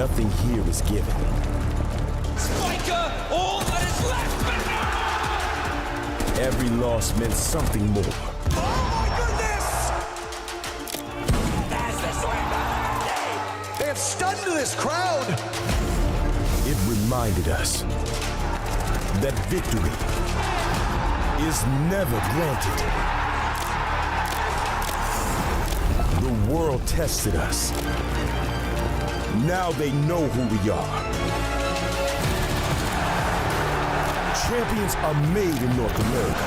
Nothing here is given. Spiker, all that is left but Every loss meant something more. oh my goodness! There's the swing back! They have stunned this crowd! It reminded us that victory is never granted. The world tested us. Now they know who we are. Champions are made in North America.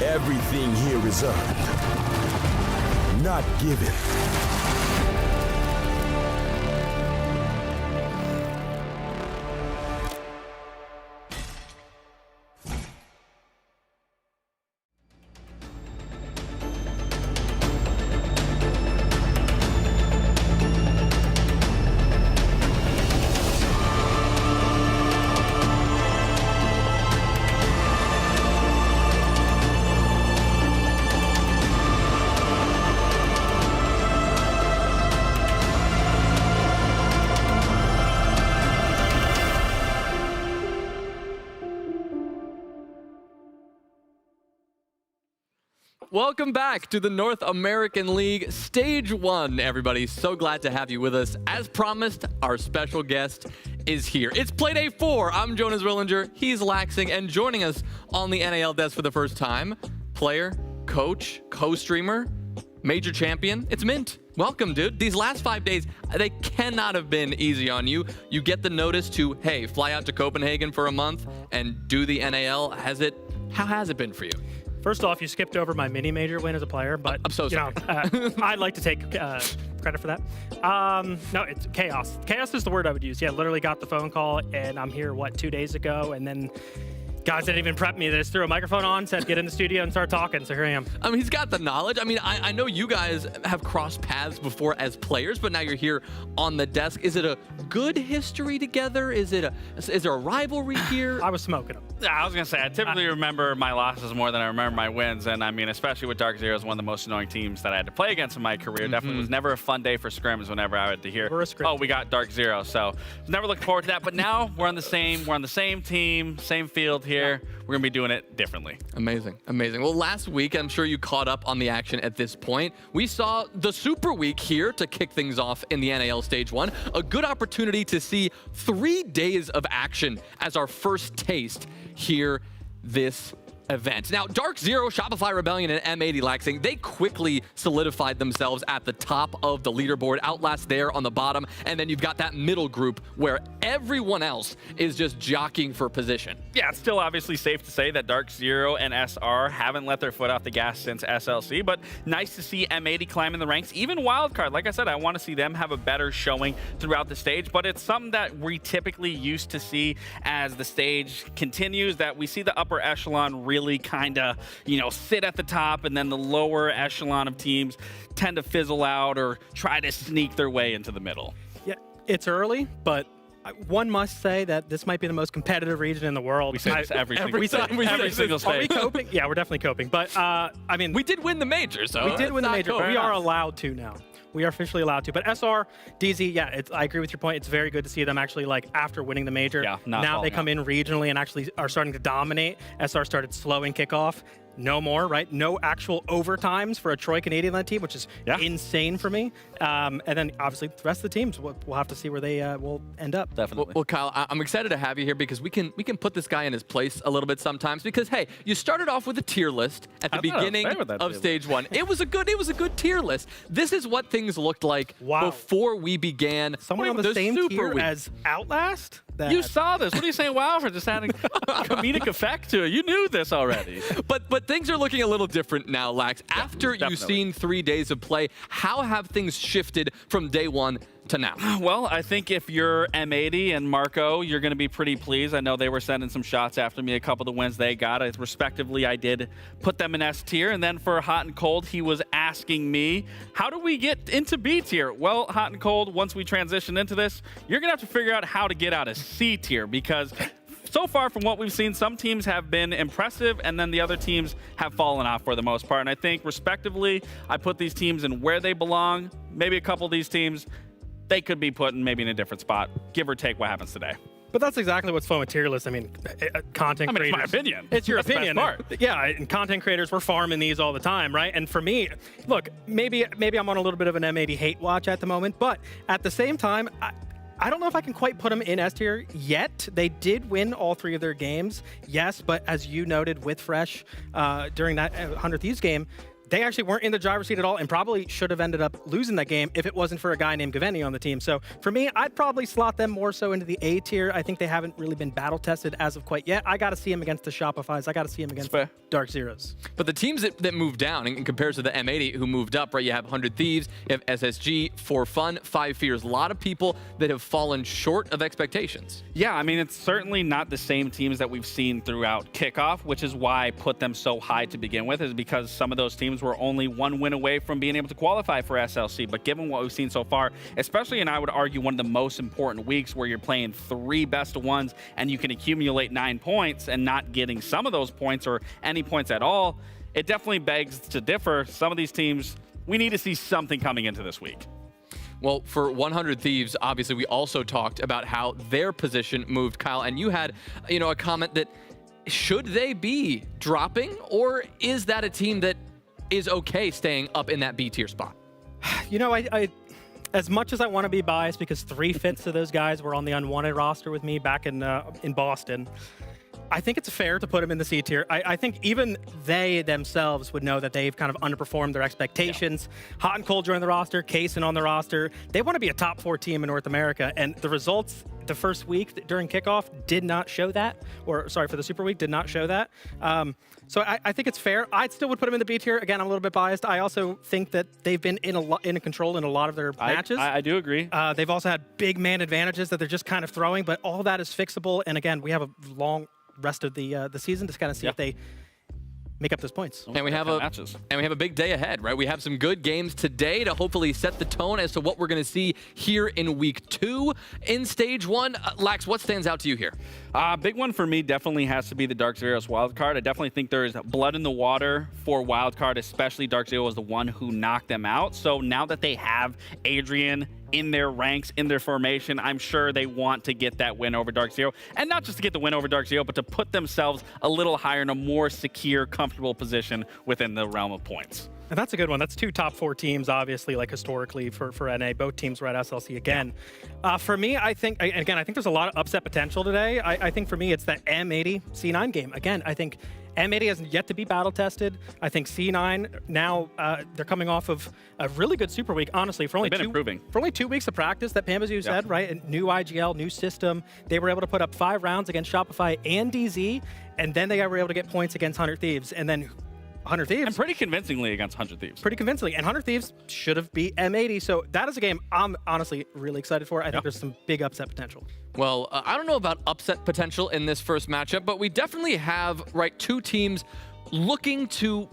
Everything here is earned, not given. Welcome back to the North American League Stage 1, everybody. So glad to have you with us. As promised, our special guest is here. It's Playday 4. I'm Jonas Willinger. He's Laxing, and joining us on the NAL desk for the first time, player, coach, co-streamer, major champion. It's Mint. Welcome, dude. These last 5 days, they cannot have been easy on you. You get the notice to, hey, fly out to Copenhagen for a month and do the NAL. How has it been for you? First off, you skipped over my mini major win as a player, but I'm so sorry. I'd like to take credit for that. No, it's chaos. Chaos is the word I would use. Yeah, literally got the phone call, and I'm here, 2 days ago, and then guys didn't even prep me. They just threw a microphone on, said get in the studio and start talking, so here I am. I mean, he's got the knowledge. I mean, I know you guys have crossed paths before as players, but now you're here on the desk. Is it a good history together? Is there a rivalry here? I was smoking them. Yeah, I was going to say, I typically remember my losses more than I remember my wins. And I mean, especially with Dark Zero, is one of the most annoying teams that I had to play against in my career. Definitely was never a fun day for scrims whenever I had to hear, oh, we got Dark Zero. So never looking forward to that. But now we're on the same team, same field here. Yeah. We're going to be doing it differently. Amazing, amazing. Well, last week, I'm sure you caught up on the action at this point. We saw the Super Week here to kick things off in the NAL Stage 1. A good opportunity to see 3 days of action as our first taste here this event. Now, Dark Zero, Shopify Rebellion, and M80 Laxing, they quickly solidified themselves at the top of the leaderboard. Outlast there on the bottom, and then you've got that middle group where everyone else is just jockeying for position. Yeah, it's still obviously safe to say that Dark Zero and SR haven't let their foot off the gas since SLC, but nice to see M80 climbing the ranks. Even Wildcard, like I said, I want to see them have a better showing throughout the stage, but it's something that we typically used to see as the stage continues, that we see the upper echelon really kind of, sit at the top, and then the lower echelon of teams tend to fizzle out or try to sneak their way into the middle. Yeah, it's early, but one must say that this might be the most competitive region in the world. We say this every single stage. Are we coping? Yeah, we're definitely coping. But, I mean... We did win the major, so... We did win the major, but we are allowed to now. We are officially allowed to. But SR, DZ, yeah, I agree with your point. It's very good to see them actually, after winning the major. Yeah, now they come in regionally and actually are starting to dominate. SR started slowing kickoff. No more, right? No actual overtimes for a Troy Canadian-led team, which is insane for me. And then, obviously, the rest of the teams, we'll have to see where they will end up. Definitely. Well, Kyle, I'm excited to have you here because we can put this guy in his place a little bit sometimes. Because hey, you started off with a tier list at the beginning of Stage 1. It was a good tier list. This is what things looked like before we began. Someone on the same Super tier Week. as Outlast? You saw this. What are you saying? Wow, for just adding comedic effect to it. You knew this already. But things are looking a little different now, Lax. Yeah, after you've seen 3 days of play, how have things shifted from day one to now? Well, I think if you're M80 and Marco, you're going to be pretty pleased. I know they were sending some shots after me, a couple of the wins they got. Respectively, I did put them in S tier. And then for Hot and Cold, he was asking me, how do we get into B tier? Well, Hot and Cold, once we transition into this, you're going to have to figure out how to get out of C tier, because so far from what we've seen, some teams have been impressive, and then the other teams have fallen off for the most part. And I think, respectively, I put these teams in where they belong. Maybe a couple of these teams, they could be put in maybe in a different spot, give or take what happens today. But that's exactly what's fun with tier lists. I mean, content creators. It's my opinion. It's your That's the best opinion. part. Yeah, and content creators, we're farming these all the time, right? And for me, look, maybe I'm on a little bit of an M80 hate watch at the moment, but at the same time, I don't know if I can quite put them in S tier yet. They did win all 3 of their games, yes, but as you noted with Fresh during that 100 Thieves game, they actually weren't in the driver's seat at all and probably should have ended up losing that game if it wasn't for a guy named Gavendi on the team. So for me, I'd probably slot them more so into the A tier. I think they haven't really been battle tested as of quite yet. I got to see them against the Shopifys. I got to see them against the Dark Zeros. But the teams that moved down in comparison to the M80 who moved up, right? You have 100 Thieves, you have SSG, For Fun, 5 Fears. A lot of people that have fallen short of expectations. Yeah, I mean, it's certainly not the same teams that we've seen throughout kickoff, which is why I put them so high to begin with, is because some of those teams were only 1 win away from being able to qualify for SLC. But given what we've seen so far, especially, and I would argue, one of the most important weeks where you're playing 3 best of ones and you can accumulate 9 points and not getting some of those points or any points at all, it definitely begs to differ. Some of these teams, we need to see something coming into this week. Well, for 100 Thieves, obviously, we also talked about how their position moved, Kyle, and you had, a comment that should they be dropping, or is that a team that is okay staying up in that B tier spot? I as much as I want to be biased because 3/5 of those guys were on the unwanted roster with me back in Boston, I think it's fair to put them in the C tier. I think even they themselves would know that they've kind of underperformed their expectations. Yeah. Hot and Cold joined the roster, Kaysen on the roster. They want to be a top 4 team in North America, and the results the first week during kickoff did not show that, or sorry, for the Super Week did not show that. So I think it's fair. I still would put them in the B tier. Again, I'm a little bit biased. I also think that they've been in control in a lot of their matches. I do agree. They've also had big man advantages that they're just kind of throwing, but all that is fixable. And again, we have a long rest of the season to kind of see if they make up those points. And we have a big day ahead, right? We have some good games today to hopefully set the tone as to what we're going to see here in week 2 in stage 1. Lax, what stands out to you here? Big one for me definitely has to be the Dark Zeros wildcard. I definitely think there is blood in the water for wildcard, especially Dark Zero was the one who knocked them out. So now that they have Adrian in their ranks, in their formation, I'm sure they want to get that win over Dark Zero. And not just to get the win over Dark Zero, but to put themselves a little higher in a more secure, comfortable position within the realm of points. And that's a good one. That's 2 top 4 teams, obviously, like historically for NA. Both teams were at SLC again. For me, I think there's a lot of upset potential today. I think for me, it's that M80 C9 game. Again, I think M80 has yet to be battle tested. I think C9 now they're coming off of a really good Super Week. Honestly, for only improving. For only 2 weeks of practice that Pambazu said, right? And new IGL, new system. They were able to put up 5 rounds against Shopify and DZ, and then they were able to get points against 100 Thieves, and then 100 Thieves. And pretty convincingly against 100 Thieves. Pretty convincingly. And 100 Thieves should have beat M80. So that is a game I'm honestly really excited for. I think there's some big upset potential. Well, I don't know about upset potential in this first matchup, but we definitely have, 2 teams looking to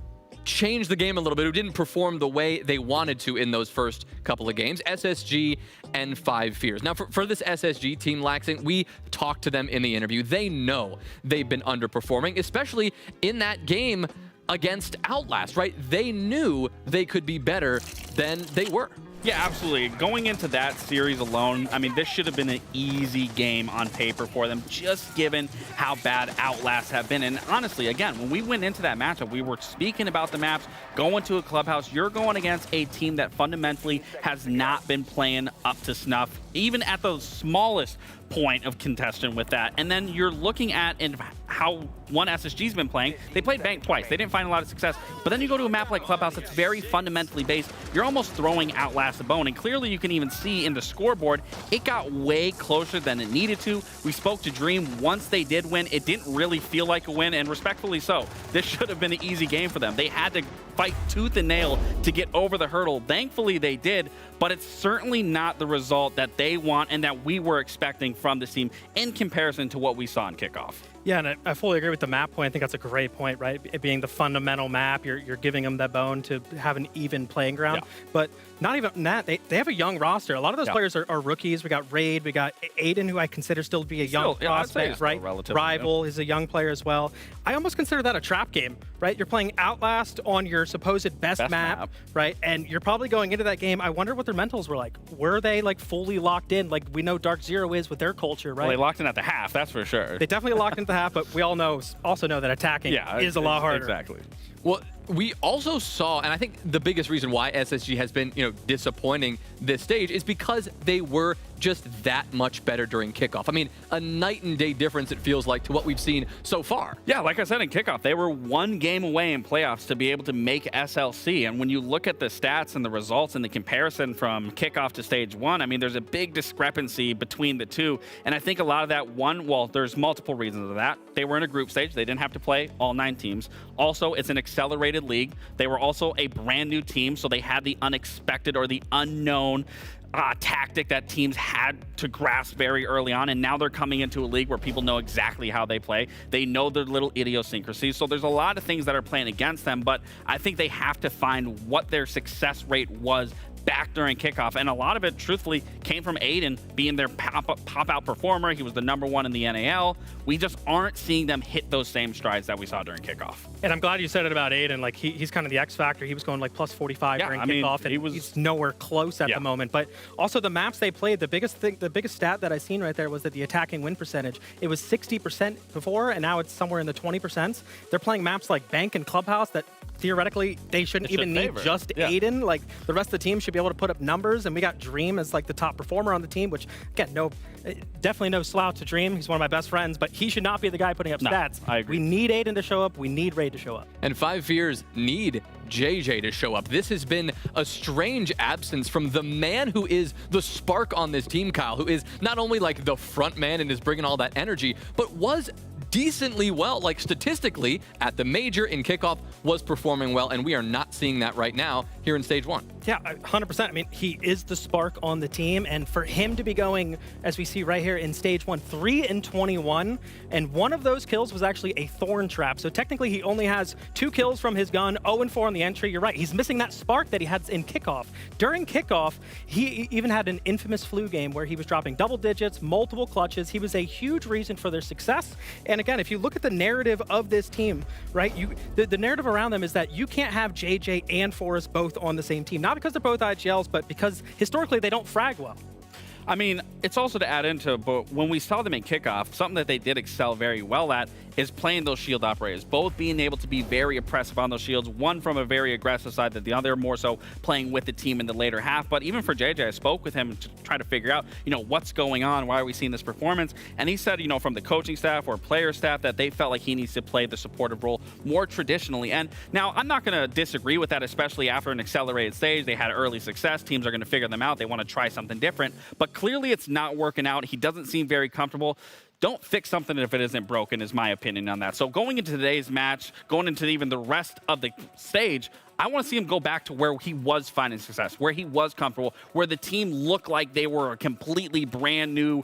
change the game a little bit, who didn't perform the way they wanted to in those first couple of games, SSG and 5 Fears. Now, for this SSG team, Laxing, we talked to them in the interview. They know they've been underperforming, especially in that game against Outlast, right? They knew they could be better than they were. Yeah, absolutely. Going into that series alone, I mean, this should have been an easy game on paper for them, just given how bad Outlast have been. And honestly, again, when we went into that matchup, we were speaking about the maps, going to a clubhouse. You're going against a team that fundamentally has not been playing up to snuff, even at the smallest point of contestant with that. And then you're looking at how one SSG's been playing. They played Bank twice. They didn't find a lot of success. But then you go to a map like Clubhouse that's very fundamentally based. You're almost throwing Outlast a bone. And clearly you can even see in the scoreboard, it got way closer than it needed to. We spoke to Dream. Once they did win, it didn't really feel like a win, and respectfully so. This should have been an easy game for them. They had to fight tooth and nail to get over the hurdle. Thankfully they did, but it's certainly not the result that they want and that we were expecting from this team in comparison to what we saw in kickoff. Yeah, and I fully agree with the map point. I think that's a great point, right? It being the fundamental map, you're giving them that bone to have an even playing ground. Yeah. But not even that, they have a young roster. A lot of those Yeah. players are rookies. We got Raid, we got Aiden, who I consider still to be a young Still, yeah, I'd say prospect, he's still right? relatively Rival is a young player as well. I almost consider that a trap game, right? You're playing Outlast on your supposed best map, right? And you're probably going into that game. I wonder what their mentals were like. Were they like fully locked in, like we know Dark Zero is with their culture, right? Well, they locked in at the half, that's for sure. They definitely locked into the half, but we all also know that attacking is a lot harder. Exactly. Well, we also saw, and I think the biggest reason why SSG has been, disappointing this stage is because they were just that much better during kickoff. I mean, a night and day difference, it feels like, to what we've seen so far. Yeah, like I said in kickoff, they were one game away in playoffs to be able to make SLC. And when you look at the stats and the results and the comparison from kickoff to stage 1, I mean, there's a big discrepancy between the two. And I think a lot of that there's multiple reasons of that. They were in a group stage. They didn't have to play all 9 teams. Also, it's an accelerated league. They were also a brand new team, so they had the unexpected or the unknown tactic that teams had to grasp very early on, and now they're coming into a league where people know exactly how they play. They know their little idiosyncrasies, so there's a lot of things that are playing against them, but I think they have to find what their success rate was back during kickoff, and a lot of it, truthfully, came from Aiden being their pop-out performer. He was the #1 in the NAL. We just aren't seeing them hit those same strides that we saw during kickoff. And I'm glad you said it about Aiden. Like he's kind of the X factor. He was going like plus 45 during kickoff, and he's nowhere close at the moment. But also the maps they played, the biggest stat that I seen right there was that the attacking win percentage. It was 60% before, and now it's somewhere in the 20%. They're playing maps like Bank and Clubhouse that theoretically they shouldn't even need just Aiden. Like the rest of the team should be able to put up numbers, and we got Dream as like the top performer on the team, which again, definitely no slouch to Dream. He's one of my best friends, but he should not be the guy putting up stats. I agree. We need Aiden to show up. We need Raid to show up. And Five Fears need JJ to show up. This has been a strange absence from the man who is the spark on this team, Kyle, who is not only like the front man and is bringing all that energy, but was decently well, like statistically at the major in kickoff, was performing well, and we are not seeing that right now here in stage 1. Yeah, 100%. I mean, he is the spark on the team, and for him to be going, as we see right here in stage 1, 3-21, and one of those kills was actually a thorn trap. So technically, he only has 2 kills from his gun, 0-4 on the entry. You're right, he's missing that spark that he had in kickoff. During kickoff, he even had an infamous flu game where he was dropping double digits, multiple clutches. He was a huge reason for their success. And again, if you look at the narrative of this team, right, the narrative around them is that you can't have JJ and Forrest both on the same team. Not because they're both IGLs, but because historically they don't frag well. I mean, it's also to add into, but when we saw them in kickoff, something that they did excel very well at is playing those shield operators, both being able to be very oppressive on those shields, one from a very aggressive side, that the other more so playing with the team in the later half. But even for JJ, I spoke with him to try to figure out, what's going on, why are we seeing this performance? And he said, from the coaching staff or player staff, that they felt like he needs to play the supportive role more traditionally. And now I'm not going to disagree with that, especially after an accelerated stage. They had early success. Teams are going to figure them out. They want to try something different. But clearly it's not working out. He doesn't seem very comfortable. Don't fix something if it isn't broken, is my opinion on that. So going into today's match, going into even the rest of the stage, I want to see him go back to where he was finding success, where he was comfortable, where the team looked like they were a completely brand new,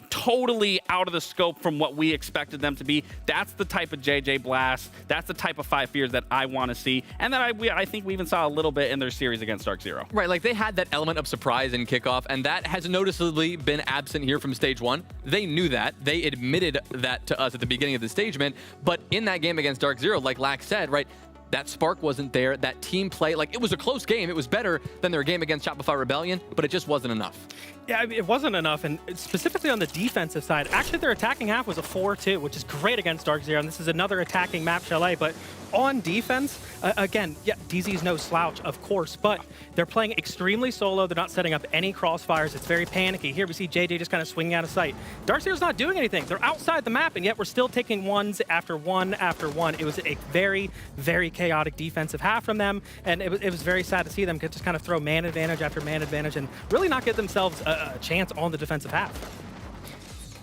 totally out of the scope from what we expected them to be. That's the type of JJ Blast. That's the type of Five Fears that I want to see. And then I think we even saw a little bit in their series against Dark Zero. Right, like they had that element of surprise in kickoff, and that has noticeably been absent here from stage 1. They knew that. They admitted that to us at the beginning of the stage, but in that game against Dark Zero, like Lax said, right, that spark wasn't there. That team play, like, it was a close game. It was better than their game against Shopify Rebellion, but it just wasn't enough. Yeah, I mean, it wasn't enough, and specifically on the defensive side, actually their attacking half was a 4-2, which is great against Dark Zero, and this is another attacking map, Chalet, but on defense, again, yeah, DZ's no slouch, of course, but they're playing extremely solo. They're not setting up any crossfires. It's very panicky. Here we see JJ just kind of swinging out of sight. Dark Zero's not doing anything. They're outside the map, and yet we're still taking ones after one after one. It was a very, very chaotic defensive half from them, and it was very sad to see them just kind of throw man advantage after man advantage and really not give themselves a chance on the defensive half.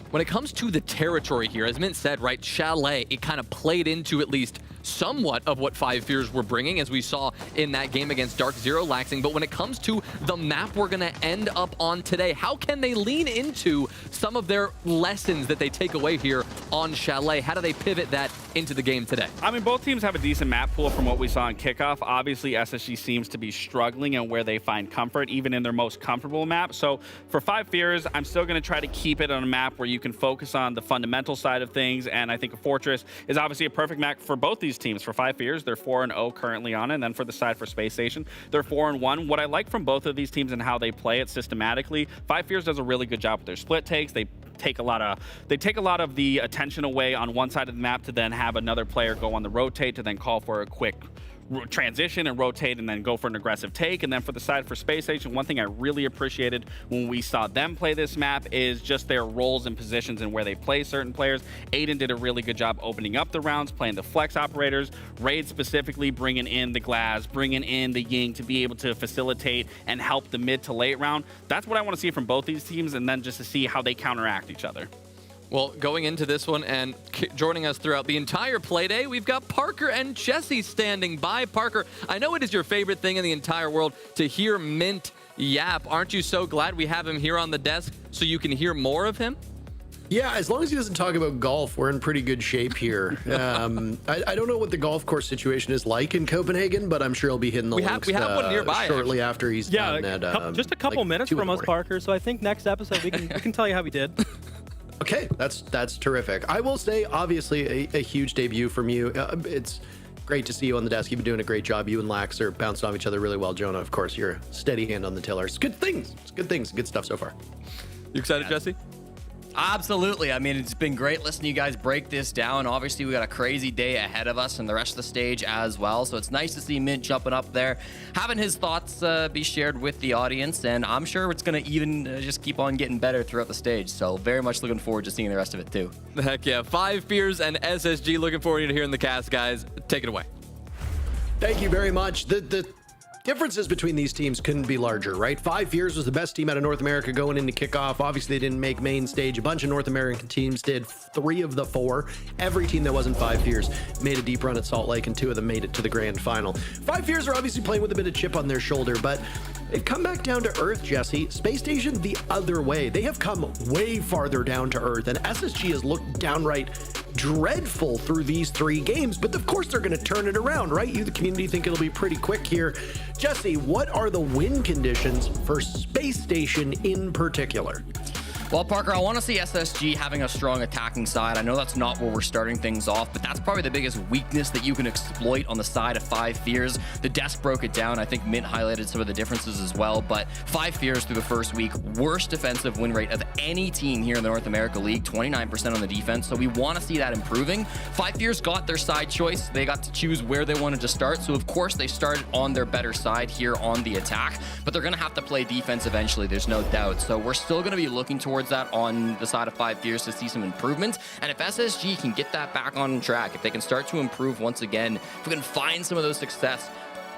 When it comes to the territory here, as Mint said, right, Chalet, it kind of played into at least somewhat of what Five Fears were bringing, as we saw in that game against Dark Zero Laxing. But when it comes to the map we're going to end up on today, how can they lean into some of their lessons that they take away here on Chalet? How do they pivot that into the game today? I mean, both teams have a decent map pool from what we saw in kickoff. Obviously, SSG seems to be struggling and where they find comfort, even in their most comfortable map. So for Five Fears, I'm still going to try to keep it on a map where you can focus on the fundamental side of things. And I think a Fortress is obviously a perfect map for both these teams. For Five Fears, they're 4-0 currently on it. And then for the side for Space Station, they're 4-1. What I like from both of these teams and how they play it systematically, Five Fears does a really good job with their split takes. They take a lot of the attention away on one side of the map to then have another player go on the rotate to then call for a quick transition and rotate and then go for an aggressive take. And then for the side for Space Station, one thing I really appreciated when we saw them play this map is just their roles and positions and where they play certain players. Aiden did a really good job opening up the rounds, playing the flex operators. Raid specifically bringing in the Glass, bringing in the Ying to be able to facilitate and help the mid to late round. That's what I want to see from both these teams, and then just to see how they counteract each other. Well, going into this one and joining us throughout the entire playday, we've got Parker and Jesse standing by. Parker, I know it is your favorite thing in the entire world to hear Mint yap. Aren't you so glad we have him here on the desk so you can hear more of him? Yeah, as long as he doesn't talk about golf, we're in pretty good shape here. I don't know what the golf course situation is like in Copenhagen, but I'm sure he'll be hitting the links we have one nearby, shortly after he's done at just a couple minutes from us, Parker. So I think next episode we can tell you how we did. Okay, that's terrific. I will say, obviously, a huge debut from you. It's great to see you on the desk. You've been doing a great job. You and Lax are bouncing off each other really well. Jonah, of course, you're a steady hand on the tiller. It's good things. It's good things. Good stuff so far. You excited, Jesse? Absolutely. I mean, it's been great listening to you guys break this down. Obviously, we got a crazy day ahead of us and the rest of the stage as well. So it's nice to see Mint jumping up there, having his thoughts be shared with the audience. And I'm sure it's going to even just keep on getting better throughout the stage. So very much looking forward to seeing the rest of it, too. Heck yeah. Five Fears and SSG. Looking forward to hearing the cast, guys. Take it away. Thank you very much. The differences between these teams couldn't be larger, right? Five Fears was the best team out of North America going into kickoff. Obviously, they didn't make main stage. A bunch of North American teams did. 3 of the 4. Every team that wasn't Five Fears made a deep run at Salt Lake, and 2 of them made it to the grand final. Five Fears are obviously playing with a bit of chip on their shoulder, but they've come back down to earth, Jesse. Space Station the other way. They have come way farther down to earth, and SSG has looked downright dreadful through these 3 games, but of course they're going to turn it around, right? You, the community, think it'll be pretty quick here. Jesse, what are the win conditions for Space Station in particular? Well, Parker, I want to see SSG having a strong attacking side. I know that's not where we're starting things off, but that's probably the biggest weakness that you can exploit on the side of Five Fears. The desk broke it down. I think Mint highlighted some of the differences as well, but Five Fears through the first week, worst defensive win rate of any team here in the North America League, 29% on the defense, so we want to see that improving. Five Fears got their side choice. They got to choose where they wanted to start, so of course they started on their better side here on the attack, but they're going to have to play defense eventually, there's no doubt. So we're still going to be looking towards that on the side of Five Fears to see some improvements. And if SSG can get that back on track, if they can start to improve once again, if we can find some of those success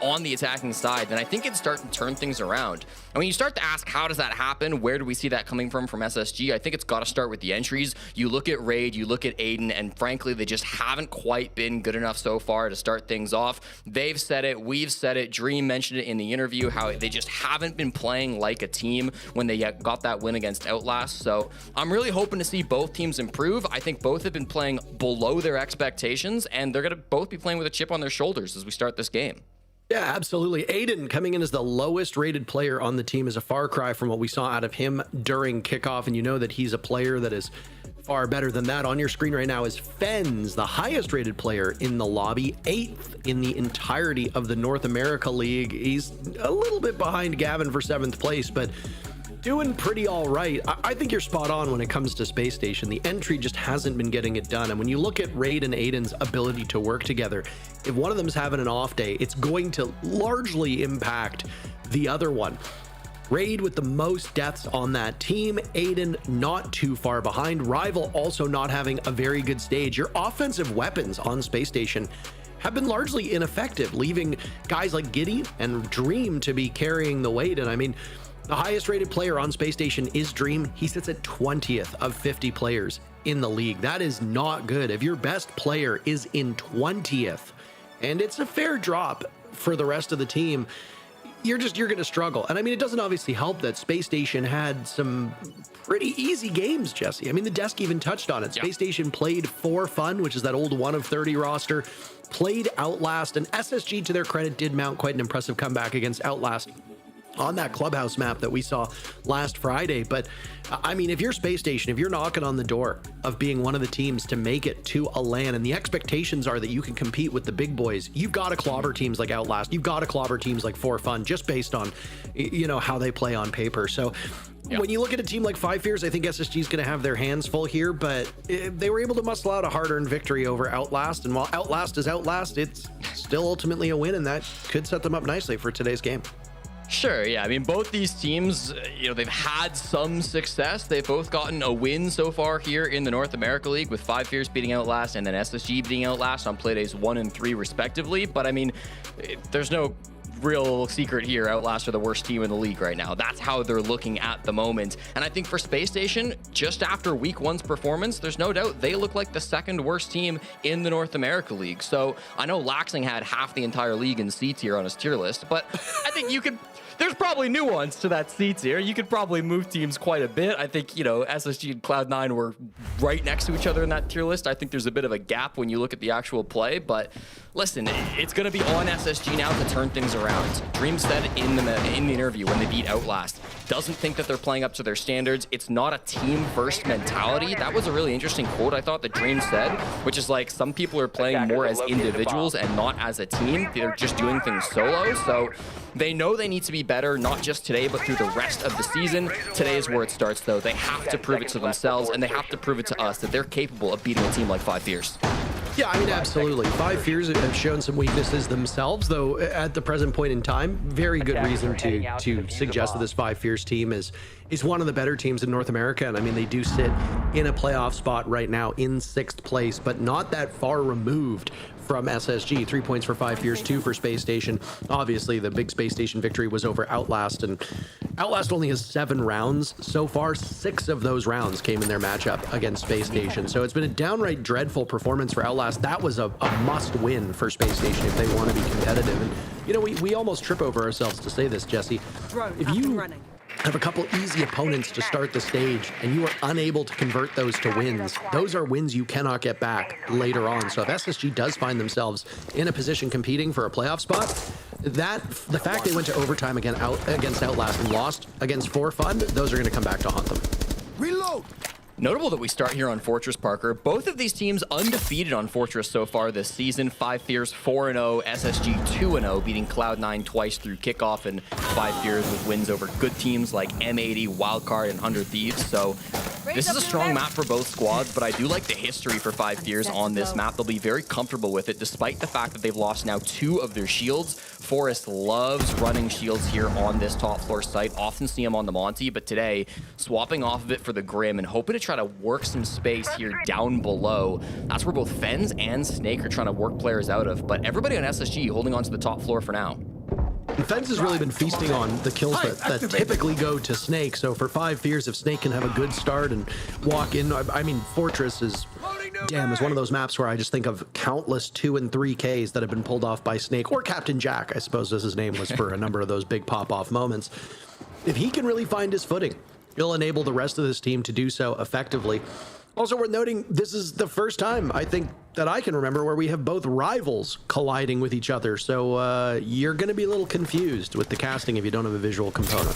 on the attacking side, then I think it'd start to turn things around. And when you start to ask, how does that happen? Where do we see that coming from SSG? I think it's got to start with the entries. You look at Raid, you look at Aiden, and frankly, they just haven't quite been good enough so far to start things off. They've said it, we've said it, Dream mentioned it in the interview, how they just haven't been playing like a team when they got that win against Outlast. So I'm really hoping to see both teams improve. I think both have been playing below their expectations, and they're going to both be playing with a chip on their shoulders as we start this game. Yeah, absolutely. Aiden coming in as the lowest rated player on the team is a far cry from what we saw out of him during kickoff. And you know that he's a player that is far better than that. On your screen right now is Fens, the highest rated player in the lobby, 8th in the entirety of the North America League. He's a little bit behind Gavin for 7th place, but doing pretty all right. I think you're spot on when it comes to Space Station. The entry just hasn't been getting it done. And when you look at Raid and Aiden's ability to work together, if one of them's having an off day, it's going to largely impact the other one. Raid with the most deaths on that team. Aiden not too far behind. Rival also not having a very good stage. Your offensive weapons on Space Station have been largely ineffective, leaving guys like Giddy and Dream to be carrying the weight. And I mean, the highest rated player on Space Station is Dream. He sits at 20th of 50 players in the league. That is not good. If your best player is in 20th and it's a fair drop for the rest of the team, you're going to struggle. And I mean, it doesn't obviously help that Space Station had some pretty easy games, Jesse. I mean, the desk even touched on it. Space Station played For Fun, which is that old 1 of 30 roster, played Outlast, and SSG, to their credit, did mount quite an impressive comeback against Outlast on that clubhouse map that we saw last Friday. But I mean, if you're Space Station, if you're knocking on the door of being one of the teams to make it to a LAN, and the expectations are that you can compete with the big boys, you've got to clobber teams like Outlast, you've got to clobber teams like For Fun, just based on, you know, how they play on paper. So when you look at a team like Five Fears, I think SSG is going to have their hands full here, but they were able to muscle out a hard-earned victory over Outlast, and while Outlast is Outlast, it's still ultimately a win, and that could set them up nicely for today's game. Sure, yeah. I mean, both these teams, you know, they've had some success. They've both gotten a win so far here in the North America League, with Five Fears beating Outlast and then SSG beating Outlast on playdays 1 and 3 respectively. But I mean, there's no real secret here. Outlast are the worst team in the league right now. That's how they're looking at the moment. And I think for Space Station, just after week 1's performance, there's no doubt they look like the second worst team in the North America League. So I know Laxing had half the entire league in C tier on his tier list, but I think you could... There's probably nuance to that C tier. You could probably move teams quite a bit. I think, you know, SSG and Cloud9 were right next to each other in that tier list. I think there's a bit of a gap when you look at the actual play, but listen, it's going to be on SSG now to turn things around. Dream said in the interview when they beat Outlast, doesn't think that they're playing up to their standards. It's not a team-first mentality. That was a really interesting quote I thought that Dream said, which is like, some people are playing more as individuals and not as a team. They're just doing things solo. So they know they need to be better, not just today, but through the rest of the season. Today is where it starts, though. They have to prove it to themselves, and they have to prove it to us that they're capable of beating a team like Five Fears. Yeah, I mean, absolutely. Five Fears have shown some weaknesses themselves, though, at the present point in time. Very good reason to suggest that this Five Fears team is one of the better teams in North America. And I mean, they do sit in a playoff spot right now in 6th place, but not that far removed from SSG. 3 points for Five Fears, 2 for Space Station. Obviously, the big Space Station victory was over Outlast, and Outlast only has 7 rounds so far. 6 of those rounds came in their matchup against Space Station. So it's been a downright dreadful performance for Outlast. That was a must-win for Space Station if they want to be competitive. And, you know, we almost trip over ourselves to say this, Jesse. If you have a couple easy opponents to start the stage and you are unable to convert those to wins, those are wins you cannot get back later on. So if SSG does find themselves in a position competing for a playoff spot, the fact they went to overtime against Outlast and lost against For Fun, those are going to come back to haunt them. Reload! Notable that we start here on Fortress, Parker. Both of these teams undefeated on Fortress so far this season. Five Fears 4-0, SSG 2-0, beating Cloud9 twice through kickoff, and Five Fears with wins over good teams like M80, Wildcard, and 100 Thieves. So this is a strong map for both squads, but I do like the history for Five Fears on this map. They'll be very comfortable with it, despite the fact that they've lost now 2 of their shields. Forrest loves running shields here on this top floor site. Often see him on the Monty, but today, swapping off of it for the Grim and hoping to try to work some space here down below. That's where both Fens and Snake are trying to work players out of, but everybody on SSG holding on to the top floor for now. And Fens has really been feasting on the kills that typically go to Snake. So for Five Fears, if Snake can have a good start and walk in, I mean, Fortress is one of those maps where I just think of countless 2 and 3Ks that have been pulled off by Snake, or Captain Jack, I suppose as his name was for a number of those big pop-off moments. If he can really find his footing, he'll enable the rest of this team to do so effectively. Also worth noting, this is the first time, I think, that I can remember where we have both rivals colliding with each other. So you're going to be a little confused with the casting if you don't have a visual component.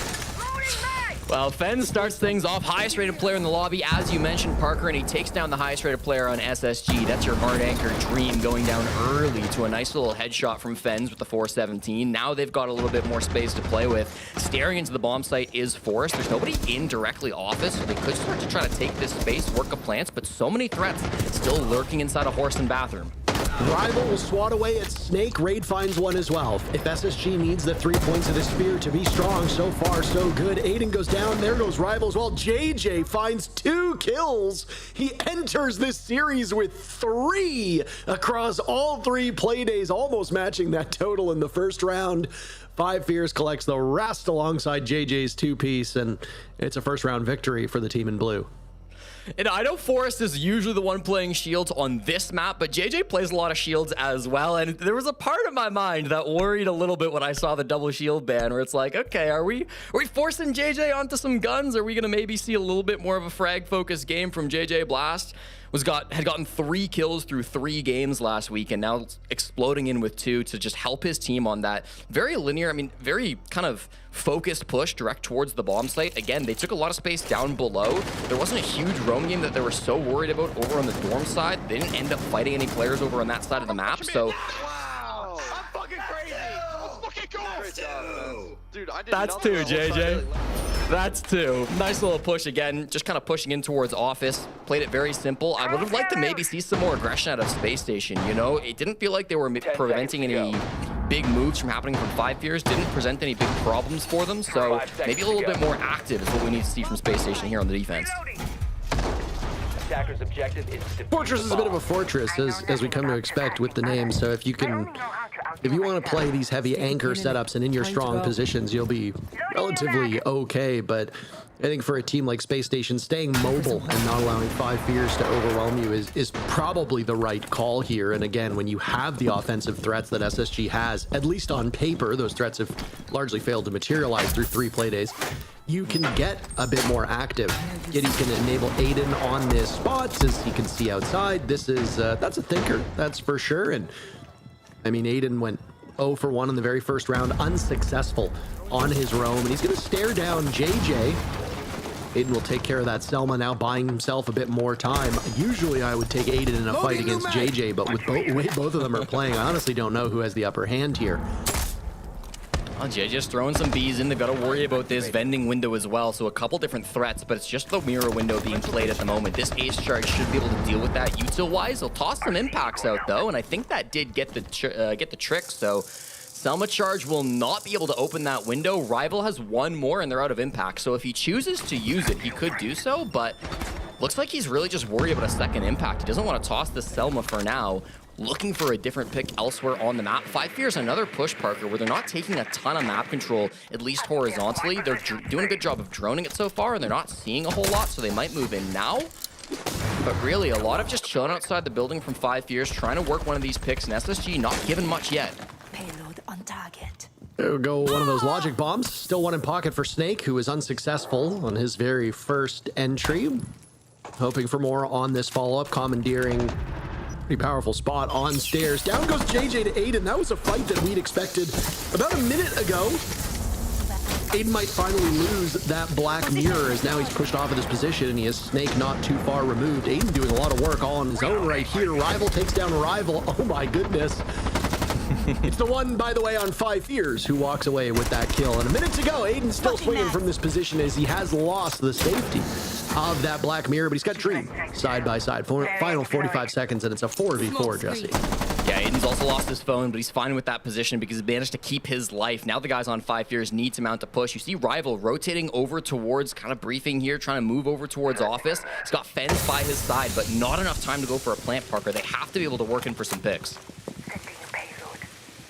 Well, Fen starts things off, highest rated player in the lobby, as you mentioned, Parker, and he takes down the highest rated player on SSG. That's your hard anchor Dream going down early to a nice little headshot from Fens with the 417. Now they've got a little bit more space to play with. Staring into the bomb site is Forrest. There's nobody in directly off it, so they could start to try to take this space, work a plants, but so many threats still lurking inside a horse and bathroom. Rival will swat away at Snake. Raid finds one as well. If SSG needs the 3 points of the spear to be strong, so far so good. Aiden goes down. There goes Rival as well. JJ finds 2 kills. He enters this series with 3 across all 3 play days, almost matching that total in the first round. Five Fears collects the rest alongside JJ's 2-piece, and it's a first round victory for the team in blue. And I know Forrest is usually the one playing shields on this map, but JJ plays a lot of shields as well. And there was a part of my mind that worried a little bit when I saw the double shield ban, where it's like, okay, are we forcing JJ onto some guns? Are we going to maybe see a little bit more of a frag-focused game from JJ Blast? Had gotten 3 kills through 3 games last week, and now exploding in with 2 to just help his team on that very linear, very kind of focused push direct towards the bomb site. Again, they took a lot of space down below. There wasn't a huge roam game that they were so worried about over on the dorm side. They didn't end up fighting any players over on that side of the map, so... Wow! I'm fucking crazy! Let's fucking go! Great job, dude, I did That's 2, JJ. That's 2. Nice little push again, just kind of pushing in towards office. Played it very simple. I would have liked to maybe see some more aggression out of Space Station, you know? It didn't feel like they were preventing any big moves from happening from 5 Fears. Didn't present any big problems for them, so maybe a little bit more active is what we need to see from Space Station here on the defense. Attacker's objective is to Fortress is a bit of a fortress, as we come to expect with the name. So if you want to play these heavy anchor setups and in your strong positions, you'll be relatively okay. But I think for a team like Space Station, staying mobile and not allowing 5 Fears to overwhelm you is probably the right call here. And again, when you have the offensive threats that SSG has, at least on paper, those threats have largely failed to materialize through 3 play days, you can get a bit more active. Giddy's going to enable Aiden on this spot as he can see outside. This is, that's a thinker, that's for sure. And I mean, Aiden went 0 for 1 in the very first round, unsuccessful on his roam, and he's going to stare down JJ. Aiden will take care of that Selma now, buying himself a bit more time. Usually I would take Aiden in a fight against JJ, but with the way both of them are playing, I honestly don't know who has the upper hand here. Well, JJ's throwing some bees in. They've got to worry about this vending window as well. So a couple different threats, but it's just the mirror window being played at the moment. This ace charge should be able to deal with that util-wise. He'll toss some impacts out though, and I think that did get the trick. So Selma charge will not be able to open that window. Rival has 1 more and they're out of impact. So if he chooses to use it, he could do so, but looks like he's really just worried about a second impact. He doesn't want to toss the Selma for now. Looking for a different pick elsewhere on the map. 5 Fears, another push, Parker, where they're not taking a ton of map control, at least horizontally. They're doing a good job of droning it so far, and they're not seeing a whole lot, so they might move in now. But really, a lot of just chilling outside the building from 5 Fears, trying to work one of these picks, and SSG not given much yet. Payload on target. There we go, one of those logic bombs. Still 1 in pocket for Snake, who was unsuccessful on his very first entry. Hoping for more on this follow-up, commandeering pretty powerful spot on stairs. Down goes JJ to Aiden. That was a fight that we'd expected about a minute ago. Aiden might finally lose that black mirror as now he's pushed off of this position and he has Snake not too far removed. Aiden doing a lot of work all on his own right here. Rival takes down Rival. Oh my goodness. It's the one, by the way, on 5 Fears who walks away with that kill. And a minute to go, Aiden's still swinging from this position as he has lost the safety of that black mirror, but he's got Dream side by side. Final 45 seconds, and it's a 4v4, Jesse. Yeah, Aiden's also lost his phone, but he's fine with that position because he managed to keep his life. Now the guys on 5 Fears need to mount a push. You see Rival rotating over towards kind of briefing here, trying to move over towards office. He's got Fens by his side, but not enough time to go for a plant, Parker. They have to be able to work in for some picks.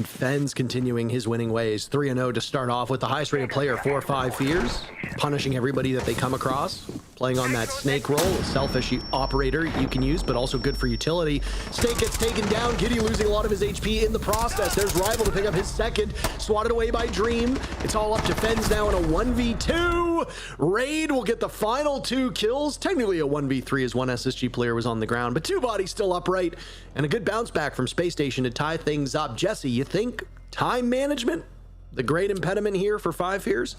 Fens continuing his winning ways. 3-0 to start off with the highest rated player for 5 Fears, punishing everybody that they come across. Playing on that Snake role, a selfish operator you can use, but also good for utility. Snake gets taken down. Giddy losing a lot of his HP in the process. There's Rival to pick up his second. Swatted away by Dream. It's all up to Fens now in a 1v2. Raid will get the final 2 kills. Technically a 1v3 as one SSG player was on the ground, but 2 bodies still upright. And a good bounce back from Space Station to tie things up. Jesse, you think time management, the great impediment here for 5 Fears?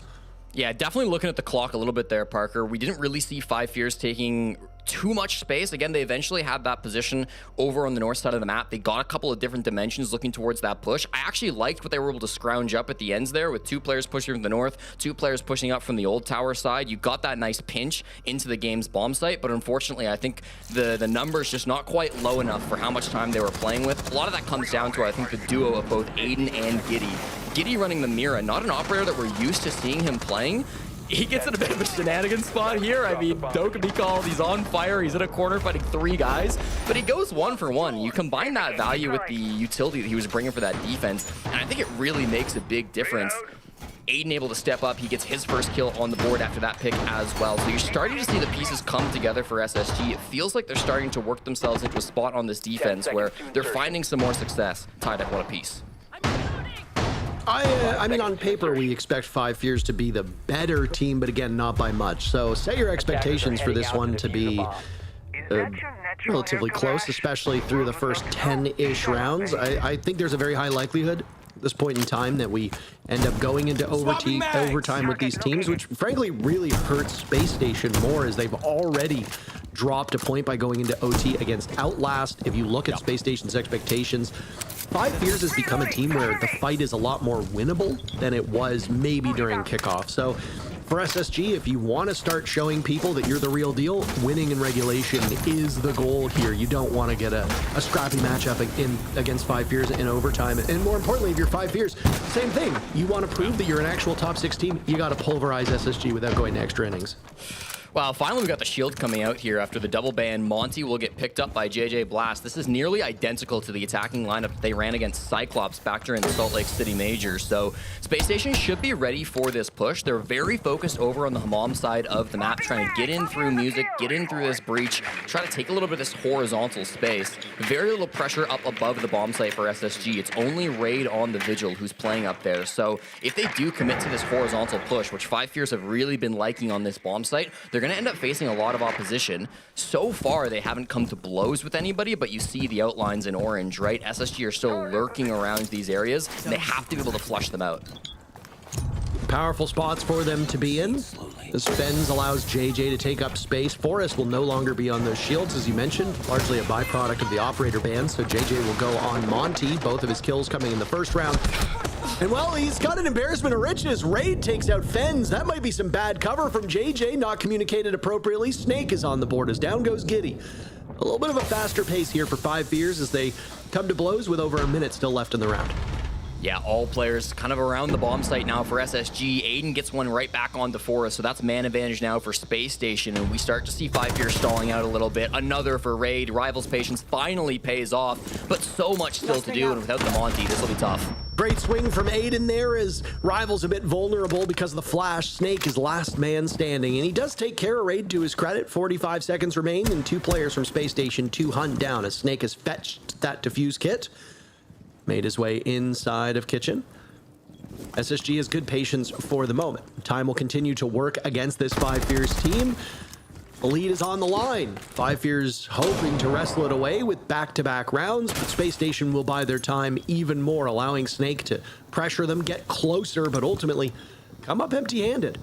Yeah, definitely looking at the clock a little bit there, Parker. We didn't really see 5 Fears taking too much space. Again, they eventually had that position over on the north side of the map. They got a couple of different dimensions looking towards that push. I actually liked what they were able to scrounge up at the ends there with 2 players pushing from the north, 2 players pushing up from the old tower side. You got that nice pinch into the game's bomb site, but unfortunately, I think the numbers just not quite low enough for how much time they were playing with. A lot of that comes down to, I think, the duo of both Aiden and Giddy. Giddy running the Mira, not an operator that we're used to seeing him playing. He gets in a bit of a shenanigan spot here. I mean, don't be called. He's on fire. He's in a corner fighting 3 guys, but he goes 1 for 1. You combine that value with the utility that he was bringing for that defense, and I think it really makes a big difference. Aiden able to step up. He gets his first kill on the board after that pick as well. So you're starting to see the pieces come together for SSG. It feels like they're starting to work themselves into a spot on this defense where they're finding some more success tied at one apiece. I mean, on paper, we expect Five Fears to be the better team, but again, not by much. So set your expectations for this one to be relatively close, especially through the first 10-ish rounds. I think there's a very high likelihood at this point in time that we end up going into overtime with these teams, which frankly really hurts Space Station more, as they've already dropped a point by going into OT against Outlast. If you look at Space Station's expectations, Five Fears has become a team where the fight is a lot more winnable than it was maybe during kickoff. So for SSG, if you want to start showing people that you're the real deal, winning in regulation is the goal here. You don't want to get a scrappy matchup against Five Fears in overtime. And more importantly, if you're Five Fears, same thing. You want to prove that you're an actual top 6 team, you got to pulverize SSG without going to extra innings. Wow, finally we got the shield coming out here after the double ban. Monty will get picked up by JJ Blast. This is nearly identical to the attacking lineup they ran against Cyclops back during the Salt Lake City Majors. So Space Station should be ready for this push. They're very focused over on the Hammam side of the map, trying to get in through music, get in through this breach, try to take a little bit of this horizontal space. Very little pressure up above the bomb site for SSG. It's only Raid on the Vigil who's playing up there. So if they do commit to this horizontal push, which Five Fears have really been liking on this bomb site, they're going to end up facing a lot of opposition. So far, they haven't come to blows with anybody, but you see the outlines in orange, right? SSG are still lurking around these areas, and they have to be able to flush them out. Powerful spots for them to be in. As Fens allows JJ to take up space. Forrest will no longer be on those shields, as you mentioned, largely a byproduct of the operator ban, so JJ will go on Monty, both of his kills coming in the first round. And well, he's got an embarrassment of riches. Raid takes out Fens. That might be some bad cover from JJ, not communicated appropriately. Snake is on the board as down goes Giddy. A little bit of a faster pace here for Five Fears as they come to blows with over a minute still left in the round. Yeah, all players kind of around the bomb site now for SSG. Aiden gets one right back onto Forest, so that's man advantage now for Space Station, and we start to see Five Fears stalling out a little bit. Another for Raid. Rivals' patience finally pays off, but so much still to do, and without the Monty, this will be tough. Great swing from Aiden there as Rival's a bit vulnerable because of the flash. Snake is last man standing, and he does take care of Raid to his credit. 45 seconds remain, and 2 players from Space Station to hunt down as Snake has fetched that defuse kit. Made his way inside of Kitchen. SSG has good patience for the moment. Time will continue to work against this Five Fears team. The lead is on the line. Five Fears hoping to wrestle it away with back-to-back rounds, but Space Station will buy their time even more, allowing Snake to pressure them, get closer, but ultimately come up empty-handed.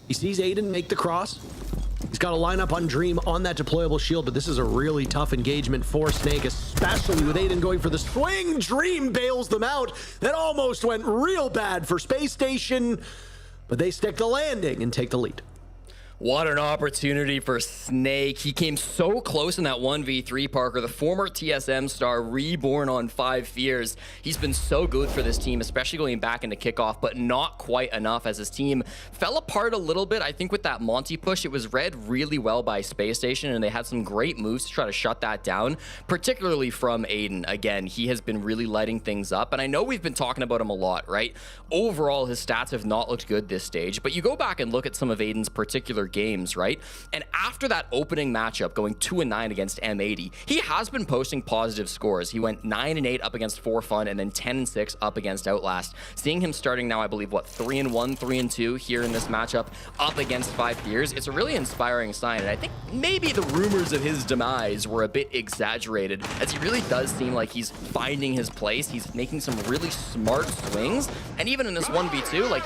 He sees Aiden make the cross. He's got to line up on Dream on that deployable shield, but this is a really tough engagement for Snake, especially with Aiden going for the swing. Dream bails them out. That almost went real bad for Space Station, but they stick the landing and take the lead. What an opportunity for Snake. He came so close in that 1v3, Parker. The former TSM star reborn on Five Fears. He's been so good for this team, especially going back into kickoff, but not quite enough as his team fell apart a little bit. I think with that Monty push, it was read really well by Space Station, and they had some great moves to try to shut that down, particularly from Aiden. Again, he has been really lighting things up, and I know we've been talking about him a lot, right? Overall, his stats have not looked good this stage, but you go back and look at some of Aiden's particular games, right? And after that opening matchup going 2-9 against M80, he has been posting positive scores. He went 9-8 up against 4Fun and then 10-6 up against Outlast. Seeing him starting now, I believe, what, 3-1, 3-2 here in this matchup up against Five Fears, it's a really inspiring sign. And I think maybe the rumors of his demise were a bit exaggerated, as he really does seem like he's finding his place. He's making some really smart swings. And even in this 1v2, like,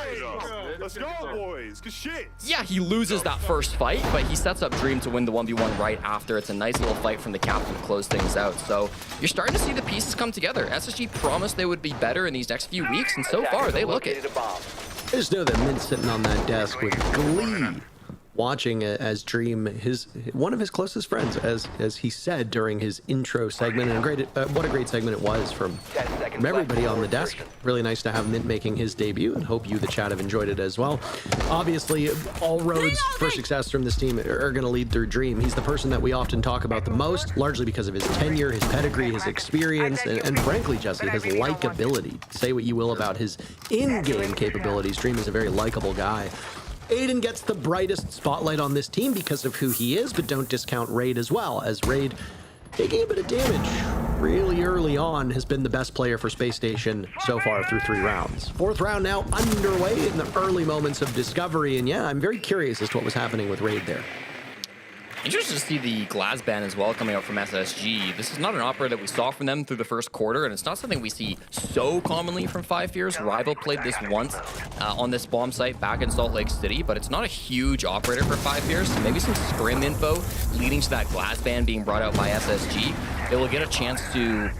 Let's go, boys. Good shit. yeah, he loses that first fight, but he sets up Dream to win the 1v1 right after. It's a nice little fight from the captain to close things out. So you're starting to see the pieces come together. SSG promised they would be better in these next few weeks, and so far they look it. I just know that Mint's sitting on that desk with glee. watching as Dream, one of his closest friends, as he said during his intro segment, and what a great segment it was from everybody on the desk. Really nice to have Mint making his debut, and hope you, the chat, have enjoyed it as well. Obviously, all roads for success from this team are going to lead through Dream. He's the person that we often talk about the most, largely because of his tenure, his pedigree, his experience, and frankly, Jesse, his likability. Say what you will about his in-game capabilities, Dream is a very likable guy. Aiden gets the brightest spotlight on this team because of who he is, but don't discount Raid as well, as Raid, taking a bit of damage really early on, has been the best player for Space Station so far through 3 rounds. 4th round now underway in the early moments of discovery, and yeah, I'm very curious as to what was happening with Raid there. Interested to see the Glass ban as well coming out from SSG. This is not an operator that we saw from them through the first quarter, and it's not something we see so commonly from 5 Fears. Rival played this once on this bomb site back in Salt Lake City, but it's not a huge operator for 5 Fears. So maybe some scrim info leading to that Glass ban being brought out by SSG. They will get a chance to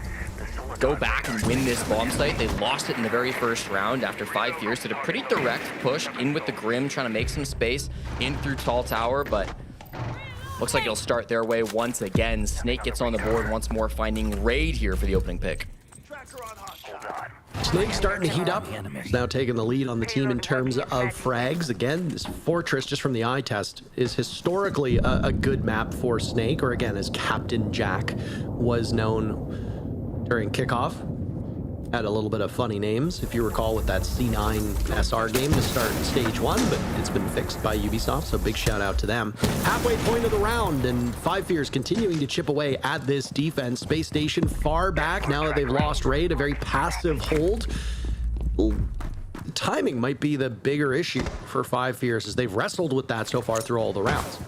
go back and win this bomb site. They lost it in the very first round after 5 Fears did a pretty direct push in with the Grim, trying to make some space in through Tall Tower, but looks like it'll start their way once again. Snake gets on the board once more, finding Raid here for the opening pick. Snake starting to heat up. He's now taking the lead on the team in terms of frags. Again, this Fortress, just from the eye test, is historically a good map for Snake, or again, as Captain Jack was known during kickoff. Had a little bit of funny names, if you recall, with that C9 SR game to start stage 1, but it's been fixed by Ubisoft, so big shout out to them. Halfway point of the round, and 5 Fears continuing to chip away at this defense. Space Station far back now that they've lost Raid, a very passive hold. Timing might be the bigger issue for 5 Fears, as they've wrestled with that so far through all the rounds.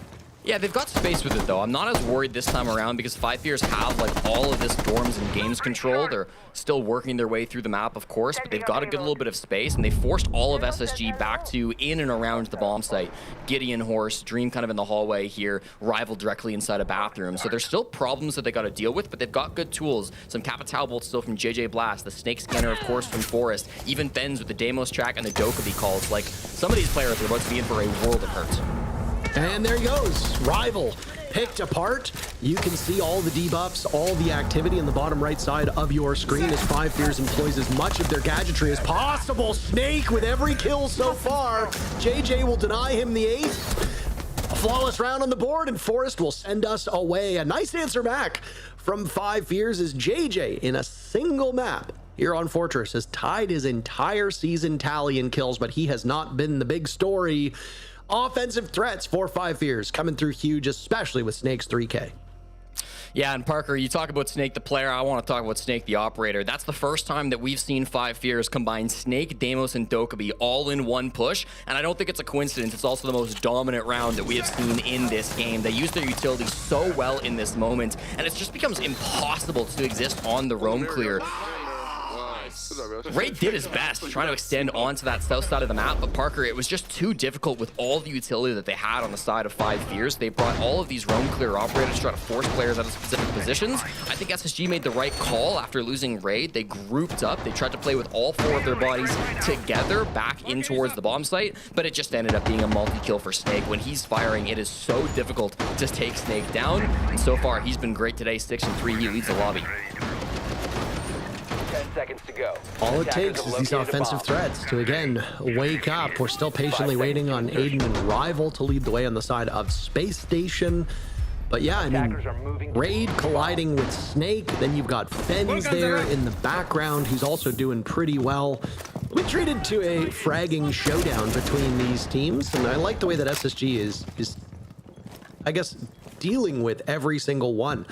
Yeah, they've got space with it, though. I'm not as worried this time around because 5 Fears have, like, all of this dorms and games control. They're still working their way through the map, of course, but they've got a good little bit of space, and they forced all of SSG back to in and around the bomb site. Gideon Horse, Dream kind of in the hallway here, Rival directly inside a bathroom. So there's still problems that they got to deal with, but they've got good tools. Some Capital bolts still from JJ Blast, the Snake Scanner, of course, from Forest, even Fens with the Deimos track and the Dokkaebi calls. Like, some of these players are about to be in for a world of hurt. And there he goes, Rival picked apart. You can see all the debuffs, all the activity in the bottom right side of your screen as 5 Fears employs as much of their gadgetry as possible. Snake with every kill so far. JJ will deny him the 8th. A flawless round on the board, and Forrest will send us away. A nice answer back from 5 Fears as JJ in a single map here on Fortress has tied his entire season tally in kills, but he has not been the big story. Offensive threats for 5 Fears coming through huge, especially with Snake's 3K. Yeah, and Parker, you talk about Snake the player, I want to talk about Snake the operator. That's the first time that we've seen 5 Fears combine Snake, Deimos, and Dokkaebi all in one push, and I don't think it's a coincidence. It's also the most dominant round that we have seen in this game. They use their utility so well in this moment, and it just becomes impossible to exist on the roam clear. Raid did his best trying to extend onto that south side of the map, but Parker, it was just too difficult with all the utility that they had on the side of 5 Fears. They brought all of these roam clear operators to try to force players out of specific positions. I think SSG made the right call after losing Raid. They grouped up. They tried to play with all 4 of their bodies together back in towards the bomb site, but it just ended up being a multi-kill for Snake. When he's firing, it is so difficult to take Snake down, and so far he's been great today. 6-3, he leads the lobby. 10 seconds to go. All it takes is these offensive threats to, again, wake up. We're still patiently waiting on Aiden and Rival to lead the way on the side of Space Station. But yeah, I mean, Raid colliding with Snake. Then you've got Fens there in the background, who's also doing pretty well. We treated to a fragging showdown between these teams, and I like the way that SSG is I guess, dealing with every single one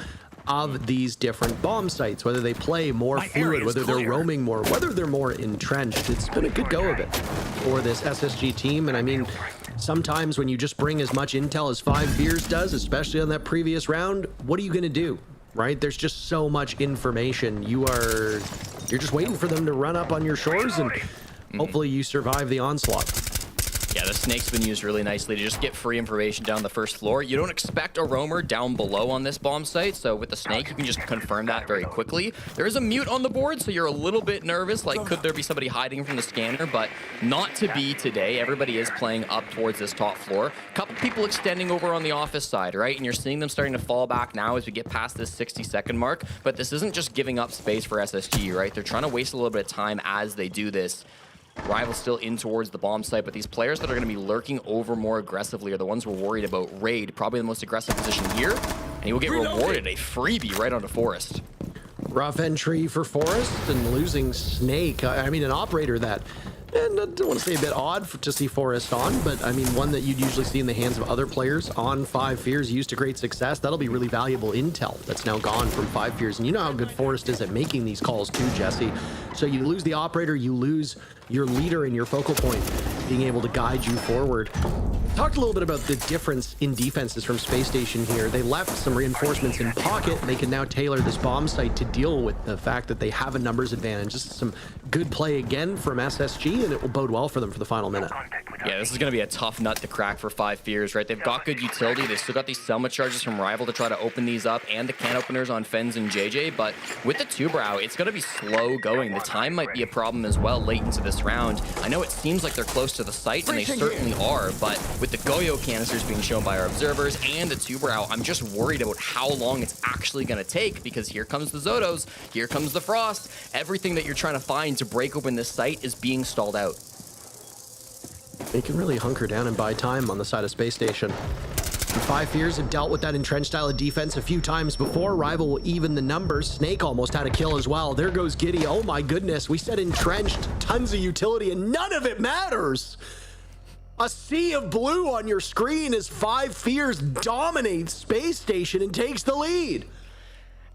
of these different bomb sites, whether they play more fluid, whether they're roaming more, whether they're more entrenched. It's been a good go of it for this SSG team. And I mean, sometimes when you just bring as much intel as 5 Fears does, especially on that previous round, what are you going to do, right? There's just so much information. You're just waiting for them to run up on your shores, and hopefully you survive the onslaught. Yeah, this Snake's been used really nicely to just get free information down the first floor. You don't expect a roamer down below on this bomb site, so with the Snake, you can just confirm that very quickly. There is a mute on the board, so you're a little bit nervous, like could there be somebody hiding from the scanner, but not to be today. Everybody is playing up towards this top floor. A couple people extending over on the office side, right? And you're seeing them starting to fall back now as we get past this 60-second mark, but this isn't just giving up space for SSG, right? They're trying to waste a little bit of time as they do this. Rival still in towards the bomb site, but these players that are going to be lurking over more aggressively are the ones we're worried about. Raid, probably the most aggressive position here, and he will get rewarded a freebie right onto Forest. Rough entry for Forest and losing Snake. I mean, an operator that, and I don't want to say a bit odd to see Forest on, but I mean, one that you'd usually see in the hands of other players on 5 Fears, used to great success. That'll be really valuable intel that's now gone from 5 Fears. And you know how good Forest is at making these calls too, Jesse. So you lose the operator, you lose your leader and your focal point, being able to guide you forward. Talked a little bit about the difference in defenses from Space Station here. They left some reinforcements in pocket. They can now tailor this bomb site to deal with the fact that they have a numbers advantage. Just some good play again from SSG, and it will bode well for them for the final minute. Yeah, this is going to be a tough nut to crack for 5 Fears, right? They've got good utility. They've still got these Selma charges from Rival to try to open these up, and the can openers on Fens and JJ, but with the two-brow, it's going to be slow going. The time might be a problem as well late into this round. I know it seems like they're close to the site, and they certainly are, but with the Goyo canisters being shown by our observers and the two-brow, I'm just worried about how long it's actually going to take, because here comes the Zotos, here comes the Frost. Everything that you're trying to find to break open this site is being stalled out. They can really hunker down and buy time on the side of Space Station. And 5 Fears have dealt with that entrenched style of defense a few times before. Rival will even the numbers. Snake almost had a kill as well. There goes Giddy. Oh my goodness. We said entrenched, tons of utility, and none of it matters. A sea of blue on your screen as 5 Fears dominates Space Station and takes the lead.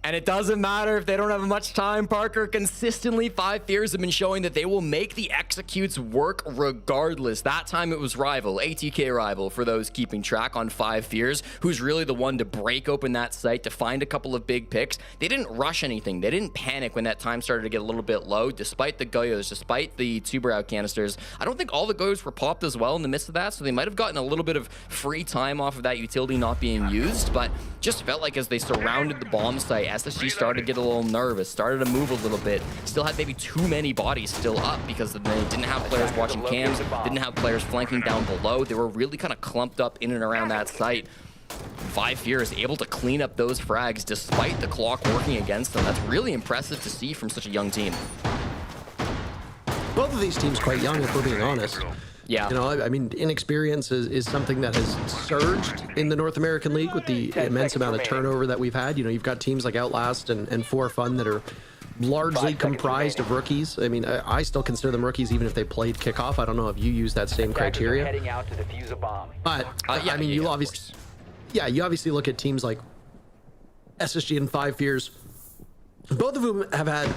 And it doesn't matter if they don't have much time, Parker. Consistently, 5 Fears have been showing that they will make the executes work regardless. That time it was Rival, ATK Rival, for those keeping track on 5 Fears, who's really the one to break open that site, to find a couple of big picks. They didn't rush anything. They didn't panic when that time started to get a little bit low, despite the Goyos, despite the two-brow canisters. I don't think all the Goyos were popped as well in the midst of that, so they might have gotten a little bit of free time off of that utility not being used, but just felt like as they surrounded the bomb site, SSG started to get a little nervous, started to move a little bit, still had maybe too many bodies still up because they didn't have players watching cams, didn't have players flanking down below. They were really kind of clumped up in and around that site. 5 Fears able to clean up those frags despite the clock working against them. That's really impressive to see from such a young team. Both of these teams quite young, if we're being honest. Yeah. You know, I mean, inexperience is something that has surged in the North American League with the immense amount of turnover that we've had. You know, you've got teams like Outlast and For Fun that are largely comprised of rookies. I mean, I still consider them rookies even if they played kickoff. I don't know if you use that same criteria. But, yeah, I mean, you obviously look at teams like SSG and 5 Fears, both of whom have had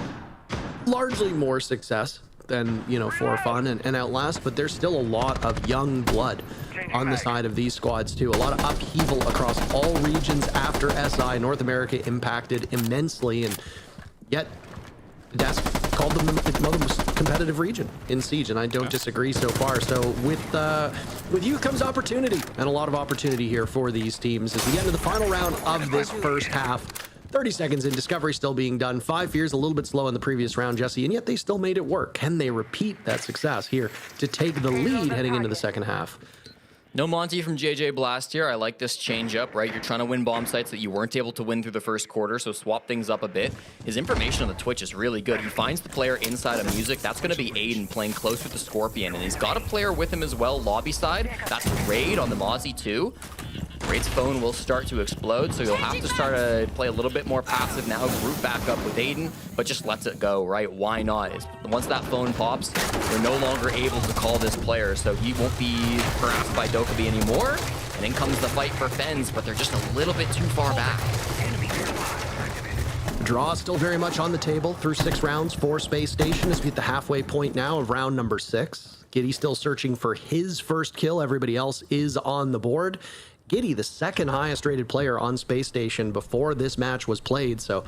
largely more success than, you know, For Fun and Outlast, but there's still a lot of young blood on the side of these squads too. A lot of upheaval across all regions after SI. North America impacted immensely, and yet Desk called them the most competitive region in Siege, and I don't disagree so far. So with youth comes opportunity, and a lot of opportunity here for these teams as we get into the final round of this first half. 30 seconds in, Discovery still being done. 5 Fears a little bit slow in the previous round, Jesse, and yet they still made it work. Can they repeat that success here to take the lead heading into the second half? No Monty from JJ Blast here. I like this change up, right? You're trying to win bomb sites that you weren't able to win through the first quarter, so swap things up a bit. His information on the Twitch is really good. He finds the player inside of music. That's going to be Aiden playing close with the Scorpion, and he's got a player with him as well, lobby side. That's Raid on the Mozzie too. Raid's phone will start to explode, so you'll have to start to play a little bit more passive now, group back up with Aiden, but just lets it go, right? Why not? Once that phone pops, they're no longer able to call this player, so he won't be harassed by Dokkaebi anymore. And then comes the fight for Fens, but they're just a little bit too far back. Draw still very much on the table through 6 rounds for Space Station as we hit the halfway point now of round number 6. Giddy still searching for his first kill. Everybody else is on the board. Giddy, the second highest rated player on Space Station before this match was played, so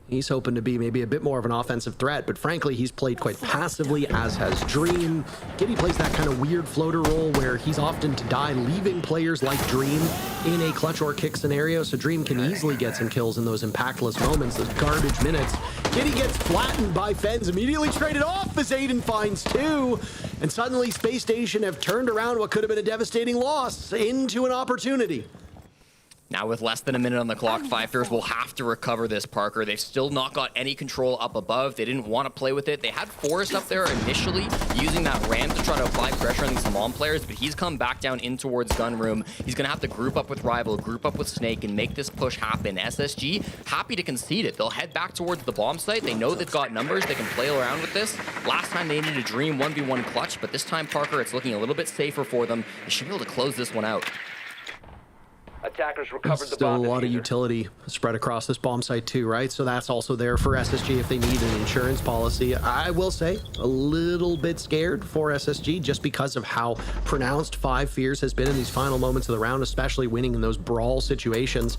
He's hoping to be maybe a bit more of an offensive threat, but frankly, he's played quite passively, as has Dream. Giddy plays that kind of weird floater role where he's often to die, leaving players like Dream in a clutch or kick scenario, so Dream can easily get some kills in those impactless moments, those garbage minutes. Giddy gets flattened by Fens, immediately traded off as Aiden finds 2, and suddenly Space Station have turned around what could have been a devastating loss into an opportunity. Now with less than a minute on the clock, Five Fears will have to recover this, Parker. They've still not got any control up above. They didn't want to play with it. They had Forrest up there initially using that ramp to try to apply pressure on these Mom players, but he's come back down in towards Gun Room. He's going to have to group up with Rival, group up with Snake, and make this push happen. SSG, happy to concede it. They'll head back towards the bomb site. They know they've got numbers. They can play around with this. Last time they needed a Dream 1v1 clutch, but this time, Parker, it's looking a little bit safer for them. They should be able to close this one out. Attackers recovered the Still bomb a lot of diffuser. utility spread across this bomb site too, right? So that's also there for SSG if they need an insurance policy. I will say a little bit scared for SSG just because of how pronounced Five Fears has been in these final moments of the round, especially winning in those brawl situations.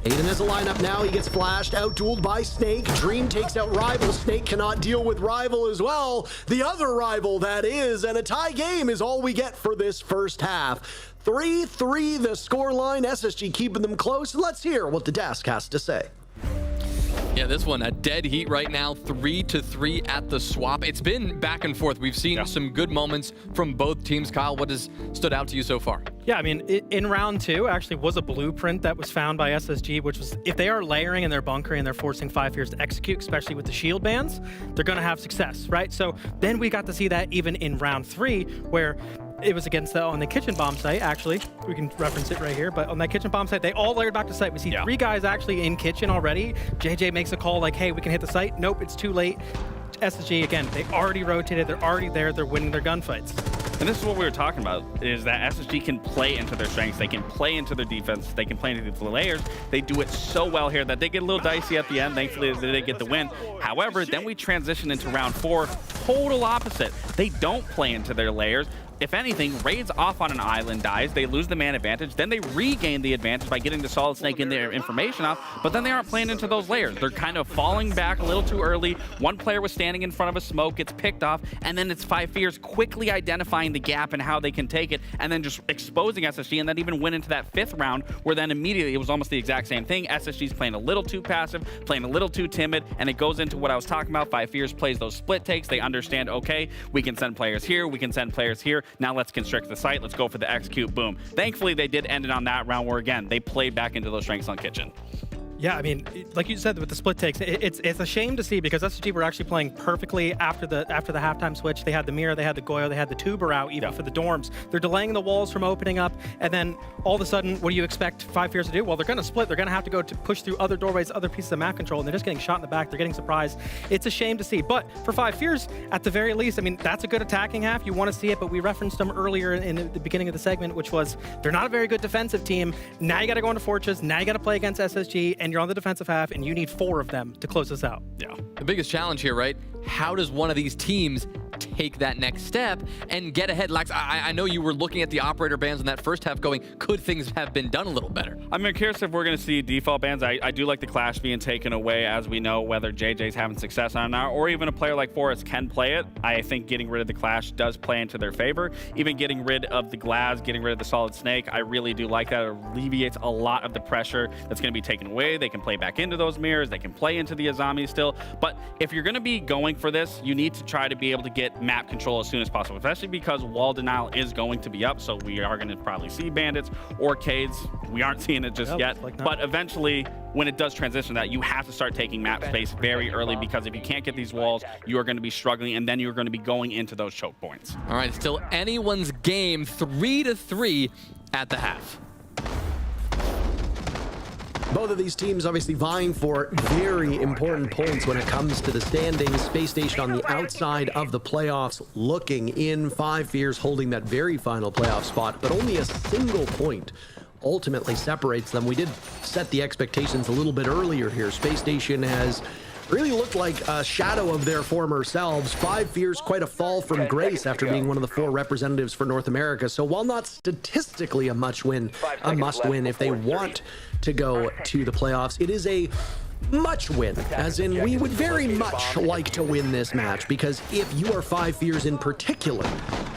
Aiden has a lineup now. He gets flashed, out-dueled by Snake. Dream takes out Rival. Snake cannot deal with Rival as well. The other Rival, that is. And a tie game is all we get for this first half. 3-3 the scoreline. SSG keeping them close. Let's hear what the desk has to say. Yeah, this one, a dead heat right now, 3-3 at the swap. It's been back and forth. We've seen some good moments from both teams. Kyle, what has stood out to you so far? Yeah, I mean, in round 2 actually was a blueprint that was found by SSG, which was if they are layering in their bunker and they're forcing Five Fears to execute, especially with the shield bans, they're going to have success, right? So then we got to see that even in round 3, where it was against on the kitchen bomb site, actually. We can reference it right here, but on that kitchen bomb site, they all layered back to site. We see 3 guys actually in kitchen already. JJ makes a call like, hey, we can hit the site. Nope, it's too late. SSG, again, they already rotated. They're already there. They're winning their gunfights. And this is what we were talking about, is that SSG can play into their strengths. They can play into their defense. They can play into the layers. They do it so well here that they get a little dicey at the end. Thankfully, they did get the win. However, then we transition into round 4. Total opposite. They don't play into their layers. If anything, Raid's off on an island, dies. They lose the man advantage. Then they regain the advantage by getting the Solid Snake in their information off, but then they aren't playing into those layers. They're kind of falling back a little too early. One player was standing in front of a smoke, gets picked off, and then it's Five Fears quickly identifying the gap and how they can take it, and then just exposing SSG, and then even went into that 5th round, where then immediately it was almost the exact same thing. SSG's playing a little too passive, playing a little too timid, and it goes into what I was talking about. Five Fears plays those split takes. They understand, okay, we can send players here, we can send players here. Now let's constrict the site. Let's go for the execute. Boom. Thankfully, they did end it on that round where, again, they played back into those strengths on kitchen. Yeah, I mean, like you said with the split takes, it's a shame to see because SSG were actually playing perfectly after the halftime switch. They had the mirror, they had the Goyo, they had the tuber out even for the dorms. They're delaying the walls from opening up, and then all of a sudden, what do you expect Five Fears to do? Well, they're going to split. They're going to have to go to push through other doorways, other pieces of map control, and they're just getting shot in the back. They're getting surprised. It's a shame to see. But for Five Fears, at the very least, I mean, that's a good attacking half. You want to see it, but we referenced them earlier in the beginning of the segment, which was they're not a very good defensive team. Now you got to go into Fortress. Now you got to play against SSG, and you're on the defensive half, and you need 4 of them to close this out. Yeah. The biggest challenge here, right? How does one of these teams take that next step and get ahead? Lax, I know you were looking at the operator bans in that first half going, could things have been done a little better? I'm curious if we're going to see default bans. I do like the Clash being taken away, as we know whether JJ's having success on it now, or even a player like Forrest can play it. I think getting rid of the Clash does play into their favor. Even getting rid of the Glass, getting rid of the Solid Snake, I really do like that. It alleviates a lot of the pressure that's going to be taken away. They can play back into those mirrors. They can play into the Azami still. But if you're going to be going for this, you need to try to be able to get map control as soon as possible, especially because wall denial is going to be up, so we are going to probably see bandits or Cades. We aren't seeing it just yet, but eventually when it does transition that, you have to start taking map space very early, because if you can't get these walls, you are going to be struggling, and then you're going to be going into those choke points. All right, still anyone's game, 3-3 at the half. Both of these teams obviously vying for very important points when it comes to the standings. Space Station on the outside of the playoffs, looking in. Five Fears holding that very final playoff spot, but only a single point ultimately separates them. We did set the expectations a little bit earlier here. Space Station has really looked like a shadow of their former selves. Five Fears quite a fall from grace after being one of the 4 representatives for North America. So while not statistically a must win if they want to go to the playoffs, it is a much win, as in we would very much like to win this match, because if you are 5 Fears in particular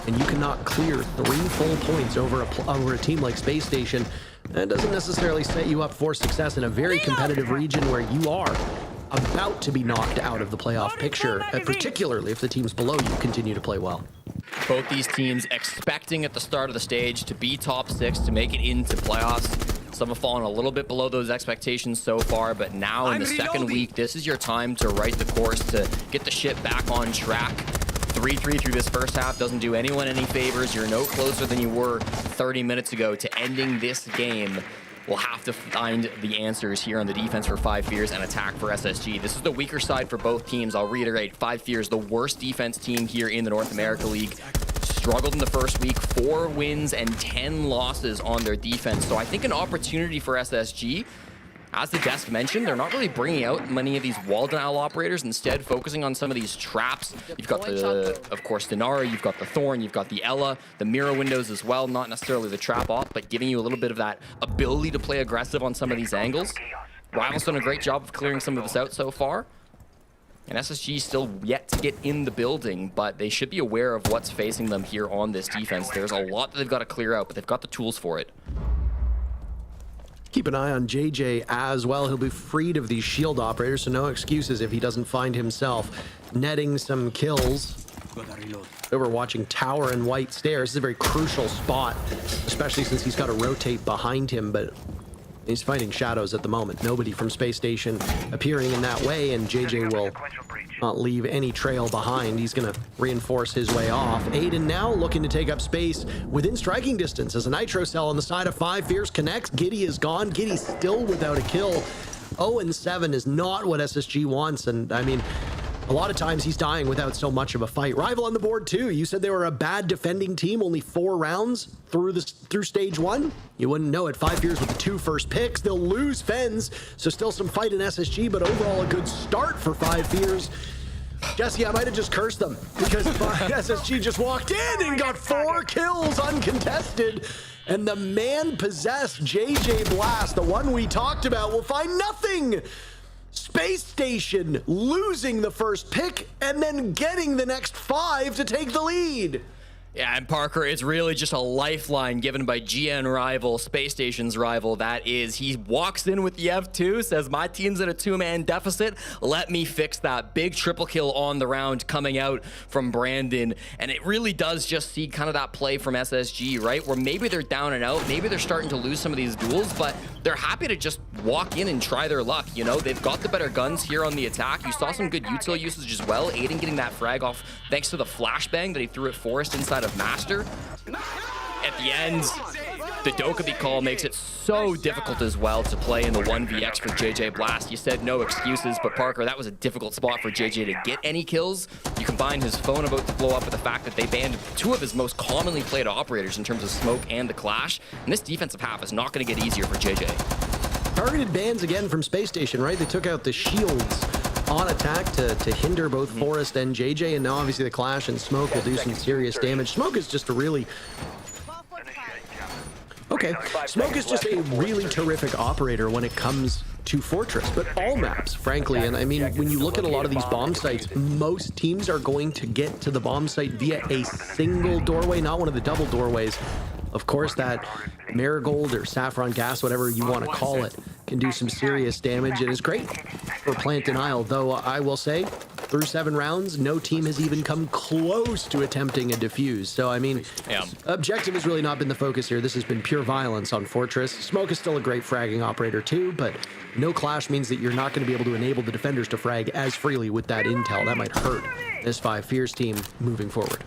and you cannot clear 3 full points over a team like Space Station, that doesn't necessarily set you up for success in a very competitive region where you are about to be knocked out of the playoff picture, particularly if the teams below you continue to play well. Both these teams expecting at the start of the stage to be top 6, to make it into playoffs. Some have fallen a little bit below those expectations so far, but now in the second week, this is your time to right the course, to get the ship back on track. 3-3 through this first half doesn't do anyone any favors. You're no closer than you were 30 minutes ago to ending this game. We'll have to find the answers here on the defense for 5 Fears and attack for SSG. This is the weaker side for both teams. I'll reiterate, 5 Fears, the worst defense team here in the North America League. Struggled in the first week, 4 wins and 10 losses on their defense. So I think an opportunity for SSG. As the desk mentioned, they're not really bringing out many of these wall denial operators, instead focusing on some of these traps. You've got the, of course, Denara, you've got the Thorn, you've got the Ella, the mirror windows as well, not necessarily the trap op, but giving you a little bit of that ability to play aggressive on some of these angles. Rival's done a great job of clearing some of this out so far. And SSG still yet to get in the building, but they should be aware of what's facing them here on this defense. There's a lot that they've got to clear out, but they've got the tools for it. Keep an eye on JJ as well. He'll be freed of these shield operators, so no excuses if he doesn't find himself netting some kills. We're watching Tower and White Stairs. This is a very crucial spot, especially since he's got to rotate behind him, but he's fighting shadows at the moment. Nobody from Space Station appearing in that way, and JJ will not leave any trail behind. He's going to reinforce his way off. Aiden now looking to take up space within striking distance as a Nitro Cell on the side of 5 Fierce connects. Giddy is gone. Giddy still without a kill. 0-7 is not what SSG wants, and I mean, a lot of times he's dying without so much of a fight. Rival on the board too. You said they were a bad defending team, only 4 rounds through stage 1. You wouldn't know it. 5 Years with the 2 first picks. They'll lose Fens, so still some fight in SSG, but overall a good start for 5 Years. Jesse, I might have just cursed them because SSG just walked in and got 4 kills uncontested. And the man-possessed JJ Blast, the one we talked about, will find nothing. Space Station losing the first pick and then getting the next 5 to take the lead. Yeah, and Parker, it's really just a lifeline given by GN rival, Space Station's rival, that is. He walks in with the F2, says, my team's in a 2-man deficit. Let me fix that. Big triple kill on the round coming out from Brandon. And it really does just see kind of that play from SSG, right? Where maybe they're down and out, maybe they're starting to lose some of these duels, but they're happy to just walk in and try their luck. You know, they've got the better guns here on the attack. You saw some good util usage as well. Aiden getting that frag off thanks to the flashbang that he threw at Forrest inside of Master. At the end, the Dokkaebi call makes it so difficult as well to play in the 1vx for JJ Blast. You said no excuses, but Parker, that was a difficult spot for JJ to get any kills. You combine his phone about to blow up with the fact that they banned 2 of his most commonly played operators in terms of Smoke and the Clash, and this defensive half is not going to get easier for JJ. Targeted bans again from Space Station, right? They took out the shields on attack to hinder both Forrest and JJ, and now obviously the Clash and Smoke will do some serious damage. Smoke is just a really... Okay, Smoke is just a really terrific operator when it comes to Fortress, but all maps, frankly. And I mean, when you look at a lot of these bomb sites, most teams are going to get to the bomb site via a single doorway, not one of the double doorways. Of course, that Marigold or Saffron Gas, whatever you want to call it, can do some serious damage and is great for plant denial. Though I will say, through 7 rounds, no team has even come close to attempting a defuse. So, I mean, objective has really not been the focus here. This has been pure violence on Fortress. Smoke is still a great fragging operator too, but no Clash means that you're not going to be able to enable the defenders to frag as freely with that intel. That might hurt this 5 Fierce team moving forward.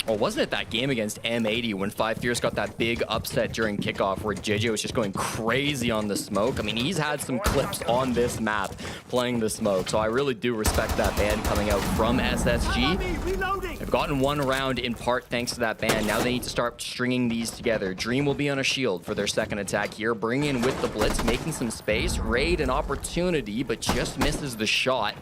Well, wasn't it that game against M80 when 5 Fierce got that big upset during kickoff where JJ was just going crazy on the Smoke? I mean, he's had some clips on this map playing the Smoke, so I really do respect that ban coming out from SSG. They've gotten 1 round in part thanks to that ban. Now they need to start stringing these together. Dream will be on a shield for their second attack here, bringing in with the Blitz, making some space. Raid an opportunity, but just misses the shot.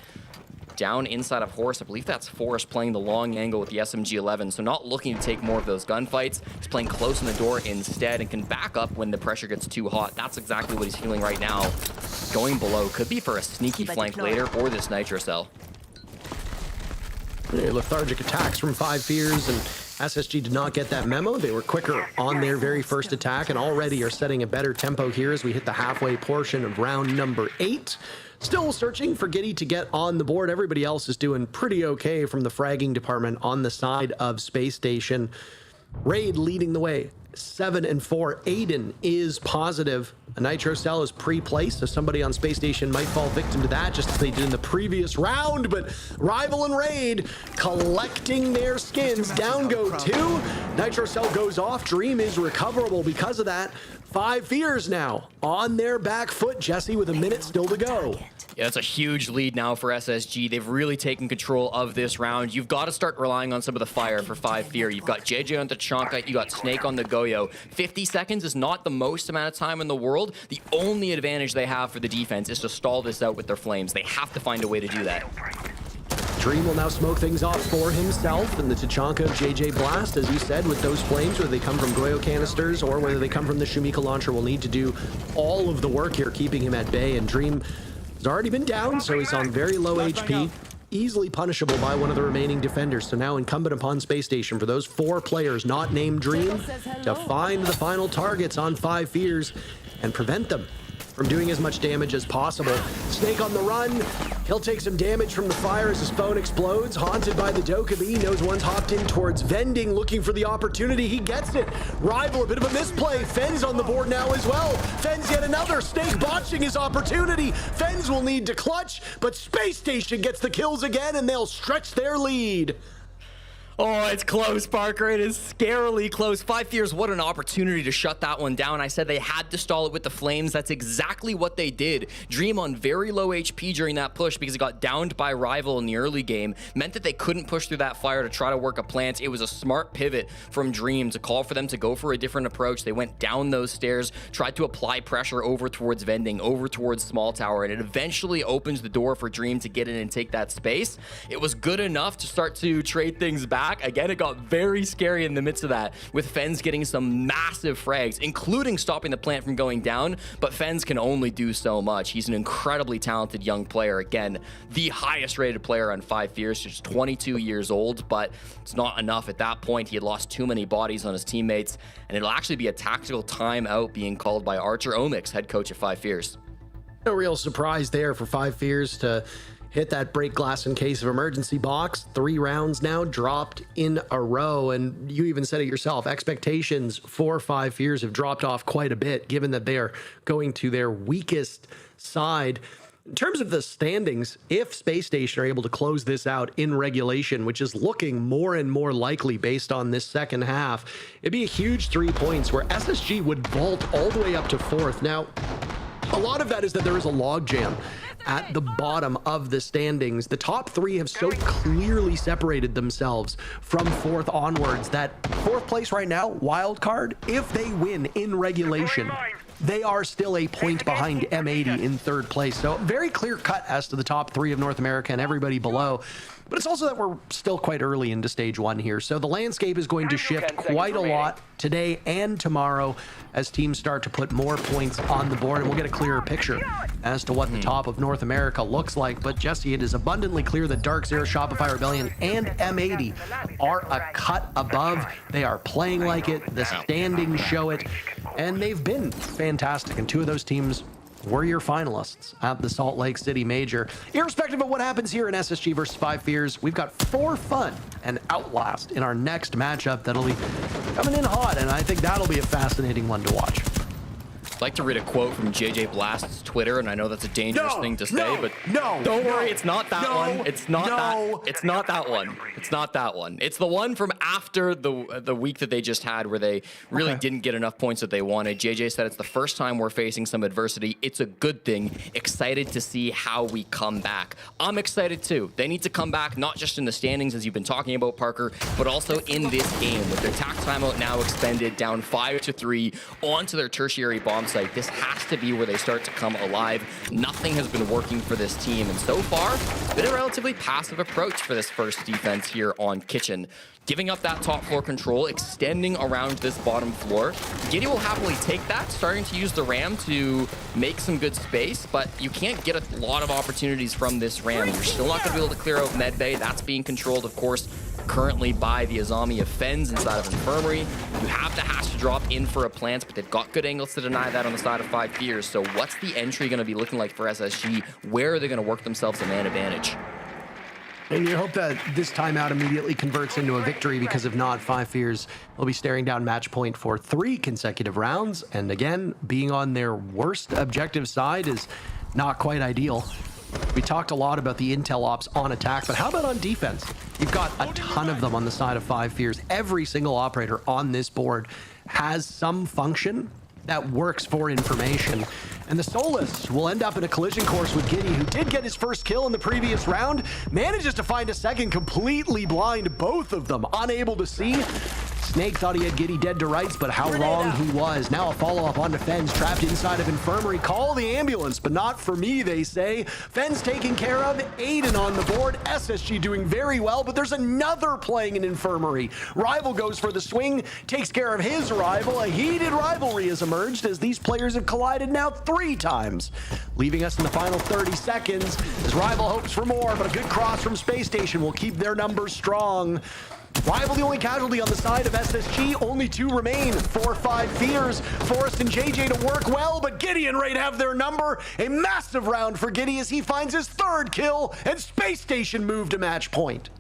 down inside of Horse. I believe that's Forrest playing the long angle with the SMG-11, so not looking to take more of those gunfights. He's playing close in the door instead and can back up when the pressure gets too hot. That's exactly what he's feeling right now. Going below could be for a sneaky flank later or this Nitro Cell. Lethargic attacks from 5 Fears, and SSG did not get that memo. They were quicker on their very first attack and already are setting a better tempo here as we hit the halfway portion of round number 8. Still searching for Giddy to get on the board. Everybody else is doing pretty okay from the fragging department on the side of Space Station. Raid leading the way, 7-4. Aiden is positive. A Nitro Cell is pre-placed, so somebody on Space Station might fall victim to that, just as they did in the previous round. But Rival and Raid collecting their skins. Down go 2. Nitro Cell goes off. Dream is recoverable because of that. 5 Fears now on their back foot. Jesse with a minute still to go. Yeah, that's a huge lead now for SSG. They've really taken control of this round. You've got to start relying on some of the fire for 5 Fear. You've got JJ on the Tachanka, you got Snake on the Goyo. 50 seconds is not the most amount of time in the world. The only advantage they have for the defense is to stall this out with their flames. They have to find a way to do that. Dream will now smoke things off for himself, and the Tachanka of JJ Blast, as you said, with those flames, whether they come from Goyo canisters or whether they come from the Shumika launcher, will need to do all of the work here, keeping him at bay. And Dream has already been down, so he's on very low HP, easily punishable by one of the remaining defenders. So now incumbent upon Space Station for those 4 players not named Dream to find the final targets on 5 Fears and prevent them from doing as much damage as possible. Snake on the run. He'll take some damage from the fire as his phone explodes. Haunted by the Dokkaebi. Knows one's hopped in towards Vending, looking for the opportunity. He gets it. Rival, a bit of a misplay. Fen's on the board now as well. Fen's yet another. Snake botching his opportunity. Fens will need to clutch, but Space Station gets the kills again, and they'll stretch their lead. Oh, it's close, Parker. It is scarily close. 5 Fears, what an opportunity to shut that one down. I said they had to stall it with the flames. That's exactly what they did. Dream on very low HP during that push because he got downed by Rival in the early game. Meant that they couldn't push through that fire to try to work a plant. It was a smart pivot from Dream to call for them to go for a different approach. They went down those stairs, tried to apply pressure over towards Vending, over towards Small Tower, and it eventually opens the door for Dream to get in and take that space. It was good enough to start to trade things back. Again, it got very scary in the midst of that, with Fens getting some massive frags, including stopping the plant from going down, but Fens can only do so much. He's an incredibly talented young player. Again, the highest rated player on 5 Fears, just 22 years old, but it's not enough at that point. He had lost too many bodies on his teammates, and it'll actually be a tactical timeout being called by Archer Omix, head coach at 5 Fears. No real surprise there for 5 Fears to hit that break glass in case of emergency box. 3 rounds now dropped in a row, and you even said it yourself, expectations for 5 Fears have dropped off quite a bit given that they are going to their weakest side. In terms of the standings, if Space Station are able to close this out in regulation, which is looking more and more likely based on this second half, it'd be a huge 3 points where SSG would vault all the way up to 4th. Now, a lot of that is that there is a logjam at the bottom of the standings. The top 3 have so clearly separated themselves from 4th onwards that 4th place right now, wild card, if they win in regulation, they are still a point behind M80 in 3rd place. So very clear cut as to the top 3 of North America and everybody below. But it's also that we're still quite early into stage 1 here. So the landscape is going to shift quite a lot today and tomorrow as teams start to put more points on the board, and we'll get a clearer picture as to what the top of North America looks like. But Jesse, it is abundantly clear that Dark Zero, Shopify Rebellion, and M80 are a cut above. They are playing like it. The standings show it, and they've been fantastic. And 2 of those teams were your finalists at the Salt Lake City Major. Irrespective of what happens here in SSG versus 5 Fears, we've got 4 Fun and Outlast in our next matchup that'll be coming in hot, and I think that'll be a fascinating one to watch. I'd like to read a quote from JJ Blast's Twitter, and I know that's a dangerous thing to say, but don't worry, it's not that one. It's not that. It's not that one. It's not that one. It's the one from after the week that they just had, where they really didn't get enough points that they wanted. JJ said it's the first time we're facing some adversity. It's a good thing. Excited to see how we come back. I'm excited too. They need to come back, not just in the standings as you've been talking about, Parker, but also in this game with their tack timeout now expended, down 5-3 onto their tertiary bomb site. This has to be where they start to come alive. Nothing has been working for this team, and so far, it's been a relatively passive approach for this first defense here on Kitchen. Giving up that top floor control, extending around this bottom floor. Giddy will happily take that, starting to use the Ram to make some good space, but you can't get a lot of opportunities from this Ram. You're still not going to be able to clear out Medbay. That's being controlled, of course, currently by the Azami of Fens inside of Infirmary. You have the Hash to drop in for a plant, but they've got good angles to deny that on the side of 5 Fears. So what's the entry going to be looking like for SSG? Where are they going to work themselves a man advantage? And you hope that this timeout immediately converts into a victory, because if not, 5 Fears will be staring down match point for 3 consecutive rounds. And again, being on their worst objective side is not quite ideal. We talked a lot about the intel ops on attack, but how about on defense? You've got a ton of them on the side of 5 Fears. Every single operator on this board has some function that works for information. And the Solus will end up in a collision course with Giddy, who did get his first kill in the previous round, manages to find a second completely blind, both of them unable to see. Snake thought he had Giddy dead to rights, but how wrong he was. Now a follow-up onto Fens, trapped inside of Infirmary. Call the ambulance, but not for me, they say. Fens taken care of, Aiden on the board, SSG doing very well, but there's another playing in Infirmary. Rival goes for the swing, takes care of his rival. A heated rivalry has emerged as these players have collided now 3 times, leaving us in the final 30 seconds as Rival hopes for more, but a good cross from Space Station will keep their numbers strong. Rival the only casualty on the side of SSG, only 2 remain. 4-5 Fears, Forrest and JJ to work well, but Giddy and Raid have their number. A massive round for Giddy as he finds his 3rd kill, and Space Station move to match point.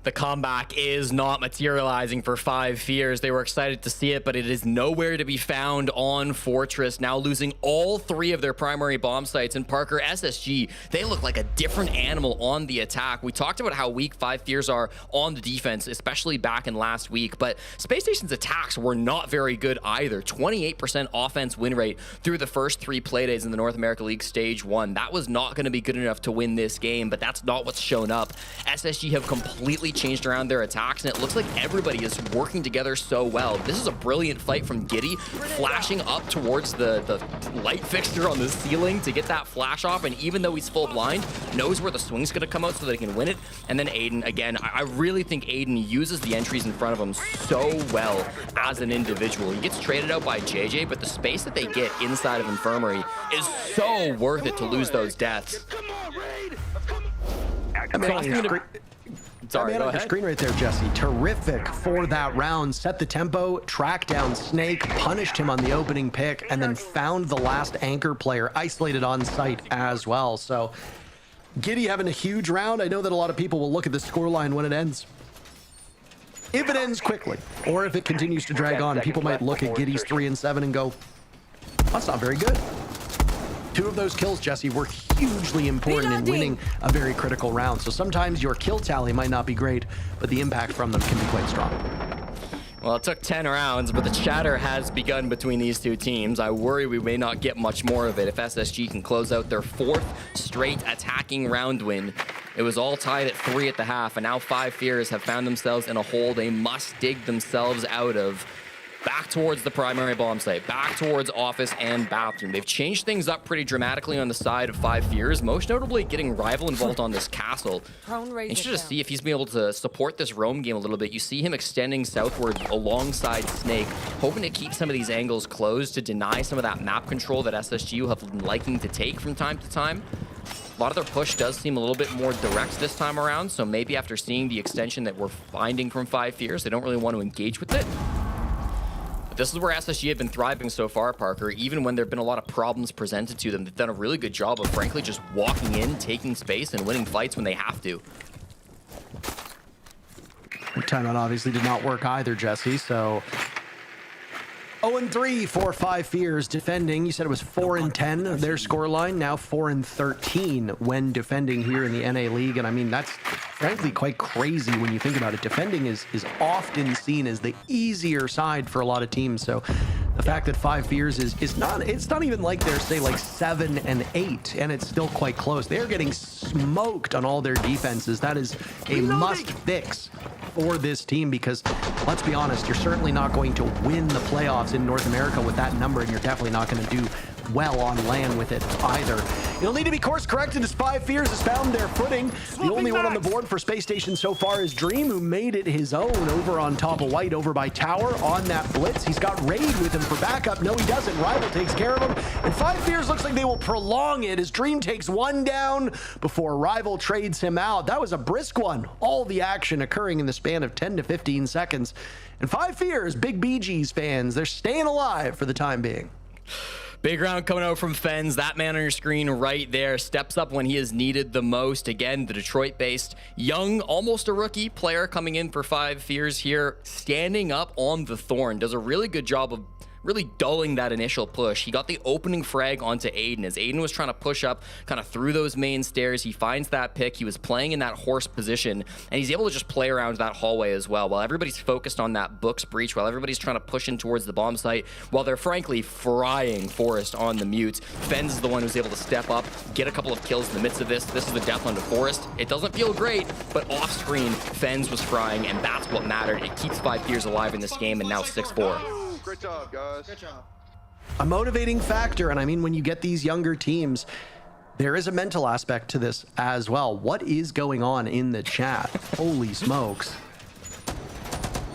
The comeback is not materializing for 5 Fears. They were excited to see it, but it is nowhere to be found on Fortress, now losing all 3 of their primary bomb sites. And Parker, SSG, they look like a different animal on the attack. We talked about how weak 5 Fears are on the defense, especially back in last week, but Space Station's attacks were not very good either. 28% offense win rate through the first 3 playdays in the North America League Stage 1. That was not going to be good enough to win this game, but that's not what's shown up. SSG have completely changed around their attacks, and it looks like everybody is working together so well. This is a brilliant fight from Giddy, flashing up towards the light fixture on the ceiling to get that flash off, and even though he's full blind, knows where the swing's going to come out so that he can win it. And then Aiden, again, I really think Aiden uses the entries in front of him so well as an individual. He gets traded out by JJ, but the space that they get inside of Infirmary is so worth it to lose those deaths. Sorry, go ahead. Screen right there, Jesse. Terrific for that round. Set the tempo, tracked down Snake, punished him on the opening pick, and then found the last anchor player isolated on site as well. So Giddy having a huge round. I know that a lot of people will look at the scoreline when it ends. If it ends quickly, or if it continues to drag on, people might look at Giddy's 3 and 7 and go, that's not very good. 2 of those kills, Jesse, were hugely important in winning a very critical round. So sometimes your kill tally might not be great, but the impact from them can be quite strong. Well, it took 10 rounds, but the chatter has begun between these 2 teams. I worry we may not get much more of it if SSG can close out their 4th straight attacking round win. It was all tied at 3 at the half, and now 5 Fears have found themselves in a hole they must dig themselves out of. Back towards the primary bomb site, back towards office and bathroom. They've changed things up pretty dramatically on the side of 5 Fears, most notably getting Rival involved on this castle. Interested to see if he's been able to support this roam game a little bit. You see him extending southward alongside Snake, hoping to keep some of these angles closed to deny some of that map control that SSG have been liking to take from time to time. A lot of their push does seem a little bit more direct this time around, so maybe after seeing the extension that we're finding from 5 Fears, they don't really want to engage with it. This is where SSG have been thriving so far, Parker. Even when there have been a lot of problems presented to them, they've done a really good job of, frankly, just walking in, taking space, and winning fights when they have to. Timeout obviously did not work either, Jesse, so 0-3 for 5 Fears defending. You said it was 4-10 their scoreline, now 4-13 when defending here in the NA League. And I mean, that's frankly quite crazy when you think about it. Defending is often seen as the easier side for a lot of teams. So the fact that 5 Fears is not, it's not even like they're say like 7-8 and it's still quite close. They're getting smoked on all their defenses. That is a must fix for this team because, let's be honest, you're certainly not going to win the playoffs in North America with that number, and you're definitely not going to do well on land with it either. You'll need to be course corrected as Five Fears has found their footing. The only one on the board for Space Station so far is Dream, who made it his own over on top of White, over by Tower on that blitz. He's got Raid with him for backup. No, he doesn't. Rival takes care of him. And Five Fears looks like they will prolong it as Dream takes one down before Rival trades him out. That was a brisk one. All the action occurring in the span of 10 to 15 seconds. And Five Fears, big BG's fans, they're staying alive for the time being. Big round coming out from Fens. That man on your screen right there steps up when he is needed the most. Again, the Detroit-based young, almost a rookie player coming in for Five Fears here, standing up on the Thorn. Does a really good job of really dulling that initial push. He got the opening frag onto Aiden. As Aiden was trying to push up kind of through those main stairs, he finds that pick. He was playing in that horse position, and he's able to just play around that hallway as well. While everybody's focused on that Books breach, while everybody's trying to push in towards the bomb site, while they're frankly frying Forest on the mutes, Fens is the one who's able to step up, get a couple of kills in the midst of this. This is the death onto Forest. It doesn't feel great, but off screen, Fens was frying, and that's what mattered. It keeps Five Fears alive in this game, and now 6-4. Great job, guys. Good job. A motivating factor, and I mean, when you get these younger teams, there is a mental aspect to this as well. What is going on in the chat? Holy smokes.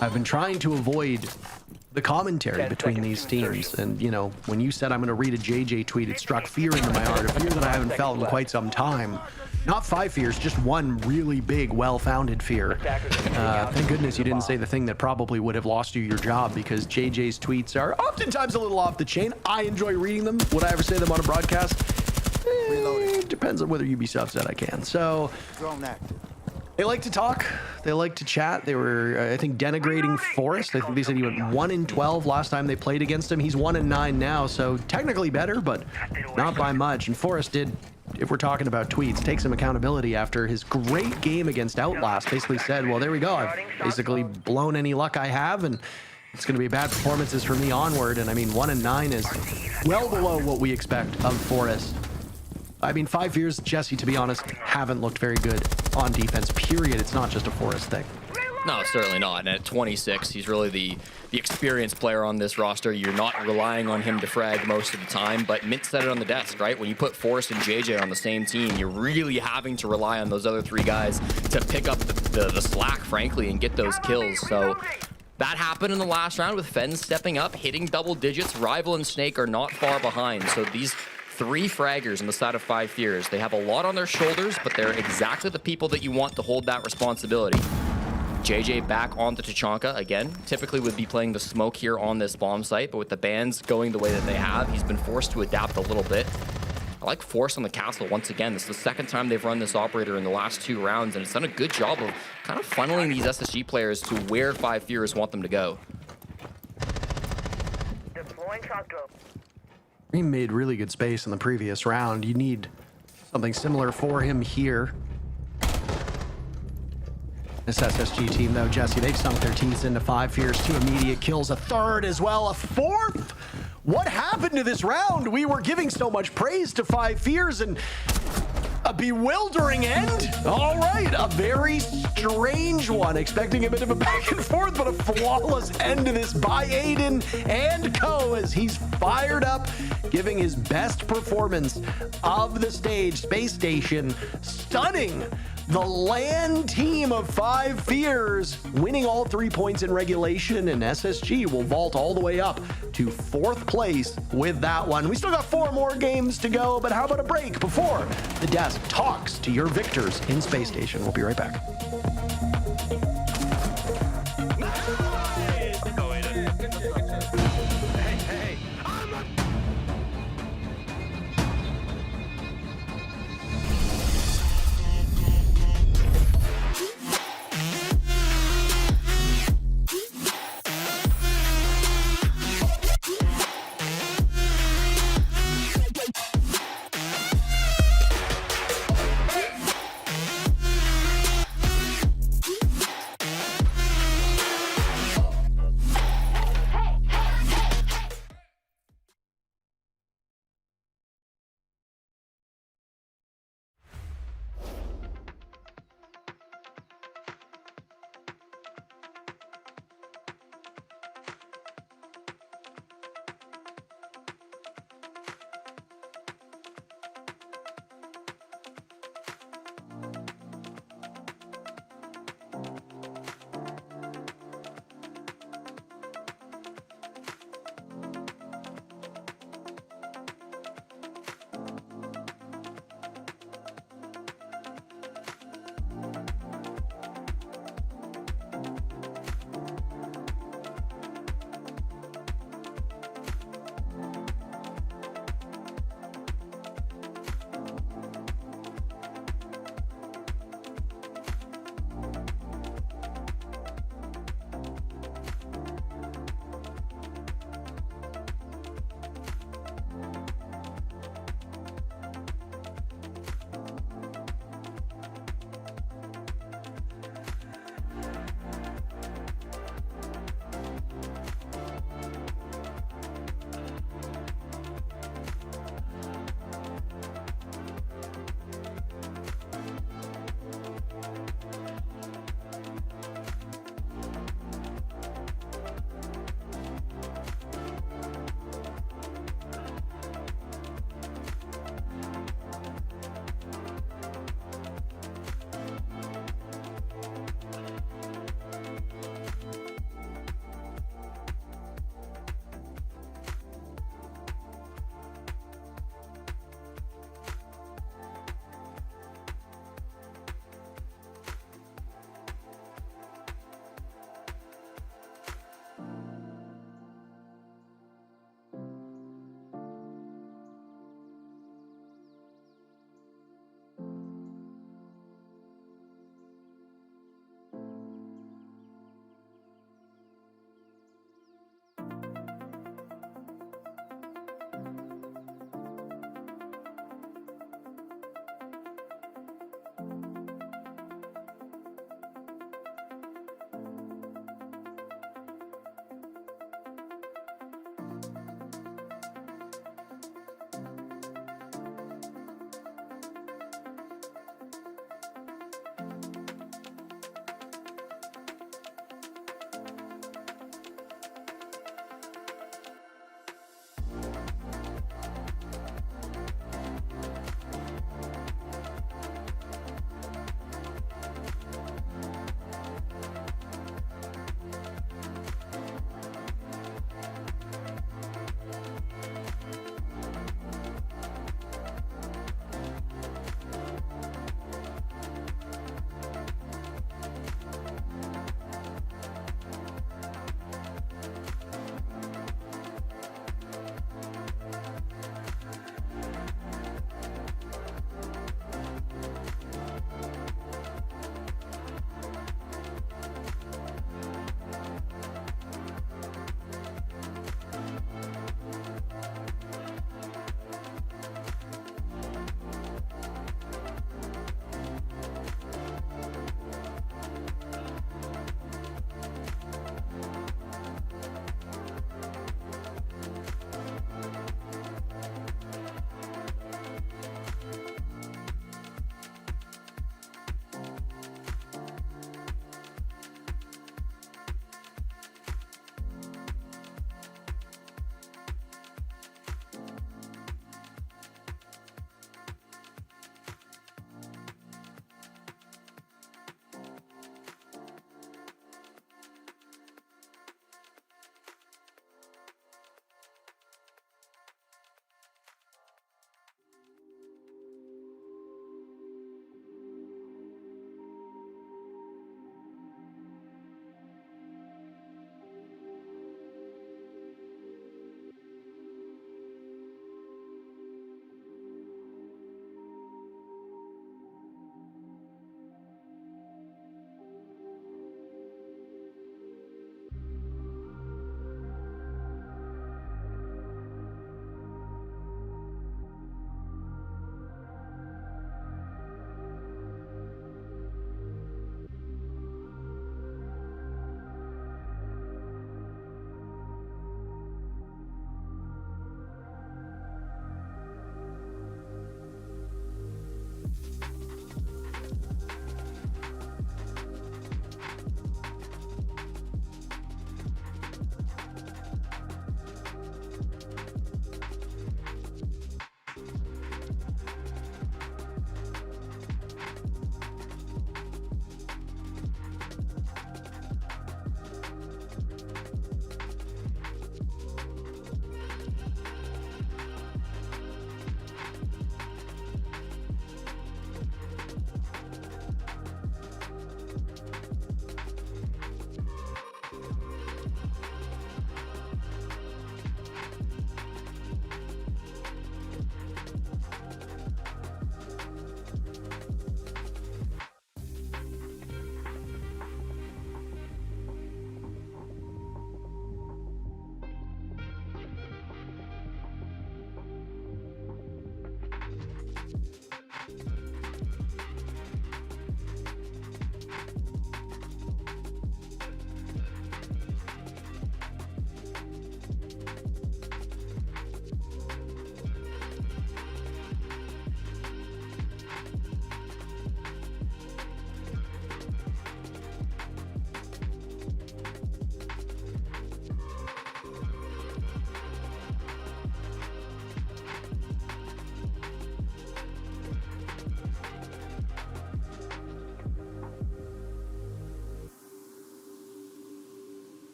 I've been trying to avoid the commentary between these teams, and you know, when you said I'm going to read a JJ tweet, it struck fear into my heart, a fear that I haven't felt in quite some time. Not 5 fears, just one really big, well-founded fear. Thank goodness you didn't say the thing that probably would have lost you your job, because JJ's tweets are oftentimes a little off the chain. I enjoy reading them. Would I ever say them on a broadcast? It depends on whether Ubisoft said I can. So they like to talk. They like to chat. They were, I think, denigrating Forest. I think they said he went 1-12 last time they played against him. He's 1-9 now, so technically better, but not by much. And Forest did, if we're talking about tweets, take some accountability after his great game against Outlast. Basically said, well, there we go. I've basically blown any luck I have, and it's going to be bad performances for me onward. And I mean, 1-9 is well below what we expect of Forest. I mean, 5 years, Jesse, to be honest, haven't looked very good on defense, period. It's not just a Forest thing. No, certainly not. And at 26, he's really the experienced player on this roster. You're not relying on him to frag most of the time, but Mint said it on the desk, right? When you put Forrest and JJ on the same team, you're really having to rely on those other three guys to pick up the slack, frankly, and get those kills. So that happened in the last round with Fens stepping up, hitting double digits. Rival and Snake are not far behind. So these 3 fraggers on the side of 5 Fears, they have a lot on their shoulders, but they're exactly the people that you want to hold that responsibility. JJ back on the Tachanka again. Typically would be playing the smoke here on this bomb site, but with the bans going the way that they have, he's been forced to adapt a little bit. I like Force on the castle once again. This is the second time they've run this operator in the last 2 rounds, and it's done a good job of kind of funneling these SSG players to where 5 Fears want them to go. Deploying shotgun. He made really good space in the previous round. You need something similar for him here. This SSG team, though, Jesse, they've sunk their teeth into 5 Fears, 2 immediate kills, a 3rd as well, a 4th. What happened to this round? We were giving so much praise to 5 Fears, and a bewildering end. All right, a very strange one. Expecting a bit of a back and forth, but a flawless end to this by Aiden and co as he's fired up, giving his best performance of the stage. Space Station stunning the LAN team of 5 Fears, winning all 3 points in regulation, and SSG will vault all the way up to 4th place with that one. We still got 4 more games to go, but how about a break before the desk talks to your victors in Space Station? We'll be right back.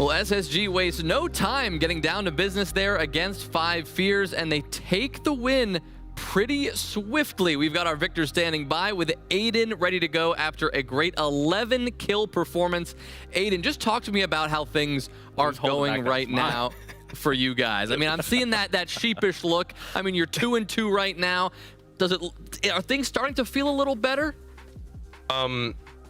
Well, SSG wastes no time getting down to business there against Five Fears, and they take the win pretty swiftly. We've got our victor standing by with Aiden ready to go after a great 11-kill performance. Aiden, just talk to me about how things are going right now for you guys. I mean, I'm seeing that sheepish look. I mean, you're 2-2 right now. Are things starting to feel a little better?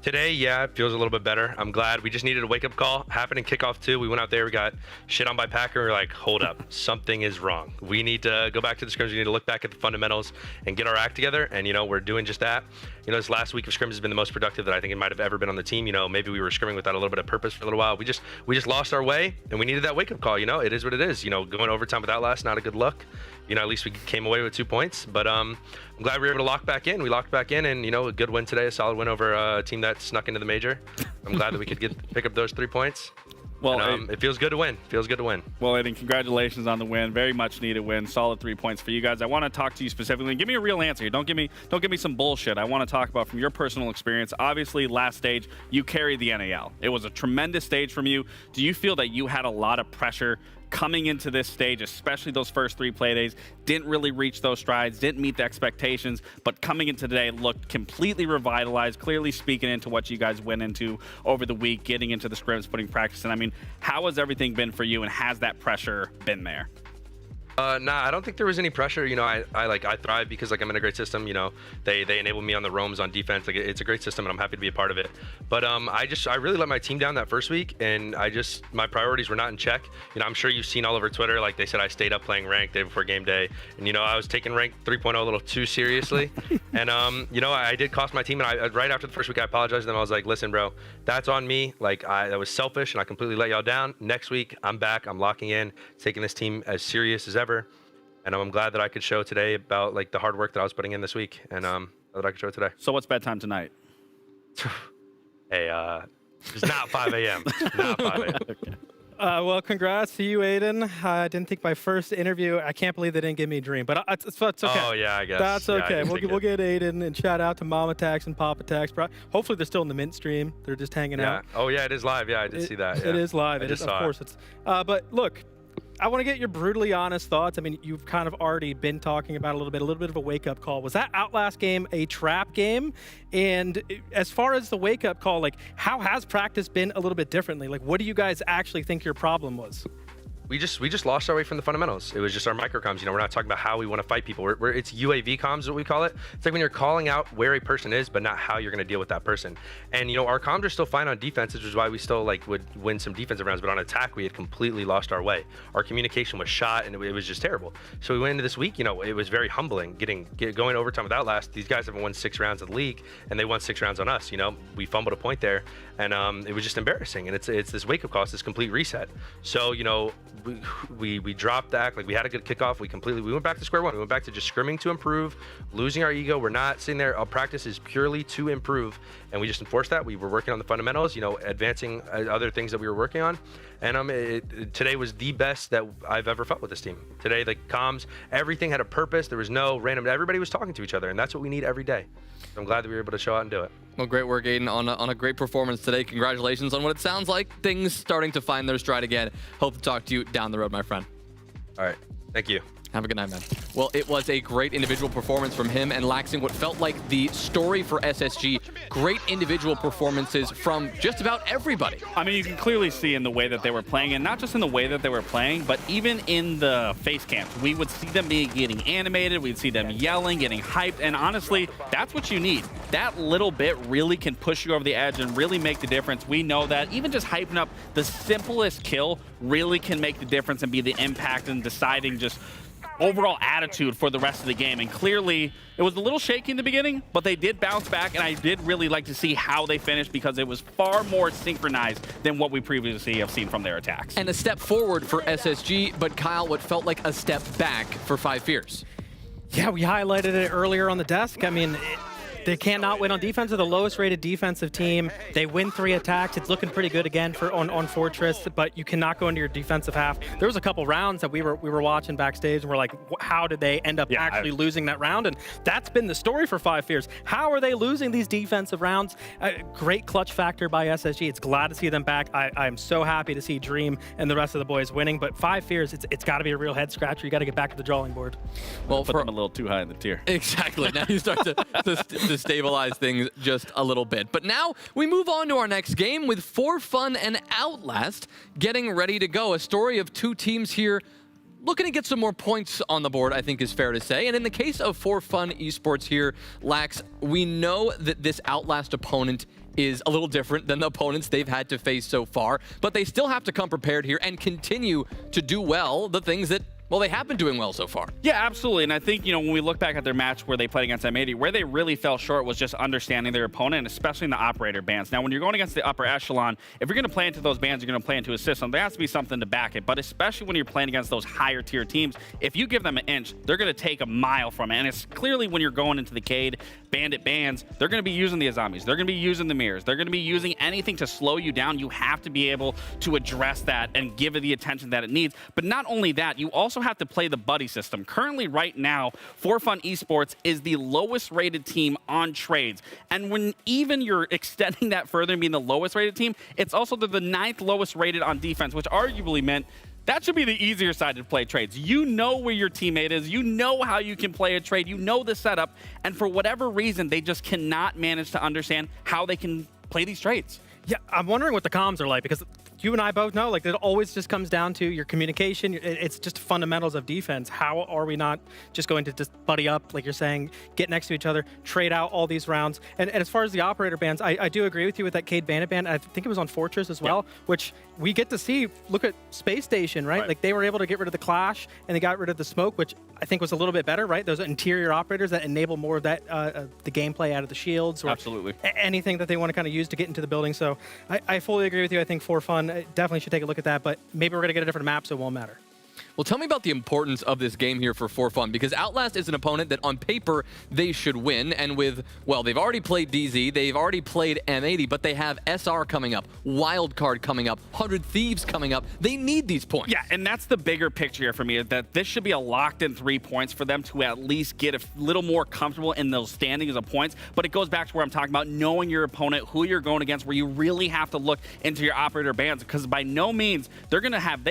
Today, yeah, it feels a little bit better. I'm glad. We just needed a wake-up call. Happened in kickoff too. We went out there, we got shit on by Packer. We're like, hold up, something is wrong. We need to go back to the scrims. We need to look back at the fundamentals and get our act together. And, you know, we're doing just that. You know, this last week of scrims has been the most productive that I think it might have ever been on the team. You know, maybe we were scrimming without a little bit of purpose for a little while. We just lost our way, and we needed that wake-up call. You know, it is what it is. You know, going overtime without last, not a good look. You know, at least we came away with 2 points. But I'm glad we were able to lock back in. We locked back in, and, you know, a good win today, a solid win over a team that snuck into the major. I'm glad that we could pick up those 3 points. Well, and, it feels good to win. Feels good to win. Well, Aiden, congratulations on the win. Very much needed win. Solid 3 points for you guys. I want to talk to you specifically. Give me a real answer. Don't give me some bullshit. I want to talk about from your personal experience. Obviously, last stage, you carried the NAL. It was a tremendous stage from you. Do you feel that you had a lot of pressure coming into this stage, especially those first 3 play days? Didn't really reach those strides, didn't meet the expectations, but coming into today looked completely revitalized, clearly speaking into what you guys went into over the week, getting into the scrims, putting practice in. I mean, how has everything been for you, and has that pressure been there? Nah, I don't think there was any pressure. You know, I thrive because, like, I'm in a great system. You know, they enable me on the roams on defense. Like, it's a great system, and I'm happy to be a part of it. But I really let my team down that first week, and my priorities were not in check. You know, I'm sure you've seen all over Twitter, like, they said I stayed up playing ranked day before game day, and, you know, I was taking ranked 3.0 a little too seriously. And you know, I did cost my team, and right after the first week, I apologized to them. I was like, listen, bro, that's on me. Like, that was selfish, and I completely let y'all down. Next week, I'm back. I'm locking in, taking this team as serious as ever. And I'm glad that I could show today about, like, the hard work that I was putting in this week, and that I could show today. So what's bedtime tonight? Hey, it's not 5 a.m. Not 5 a.m. Okay. Well, congrats to you, Aiden. I didn't think my first interview, I can't believe they didn't give me a dream, but it's okay. Oh, yeah, I guess. That's Yeah, okay. We'll get Aiden, and shout out to Mama Tax and Papa Tax. Hopefully they're still in the Mint stream. They're just hanging out. Oh, yeah, it is live. Yeah, I did see that. Yeah. It is live. I It just is, saw of course. It's. But look, I want to get your brutally honest thoughts. I mean, you've kind of already been talking about a little bit of a wake-up call. Was that Outlast game a trap game? And as far as the wake-up call, like, how has practice been a little bit differently? Like, what do you guys actually think your problem was? We just lost our way from the fundamentals. It was just our microcomms. You know, we're not talking about how we want to fight people. It's UAV comms is what we call it. It's like when you're calling out where a person is, but not how you're going to deal with that person. And, you know, our comms are still fine on defense, which is why we still, like, would win some defensive rounds. But on attack, we had completely lost our way. Our communication was shot, and it was just terrible. So we went into this week, you know, it was very humbling going overtime with Outlast. These guys haven't won 6 rounds of the league, and they won 6 rounds on us. You know, we fumbled a point there, and it was just embarrassing. And it's this wake-up call, it's this complete reset. So, you know, we dropped the act. Like, we had a good kickoff. We went back to square one. We went back to just scrimming to improve, losing our ego. We're not sitting there. Our practice is purely to improve, and we just enforced that. We were working on the fundamentals, you know, advancing other things that we were working on. And today was the best that I've ever felt with this team. Today, the comms, everything had a purpose. There was no random. Everybody was talking to each other, and that's what we need every day. So I'm glad that we were able to show out and do it. Well, great work, Aiden, on a great performance today. Congratulations on what it sounds like things starting to find their stride again. Hope to talk to you down the road, my friend. All right. Thank you. Have a good night, man. Well, it was a great individual performance from him and Laxing what felt like the story for SSG. Great individual performances from just about everybody. I mean, you can clearly see in the way that they were playing, and not just in the way that they were playing, but even in the face cams. We would see them getting animated, we'd see them yelling, getting hyped, and honestly, that's what you need. That little bit really can push you over the edge and really make the difference. We know that even just hyping up the simplest kill really can make the difference and be the impact and deciding just overall attitude for the rest of the game. And clearly, it was a little shaky in the beginning, but they did bounce back, and I did really like to see how they finished because it was far more synchronized than what we previously have seen from their attacks. And a step forward for SSG, but Kyle, what felt like a step back for Five Fears. Yeah, we highlighted it earlier on the desk. I mean, They cannot win on defense. They're the lowest rated defensive team. They win 3 attacks. It's looking pretty good again for on Fortress, but you cannot go into your defensive half. There was a couple rounds that we were watching backstage, and we're like, how did they end up actually losing that round? And that's been the story for 5 Fears. How are they losing these defensive rounds? Great clutch factor by SSG. It's glad to see them back. I'm so happy to see Dream and the rest of the boys winning, but 5 Fears, it's got to be a real head scratcher. You got to get back to the drawing board. Well, put them a little too high in the tier. Exactly. Now you start to stabilize things just a little bit. But now we move on to our next game with For Fun and Outlast getting ready to go. A story of 2 teams here looking to get some more points on the board, I think is fair to say. And in the case of For Fun Esports here, Lax, we know that this Outlast opponent is a little different than the opponents they've had to face so far, but they still have to come prepared here and continue to do well the things that, well, they have been doing well so far. Yeah, absolutely. And I think, when we look back at their match where they played against M80, where they really fell short was just understanding their opponent, and especially in the operator bans. Now, when you're going against the upper echelon, if you're going to play into those bans, you're going to play into a system. There has to be something to back it. But especially when you're playing against those higher tier teams, if you give them an inch, they're going to take a mile from it. And it's clearly when you're going into the Cade Bandit bans, they're going to be using the Azamis. They're going to be using the mirrors. They're going to be using anything to slow you down. You have to be able to address that and give it the attention that it needs. But not only that, you also have to play the buddy system. Currently, right now, For Fun Esports is the lowest rated team on trades. And when even you're extending that further and being the lowest rated team, it's also the 9th lowest rated on defense, which arguably meant that should be the easier side to play trades. You know where your teammate is. You know how you can play a trade. You know the setup. And for whatever reason, they just cannot manage to understand how they can play these trades. Yeah, I'm wondering what the comms are like, because you and I both know, like, it always just comes down to your communication. It's just fundamentals of defense. How are we not just going to just buddy up, like you're saying, get next to each other, trade out all these rounds? And as far as the operator bans, I do agree with you with that Cade Bandit ban. I think it was on Fortress as well, which we get to see. Look at Space Station, right? Like, they were able to get rid of the clash, and they got rid of the smoke, which I think was a little bit better, right? Those interior operators that enable more of that, the gameplay out of the shields, or absolutely anything that they want to kind of use to get into the building. So I fully agree with you. I think For Fun definitely should take a look at that, but maybe we're going to get a different map, so it won't matter. Well, tell me about the importance of this game here for Fun, because Outlast is an opponent that on paper they should win, and with, well, they've already played DZ, they've already played M80, but they have SR coming up, Wildcard coming up, 100 Thieves coming up. They need these points. Yeah, and that's the bigger picture here for me, is that this should be a locked-in 3 points for them to at least get a little more comfortable in those standings of points. But it goes back to where I'm talking about knowing your opponent, who you're going against, where you really have to look into your operator bans, because by no means they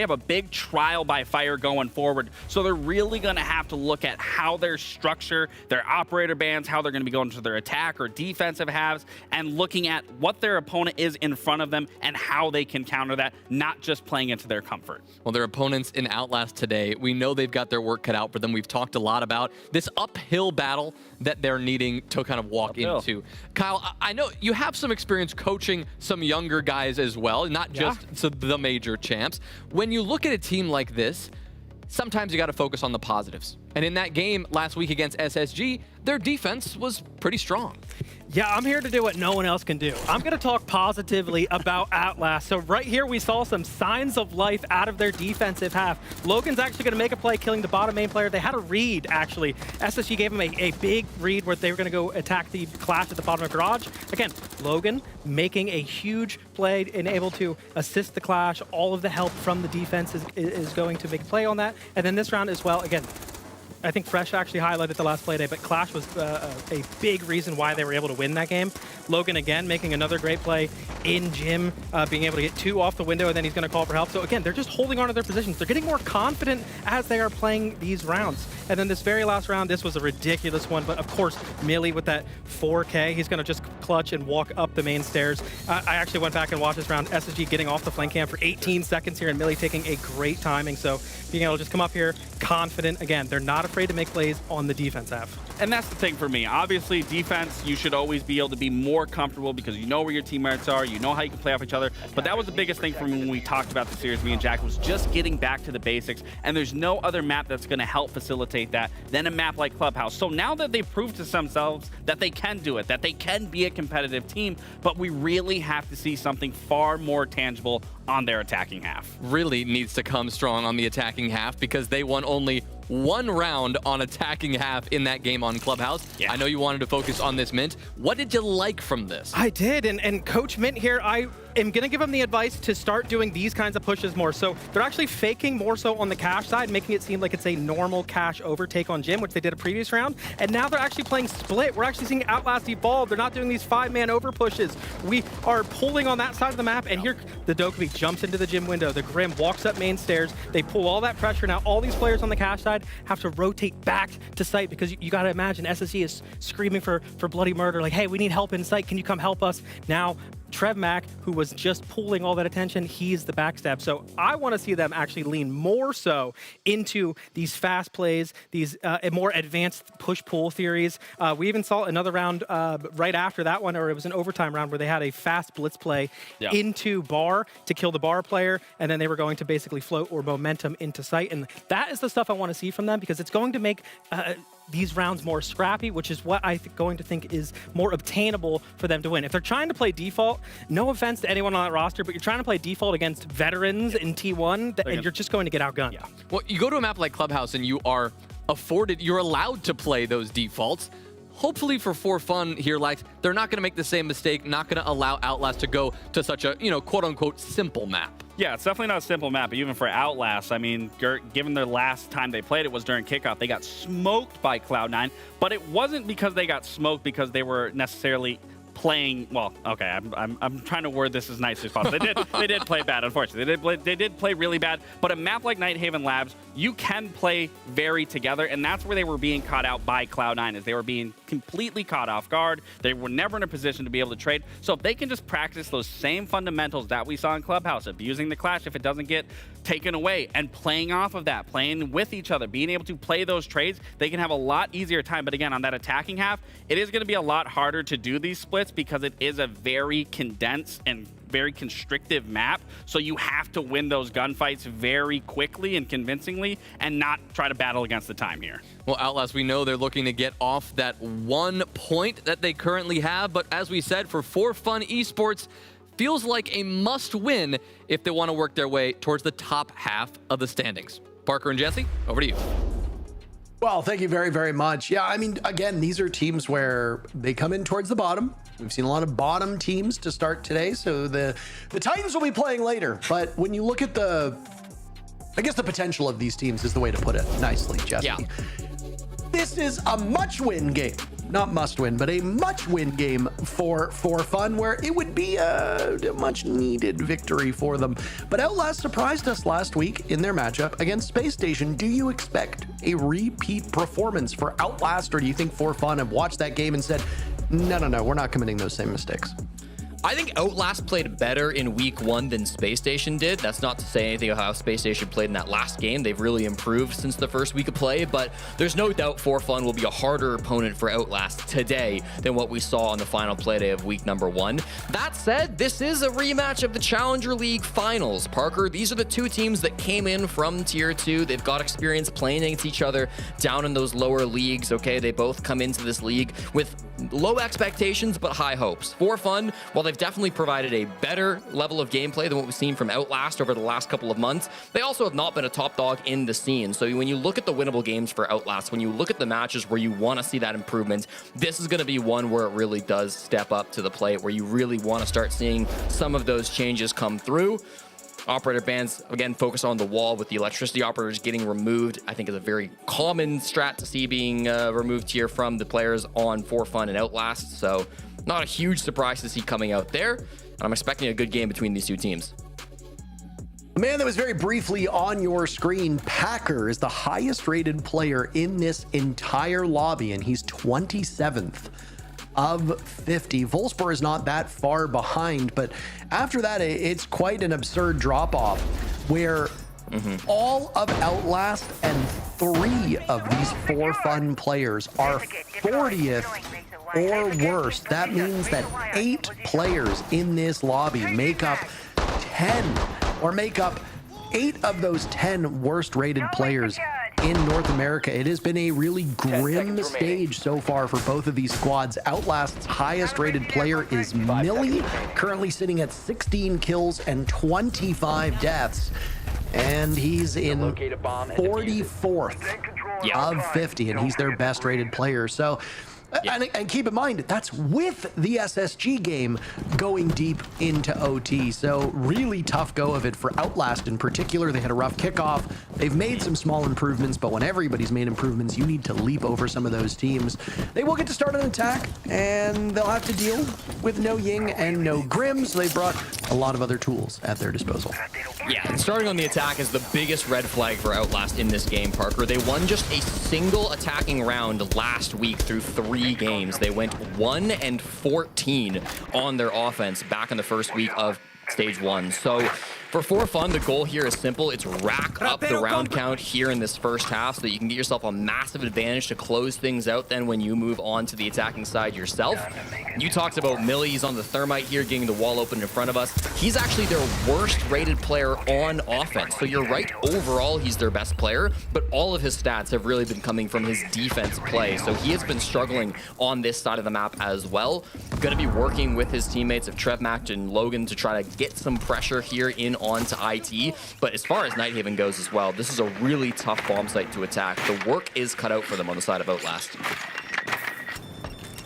have a big trial by fire going forward. So they're really going to have to look at how their structure, their operator bans, how they're going to be going to their attack or defensive halves, and looking at what their opponent is in front of them and how they can counter that, not just playing into their comfort. Well, their opponents in Outlast today, we know they've got their work cut out for them. We've talked a lot about this uphill battle that they're needing to kind of walk into. Kyle, I know you have some experience coaching some younger guys as well, not just the major champs. When you look at a team like this, sometimes you got to focus on the positives. And in that game last week against SSG, their defense was pretty strong. Yeah, I'm here to do what no one else can do. I'm going to talk positively about Outlast. So right here, we saw some signs of life out of their defensive half. Logan's actually going to make a play, killing the bottom main player. They had a read, actually. SSG gave him a big read where they were going to go attack the clash at the bottom of garage. Again, Logan making a huge play and able to assist the clash. All of the help from the defense is going to make a play on that. And then this round as well, again, I think Fresh actually highlighted the last play day, but Clash was a big reason why they were able to win that game. Logan, again, making another great play in Gym, being able to get 2 off the window, and then he's going to call for help. So again, they're just holding on to their positions. They're getting more confident as they are playing these rounds. And then this very last round, this was a ridiculous one, but of course, Millie with that 4K, he's going to just clutch and walk up the main stairs. I actually went back and watched this round. SSG getting off the flank cam for 18 seconds here, and Millie taking a great timing. So being able to just come up here, confident. Again, they're not afraid to make plays on the defense half. And that's the thing for me. Obviously, defense, you should always be able to be more comfortable because you know where your teammates are, you know how you can play off each other. But that was the biggest thing for me when we talked about the series, me and Jack, was just getting back to the basics. And there's no other map that's going to help facilitate that than a map like Clubhouse. So now that they've proved to themselves that they can do it, that they can be a competitive team, but we really have to see something far more tangible on their attacking half. Really needs to come strong on the attacking half because they won only one round on attacking half in that game on Clubhouse. Yeah. I know you wanted to focus on this Mint. What did you like from this? I did, and Coach Mint here, I am going to give him the advice to start doing these kinds of pushes more. So they're actually faking more so on the cash side, making it seem like it's a normal cash overtake on Jim, which they did a previous round. And now they're actually playing split. We're actually seeing Outlast evolve. They're not doing these 5-man over pushes. We are pulling on that side of the map, and here the Dokkaebi jumps into the Jim window. The Grim walks up main stairs. They pull all that pressure. Now all these players on the cash side have to rotate back to site because you got to imagine SSE is screaming for bloody murder. Like, hey, we need help in site. Can you come help us? Now, Trev Mack, who was just pulling all that attention, he's the backstab. So I want to see them actually lean more so into these fast plays, these more advanced push-pull theories. We even saw another round right after that one, or it was an overtime round where they had a fast blitz play into bar to kill the bar player, and then they were going to basically float or momentum into site. And that is the stuff I want to see from them because it's going to make these rounds more scrappy, which is what I'm going to think is more obtainable for them to win. If they're trying to play default, no offense to anyone on that roster, but you're trying to play default against veterans in T1, and you're just going to get outgunned. Yeah. Well, you go to a map like Clubhouse and you are you're allowed to play those defaults. Hopefully for fun here, Lax, they're not going to make the same mistake, not going to allow Outlast to go to such a, quote-unquote simple map. Yeah, it's definitely not a simple map, but even for Outlast, I mean, given their last time they played, it was during kickoff. They got smoked by Cloud9, but it wasn't because they got smoked because they were necessarily playing well. Okay, I'm trying to word this as nicely as possible. They did play bad, unfortunately. They did play really bad. But a map like Nighthaven Labs, you can play very together, and that's where they were being caught out by Cloud9. Is they were being completely caught off guard. They were never in a position to be able to trade. So if they can just practice those same fundamentals that we saw in Clubhouse, abusing the clash if it doesn't get taken away, and playing off of that, playing with each other, being able to play those trades, they can have a lot easier time. But again, on that attacking half, it is going to be a lot harder to do these splits because it is a very condensed and very constrictive map. So you have to win those gunfights very quickly and convincingly and not try to battle against the time here. Well, Outlast, we know they're looking to get off that 1 point that they currently have. But as we said, for Fun Esports, feels like a must-win if they want to work their way towards the top half of the standings. Parker and Jesse, over to you. Well, thank you very, very much. Yeah, I mean, again, these are teams where they come in towards the bottom. We've seen a lot of bottom teams to start today, so the Titans will be playing later. But when you look at the potential of these teams is the way to put it nicely, Jesse. Yeah. This is a much-win game. Not must-win, but a much-win game for Fun, where it would be a much-needed victory for them. But Outlast surprised us last week in their matchup against Space Station. Do you expect a repeat performance for Outlast, or do you think Fun have watched that game and said, no, we're not committing those same mistakes? I think Outlast played better in week 1 than Space Station did. That's not to say anything about how Space Station played in that last game. They've really improved since the first week of play, but there's no doubt Fun will be a harder opponent for Outlast today than what we saw on the final play day of week number 1. That said, this is a rematch of the Challenger League Finals. Parker, these are the two teams that came in from Tier 2. They've got experience playing against each other down in those lower leagues, okay? They both come into this league with low expectations, but high hopes. Fun, while they've definitely provided a better level of gameplay than what we've seen from Outlast over the last couple of months, they also have not been a top dog in the scene. So when you look at the winnable games for Outlast, when you look at the matches where you want to see that improvement, this is going to be one where it really does step up to the plate, where you really want to start seeing some of those changes come through. Operator bans, again, focus on the wall with the electricity operators getting removed. I think is a very common strat to see being removed here from the players on Fun and Outlast. So not a huge surprise to see coming out there. And I'm expecting a good game between these two teams. The man that was very briefly on your screen, Packer, is the highest rated player in this entire lobby, and he's 27th. Of 50. Volspor is not that far behind, but after that, it's quite an absurd drop-off where all of Outlast and 3 of these Fun players are 40th or worse. That means that 8 players in this lobby make up 8 of those 10 worst rated players in North America. It has been a really grim stage so far for both of these squads. Outlast's highest rated player is Millie, currently sitting at 16 kills and 25 deaths. And he's in 44th of 50, and he's their best rated player. So, and keep in mind, that's with the SSG game going deep into OT. So really tough go of it for Outlast in particular. They had a rough kickoff. They've made some small improvements, but when everybody's made improvements, you need to leap over some of those teams. They will get to start an attack, and they'll have to deal with no Ying and no Grim, so they brought a lot of other tools at their disposal. Yeah, and starting on the attack is the biggest red flag for Outlast in this game, Parker. They won just a single attacking round last week through 3 games. They went 1-14 on their offense back in the first week of Stage 1. So for fun, the goal here is simple. It's rack up the round count here in this first half so that you can get yourself a massive advantage to close things out then when you move on to the attacking side yourself. You talked about Millie's on the Thermite here, getting the wall open in front of us. He's actually their worst rated player on offense. So you're right, overall he's their best player, but all of his stats have really been coming from his defense play. So he has been struggling on this side of the map as well. Going to be working with his teammates of Trevmac and Logan to try to get some pressure here in onto IT. But as far as Nighthaven goes as well, this is a really tough bomb site to attack. The work is cut out for them on the side of Outlast.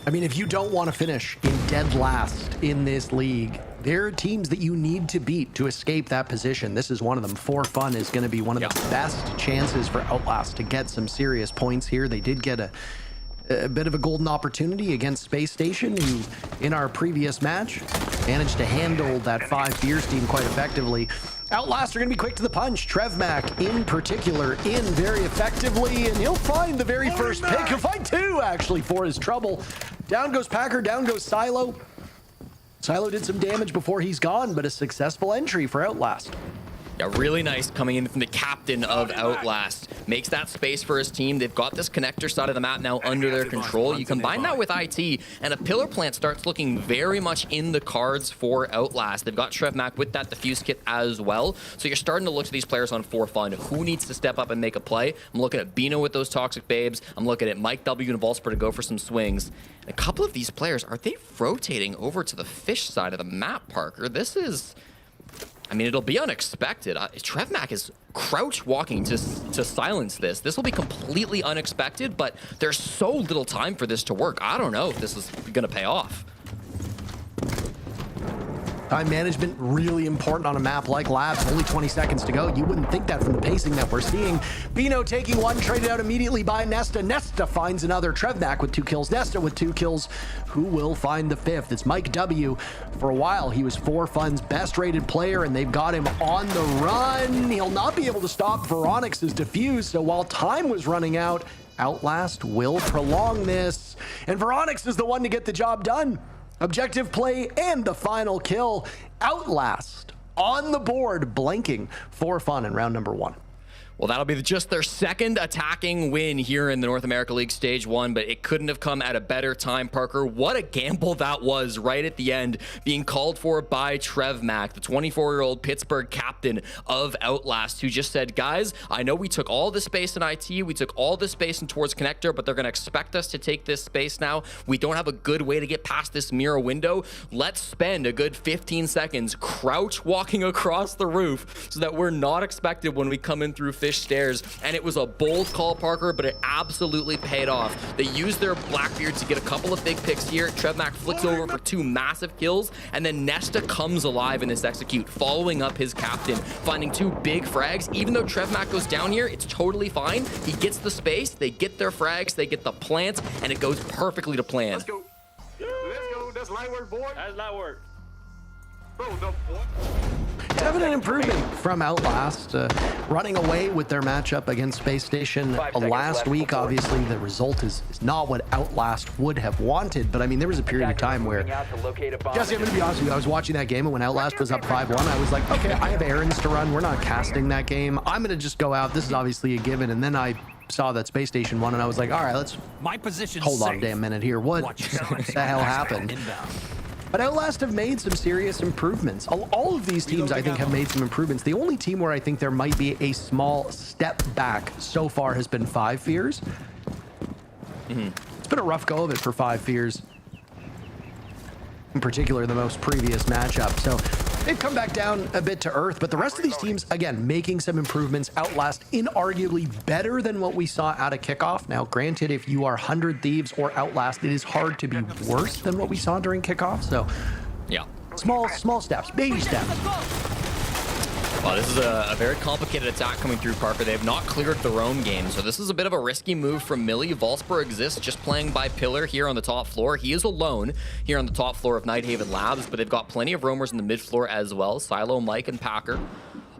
I mean, if you don't want to finish in dead last in this league, there are teams that you need to beat to escape that position. This is one of them. For Fun is going to be one of the best chances for Outlast to get some serious points here. They did get a bit of a golden opportunity against Space Station, who in our previous match managed to handle that 5 Fierce team quite effectively. Outlast are going to be quick to the punch. Trevmac in particular in very effectively, and he'll find the very first pick. He'll find 2 actually for his trouble. Down goes Packer, down goes Silo. Silo did some damage before he's gone, but a successful entry for Outlast. Yeah, really nice coming in from the captain of Outlast. Makes that space for his team. They've got this connector side of the map now under their control. You combine that with IT, and a pillar plant starts looking very much in the cards for Outlast. They've got Trevmac with that defuse kit as well. So you're starting to look to these players on For Fun. Who needs to step up and make a play? I'm looking at Bino with those toxic babes. I'm looking at Mike W and Volsper to go for some swings. A couple of these players, are they rotating over to the fish side of the map, Parker? This is... I mean, it'll be unexpected. Trevmac is crouch walking to silence this. This will be completely unexpected, but there's so little time for this to work. I don't know if this is going to pay off. Time management really important on a map like Labs. Only 20 seconds to go. You wouldn't think that from the pacing that we're seeing. Bino taking 1, traded out immediately by Nesta. Nesta finds another. Trevmac with 2 kills. Nesta with 2 kills. Who will find the 5th? It's Mike W. For a while, he was For Fun's best rated player, and they've got him on the run. He'll not be able to stop Veronix's defuse, so while time was running out, Outlast will prolong this. And Veronix is the one to get the job done. Objective play and the final kill. Outlast on the board, blanking For Fun in round number 1. Well, that'll be just their second attacking win here in the North America League Stage 1, but it couldn't have come at a better time, Parker. What a gamble that was right at the end, being called for by Trevmac, the 24-year-old Pittsburgh captain of Outlast, who just said, guys, I know we took all the space in IT, we took all the space in towards connector, but they're going to expect us to take this space now. We don't have a good way to get past this mirror window. Let's spend a good 15 seconds crouch walking across the roof so that we're not expected when we come in through stairs. And it was a bold call, Parker, but it absolutely paid off. They used their Blackbeard to get a couple of big picks here. Trevmac flicks over for 2 massive kills, and then Nesta comes alive in this execute, following up his captain, finding 2 big frags. Even though Trevmac goes down here, it's totally fine. He gets the space, they get their frags, they get the plant, and it goes perfectly to plan. Let's go. Let's go. That's light work, boy. That's light work. Bro, no, boy. Definite improvement from Outlast, running away with their matchup against Space Station last week. Obviously, the result is not what Outlast would have wanted, but I mean, there was a period of time where, Jesse, I'm going to be honest with you, I was watching that game, and when Outlast was up 5-1, I was like, okay, I have errands to run. We're not casting that game. I'm going to just go out. This is obviously a given, and then I saw that Space Station won, and I was like, all right, let's hold on a damn minute here. What the hell happened? But Outlast have made some serious improvements. All of these teams, I think, have made some improvements. The only team where I think there might be a small step back so far has been 5 Fears. It's been a rough go of it for 5 Fears. In particular, the most previous matchup. So they've come back down a bit to earth, but the rest of these teams, again, making some improvements. Outlast inarguably better than what we saw out of kickoff. Now, granted, if you are 100 Thieves or Outlast, it is hard to be worse than what we saw during kickoff. So, yeah, small steps, baby steps. Well, this is a very complicated attack coming through, Parker. They have not cleared the roam game, so this is a bit of a risky move from Millie. Volspur exists just playing by pillar here on the top floor. He is alone here on the top floor of Nighthaven Labs, but they've got plenty of roamers in the mid floor as well. Silo, Mike, and Packer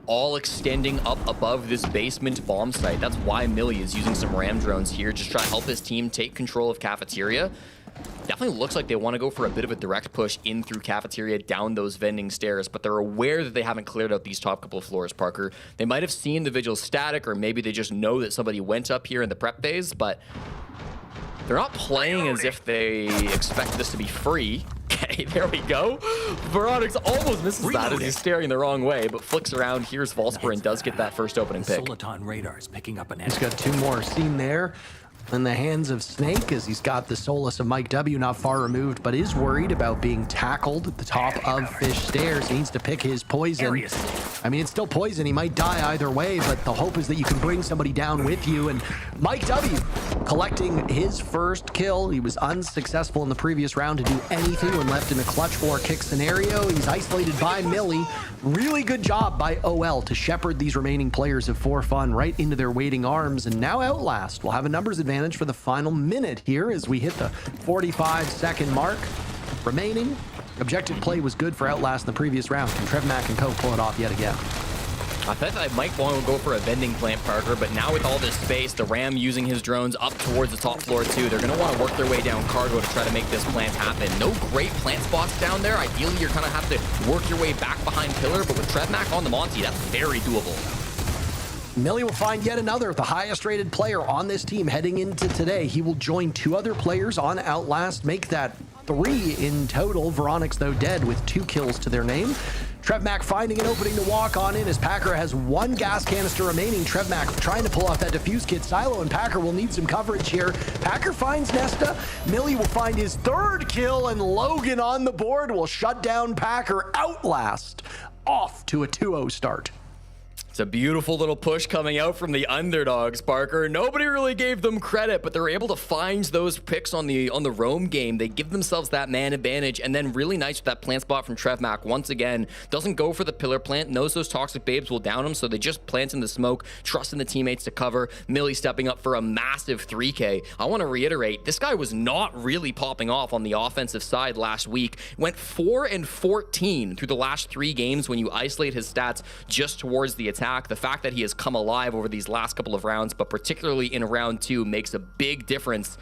all extending up above this basement bomb site. That's why Millie is using some ram drones here, just try to help his team take control of Cafeteria. Definitely looks like they want to go for a bit of a direct push in through Cafeteria, down those vending stairs, but they're aware that they haven't cleared out these top couple of floors, Parker. They might have seen the Vigil static, or maybe they just know that somebody went up here in the prep phase, but they're not playing as if they expect this to be free. Okay, there we go. Veronix almost misses that as he's staring the wrong way, but flicks around, here's Volspur, and does get that first opening pick. Soliton radar is picking up an He's got 2 more seen there. In the hands of Snake, as he's got the Solus of Mike W not far removed, but is worried about being tackled at the top of Fish Stairs. He needs to pick his poison. I mean, it's still poison. He might die either way, but the hope is that you can bring somebody down with you. And Mike W collecting his first kill. He was unsuccessful in the previous round to do anything when left in a clutch or kick scenario. He's isolated by Millie. Really good job by OL to shepherd these remaining players of For Fun right into their waiting arms. And now Outlast will have a numbers advantage for the final minute here as we hit the 45-second mark remaining. Objective play was good for Outlast in the previous round. Can Trevmac and Co pull it off yet again? I thought I might want to go for a vending plant, Parker, but now with all this space, the Ram using his drones up towards the top floor too, they're going to want to work their way down cargo to try to make this plant happen. No great plant spots down there. Ideally, you're going to have to work your way back behind pillar, but with Trevmac on the Monty, that's very doable. Millie will find yet another, the highest rated player on this team heading into today. He will join 2 other players on Outlast, make that 3 in total. Veronix, though, dead with 2 kills to their name. Trevmac finding an opening to walk on in as Packer has 1 gas canister remaining. Trevmac trying to pull off that defuse kit. Silo and Packer will need some coverage here. Packer finds Nesta. Millie will find his 3rd kill, and Logan on the board will shut down Packer. Outlast off to a 2-0 start. It's a beautiful little push coming out from the underdogs, Parker. Nobody really gave them credit, but they're able to find those picks on the roam game. They give themselves that man advantage, and then really nice with that plant spot from Trevmac. Once again, doesn't go for the pillar plant, knows those toxic babes will down him, so they just plant in the smoke, trusting the teammates to cover. Millie stepping up for a massive 3K. I want to reiterate, this guy was not really popping off on the offensive side last week. Went 4-14 through the last 3 games when you isolate his stats just towards the attack. The fact that he has come alive over these last couple of rounds, but particularly in round 2, makes a big difference.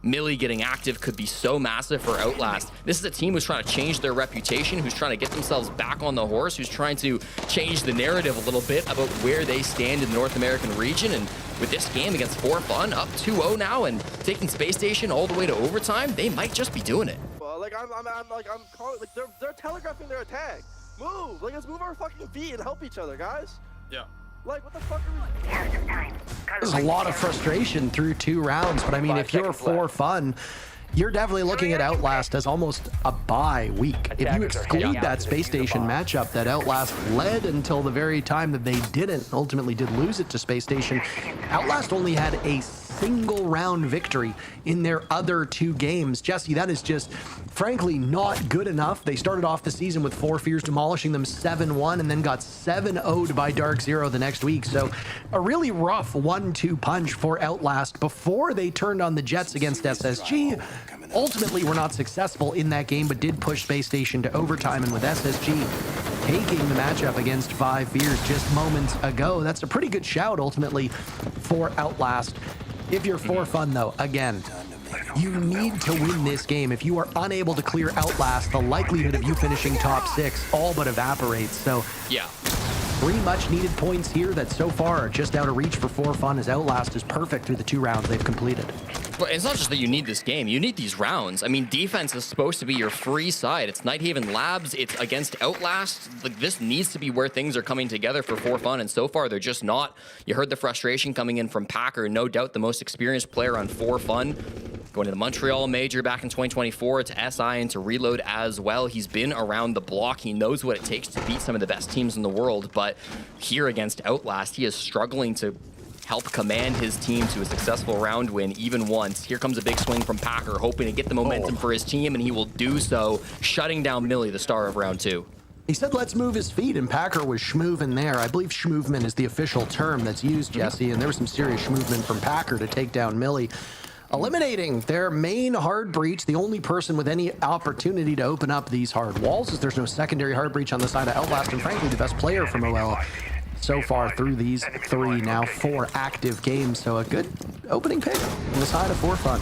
Millie getting active could be so massive for Outlast. This is a team who's trying to change their reputation, who's trying to get themselves back on the horse, who's trying to change the narrative a little bit about where they stand in the North American region. And with this game against For Fun up 2-0 now and taking Space Station all the way to overtime, they might just be doing it. Well, I'm calling, they're telegraphing their attack. Move, let's move our fucking feet and help each other, guys. Yeah. Like, what the fuck are we... There's a lot of frustration through 2 rounds, but I mean, if you're For Fun, you're definitely looking at Outlast as almost a bye week. If you exclude that Space Station matchup that Outlast led until the very time that they didn't, ultimately did lose it to Space Station, Outlast only had a single round victory in their other 2 games. Jesse, that is just frankly not good enough. They started off the season with 4 Fears demolishing them 7-1 and then got 7-0'd by Dark Zero the next week. So a really rough 1-2 punch for Outlast before they turned on the Jets against SSG. Ultimately were not successful in that game, but did push Space Station to overtime, and with SSG taking the matchup against 5 Fears just moments ago, that's a pretty good shout ultimately for Outlast. If you're For Fun, though, again, you need to win this game. If you are unable to clear Outlast, the likelihood of you finishing top 6 all but evaporates. So yeah, 3 much needed points here that so far are just out of reach for Fun, as Outlast is perfect through the 2 rounds they've completed. But it's not just that you need this game, you need these rounds. I mean, defense is supposed to be your free side. It's Nighthaven Labs, it's against Outlast. Like, this needs to be where things are coming together for Fun, and so far they're just not. You heard the frustration coming in from Packer, no doubt the most experienced player on For Fun. going to the Montreal Major back in 2024 to SI and to Reload as well. He's been around the block. He knows what it takes to beat some of the best teams in the world, but here against Outlast, he is struggling to help command his team to a successful round win even once. Here comes a big swing from Packer, hoping to get the momentum for his team, and he will do so, shutting down Millie, the star of round 2. He said, let's move his feet, and Packer was schmoovin' there. I believe schmoovement is the official term that's used, Jesse, and there was some serious schmoovement from Packer to take down Millie, eliminating their main hard breach. The only person with any opportunity to open up these hard walls, as there's no secondary hard breach on the side of Outlast, and frankly, the best player from OL so far through these 3, now 4 active games. So a good opening pick on the side of For Fun.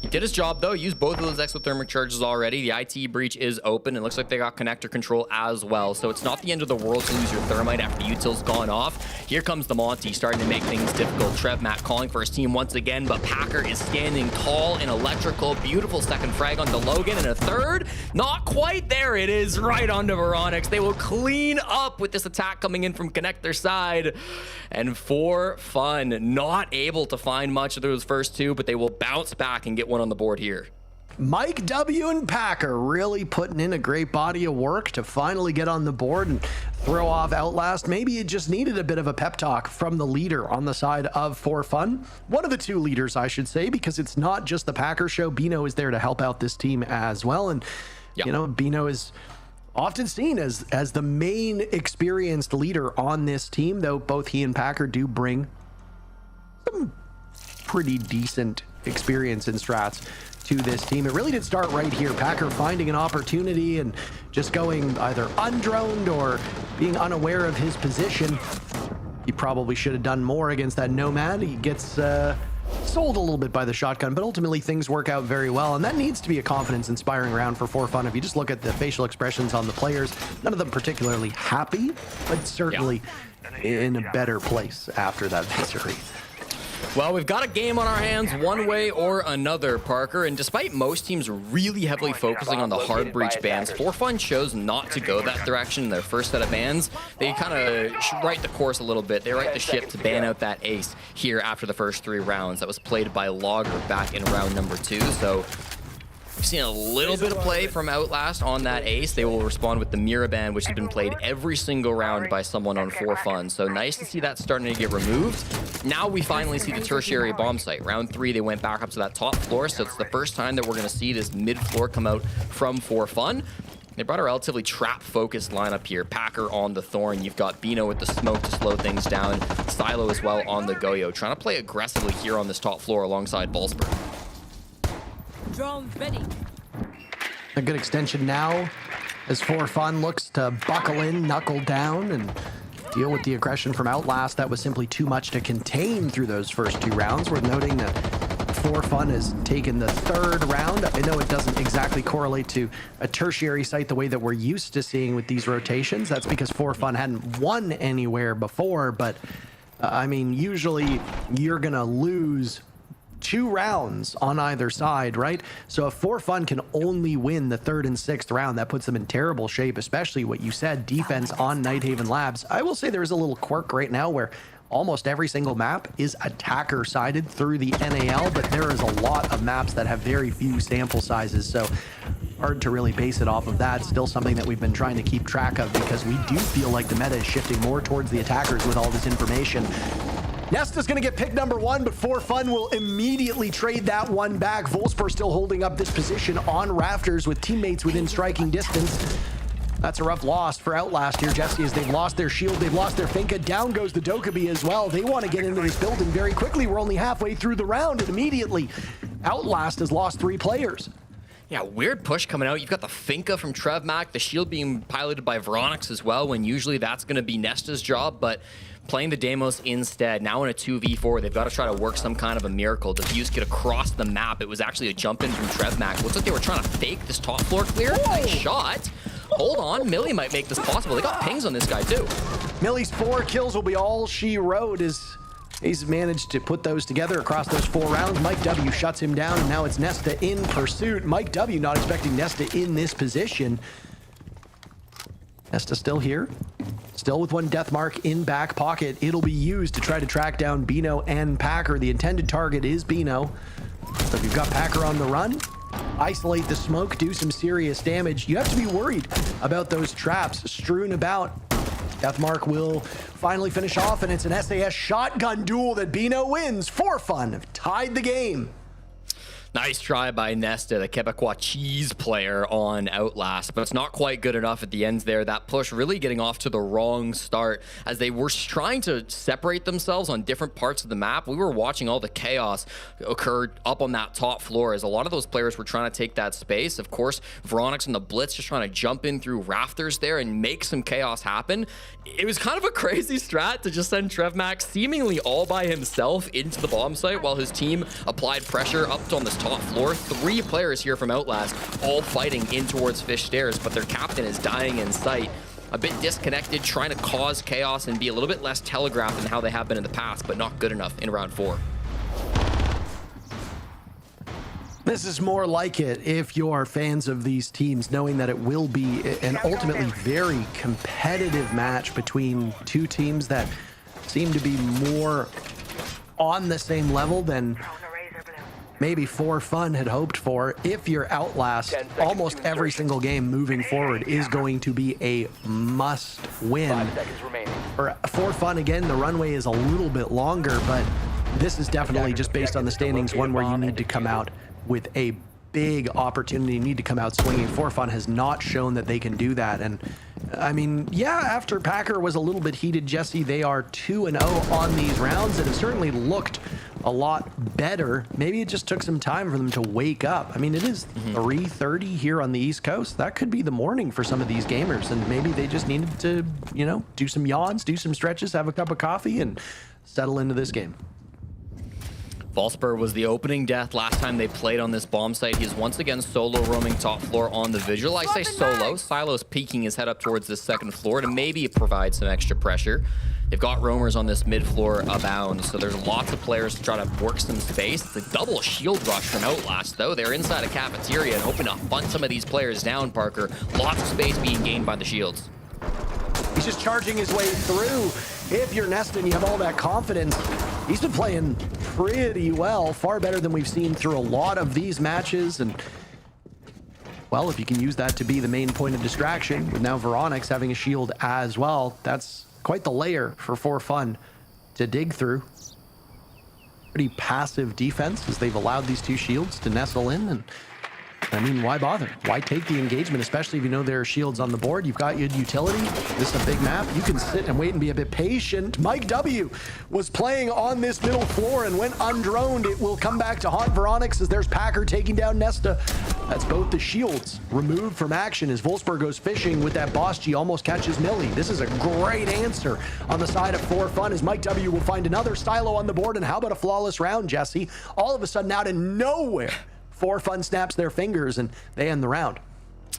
He did his job, though. Used both of those exothermic charges already. The IT breach is open. It looks like they got connector control as well. So it's not the end of the world to lose your thermite after util's gone off. Here comes the Monty, starting to make things difficult. TrevMac calling for his team once again, but Packer is standing tall and electrical. Beautiful second frag onto Logan, and a third. Not quite there. It is right onto Veronix. They will clean up with this attack coming in from connector side. And For Fun, not able to find much of those first 2, but they will bounce back and get one on the board here. Mike W and Packer really putting in a great body of work to finally get on the board and throw off Outlast. Maybe it just needed a bit of a pep talk from the leader on the side of For Fun. One of the 2 leaders, I should say, because it's not just the Packer show. Bino is there to help out this team as well. And, you know, Bino is often seen as the main experienced leader on this team, though both he and Packer do bring some pretty decent experience in strats to this team. It really did start right here. Packer finding an opportunity and just going either undroned or being unaware of his position. He probably should have done more against that Nomad. He gets sold a little bit by the shotgun, but ultimately things work out very well, and that needs to be a confidence-inspiring round for For Fun. If you just look at the facial expressions on the players, none of them particularly happy, but certainly in a better place after that victory. Well, we've got a game on our hands one way or another, Parker, and despite most teams really heavily focusing on the hard breach bans, For Fun chose not to go that direction in their first set of bans. They kind of right the course a little bit. They right the ship to ban out that ace here after the first 3 rounds. That was played by Logger back in round number 2, so we've seen a little bit of play from Outlast on that ace. They will respond with the Miraban, which has been played every single round by someone on For Fun. So nice to see that starting to get removed. Now we finally see the tertiary bomb site. Round 3, they went back up to that top floor. So it's the first time that we're going to see this mid-floor come out from For Fun. They brought a relatively trap-focused lineup here. Packer on the Thorn. You've got Bino with the smoke to slow things down. Silo as well on the Goyo. Trying to play aggressively here on this top floor alongside Volsberg. Drone ready. A good extension now as For Fun looks to buckle in, knuckle down, and deal with the aggression from Outlast. That was simply too much to contain through those first 2 rounds. Worth noting that For Fun has taken the 3rd round. I know it doesn't exactly correlate to a tertiary site the way that we're used to seeing with these rotations. That's because For Fun hadn't won anywhere before, but I mean, usually you're gonna lose 2 rounds on either side, right? So if For Fun can only win the 3rd and 6th round, that puts them in terrible shape, especially what you said, defense on Nighthaven Labs. I will say there is a little quirk right now where almost every single map is attacker sided through the NAL, but there is a lot of maps that have very few sample sizes, so hard to really base it off of that. Still something that we've been trying to keep track of because we do feel like the meta is shifting more towards the attackers with all this information. Nesta's going to get pick number 1, but For Fun will immediately trade that one back. Volsper still holding up this position on rafters with teammates within striking distance. That's a rough loss for Outlast here, Jesse, as they've lost their shield, they've lost their Finka. Down goes the Dokkaebi as well. They want to get into this building very quickly. We're only halfway through the round, and immediately Outlast has lost 3 players. Yeah, weird push coming out. You've got the Finka from TrevMac, the shield being piloted by Veronix as well, when usually that's going to be Nesta's job, but playing the Deimos instead. Now in a 2v4, they've got to try to work some kind of a miracle. Diffuse get across the map. It was actually a jump in from TrevMac. Looks like they were trying to fake this top floor clear. Nice shot. Hold on, Millie might make this possible. They got pings on this guy too. Millie's 4 kills will be all she wrote as he's managed to put those together across those 4 rounds. Mike W shuts him down, and now it's Nesta in pursuit. Mike W not expecting Nesta in this position. Nesta still here, still with 1 death mark in back pocket. It'll be used to try to track down Bino and Packer. The intended target is Bino. So if you've got Packer on the run, isolate the smoke, do some serious damage. You have to be worried about those traps strewn about. Deathmark will finally finish off, and it's an SAS shotgun duel that Bino wins. For fun, have tied the game. Nice try by Nesta, the Quebecois cheese player on Outlast, but it's not quite good enough at the end there. That push really getting off to the wrong start as they were trying to separate themselves on different parts of the map. We were watching all the chaos occur up on that top floor as a lot of those players were trying to take that space. Of course, Veronix and the Blitz just trying to jump in through rafters there and make some chaos happen. It was kind of a crazy strat to just send TrevMax seemingly all by himself into the bomb site while his team applied pressure up on this top floor. 3 players here from Outlast all fighting in towards Fish Stairs, but their captain is dying in sight. A bit disconnected, trying to cause chaos and be a little bit less telegraphed than how they have been in the past, but not good enough in round 4. This is more like it if you're fans of these teams, knowing that it will be an ultimately very competitive match between 2 teams that seem to be more on the same level than maybe For Fun had hoped for. If you're Outlast, almost every single game moving forward is going to be a must win. For For Fun, again, the runway is a little bit longer, but this is definitely, just based on the standings, one where you need to come out with a big opportunity. You need to come out swinging. For Fun has not shown that they can do that. And I mean, yeah, after Packer was a little bit heated, Jesse, they are 2-0 on these rounds, and it certainly looked a lot better. Maybe it just took some time for them to wake up. I mean, it is 3:30 here on the East Coast. That could be the morning for some of these gamers, and maybe they just needed to, you know, do some yawns, do some stretches, have a cup of coffee, and settle into this game. Volspur was the opening death last time they played on this bomb site. He's once again solo roaming top floor on the visual. I say solo. Silo's peeking his head up towards the second floor to maybe provide some extra pressure. They've got roamers on this mid floor abound, so there's lots of players to try to work some space. It's a double shield rush from Outlast, though. They're inside a cafeteria and hoping to hunt some of these players down, Parker. Lots of space being gained by the shields. He's just charging his way through. If you're Nesta and you have all that confidence, he's been playing pretty well, far better than we've seen through a lot of these matches. And well, if you can use that to be the main point of distraction, with now Veronix having a shield as well, that's quite the layer for Fun to dig through. Pretty passive defense as they've allowed these 2 shields to nestle in, and I mean, why bother? Why take the engagement, especially if you know there are shields on the board? You've got your utility. This is a big map. You can sit and wait and be a bit patient. Mike W was playing on this middle floor and went undroned. It will come back to haunt Veronix as there's Packer taking down Nesta. That's both the shields removed from action as Wolfsburg goes fishing with that Boss G, almost catches Millie. This is a great answer on the side of For Fun as Mike W will find another Stylo on the board. And how about a flawless round, Jesse? All of a sudden, out of nowhere, For Fun snaps their fingers and they end the round.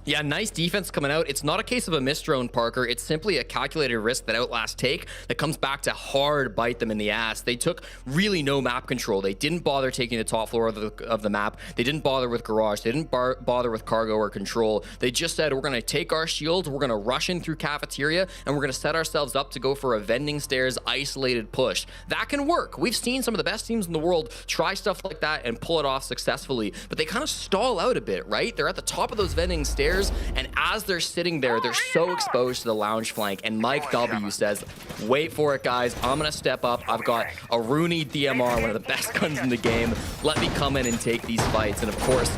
Yeah, nice defense coming out. It's not a case of a misdrone, Parker. It's simply a calculated risk that Outlast take that comes back to hard bite them in the ass. They took really no map control. They didn't bother taking the top floor of the map. They didn't bother with garage. They didn't bother with cargo or control. They just said, we're going to take our shields, we're going to rush in through cafeteria, and we're going to set ourselves up to go for a vending stairs isolated push. That can work. We've seen some of the best teams in the world try stuff like that and pull it off successfully, but they kind of stall out a bit, right? They're at the top of those vending stairs, and as they're sitting there, they're so exposed to the lounge flank, and Mike W says, wait for it, guys. I'm going to step up. I've got a Rooney DMR, one of the best guns in the game. Let me come in and take these fights. And of course,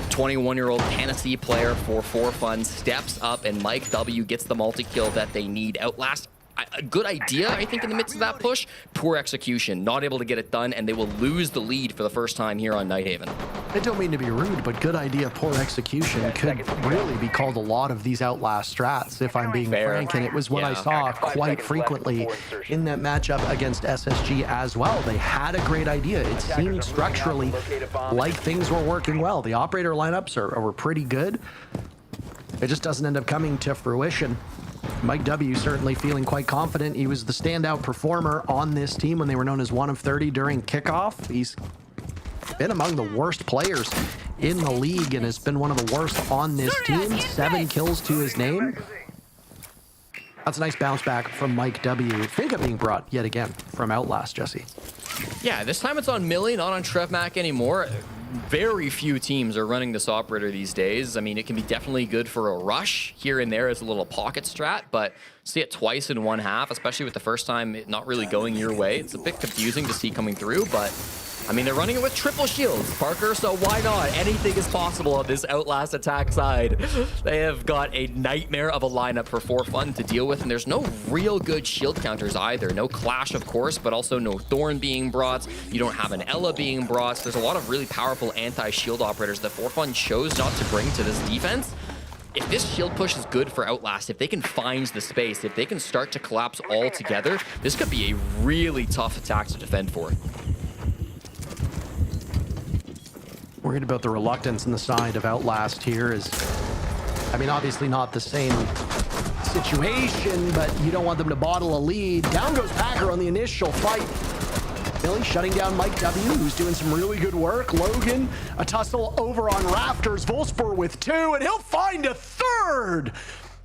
21-year-old Tennessee player for Fun steps up, and Mike W gets the multi-kill that they need. Outlast, a good idea, I think, in the midst of that push. Poor execution, not able to get it done, and they will lose the lead for the first time here on Nighthaven. I don't mean to be rude, but good idea, poor execution could really be called a lot of these Outlast strats, if I'm being frank, and it was what I saw quite frequently in that matchup against SSG as well. They had a great idea. It seemed structurally like things were working well. The operator lineups were pretty good. It just doesn't end up coming to fruition. Mike W certainly feeling quite confident. He was the standout performer on this team when they were known as 1 of 30 during kickoff. He's been among the worst players in the league and has been one of the worst on this team. 7 kills to his name. That's a nice bounce back from Mike W. Finka being brought yet again from Outlast, Jesse. Yeah, this time it's on Millie, not on TrevMac anymore. Very few teams are running this operator these days. I mean, it can be definitely good for a rush here and there as a little pocket strat, but see it twice in one half, especially with the first time it not really going your way. It's a bit confusing to see coming through, but I mean, they're running it with triple shields, Parker, so why not? Anything is possible on this Outlast attack side. They have got a nightmare of a lineup for fun to deal with, and there's no real good shield counters either. No Clash, of course, but also no Thorn being brought. You don't have an Ella being brought. So there's a lot of really powerful anti-shield operators that for fun chose not to bring to this defense. If this shield push is good for Outlast, if they can find the space, if they can start to collapse all together, this could be a really tough attack to defend for. Worried about the reluctance in the side of Outlast here is, I mean, obviously not the same situation, but you don't want them to bottle a lead. Down goes Packer on the initial fight. Millie shutting down Mike W, who's doing some really good work. Logan, a tussle over on Raptors. Volspur with 2, and he'll find a 3rd.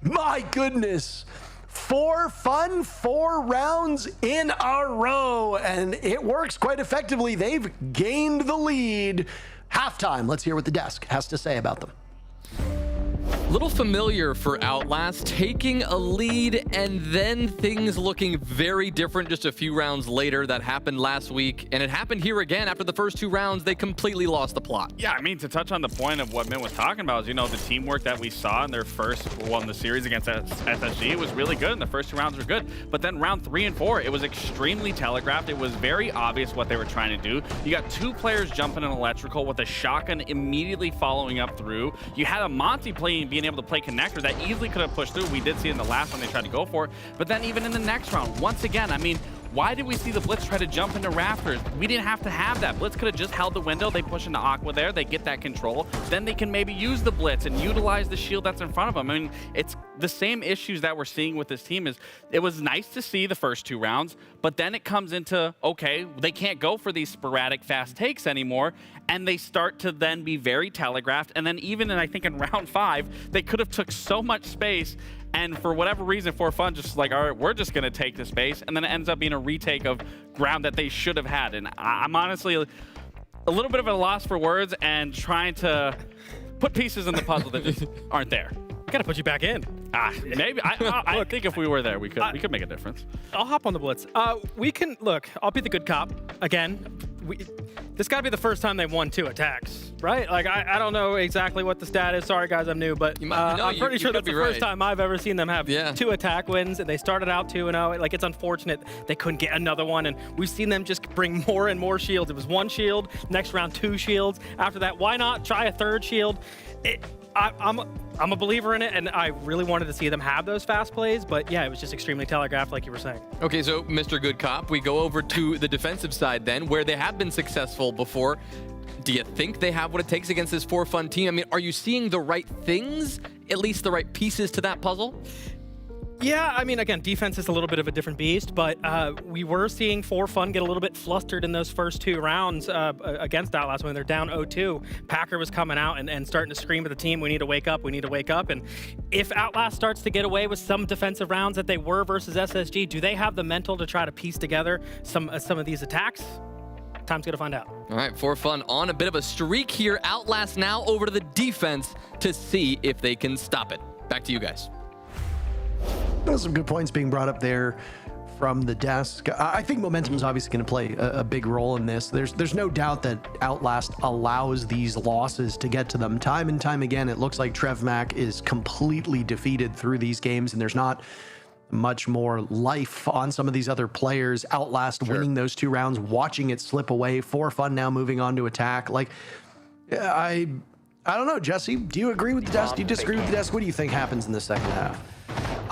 My goodness. For fun, 4 rounds in a row, and it works quite effectively. They've gained the lead. Halftime, let's hear what the desk has to say about them. Little familiar for Outlast, taking a lead and then things looking very different just a few rounds later. That happened last week, and it happened here again. After the first 2 rounds, they completely lost the plot. Yeah, I mean, to touch on the point of what Mint was talking about is, you know, the teamwork that we saw in their first won the series against SSG was really good, and the first 2 rounds were good. But then round 3 and 4, it was extremely telegraphed. It was very obvious what they were trying to do. You got 2 players jumping in electrical with a shotgun immediately following up through. You had a Monty being able to play connectors that easily could have pushed through. We did see in the last one they tried to go for it. But then even in the next round, once again, I mean, why did we see the Blitz try to jump into Rafters? We didn't have to have that. Blitz could have just held the window. They push into Aqua there. They get that control. Then they can maybe use the Blitz and utilize the shield that's in front of them. I mean, it's the same issues that we're seeing with this team. Is it was nice to see the first 2 rounds, but then it comes into, okay, they can't go for these sporadic fast takes anymore, and they start to then be very telegraphed. And then even in, I think in round 5, they could have took so much space, and for whatever reason, for fun, just like, all right, we're just going to take the space. And then it ends up being a retake of ground that they should have had. And I'm honestly a little bit of a loss for words and trying to put pieces in the puzzle that just aren't there. Gotta put you back in. Maybe. I think if we were there, we could make a difference. I'll hop on the Blitz. We can, look, I'll be the good cop again. This got to be the first time they've won 2 attacks, right? Like, I don't know exactly what the stat is. Sorry, guys, I'm new, but I'm pretty sure that's the first time I've ever seen them have 2 attack wins, and they started out 2-0. Like, it's unfortunate they couldn't get another one, and we've seen them just bring more and more shields. It was 1 shield, next round 2 shields. After that, why not try a 3rd shield? I'm a believer in it, and I really wanted to see them have those fast plays, but yeah, it was just extremely telegraphed, like you were saying. Okay, so Mr. Good Cop, we go over to the defensive side then, where they have been successful before. Do you think they have what it takes against this for fun team? I mean, are you seeing the right things, at least the right pieces to that puzzle? Yeah, I mean, again, defense is a little bit of a different beast, but we were seeing for fun get a little bit flustered in those first 2 rounds against Outlast when they're down 0-2. Packer was coming out and starting to scream at the team, we need to wake up, we need to wake up. And if Outlast starts to get away with some defensive rounds that they were versus SSG, do they have the mental to try to piece together some of these attacks? Time's gonna find out. All right, for fun on a bit of a streak here. Outlast now over to the defense to see if they can stop it. Back to you guys. There's some good points being brought up there from the desk. I think momentum is obviously going to play a big role in this. There's no doubt that Outlast allows these losses to get to them. Time and time again, it looks like TrevMac is completely defeated through these games, and there's not much more life on some of these other players. Outlast winning those 2 rounds, watching it slip away. For fun now moving on to attack. Like, I don't know, Jesse, do you agree with the desk? Do you disagree with the desk? What do you think happens in the second half?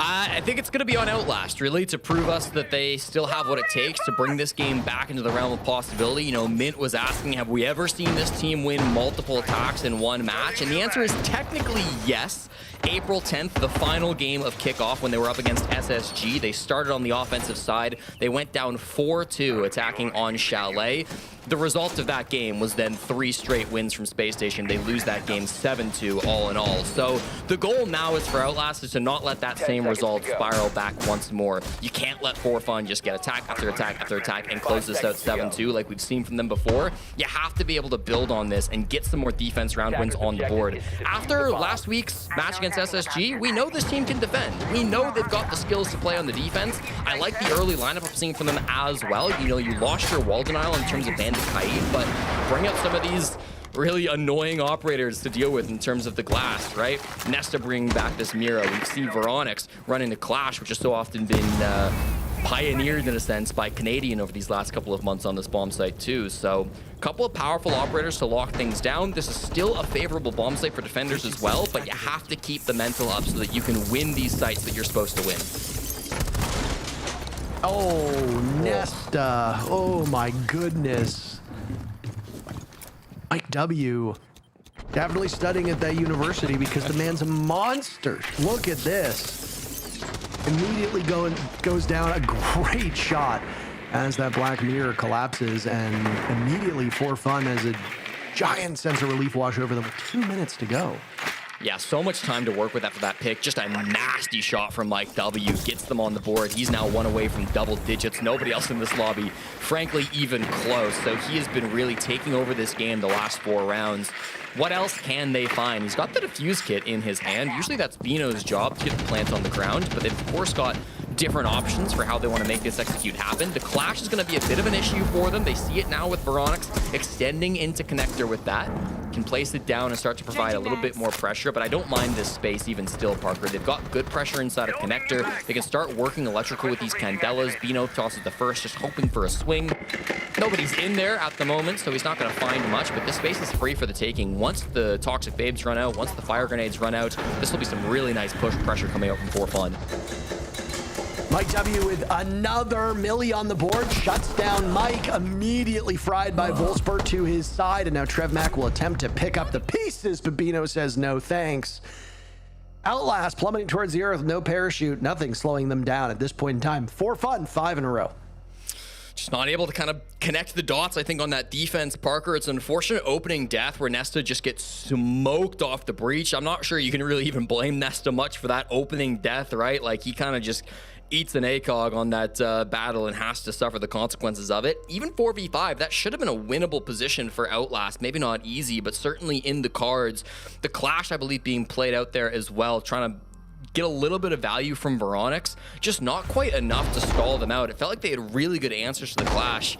I think it's going to be on Outlast, really, to prove us that they still have what it takes to bring this game back into the realm of possibility. You know, Mint was asking, have we ever seen this team win multiple attacks in one match? And the answer is technically yes. April 10th, the final game of kickoff when they were up against SSG. They started on the offensive side. They went down 4-2 attacking on Chalet. The result of that game was then 3 straight wins from Space Station. They lose that game 7-2 all in all. So the goal now is for Outlast is to not let that same unresolved spiral back once more. You can't let For Fun just get attack after attack after attack and close this out 7-2 like we've seen from them before. You have to be able to build on this and get some more defense round wins on the board. After last week's match against SSG, we know this team can defend. We know they've got the skills to play on the defense. I like the early lineup I'm seeing from them as well. You know, you lost your wall denial in terms of Bandit Kaid, but bring out some of these really annoying operators to deal with in terms of the glass, right? Nesta bringing back this Mira. We see Veronix running the Clash, which has so often been pioneered in a sense by Canadian over these last couple of months on this bomb site too. So a couple of powerful operators to lock things down. This is still a favorable bomb site for defenders as well, but you have to keep the mental up so that you can win these sites that you're supposed to win. Oh, Nesta. Oh my goodness. Mike W. Definitely studying at that university because the man's a monster. Look at this. Immediately goes down. A great shot as that black mirror collapses, and immediately For Fun has a giant sense of relief wash over them with 2 minutes to go. Yeah, so much time to work with after that pick. Just a nasty shot from Mike W. Gets them on the board. He's now one away from double digits. Nobody else in this lobby, frankly, even close. So he has been really taking over this game the last 4 rounds. What else can they find? He's got the defuse kit in his hand. Usually that's Bino's job to get the plant on the ground, but they've of course got different options for how they want to make this execute happen. The Clash is going to be a bit of an issue for them. They see it now with Veronix extending into connector with that. Can place it down and start to provide a little bit more pressure, but I don't mind this space even still, Parker. They've got good pressure inside of connector. They can start working electrical with these Candelas. Bino tosses the first, just hoping for a swing. Nobody's in there at the moment, so he's not going to find much, but this space is free for the taking. Once the Toxic Babes run out, once the fire grenades run out, this will be some really nice push pressure coming out from For Fun. Mike W with another milli on the board, shuts down Mike, immediately fried by Volspert to his side, and now Trev Mack will attempt to pick up the pieces, but Bino says no thanks. Outlast plummeting towards the earth, no parachute, nothing slowing them down at this point in time. For Fun, 5 in a row. Just not able to kind of connect the dots, I think, on that defense, Parker. It's an unfortunate opening death where Nesta just gets smoked off the breach. I'm not sure you can really even blame Nesta much for that opening death, right? Like, he kind of just eats an ACOG on that battle and has to suffer the consequences of it. Even 4v5, that should have been a winnable position for Outlast. Maybe not easy, but certainly in the cards. The Clash, I believe, being played out there as well, trying to get a little bit of value from Veronix, just not quite enough to stall them out. It felt like they had really good answers to the Clash.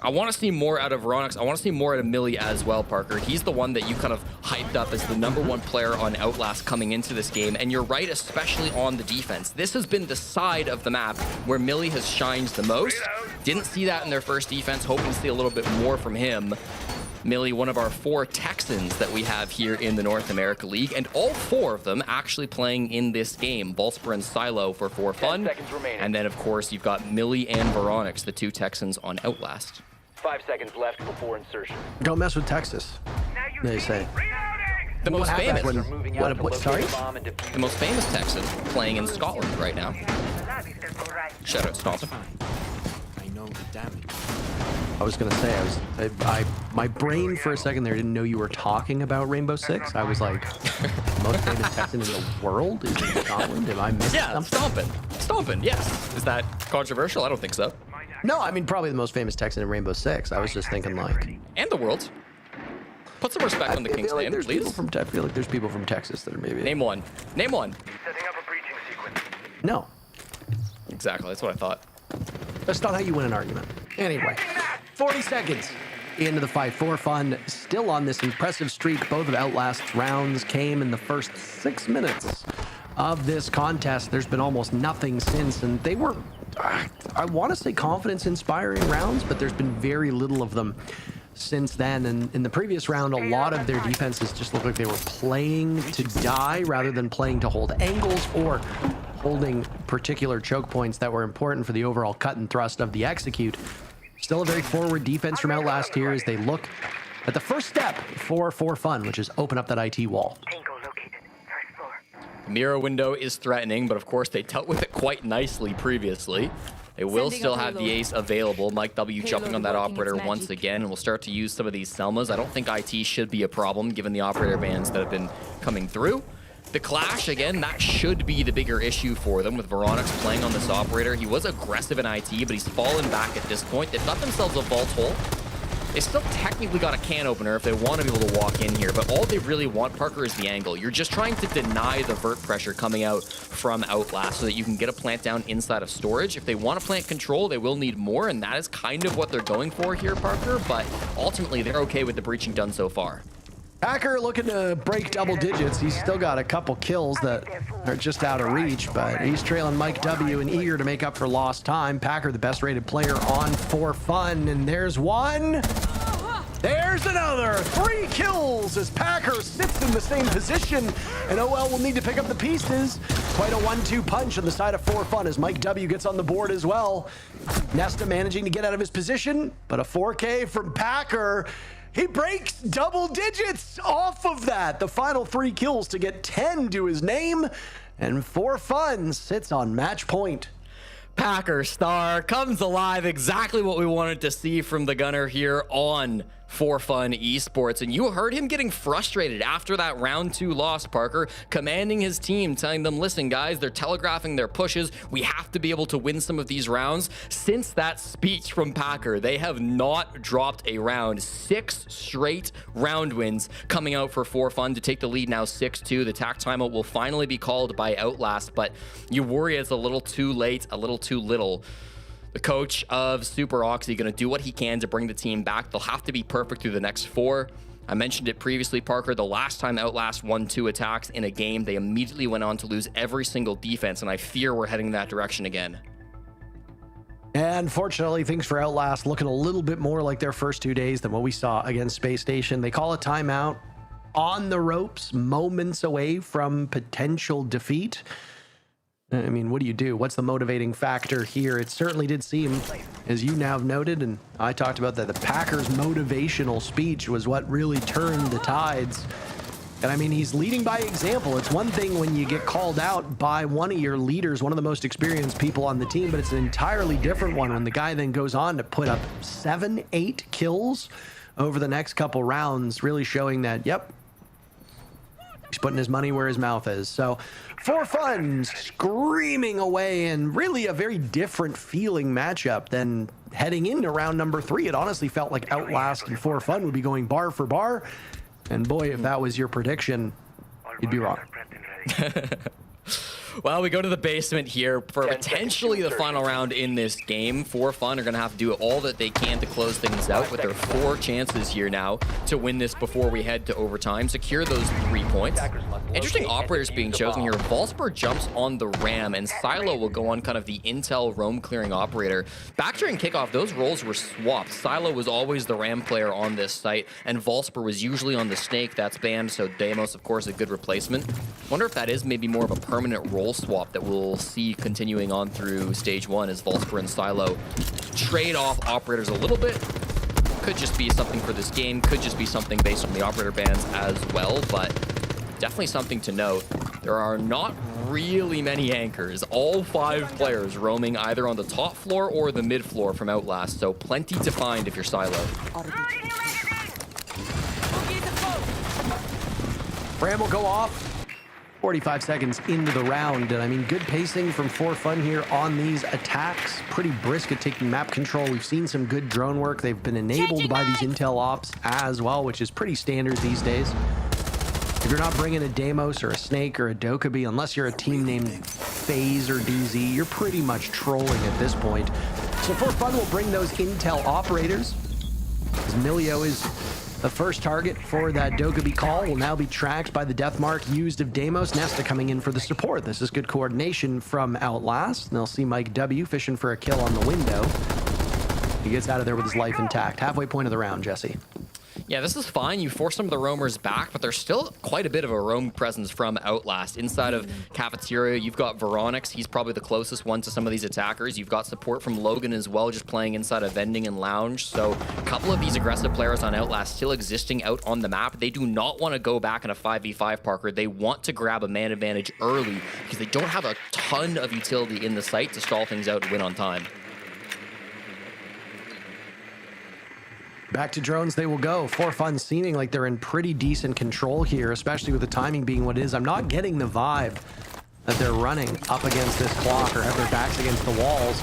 I want to see more out of Veronix. I want to see more out of Millie as well, Parker. He's the one that you kind of hyped up as the #1 player on Outlast coming into this game, and you're right, especially on the defense. This has been the side of the map where Millie has shined the most. Didn't see that in their first defense, hoping to see a little bit more from him. Millie, one of our 4 Texans that we have here in the North America League, and all 4 of them actually playing in this game. Volspert and Silo for For Fun, and then of course you've got Millie and Veronix, the 2 Texans on Outlast. 5 seconds left before insertion. Don't mess with Texas, they say. The most famous. Sorry? The most famous Texan playing in Scotland right now. Shout out Scotland. I know the damage. I was gonna say, my brain for a second there didn't know you were talking about Rainbow Six. I was like, most famous Texan in the world is in Scotland? Am I missing something? Stompin', yes. Is that controversial? I don't think so. No, I mean, probably the most famous Texan in Rainbow Six. I was just thinking like... And the world. Put some respect on the King's name, please. I feel like there's people from Texas that are maybe... Name one. Name one. Setting up a breaching sequence. No. Exactly, that's what I thought. That's not how you win an argument. Anyway, 40 seconds into the fight. For Fun still on this impressive streak. Both of Outlast's rounds came in the first 6 minutes of this contest. There's been almost nothing since, and they were, I want to say, confidence-inspiring rounds, but there's been very little of them since then. And in the previous round, a lot of their defenses just looked like they were playing to die rather than playing to hold angles or holding particular choke points that were important for the overall cut and thrust of the execute. Still a very forward defense from Outlast here as they look at the first step for Fun, which is open up that IT wall. The mirror window is threatening, but of course they dealt with it quite nicely previously. They will still have the ace available. Mike W jumping on that operator once again, and we'll start to use some of these Selmas. I don't think IT should be a problem given the operator bans that have been coming through. The clash, again, that should be the bigger issue for them with Veronix playing on this operator. He was aggressive in IT, but he's fallen back at this point. They've got themselves a vault hole. They still technically got a can opener if they want to be able to walk in here, but all they really want, Parker, is the angle. You're just trying to deny the vert pressure coming out from Outlast so that you can get a plant down inside of storage. If they want to plant control, they will need more, and that is kind of what they're going for here, Parker, but ultimately they're okay with the breaching done so far. Packer looking to break double digits. He's still got a couple kills that are just out of reach, but he's trailing Mike W and eager to make up for lost time. Packer, the best rated player on For Fun, and there's one. There's another. 3 kills as Packer sits in the same position, and OL will need to pick up the pieces. Quite a 1-2 punch on the side of For Fun as Mike W gets on the board as well. Nesta managing to get out of his position, but a 4K from Packer. He breaks double digits off of that. The final 3 kills to get 10 to his name, and For Fun sits on match point. Packer star comes alive, exactly what we wanted to see from the gunner here on For Fun Esports. And you heard him getting frustrated after that round 2 loss, Parker, commanding his team, telling them, listen, guys, they're telegraphing their pushes. We have to be able to win some of these rounds. Since that speech from Packer, they have not dropped a round. 6 straight round wins coming out for For Fun to take the lead now 6-2. The tack timeout will finally be called by Outlast, but you worry it's a little too late, a little too little. The coach of Super Oxy going to do what he can to bring the team back. They'll have to be perfect through the next 4. I mentioned it previously, Parker. The last time Outlast won 2 attacks in a game, they immediately went on to lose every single defense, and I fear we're heading that direction again. And fortunately, things for Outlast looking a little bit more like their first 2 days than what we saw against Space Station. They call a timeout on the ropes, moments away from potential defeat. I mean, what do you do? What's the motivating factor here? It certainly did seem, as you now have noted, and I talked about that, the Packers' motivational speech was what really turned the tides. And I mean, he's leading by example. It's one thing when you get called out by one of your leaders, one of the most experienced people on the team, but it's an entirely different one when the guy then goes on to put up 7-8 kills over the next couple rounds, really showing that, yep, he's putting his money where his mouth is. So For Fun screaming away, and really a very different feeling matchup than heading into round number 3. It honestly felt like Outlast and For Fun would be going bar for bar. And boy, if that was your prediction, you'd be wrong. Well, we go to the basement here for potentially the final round in this game. For Fun are going to have to do all that they can to close things out with their 4 chances here now to win this before we head to overtime. Secure those 3 points. Interesting operators being chosen here. Volsper jumps on the Ram, and Silo will go on kind of the intel roam clearing operator. Back during kickoff, those roles were swapped. Silo was always the Ram player on this site, and Volsper was usually on the Snake. That's banned, so Deimos, of course, a good replacement. Wonder if that is maybe more of a permanent role swap that we'll see continuing on through stage 1 as Volsper and Silo trade off operators a little bit. Could just be something for this game, could just be something based on the operator bans as well, but definitely something to note. There are not really many anchors. All 5 players roaming either on the top floor or the mid floor from Outlast, so plenty to find if you're Silo. Ram will go off. 45 seconds into the round, and I mean, good pacing from For Fun here on these attacks. Pretty brisk at taking map control. We've seen some good drone work. They've been enabled by these intel ops as well, which is pretty standard these days. If you're not bringing a Deimos or a Snake or a Dokkaebi, unless you're a team named FaZe or DZ, you're pretty much trolling at this point. So For Fun will bring those intel operators. As Milio is the first target for that Dokkaebi call, will now be tracked by the death mark used of Deimos. Nesta coming in for the support. This is good coordination from Outlast. And they'll see Mike W fishing for a kill on the window. He gets out of there with his life intact. Halfway point of the round, Jesse. Yeah, this is fine. You force some of the roamers back, but there's still quite a bit of a roam presence from Outlast. Inside of Cafeteria, you've got Veronix. He's probably the closest one to some of these attackers. You've got support from Logan as well, just playing inside of Vending and Lounge. So a couple of these aggressive players on Outlast still existing out on the map. They do not want to go back in a 5v5, Parker. They want to grab a man advantage early because they don't have a ton of utility in the site to stall things out and win on time. Back to drones they will go. For Fun seeming like they're in pretty decent control here, especially with the timing being what it is. I'm not getting the vibe that they're running up against this clock or have their backs against the walls.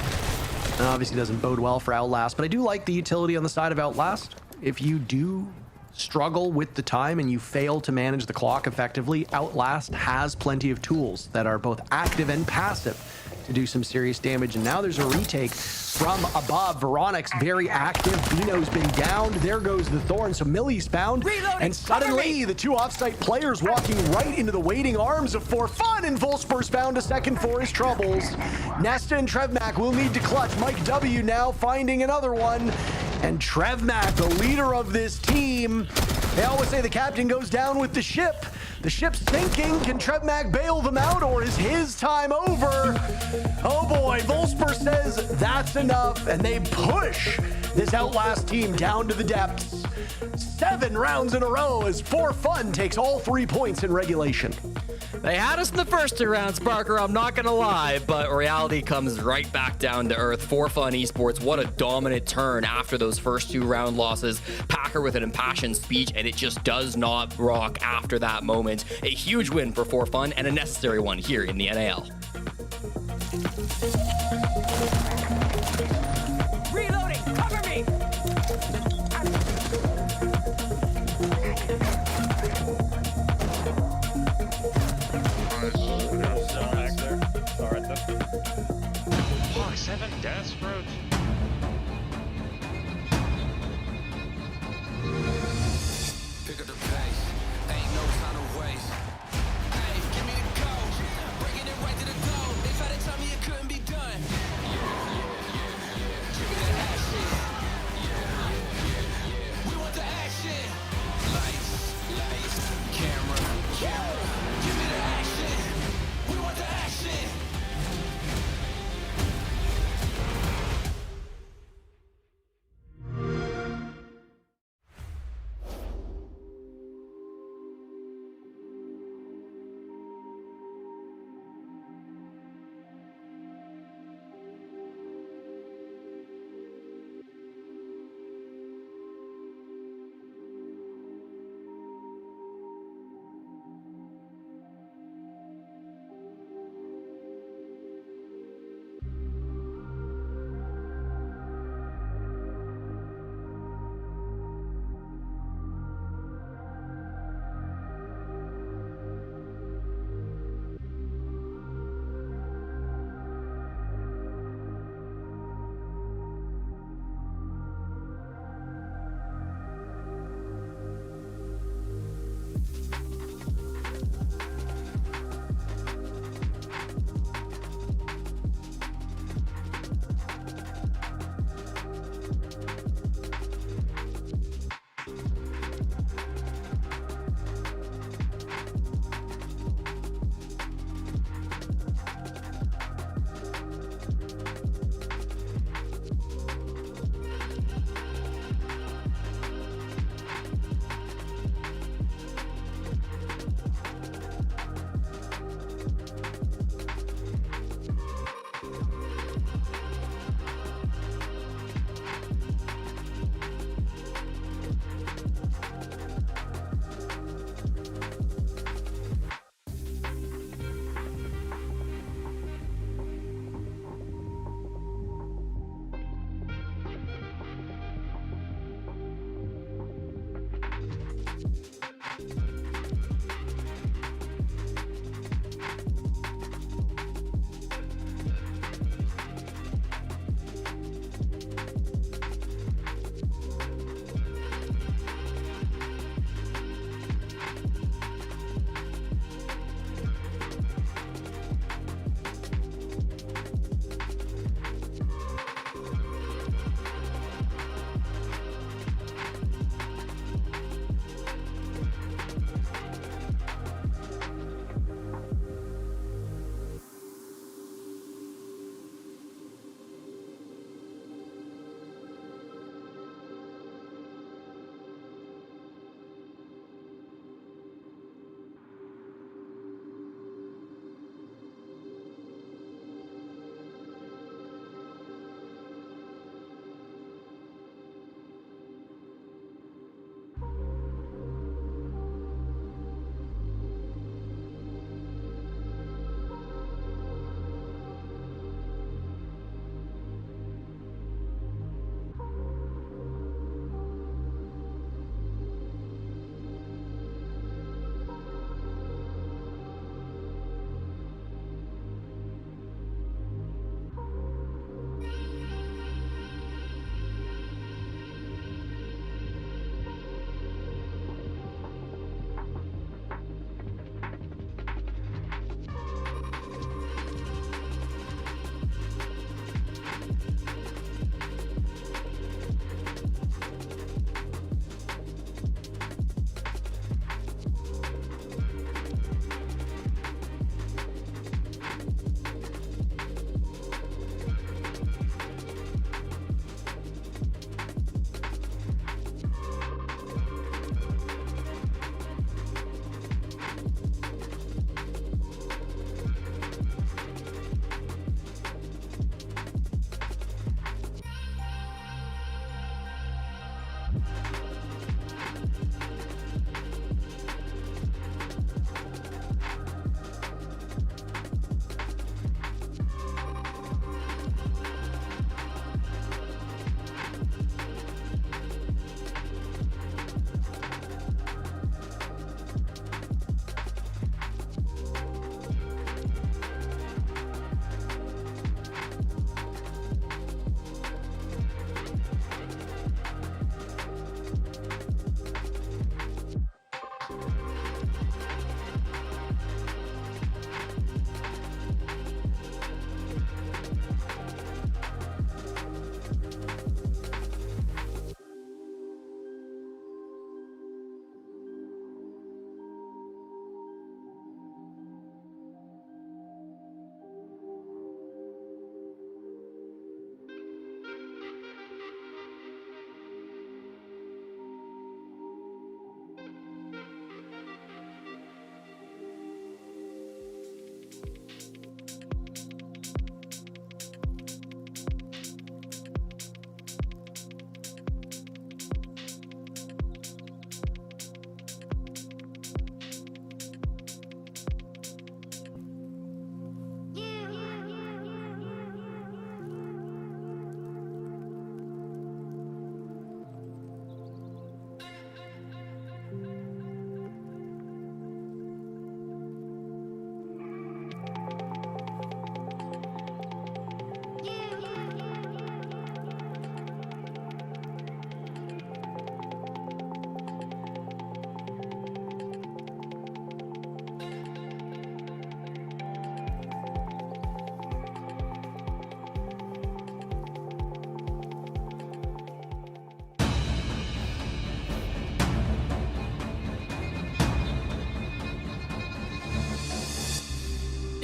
And obviously doesn't bode well for Outlast, but I do like the utility on the side of Outlast. If you do struggle with the time and you fail to manage the clock effectively, Outlast has plenty of tools that are both active and passive to do some serious damage. And now there's a retake from above. Veronic's very active. Bino's been downed. There goes the Thorn. So Millie's found. Reloading. And suddenly the two offsite players walking right into the waiting arms of For Fun. And Volsper's found a second for his troubles. Nesta and Trevmac will need to clutch. Mike W now finding another one. And Trevmac, the leader of this team. They always say the captain goes down with the ship. The ship's sinking. Can Trevmac bail them out, or is his time over? Oh boy, Volsper says that's enough, and they push this Outlast team down to the depths. 7 rounds in a row as For Fun takes all 3 points in regulation. They had us in the first 2 rounds, Parker, I'm not gonna lie, but reality comes right back down to earth. For Fun Esports, what a dominant turn after those first 2 round losses. Packer with an impassioned speech, and it just does not rock after that moment. A huge win for Fun, and a necessary one here in the NAL. Reloading. Cover me. Fuck, 7 deaths, bro. Pick up the pace. Ain't no time to waste. Hey, give me the code. Breaking it right to the goal. They tried to tell me it couldn't be done. Give me the action. We want the action. Lights, camera. Give me the action. We want the action.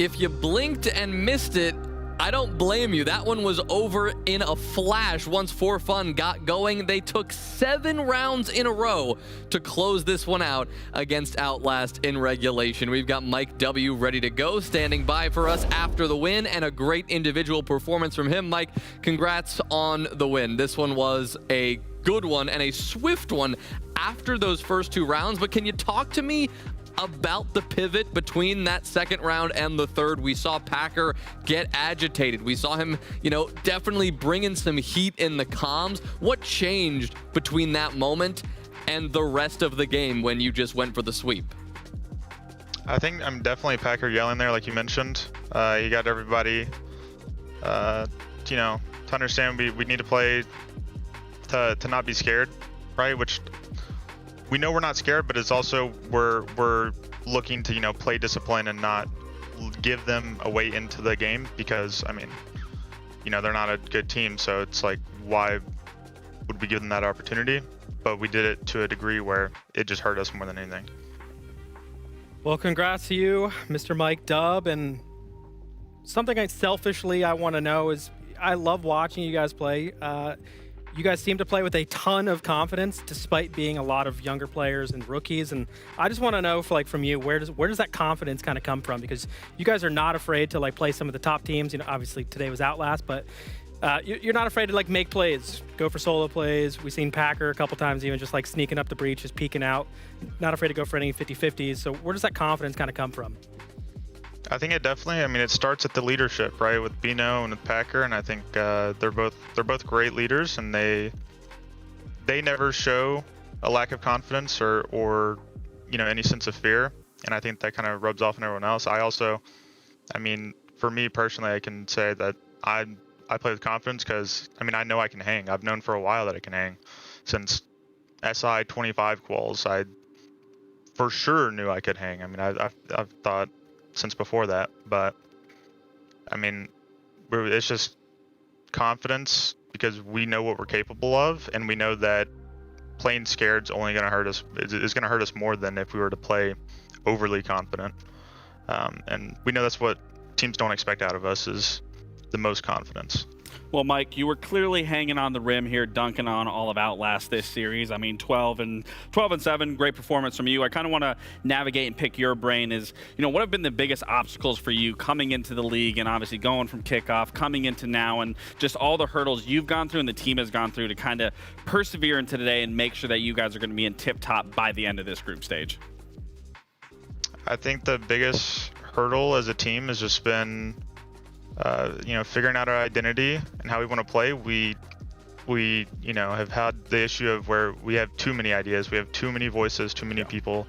If you blinked and missed it, I don't blame you. That one was over in a flash. Once For Fun got going, they took 7 rounds in a row to close this one out against Outlast in regulation. We've got Mike W ready to go, standing by for us after the win, and a great individual performance from him. Mike, congrats on the win. This one was a good one and a swift one after those first 2 rounds, but can you talk to me about the pivot between that second round and the third? We saw Packer get agitated. We saw him, definitely bringing some heat in the comms. What changed between that moment and the rest of the game when you just went for the sweep? I think I'm definitely Packer yelling there, like you mentioned. You got everybody, to understand we need to play to not be scared, right? Which we know we're not scared, but it's also we're looking to play discipline and not give them a way into the game, because they're not a good team, so it's like, why would we give them that opportunity? But we did it to a degree where it just hurt us more than anything. Well, congrats to you, Mr. Mike Dub. And something I want to know is, I love watching you guys play. You guys seem to play with a ton of confidence, despite being a lot of younger players and rookies. And I just want to know, from you, where does that confidence kind of come from? Because you guys are not afraid to play some of the top teams. Obviously today was Outlast, but you're not afraid to make plays, go for solo plays. We've seen Packer a couple times even just sneaking up the breach, just peeking out. Not afraid to go for any 50-50s. So where does that confidence kind of come from? I think it definitely, it starts at the leadership, right, with Bino and with Packer, and I think they're both great leaders, and they never show a lack of confidence or any sense of fear, and I think that kind of rubs off on everyone else. I also, for me personally, I can say that I play with confidence because I know I can hang. I've known for a while that I can hang. Since SI 25 quals, I for sure knew I could hang. I've thought since before that, but it's just confidence, because we know what we're capable of, and we know that playing scared's only going to hurt us. It's going to hurt us more than if we were to play overly confident, and we know that's what teams don't expect out of us, is the most confidence. Well, Mike, you were clearly hanging on the rim here, dunking on all of Outlast this series. 12 and 7, great performance from you. I kind of want to navigate and pick your brain is, what have been the biggest obstacles for you coming into the league, and obviously going from kickoff, coming into now, and just all the hurdles you've gone through and the team has gone through to kind of persevere into today and make sure that you guys are going to be in tip-top by the end of this group stage? I think the biggest hurdle as a team has just been figuring out our identity and how we want to play. We have had the issue of where we have too many ideas, we have too many voices, too many people,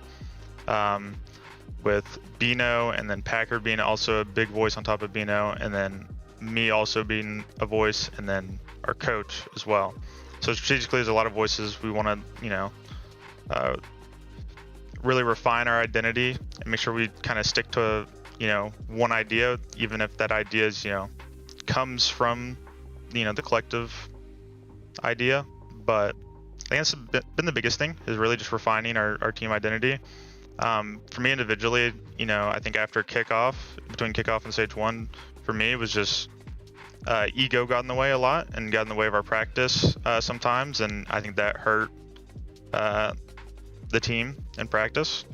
with Bino and then Packer being also a big voice on top of Bino, and then me also being a voice, and then our coach as well. So strategically, there's a lot of voices. We want to really refine our identity and make sure we kind of stick to one idea, even if that idea is, comes from, the collective idea. But I think that's been the biggest thing, is really just refining our team identity. For me individually, I think after kickoff, between kickoff and stage 1, for me, it was just ego got in the way a lot and got in the way of our practice sometimes. And I think that hurt the team in practice.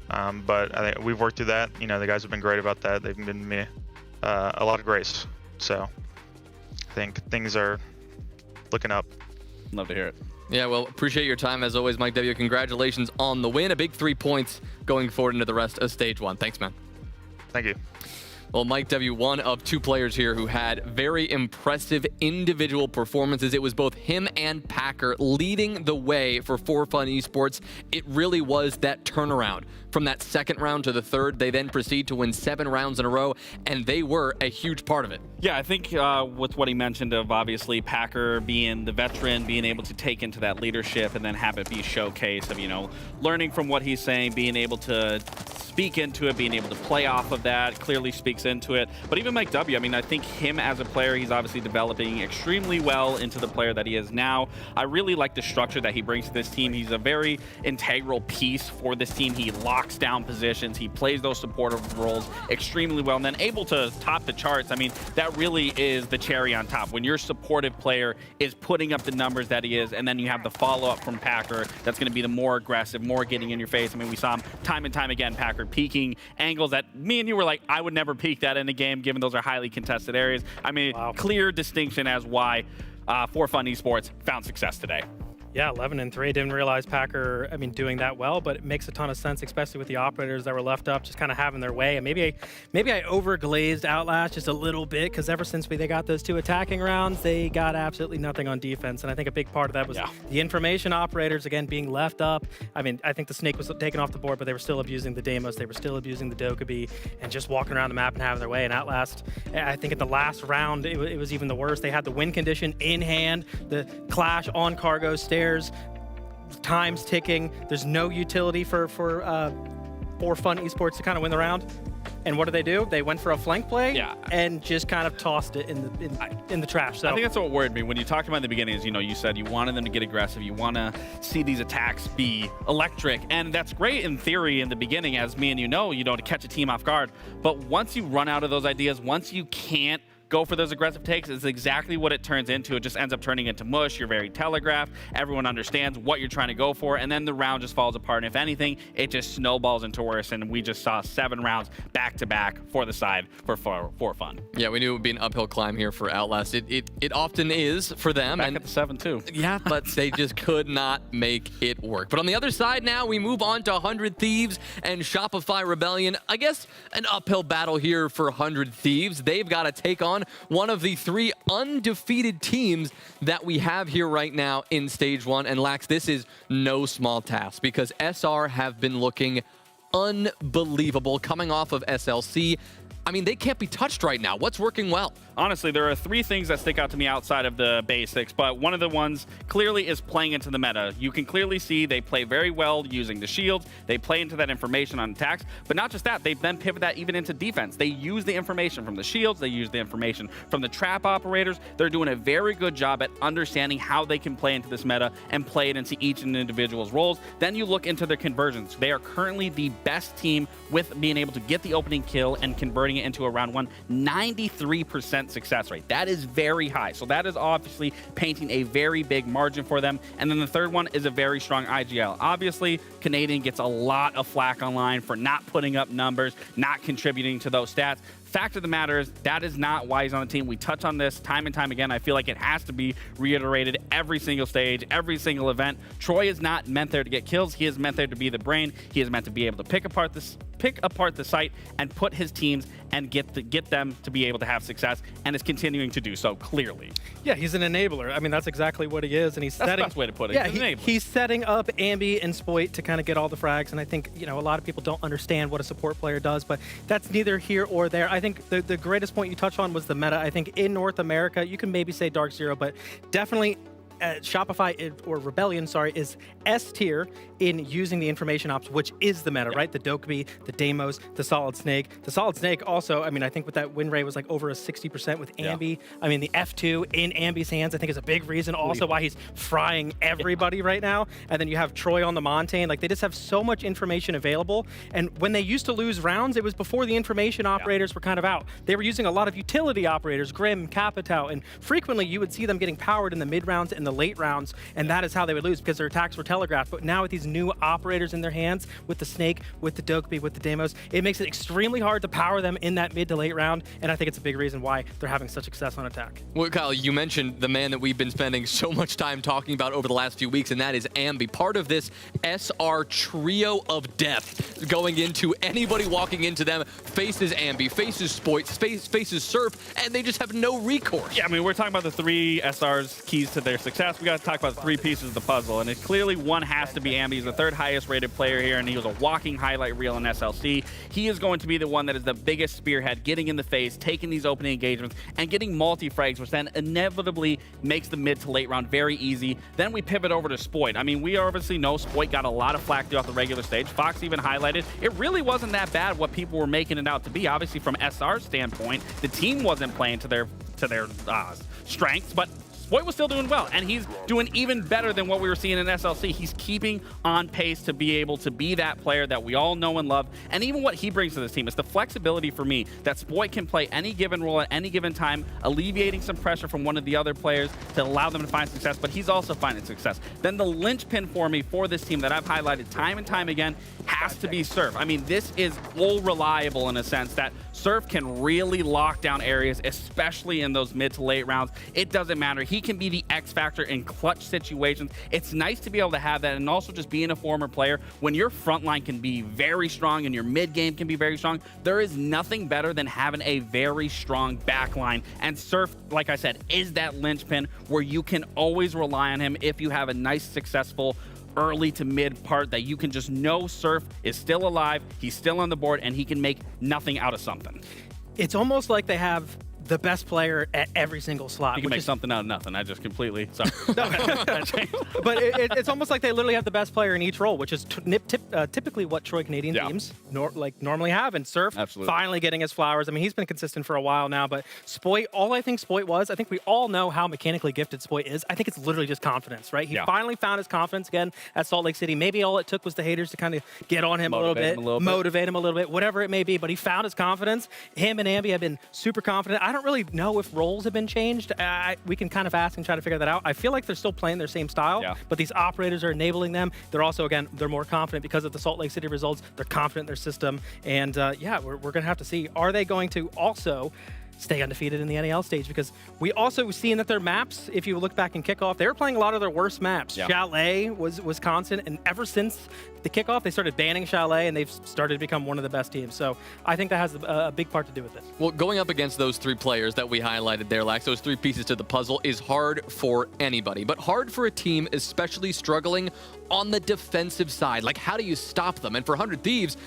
But I think we've worked through that. The guys have been great about that. They've given me a lot of grace. So I think things are looking up. Love to hear it. Yeah, well, appreciate your time as always, Mike W. Congratulations on the win. A big 3 points going forward into the rest of stage 1. Thanks, man. Thank you. Well, Mike W., one of 2 players here who had very impressive individual performances. It was both him and Packer leading the way for Fun Esports. It really was that turnaround. From that second round to the third, they then proceed to win 7 rounds in a row, and they were a huge part of it. Yeah, I think with what he mentioned of obviously Packer being the veteran, being able to take into that leadership and then have it be showcased of, learning from what he's saying, being able to speak into it, being able to play off of that clearly speaks into it. But even Mike W, I mean, I think him as a player, he's obviously developing extremely well into the player that he is now. I really like the structure that he brings to this team. He's a very integral piece for this team. He locks down positions. He plays those supportive roles extremely well, and then able to top the charts. I mean, that really is the cherry on top. When your supportive player is putting up the numbers that he is, and then you have the follow-up from Packer that's going to be the more aggressive, more getting in your face. I mean, we saw him time and time again, Packer peaking angles that me and you were like, I would never peak that in a game, given those are highly contested areas. I mean, clear distinction as why For Fun Esports found success today. Yeah, 11-3. Didn't realize Packer, I mean, doing that well, but it makes a ton of sense, especially with the operators that were left up, just kind of having their way. And maybe I overglazed Outlast just a little bit, because ever since they got those 2 attacking rounds, they got absolutely nothing on defense. And I think a big part of that was the information operators, again, being left up. I mean, I think the Snake was taken off the board, but they were still abusing the Deimos. They were still abusing the Dokkaebi and just walking around the map and having their way. And Outlast, I think at the last round, it was even the worst. They had the win condition in hand, the clash on cargo stairs, time's ticking. There's no utility for Fun Esports to kind of win the round. And what do? They went for a flank play and just kind of tossed it in the trash. So I think that's what worried me. When you talked about in the beginning is, you said you wanted them to get aggressive. You want to see these attacks be electric. And that's great in theory in the beginning, as me and to catch a team off guard. But once you run out of those ideas, once you can't go for those aggressive takes, is exactly what it turns into. It just ends up turning into mush. You're very telegraphed. Everyone understands what you're trying to go for, and then the round just falls apart. And if anything, it just snowballs into worse. And we just saw 7 rounds back to back for the side for Fun. Yeah, we knew it would be an uphill climb here for Outlast. It often is for them. Back at the 7 too. Yeah, but they just could not make it work. But on the other side now, we move on to 100 Thieves and Shopify Rebellion. I guess an uphill battle here for 100 Thieves. They've got to take on one of the 3 undefeated teams that we have here right now in Stage 1. And Lax, this is no small task, because SR have been looking unbelievable coming off of SLC. I mean, they can't be touched right now. What's working well? Honestly, there are 3 things that stick out to me outside of the basics, but one of the ones clearly is playing into the meta. You can clearly see they play very well using the shields. They play into that information on attacks, but not just that. They then pivot that even into defense. They use the information from the shields. They use the information from the trap operators. They're doing a very good job at understanding how they can play into this meta and play it into each individual's roles. Then you look into their conversions. They are currently the best team with being able to get the opening kill and converting it into a round 1. 93% success rate. That is very high. So that is obviously painting a very big margin for them. And then the third one is a very strong IGL. Obviously, Canadian gets a lot of flack online for not putting up numbers, not contributing to those stats. Fact of the matter is, that is not why he's on the team. We touch on this time and time again. I feel like it has to be reiterated every single stage, every single event. Troy is not meant there to get kills. He is meant there to be the brain. He is meant to be able to pick apart the site and put his teams and get them to be able to have success, and is continuing to do so clearly. Yeah, he's an enabler. I mean, that's exactly what he is, and that's the best way to put it. Yeah, he's setting up Ambi and Spoit to kind of get all the frags, and I think a lot of people don't understand what a support player does, but that's neither here or there. I think the greatest point you touched on was the meta. I think in North America, you can maybe say Dark Zero, but definitely Shopify or Rebellion, is S tier in using the information ops, which is the meta, right? The Dokkaebi, the Deimos, the Solid Snake. The Solid Snake also, I mean, I think with that win rate was like over a 60% with Ambi. I mean, the F2 in Ambi's hands, I think is a big reason also why he's frying everybody right now. And then you have Troy on the Montane. Like, they just have so much information available. And when they used to lose rounds, it was before the information operators were kind of out. They were using a lot of utility operators, Grim, Capitao, and frequently you would see them getting powered in the mid rounds and the late rounds, and that is how they would lose because their attacks were telegraphed. But now with these new operators in their hands, with the Snake, with the Dokkaebi, with the Deimos, it makes it extremely hard to power them in that mid to late round, and I think it's a big reason why they're having such success on attack. Well, Kyle, you mentioned the man that we've been spending so much time talking about over the last few weeks, and that is Ambi. Part of this SR trio of death going into anybody walking into them faces Ambi, faces Spoit, faces Surf, and they just have no recourse. Yeah, I mean, we're talking about the 3 SR's keys to their success. We got to talk about the 3 pieces of the puzzle, and it clearly one has to be Ambi. He's the 3rd highest rated player here, and he was a walking highlight reel in SLC. He is going to be the one that is the biggest spearhead, getting in the face, taking these opening engagements, and getting multi-frags, which then inevitably makes the mid to late round very easy. Then we pivot over to Spoit. I mean, we obviously know Spoit got a lot of flack throughout the regular stage. Fox even highlighted highlighted, it really wasn't that bad what people were making it out to be. Obviously, from SR's standpoint, the team wasn't playing to their strengths, but Spoit was still doing well, and he's doing even better than what we were seeing in SLC. He's keeping on pace to be able to be that player that we all know and love, and even what he brings to this team is the flexibility for me that Spoit can play any given role at any given time, alleviating some pressure from one of the other players to allow them to find success, but he's also finding success. Then the linchpin for me for this team that I've highlighted time and time again has to be Surf. I mean, this is all reliable in a sense that Surf can really lock down areas, especially in those mid to late rounds. It doesn't matter. He can be the X factor in clutch situations. It's nice to be able to have that, and also just being a former player, when your front line can be very strong and your mid game can be very strong, there is nothing better than having a very strong back line. And Surf, like I said, is that linchpin where you can always rely on him if you have a nice, successful early to mid part that you can just know Surf is still alive, he's still on the board, and he can make nothing out of something. It's almost like they have the best player at every single slot. You can make something out of nothing. I just completely... Sorry. But it's almost like they literally have the best player in each role, which is typically what Troy Canadian teams normally have. And Surf finally getting his flowers. I mean, he's been consistent for a while now, but Spoit, all I think Spoit was, I think we all know how mechanically gifted Spoit is. I think it's literally just confidence, right? He finally found his confidence again at Salt Lake City. Maybe all it took was the haters to kind of get on him motivate him a little bit, whatever it may be, but he found his confidence. Him and Ambi have been super confident. I don't really know if roles have been changed. We can kind of ask and try to figure that out. I feel like they're still playing their same style, but these operators are enabling them. They're also, again, they're more confident because of the Salt Lake City results. They're confident in their system. And yeah, we're going to have to see. Are they going to also stay undefeated in the NAL stage? Because we also seen that their maps, if you look back in kickoff, they were playing a lot of their worst maps. Chalet was constant, and ever since the kickoff, they started banning Chalet, and they've started to become one of the best teams. So I think that has a big part to do with it. Well, going up against those three players that we highlighted there, Lax, those three pieces to the puzzle is hard for anybody, but hard for a team especially struggling on the defensive side. Like, how do you stop them? And for 100 Thieves,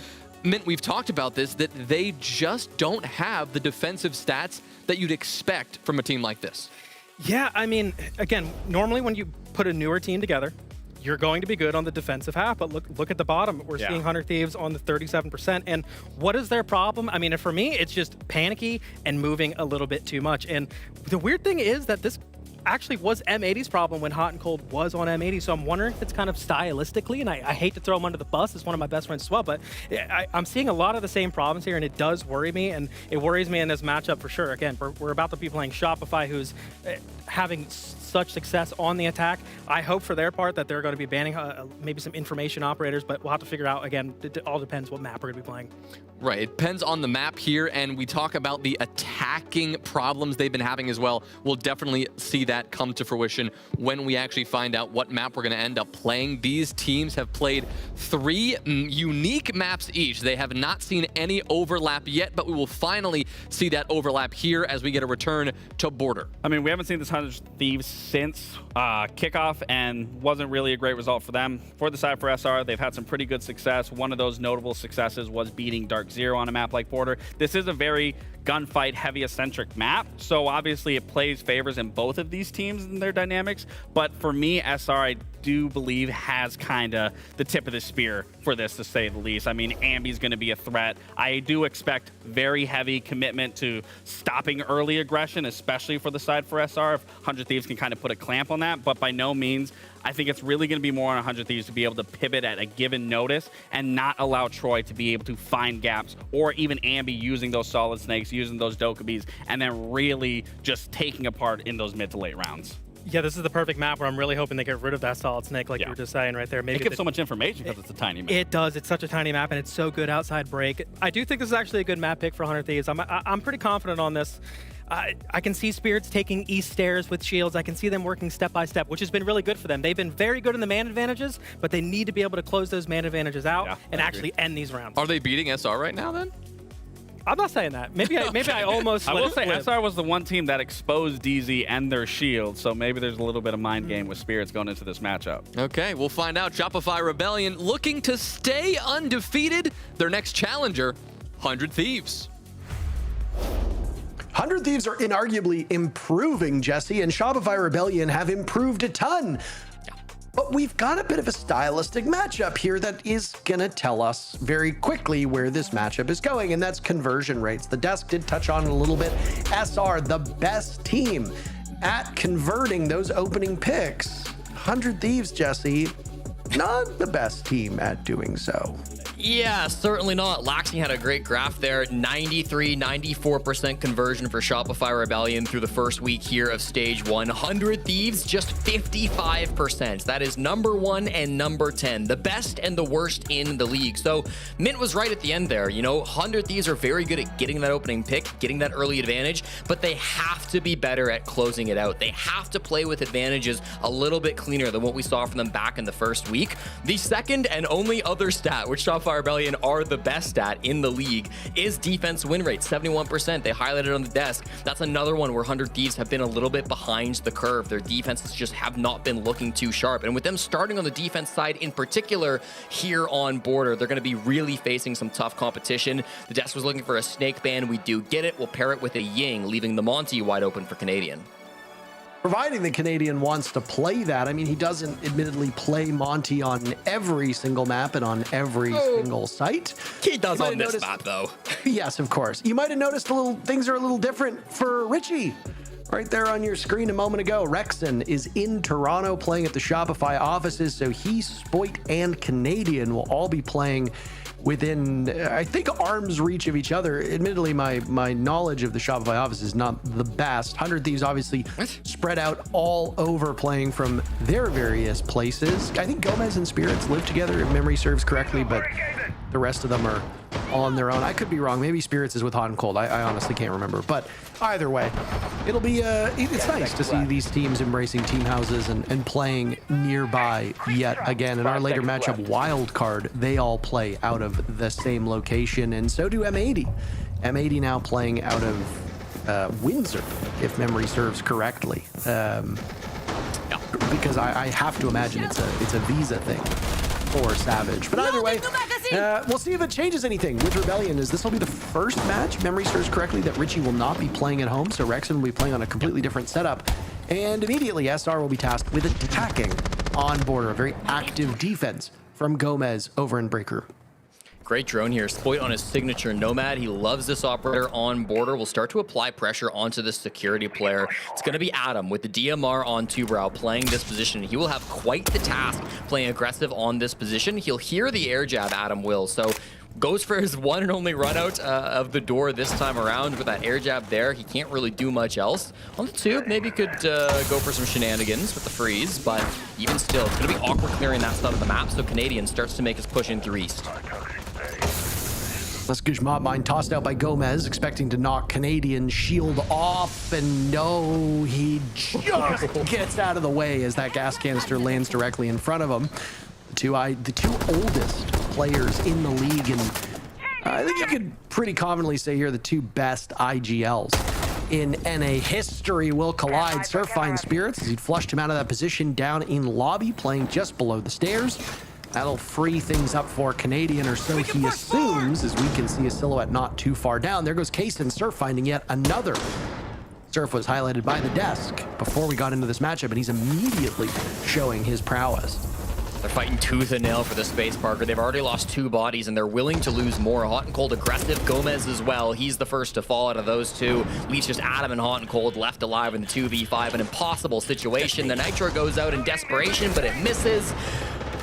Mint, we've talked about this, that they just don't have the defensive stats that you'd expect from a team like this. Yeah, I mean, again, normally when you put a newer team together, you're going to be good on the defensive half, but look at the bottom. We're seeing 100 Thieves on the 37%. And what is their problem? I mean, for me, it's just panicky and moving a little bit too much. And the weird thing is that this actually was M80's problem when Hot and Cold was on M80, so I'm wondering if it's kind of stylistically, and I hate to throw him under the bus as one of my best friends as well, but I'm seeing a lot of the same problems here, and it does worry me, and it worries me in this matchup for sure. Again, we're about to be playing Shopify, who's having such success on the attack. I hope for their part that they're going to be banning maybe some information operators, but we'll have to figure out, again, it all depends what map we're going to be playing. Right, it depends on the map here, and we talk about the attacking problems they've been having as well. We'll definitely see that come to fruition when we actually find out what map we're going to end up playing. These teams have played 3 unique maps each. They have not seen any overlap yet, but we will finally see that overlap here as we get a return to Border. I mean, we haven't seen this 100 Thieves since kickoff, and wasn't really a great result for them. For the side for SR, they've had some pretty good success. One of those notable successes was beating Dark Zero on a map like Border. This is a very gunfight heavy-centric map, so obviously it plays favors in both of these teams and their dynamics, but for me, SR, I do believe, has kind of the tip of the spear for this, to say the least. I mean, Ambi's going to be a threat. I do expect very heavy commitment to stopping early aggression, especially for the side for SR, if 100 Thieves can kind of put a clamp on that, but by no means, I think it's really going to be more on 100 Thieves to be able to pivot at a given notice and not allow Troy to be able to find gaps, or even Ambi using those solid snakes, using those Dokkaebis, and then really just taking apart in those mid to late rounds. Yeah, this is the perfect map where I'm really hoping they get rid of that solid snake, like you were just saying right there. Maybe it gives so much information because it's a tiny map. It does. It's such a tiny map, and it's so good outside break. I do think this is actually a good map pick for 100 Thieves. I'm pretty confident on this. I can see Spirits taking East Stairs with shields. I can see them working step by step, which has been really good for them. They've been very good in the man advantages, but they need to be able to close those man advantages out and actually end these rounds. Are they beating SR right now then? I'm not saying that. Maybe I almost. I will say SR was the one team that exposed DZ and their shield, so maybe there's a little bit of mind game with Spirits going into this matchup. Okay, we'll find out. Shopify Rebellion looking to stay undefeated. Their next challenger, 100 Thieves. 100 Thieves are inarguably improving, Jesse, and Shopify Rebellion have improved a ton. But we've got a bit of a stylistic matchup here that is going to tell us very quickly where this matchup is going, and that's conversion rates. The desk did touch on it a little bit. SR, the best team at converting those opening picks. 100 Thieves, Jesse, not the best team at doing so. Yeah, certainly not. Laxi had a great graph there. 93, 94% conversion for Shopify Rebellion through the first week here of stage 1. 100 Thieves, just 55%. That is number 1 and number 10, the best and the worst in the league. So Mint was right at the end there. You know, 100 Thieves are very good at getting that opening pick, getting that early advantage, but they have to be better at closing it out. They have to play with advantages a little bit cleaner than what we saw from them back in the first week. The second and only other stat, which Shopify Rebellion are the best at in the league, is defense win rate, 71%. They highlighted on the desk. That's another one where 100 Thieves have been a little bit behind the curve. Their defenses just have not been looking too sharp. And with them starting on the defense side in particular here on Border, they're going to be really facing some tough competition. The desk was looking for a snake ban. We do get it. We'll pair it with a Ying, leaving the Monty wide open for Canadian. Providing the Canadian wants to play that. I mean, he doesn't admittedly play Monty on every single map and on every single site. He does on this map, though. Yes, of course. You might have noticed things are a little different for Richie. Right there on your screen a moment ago, Rexon is in Toronto playing at the Shopify offices, so he, Spoit, and Canadian will all be playing within, I think, arm's reach of each other. Admittedly, my knowledge of the Shopify office is not the best. 100 Thieves obviously spread out all over, playing from their various places. I think Gomez and Spirits live together, if memory serves correctly, but the rest of them are on their own. I could be wrong. Maybe Spirits is with Hot and Cold. I honestly can't remember. But either way, it'll be it's nice to see these teams embracing team houses and playing nearby yet again. In our later matchup, Wild Card, they all play out of the same location, and so do M80. M80 now playing out of Windsor, if memory serves correctly. Because I have to imagine it's a visa thing for Savage. But either way, we'll see if it changes anything with Rebellion, as this will be the first match, memory serves correctly, that Richie will not be playing at home. So Rexon will be playing on a completely different setup. And immediately, SR will be tasked with attacking on Border. A very active defense from Gomez over in Breaker. Great drone here. Spoit on his signature Nomad. He loves this operator on Border. Will start to apply pressure onto the security player. It's going to be Adam with the DMR on Two-Brow playing this position. He will have quite the task playing aggressive on this position. He'll hear the air jab, Adam will. So goes for his one and only run out of the door this time around with that air jab there. He can't really do much else. On the tube, maybe could go for some shenanigans with the freeze, but even still, it's going to be awkward clearing that side of the map, so Canadian starts to make his push in through east. Let's Mob Mine tossed out by Gomez, expecting to knock Canadian shield off, and no, he just gets out of the way as that gas canister lands directly in front of him. The two oldest players in the league, and I think you could pretty commonly say here the two best IGLs in NA history will collide. Surf finds Spirits as he'd flushed him out of that position down in lobby, playing just below the stairs. That'll free things up for Canadian, or so he assumes, as we can see a silhouette not too far down. There goes Kaysen, Surf finding yet another. Surf was highlighted by the desk before we got into this matchup, and he's immediately showing his prowess. They're fighting tooth and nail for the space, Parker. They've already lost 2 bodies, and they're willing to lose more. Hot and Cold aggressive. Gomez as well. He's the first to fall out of those two. Leaves just Adam and Hot and Cold left alive in the 2v5. An impossible situation. The Nitro goes out in desperation, but it misses.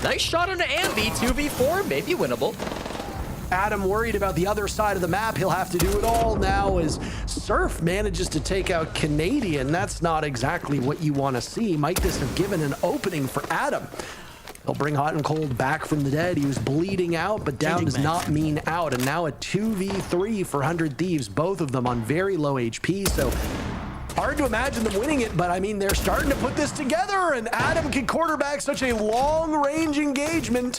Nice shot onto Ambi. 2v4, maybe winnable. Adam worried about the other side of the map. He'll have to do it all now as Surf manages to take out Canadian. That's not exactly what you want to see. Might this have given an opening for Adam? They'll bring Hot and Cold back from the dead. He was bleeding out, but down does not mean out. And now a 2v3 for 100 Thieves, both of them on very low HP. So hard to imagine them winning it, but I mean, they're starting to put this together, and Adam can quarterback such a long-range engagement.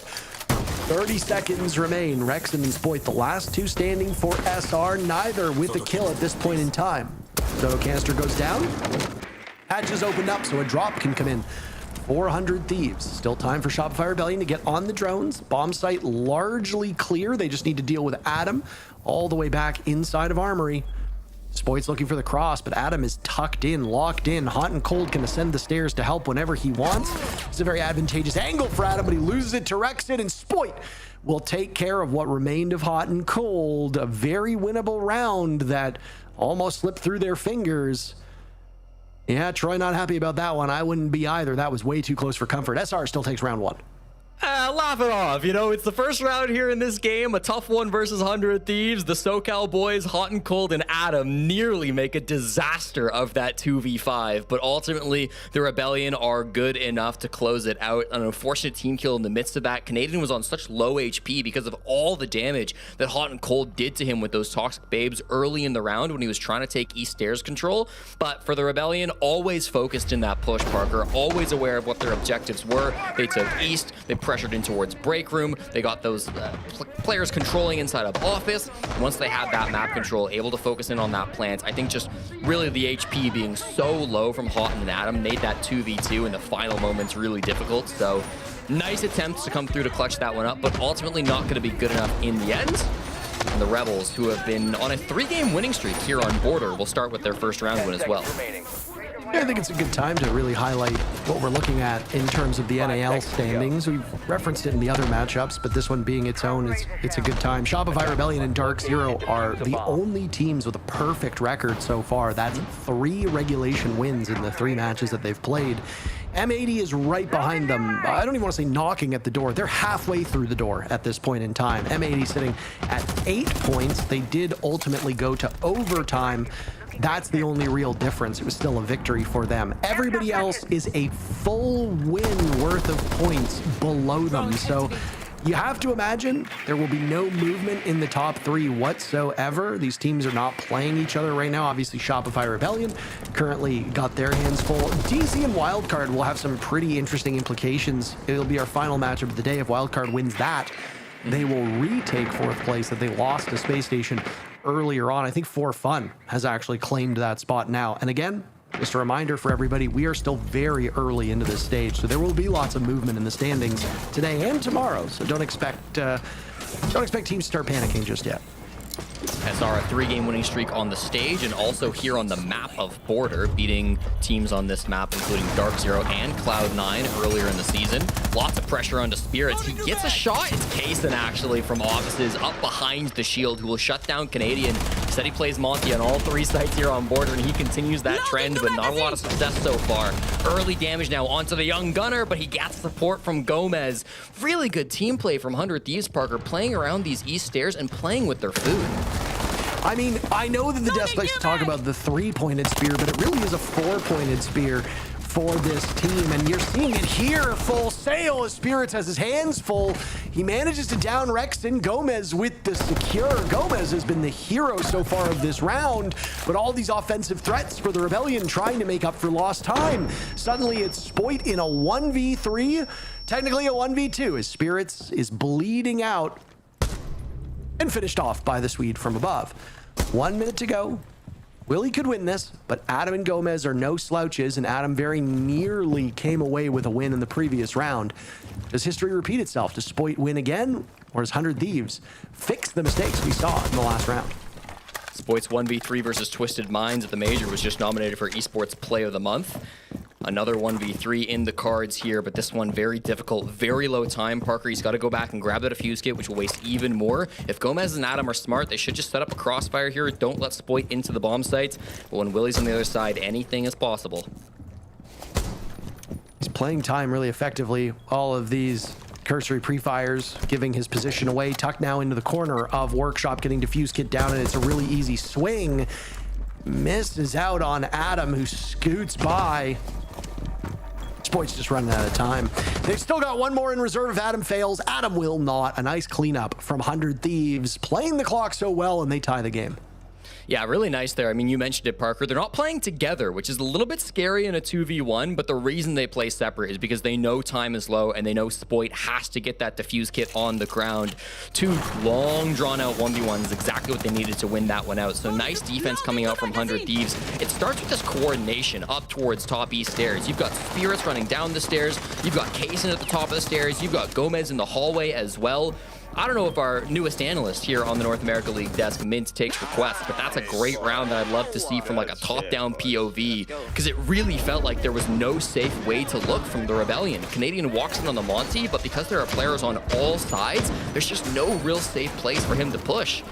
30 seconds remain. Rexon and Spoit, the last two standing for SR, neither with a kill at this point in time. Soto canister goes down. Hatches opened up, so a drop can come in. 400 Thieves. Still time for Shopify Rebellion to get on the drones. Bomb site largely clear. They just need to deal with Adam all the way back inside of Armory. Spoit's looking for the cross, but Adam is tucked in, locked in. Hot and Cold can ascend the stairs to help whenever he wants. It's a very advantageous angle for Adam, but he loses it to Rexon, and Spoit will take care of what remained of Hot and Cold. A very winnable round that almost slipped through their fingers. Yeah, Troy not happy about that one. I wouldn't be either. That was way too close for comfort. SR still takes round 1. Laugh it off. You know, it's the first round here in this game, a tough one versus 100 Thieves. The SoCal boys, Hot and Cold and Adam, nearly make a disaster of that 2v5, but ultimately the Rebellion are good enough to close it out. An unfortunate team kill in the midst of that. Canadian was on such low HP because of all the damage that Hot and Cold did to him with those toxic babes early in the round when he was trying to take East Stairs control. But for the Rebellion, always focused in that push, Parker, always aware of what their objectives were. They took East, they pressured in towards break room. They got those players controlling inside of office. Once they had that map control, able to focus in on that plant, I think just really the HP being so low from Hot and Adam made that 2v2 in the final moments really difficult. So nice attempts to come through to clutch that one up, but ultimately not going to be good enough in the end. And the Rebels, who have been on a 3-game winning streak here on Border, will start with their first round win as well. Yeah, I think it's a good time to really highlight what we're looking at in terms of the NAL standings. We've referenced it in the other matchups, but this one being its own, it's a good time. Shopify Rebellion and Dark Zero are the only teams with a perfect record so far. That's 3 regulation wins in the 3 matches that they've played. M80 is right behind them. I don't even want to say knocking at the door. They're halfway through the door at this point in time. M80 sitting at 8 points. They did ultimately go to overtime. That's the only real difference. It was still a victory for them. Everybody else is a full win worth of points below them. So you have to imagine there will be no movement in the top 3 whatsoever. These teams are not playing each other right now. Obviously, Shopify Rebellion currently got their hands full. DC and Wildcard will have some pretty interesting implications. It'll be our final matchup of the day. If Wildcard wins that, they will retake 4th place that they lost to Space Station earlier on. I think For Fun has actually claimed that spot now. And again, just a reminder for everybody, we are still very early into this stage, so there will be lots of movement in the standings today and tomorrow. So don't expect teams to start panicking just yet. SR a 3-game winning streak on the stage and also here on the map of Border, beating teams on this map including Dark Zero and Cloud9 earlier in the season. Lots of pressure onto Spirits. He gets a shot. It's Kaysen actually from offices up behind the shield who will shut down Canadian. He said he plays Monty on all 3 sites here on Border and he continues that trend, but not a lot of success so far. Early damage now onto the young gunner, but he gets support from Gomez. Really good team play from 100 Thieves, Parker, playing around these East Stairs and playing with their food. I mean, I know that the desk likes to talk about the 3-pointed spear, but it really is a 4-pointed spear for this team, and you're seeing it here. Full sail as Spirits has his hands full. He manages to down Rexon. Gomez with the secure. Gomez has been the hero so far of this round, but all these offensive threats for the Rebellion trying to make up for lost time. Suddenly it's Spoit in a 1v3, technically a 1v2, as Spirits is bleeding out and finished off by the Swede from above. 1 minute to go. Willie could win this, but Adam and Gomez are no slouches, and Adam very nearly came away with a win in the previous round. Does history repeat itself? Does Spoit win again? Or does 100 Thieves fix the mistakes we saw in the last round? Spoit's 1v3 versus Twisted Minds at the Major was just nominated for Esports Play of the Month. Another 1v3 in the cards here, but this one very difficult, very low time. Parker, he's got to go back and grab that defuse kit, which will waste even more. If Gomez and Adam are smart, they should just set up a crossfire here. Don't let Spoit into the bomb sites. But when Willie's on the other side, anything is possible. He's playing time really effectively. All of these cursory pre-fires giving his position away. Tuck now into the corner of Workshop, getting defuse kit down, and it's a really easy swing. Misses out on Adam, who scoots by. Spoit's just running out of time. They've still got one more in reserve if Adam fails. Adam will not. A nice cleanup from 100 Thieves, playing the clock so well, and they tie the game. Yeah, really nice there. I mean, you mentioned it, Parker. They're not playing together, which is a little bit scary in a 2v1, but the reason they play separate is because they know time is low and they know Spoit has to get that defuse kit on the ground. 2 long, drawn-out 1v1s is exactly what they needed to win that one out. So nice defense coming out from 100 Thieves. It starts with this coordination up towards top east stairs. You've got Spirits running down the stairs. You've got Kaysen at the top of the stairs. You've got Gomez in the hallway as well. I don't know if our newest analyst here on the North America League desk, Mint, takes requests, but that's a great round that I'd love to see from like a top-down POV, because it really felt like there was no safe way to look from the Rebellion. Canadian walks in on the Monty, but because there are players on all sides, there's just no real safe place for him to push.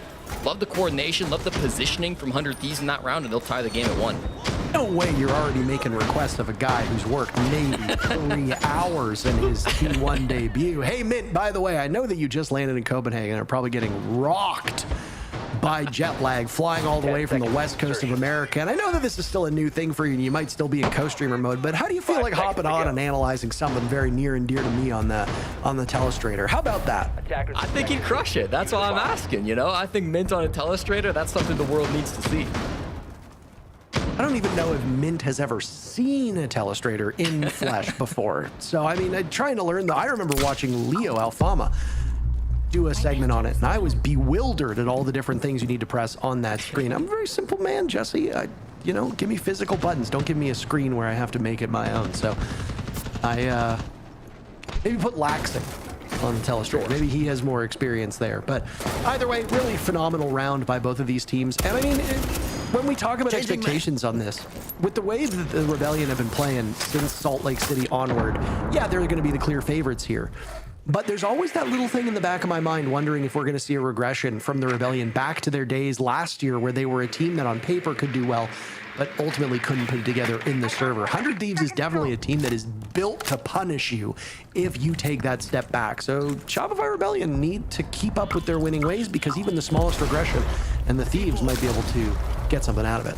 Love the coordination, love the positioning from 100 Thieves in that round, and they'll tie the game at 1. No way you're already making requests of a guy who's worked maybe 3 hours in his T1 debut. Hey, Mint, by the way, I know that you just landed in Copenhagen and are probably getting rocked by jet lag, flying all the way from the west coast of America. And I know that this is still a new thing for you, and you might still be in co-streamer mode, but how do you feel like hopping on and analyzing something very near and dear to me on the telestrator? How about that? I think he'd crush it. That's why I'm asking, you know? I think Mint on a telestrator, that's something the world needs to see. I don't even know if Mint has ever seen a telestrator in flesh before. So, I mean, trying to learn I remember watching Leo Alfama do a segment on it, and I was bewildered at all the different things you need to press on that screen. I'm a very simple man, Jesse. You know, give me physical buttons. Don't give me a screen where I have to make it my own. So, I maybe put Laxing on the telestrator. Maybe he has more experience there. But either way, really phenomenal round by both of these teams. And I mean, when we talk about expectations on this, with the way that the Rebellion have been playing since Salt Lake City onward, yeah, they're going to be the clear favorites here. But there's always that little thing in the back of my mind wondering if we're going to see a regression from the Rebellion back to their days last year where they were a team that on paper could do well, but ultimately couldn't put it together in the server. 100 Thieves is definitely a team that is built to punish you if you take that step back. So Shopify Rebellion need to keep up with their winning ways, because even the smallest regression and the Thieves might be able to get something out of it.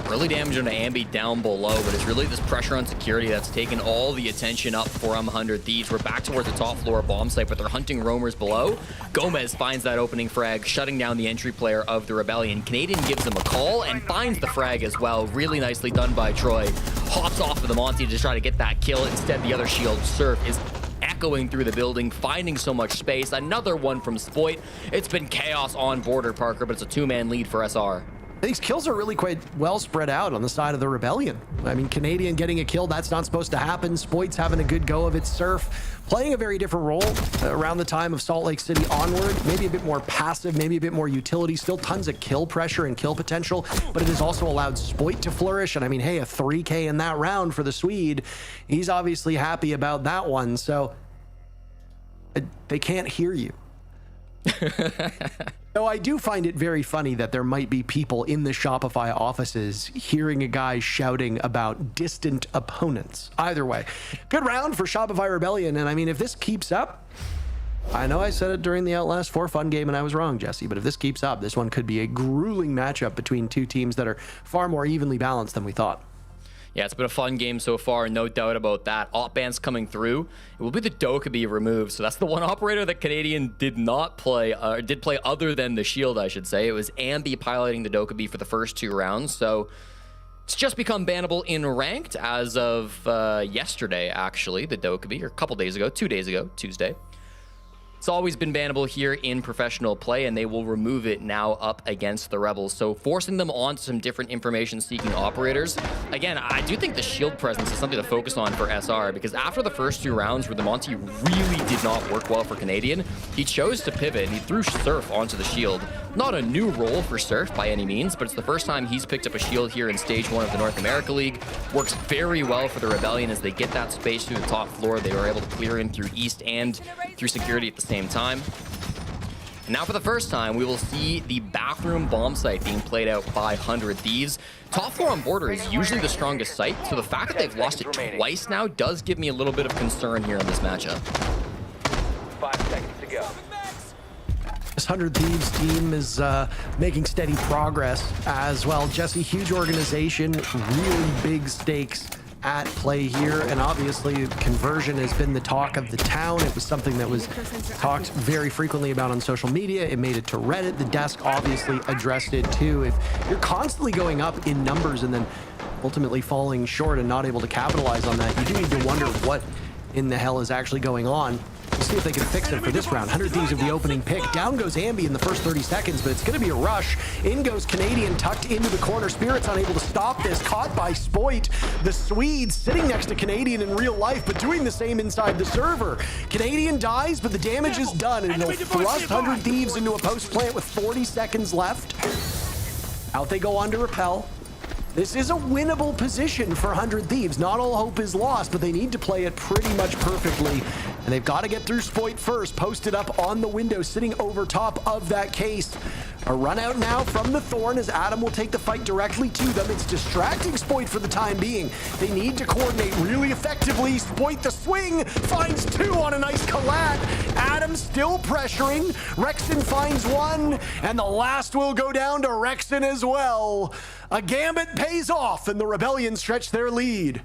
Early damage on Ambi down below, but it's really this pressure on security that's taken all the attention up for 100 Thieves. We're back towards the top floor bomb site, but they're hunting roamers below. Gomez finds that opening frag, shutting down the entry player of the Rebellion. Canadian gives him a call and finds the frag as well. Really nicely done by Troy. Hops off of the Monty to try to get that kill. Instead, the other shield, Surf, is echoing through the building, finding so much space. Another one from Spoit. It's been chaos on border, Parker, but it's a 2-man lead for SR. These kills are really quite well spread out on the side of the Rebellion. I mean, Canadian getting a kill, that's not supposed to happen. Spoit's having a good go of it. Surf playing a very different role around the time of Salt Lake City onward. Maybe a bit more passive, maybe a bit more utility. Still tons of kill pressure and kill potential, but it has also allowed Spoit to flourish. And I mean, hey, a 3K in that round for the Swede. He's obviously happy about that one. So they can't hear you. Though I do find it very funny that there might be people in the Shopify offices hearing a guy shouting about distant opponents. Either way, good round for Shopify Rebellion. And I mean, if this keeps up, I know I said it during the Outlast 4 fun game and I was wrong, Jesse, but if this keeps up, this one could be a grueling matchup between two teams that are far more evenly balanced than we thought. Yeah, it's been a fun game so far, no doubt about that. Op bans coming through. It will be the Dokkaebi removed. So that's the one operator that Canadian did not play, did play other than the Shield, I should say. It was Ambi piloting the Dokkaebi for the first 2 rounds. So it's just become bannable in ranked as of yesterday, actually, the Dokkaebi, or a couple days ago, 2 days ago, Tuesday. It's always been bannable here in professional play, and they will remove it now up against the Rebels. So forcing them on to some different information-seeking operators. Again, I do think the shield presence is something to focus on for SR, because after the first 2 rounds where the Monty really did not work well for Canadian, he chose to pivot and he threw Surf onto the shield. Not a new role for Surf by any means, but it's the first time he's picked up a shield here in Stage 1 of the North America League. Works very well for the Rebellion as they get that space through the top floor. They were able to clear in through East and through security at the same time. And now for the first time, we will see the bathroom bomb site being played out by 100 Thieves. Top floor on border is usually the strongest site, so the fact that they've lost it twice now does give me a little bit of concern here in this matchup. 5 seconds to go. This 100 Thieves team is making steady progress as well. Jesse, huge organization, really big stakes at play here, and obviously conversion has been the talk of the town. It was something that was talked very frequently about on social media. It made it to Reddit. The desk obviously addressed it too. If you're constantly going up in numbers and then ultimately falling short and not able to capitalize on that, you do need to wonder what in the hell is actually going on. Let's see if they can fix it for this round. 100 Thieves of the opening pick. Down goes Ambi in the first 30 seconds, but it's going to be a rush. In goes Canadian, tucked into the corner. Spirit's unable to stop this. Caught by Spoit. The Swedes sitting next to Canadian in real life, but doing the same inside the server. Canadian dies, but the damage is done, and he'll thrust 100 Thieves into a post plant with 40 seconds left. Out they go on to repel. This is a winnable position for 100 Thieves. Not all hope is lost, but they need to play it pretty much perfectly. And they've got to get through Spoit first, posted up on the window, sitting over top of that case. A run out now from the Thorn as Adam will take the fight directly to them. It's distracting Spoit for the time being. They need to coordinate really effectively. Spoit the swing, finds two on a nice collat. Adam still pressuring. Rexon finds one, and the last will go down to Rexon as well. A gambit pays off, and the Rebellion stretch their lead.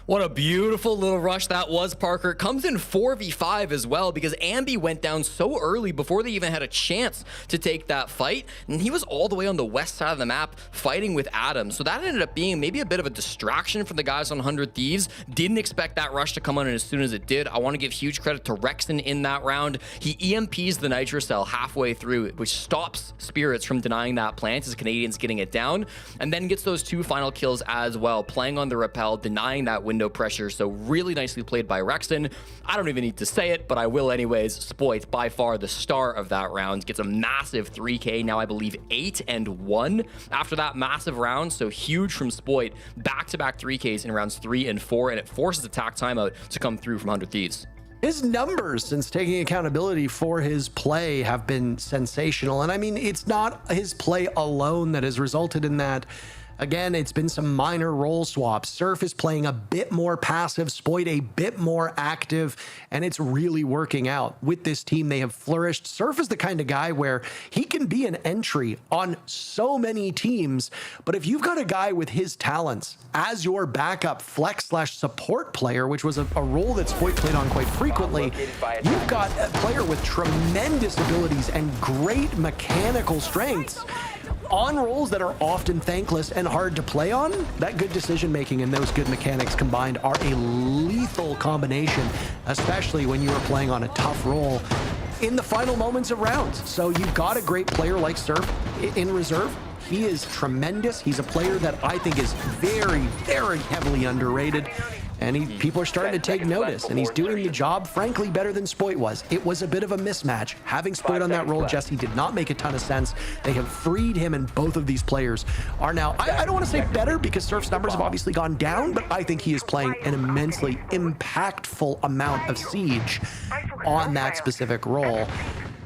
What a beautiful little rush that was, Parker. It comes in 4v5 as well because Ambi went down so early before they even had a chance to take that fight. And he was all the way on the west side of the map fighting with Adam. So that ended up being maybe a bit of a distraction for the guys on 100 Thieves. Didn't expect that rush to come on as soon as it did. I want to give huge credit to Rexon in that round. He EMPs the Nitrocell halfway through, which stops Spirits from denying that plant as Canadians getting it down. And then gets those two final kills as well, playing on the repel, denying that window pressure. So really nicely played by Rexon. I don't even need to say it, but I will anyways. Spoit, by far the star of that round, gets a massive 3K, now I believe 8-1 after that massive round. So huge from Spoit. Back-to-back 3Ks in rounds 3 and 4, and it forces attack timeout to come through from 100 Thieves. His numbers since taking accountability for his play have been sensational. And I mean, it's not his play alone that has resulted in that. Again, it's been some minor role swaps. Surf is playing a bit more passive, Spoit a bit more active, and it's really working out. With this team, they have flourished. Surf is the kind of guy where he can be an entry on so many teams, but if you've got a guy with his talents as your backup flex/support player, which was a role that Spoit played on quite frequently, you've got a player with tremendous abilities and great mechanical strengths on roles that are often thankless and hard to play on. That good decision making and those good mechanics combined are a lethal combination, especially when you are playing on a tough role in the final moments of rounds. So you've got a great player like Surf in reserve. He is tremendous. He's a player that I think is very, very heavily underrated. And people are starting to take notice, and he's doing the job, frankly, better than Spoit was. It was a bit of a mismatch. Having Spoit on that role, Jesse, did not make a ton of sense. They have freed him, and both of these players are now, I don't want to say better, because Surf's numbers have obviously gone down, but I think he is playing an immensely impactful amount of Siege on that specific role.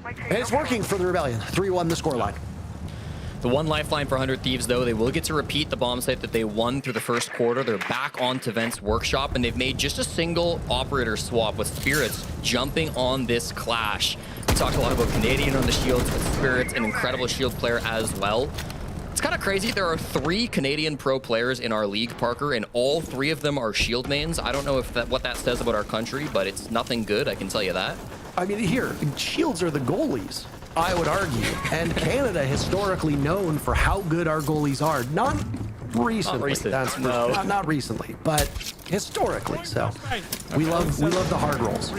And it's working for the Rebellion. 3-1 the scoreline. The one lifeline for 100 Thieves, though, they will get to repeat the bomb site that they won through the first quarter. They're back onto Vent's workshop, and they've made just a single operator swap with Spirits jumping on this clash. We talked a lot about Canadian on the shields, with Spirits, an incredible shield player as well. It's kind of crazy. There are 3 Canadian pro players in our league, Parker, and all 3 of them are shield mains. I don't know if what that says about our country, but it's nothing good, I can tell you that. I mean, here, shields are the goalies, I would argue. And Canada historically known for how good our goalies are. Not recently. That's not recently, but historically. So we love the hard rolls.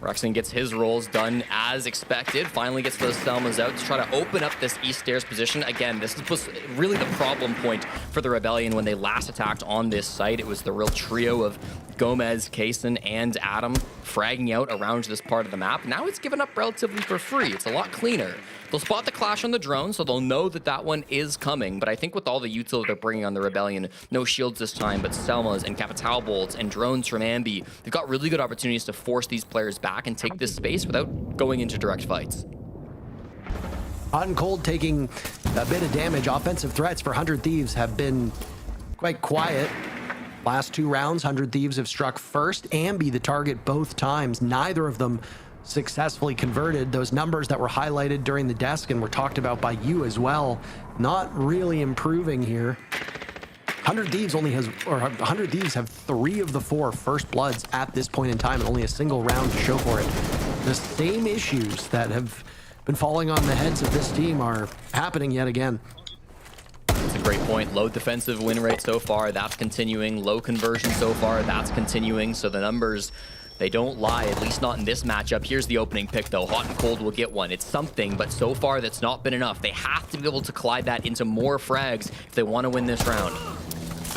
Rexon gets his rolls done as expected. Finally gets those Selmas out to try to open up this east stairs position. Again, this was really the problem point for the Rebellion when they last attacked on this site. It was the real trio of Gomez, Kaysen, and Adam fragging out around this part of the map. Now it's given up relatively for free. It's a lot cleaner. They'll spot the clash on the drone, so they'll know that that one is coming. But I think with all the util they're bringing on the Rebellion, no shields this time, but Selmas and Capital bolts and drones from Ambi, they've got really good opportunities to force these players back and take this space without going into direct fights. Uncold taking a bit of damage. Offensive threats for 100 Thieves have been quite quiet. Last 2 rounds, 100 Thieves have struck first. Ambi the target both times. Neither of them successfully converted. Those numbers that were highlighted during the desk and were talked about by you as well, not really improving here. 100 Thieves have 3 of the 4 first bloods at this point in time and only a single round to show for it. The same issues that have been falling on the heads of this team are happening yet again. That's a great point. Low defensive win rate so far, that's continuing. Low conversion so far, that's continuing. So the numbers They don't lie, at least not in this matchup. Here's the opening pick, though. Hot and Cold will get one. It's something, but so far that's not been enough. They have to be able to collide that into more frags if they want to win this round.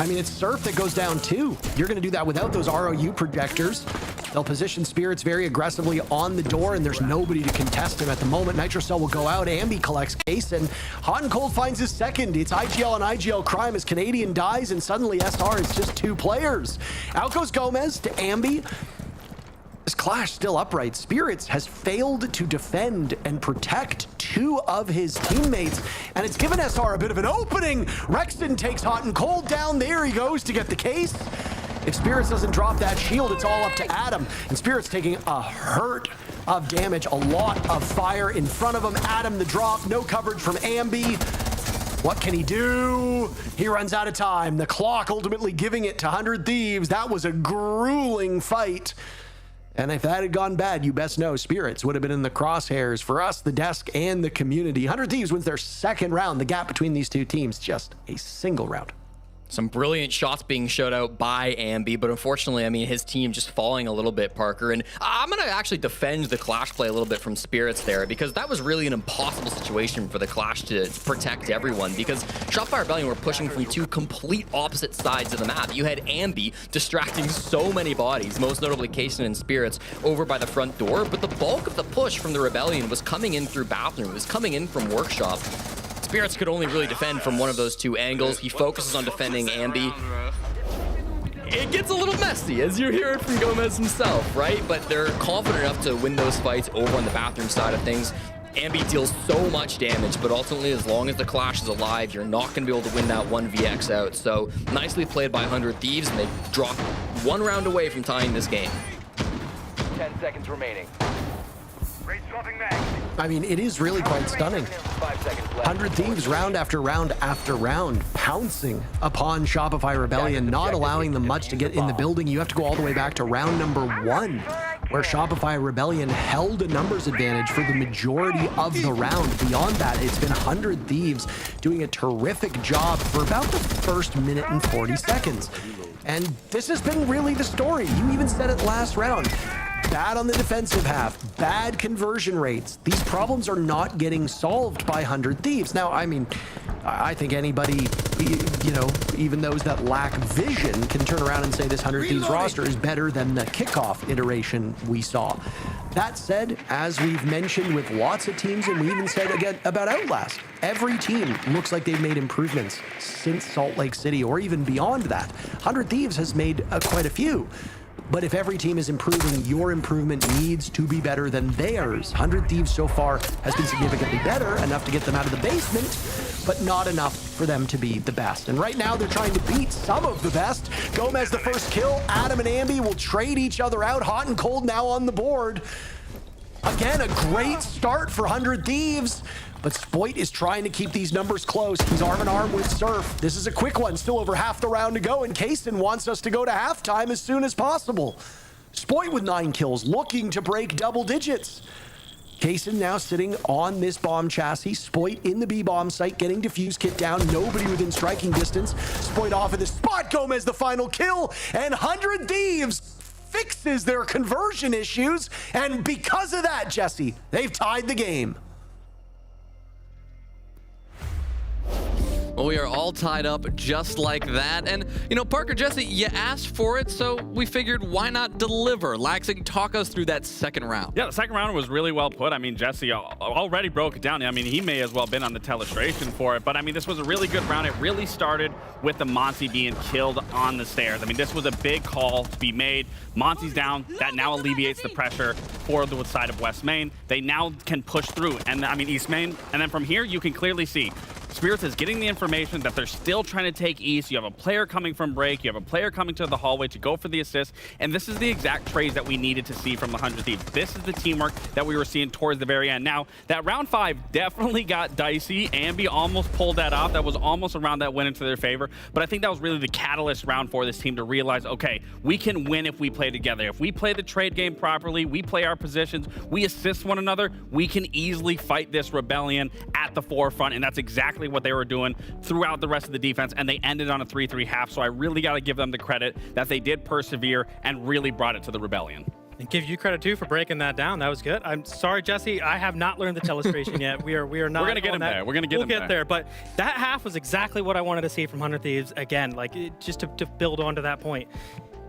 I mean, it's Surf that goes down too. You're going to do that without those ROU projectors. They'll position Spirits very aggressively on the door, and there's nobody to contest him at the moment. Nitrocell will go out. Ambi collects Case, and Hot and Cold finds his second. It's IGL and IGL crime as Canadian dies, and suddenly SR is just 2 players. Out goes Gomez to Ambi. This clash still upright. Spirits has failed to defend and protect 2 of his teammates, and it's given SR a bit of an opening. Rexton takes Hot and Cold down. There he goes to get the Case. If Spirits doesn't drop that shield, it's all up to Adam, and Spirits taking a hurt of damage, a lot of fire in front of him. Adam the drop, no coverage from Ambi. What can he do? He runs out of time. The clock ultimately giving it to 100 Thieves. That was a grueling fight. And if that had gone bad, you best know Spirits would have been in the crosshairs for us, the desk, and the community. 100 Thieves wins their second round. The gap between these 2 teams, just a single round. Some brilliant shots being shot out by Ambi, but unfortunately, I mean, his team just falling a little bit, Parker. And I'm going to actually defend the Clash play a little bit from Spirits there, because that was really an impossible situation for the Clash to protect everyone, because Shopify Rebellion were pushing from 2 complete opposite sides of the map. You had Ambi distracting so many bodies, most notably Kaysen and Spirits, over by the front door, but the bulk of the push from the Rebellion was coming in through Bathroom, it was coming in from Workshop. Spirits could only really defend from one of those 2 angles. He focuses on defending Ambi. It gets a little messy, as you hear it from Gomez himself, right? But they're confident enough to win those fights over on the Bathroom side of things. Ambi deals so much damage, but ultimately, as long as the Clash is alive, you're not going to be able to win that 1vx out. So nicely played by 100 Thieves, and they drop 1 round away from tying this game. 10 seconds remaining. I mean, it is really quite stunning. 5 seconds left. 100 Thieves round after round after round, pouncing upon Shopify Rebellion, not allowing them much to get in the building. You have to go all the way back to round number 1, where Shopify Rebellion held a numbers advantage for the majority of the round. Beyond that, it's been 100 Thieves doing a terrific job for about the first minute and 40 seconds. And this has been really the story. You even said it last round. Bad on the defensive half, bad conversion rates. These problems are not getting solved by 100 Thieves. Now, I mean, I think anybody, you know, even those that lack vision can turn around and say this 100 Thieves roster is better than the kickoff iteration we saw. That said, as we've mentioned with lots of teams, and we even said again about Outlast, every team looks like they've made improvements since Salt Lake City, or even beyond that. 100 Thieves has made quite a few. But if every team is improving, your improvement needs to be better than theirs. 100 Thieves so far has been significantly better, enough to get them out of the basement, but not enough for them to be the best. And right now they're trying to beat some of the best. Gomez the first kill. Adam and Ambi will trade each other out. Hot and Cold now on the board. Again, a great start for 100 Thieves. But Spoit is trying to keep these numbers close. He's arm in arm with Surf. This is a quick one, still over half the round to go, and Kaysen wants us to go to halftime as soon as possible. Spoit with 9 kills, looking to break double digits. Kaysen now sitting on this bomb chassis. Spoit in the B-bomb site, getting defuse kit down. Nobody within striking distance. Spoit off of the spot. Gomez the final kill, and 100 Thieves fixes their conversion issues. And because of that, Jesse, they've tied the game. Well, we are all tied up just like that. And, you know, Parker, Jesse, you asked for it, so we figured why not deliver? Laxing, talk us through that second round. Yeah, the second round was really well put. I mean, Jesse already broke it down. I mean, he may as well have been on the telestration for it. But, I mean, this was a really good round. It really started with the Monty being killed on the stairs. I mean, this was a big call to be made. Monty's down. That now alleviates the pressure for the side of West Main. They now can push through. And, I mean, East Main. And then from here, you can clearly see Spirits is getting the information that they're still trying to take East. You have a player coming from break. You have a player coming to the hallway to go for the assist. And this is the exact trades that we needed to see from the 100 Thieves. This is the teamwork that we were seeing towards the very end. Now, that round 5 definitely got dicey. Ambi almost pulled that off. That was almost a round that went into their favor. But I think that was really the catalyst round for this team to realize, okay, we can win if we play together. If we play the trade game properly, we play our positions, we assist one another, we can easily fight this Rebellion at the forefront. And that's exactly what they were doing throughout the rest of the defense, and they ended on a 3-3 half. So I really got to give them the credit that they did persevere and really brought it to the Rebellion. And give you credit too for breaking that down. That was good. I'm sorry, Jesse. I have not learned the telestration yet. We are not. We're gonna get him that. there. We're gonna get we'll him get there. there. But that half was exactly what I wanted to see from 100 Thieves. Again, like just to build on to that point.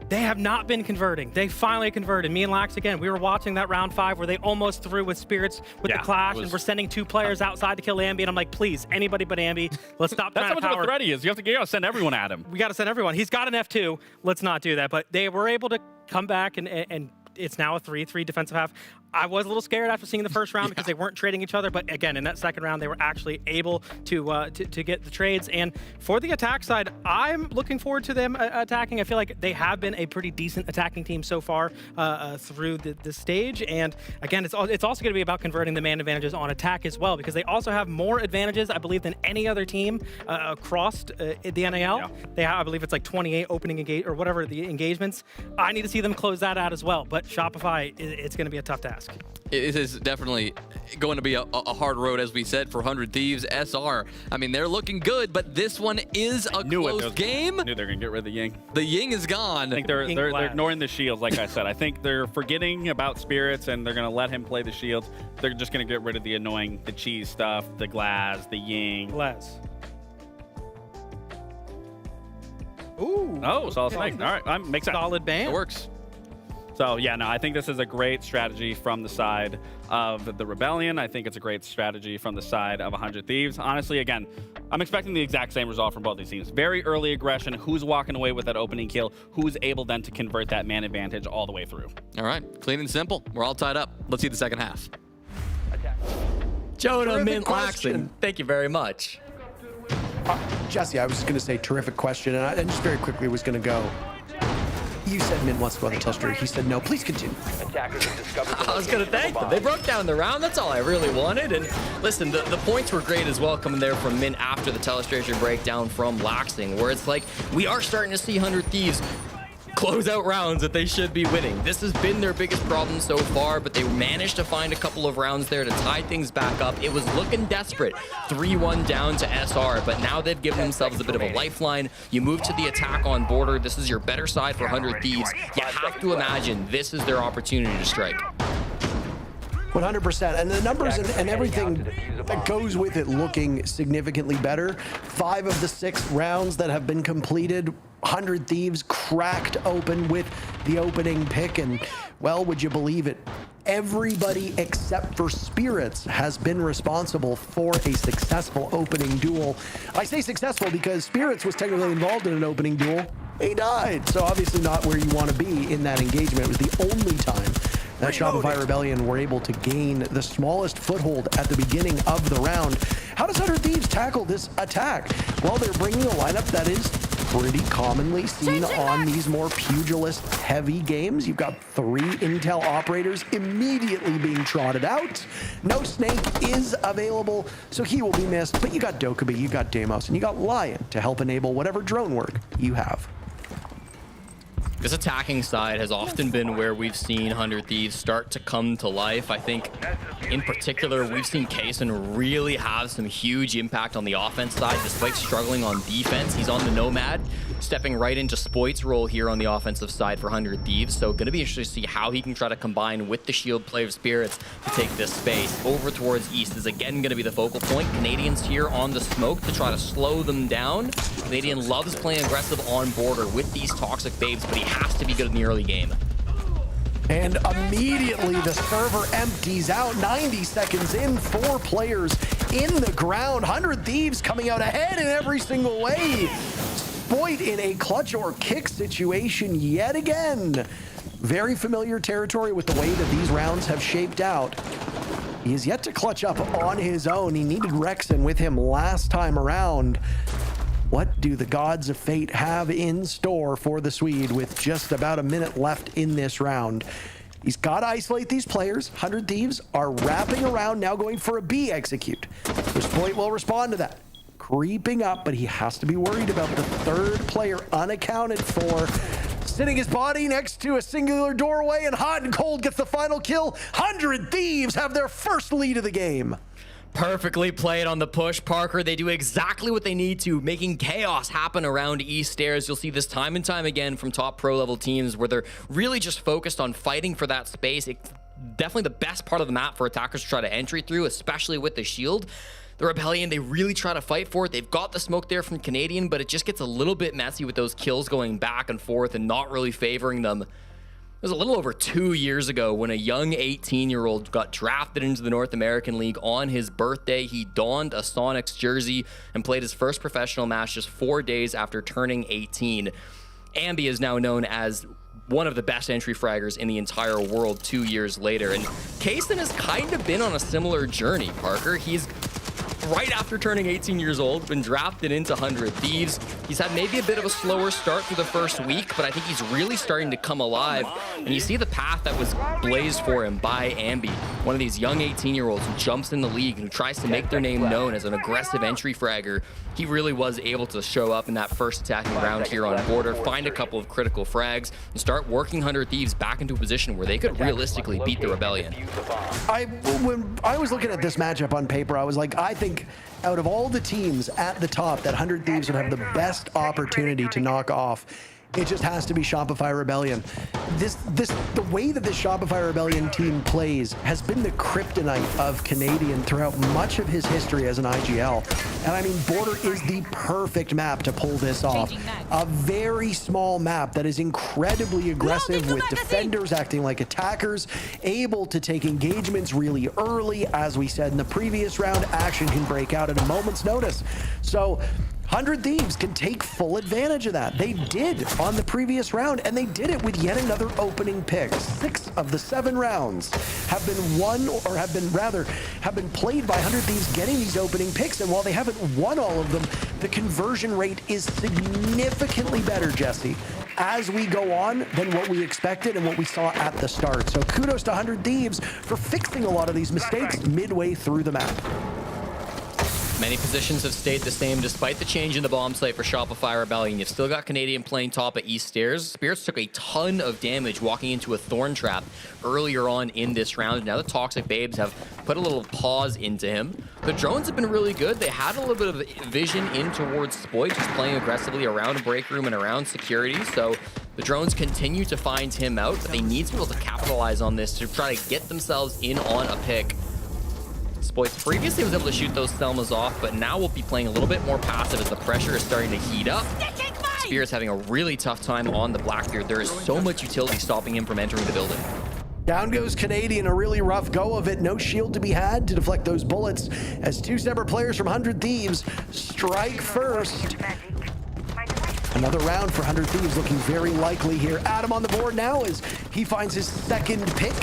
They have not been converting. They finally converted. Me and Lax, again, we were watching that round 5 where they almost threw with Spirits with the Clash, and we're sending 2 players outside to kill Ambi, and I'm like, please, anybody but Ambi, let's stop That's trying how to much of power. a threat he is. You gotta send everyone at him. We got to send everyone. He's got an F2. Let's not do that. But they were able to come back, and it's now a 3-3 defensive half. I was a little scared after seeing the first round because they weren't trading each other. But again, in that second round, they were actually able to get the trades. And for the attack side, I'm looking forward to them attacking. I feel like they have been a pretty decent attacking team so far through the stage. And again, it's also going to be about converting the man advantages on attack as well, because they also have more advantages, I believe, than any other team across the NAL. Yeah. They have, I believe it's like 28 opening engage or whatever the engagements. I need to see them close that out as well. But Shopify, it's going to be a tough task. It is definitely going to be a hard road, as we said, for 100 Thieves. SR, I mean, they're looking good, but this one is a close game. I knew they were going to get rid of the Ying. The Ying is gone. I think they're ignoring the shields, like I said. I think they're forgetting about Spirits, and they're going to let him play the shields. They're just going to get rid of the annoying, the cheese stuff, the Glass, the Ying. Glass. Ooh. Oh, solid snake. All right, makes sense. Solid ban. It works. So, yeah, no, I think this is a great strategy from the side of the Rebellion. I think it's a great strategy from the side of 100 Thieves. Honestly, again, I'm expecting the exact same result from both these teams. Very early aggression. Who's walking away with that opening kill? Who's able then to convert that man advantage all the way through? All right, clean and simple. We're all tied up. Let's see the second half. Jonah Terrific Mint question. Laxton, thank you very much. Jesse, I was just going to say terrific question, and I just very quickly was going to go. You said Mint wants to go on the Telster. He said no. Please continue. I was going to thank them. They broke down the round. That's all I really wanted. And listen, the points were great as well coming there from Mint after the Telestration breakdown from Laxing, where it's like we are starting to see 100 Thieves close out rounds that they should be winning. This has been their biggest problem so far, but they managed to find a couple of rounds there to tie things back up. It was looking desperate. 3-1 down to SR, but now they've given themselves a bit of a lifeline. You move to the attack on border. This is your better side for 100 Thieves. You have to imagine this is their opportunity to strike. 100%. And the numbers and everything that goes with it looking significantly better. 5 of the 6 rounds that have been completed, 100 Thieves cracked open with the opening pick. And, well, would you believe it? Everybody except for Spirits has been responsible for a successful opening duel. I say successful because Spirits was technically involved in an opening duel. He died. So obviously not where you want to be in that engagement. It was the only time that Shopify Rebellion were able to gain the smallest foothold at the beginning of the round. How does 100 Thieves tackle this attack? Well, they're bringing a lineup that is pretty commonly seen on these more pugilist-heavy games. You've got 3 Intel operators immediately being trotted out. No Snake is available, so he will be missed. But you got Dokkaebi, you got Deimos, and you got Lion to help enable whatever drone work you have. This attacking side has often been where we've seen 100 Thieves start to come to life. I think, in particular, we've seen Kaysen really have some huge impact on the offense side, despite struggling on defense. He's on the Nomad, stepping right into Spoit's role here on the offensive side for 100 Thieves. So going to be interesting to see how he can try to combine with the shield play of Spirits to take this space. Over towards East is again going to be the focal point. Canadians here on the smoke to try to slow them down. Canadian loves playing aggressive on border with these toxic babes, but he has to be good in the early game. And immediately the server empties out. 90 seconds in, 4 players in the ground. 100 Thieves coming out ahead in every single way. Spoit in a clutch or kick situation yet again. Very familiar territory with the way that these rounds have shaped out. He is yet to clutch up on his own. He needed Rexen with him last time around. What do the gods of fate have in store for the Swede with just about a minute left in this round? He's got to isolate these players. 100 Thieves are wrapping around, now going for a B execute. So Spoit will respond to that. Creeping up, but he has to be worried about the 3rd player unaccounted for. Sitting his body next to a singular doorway, and Hot and Cold gets the final kill. 100 Thieves have their first lead of the game. Perfectly played on the push, Parker. They do exactly what they need to, making chaos happen around East Stairs. You'll see this time and time again from top pro level teams where they're really just focused on fighting for that space. It's definitely the best part of the map for attackers to try to entry through, especially with the shield. The Rebellion, they really try to fight for it. They've got the smoke there from Canadian, but it just gets a little bit messy with those kills going back and forth and not really favoring them. It was a little over 2 years ago when a young 18-year-old got drafted into the North American League on his birthday. He donned a Sonics jersey and played his first professional match just 4 days after turning 18. Ambi is now known as one of the best entry fraggers in the entire world 2 years later. And Kaysen has kind of been on a similar journey, Parker. He's right after turning 18 years old, been drafted into 100 Thieves. He's had maybe a bit of a slower start through the first week, but I think he's really starting to come alive. And you see the path that was blazed for him by Ambi, one of these young 18-year-olds who jumps in the league and who tries to make their name known as an aggressive entry fragger. He really was able to show up in that first attacking round here on Border, find a couple of critical frags, and start working 100 Thieves back into a position where they could realistically beat the Rebellion. When I was looking at this matchup on paper, I was like, I think out of all the teams at the top, that 100 Thieves would have the best opportunity to knock off. It just has to be Shopify Rebellion. The way that this Shopify Rebellion team plays has been the kryptonite of Canadian throughout much of his history as an IGL. And I mean, Border is the perfect map to pull this off. A very small map that is incredibly aggressive with defenders acting like attackers, able to take engagements really early. As we said in the previous round, action can break out at a moment's notice. So 100 Thieves can take full advantage of that. They did on the previous round, and they did it with yet another opening pick. 6 of the 7 rounds have been won, or have been played by 100 Thieves getting these opening picks. And while they haven't won all of them, the conversion rate is significantly better, Jesse, as we go on than what we expected and what we saw at the start. So kudos to 100 Thieves for fixing a lot of these mistakes midway through the map. Many positions have stayed the same despite the change in the bomb site for Shopify Rebellion. You've still got Canadian playing top at East Stairs. Spirits took a ton of damage walking into a thorn trap earlier on in this round. Now the Toxic Babes have put a little pause into him. The drones have been really good. They had a little bit of vision in towards Spoit, just playing aggressively around a break room and around security. So the drones continue to find him out, but they need to be able to capitalize on this to try to get themselves in on a pick. Spoit previously was able to shoot those Selmas off, but now will be playing a little bit more passive as the pressure is starting to heat up. Spear's having a really tough time on the Blackbeard. There is so much utility stopping him from entering the building. Down goes Canadian, a really rough go of it. No shield to be had to deflect those bullets as 2 separate players from 100 Thieves strike first. Another round for 100 Thieves looking very likely here. Adam on the board now as he finds his second pick.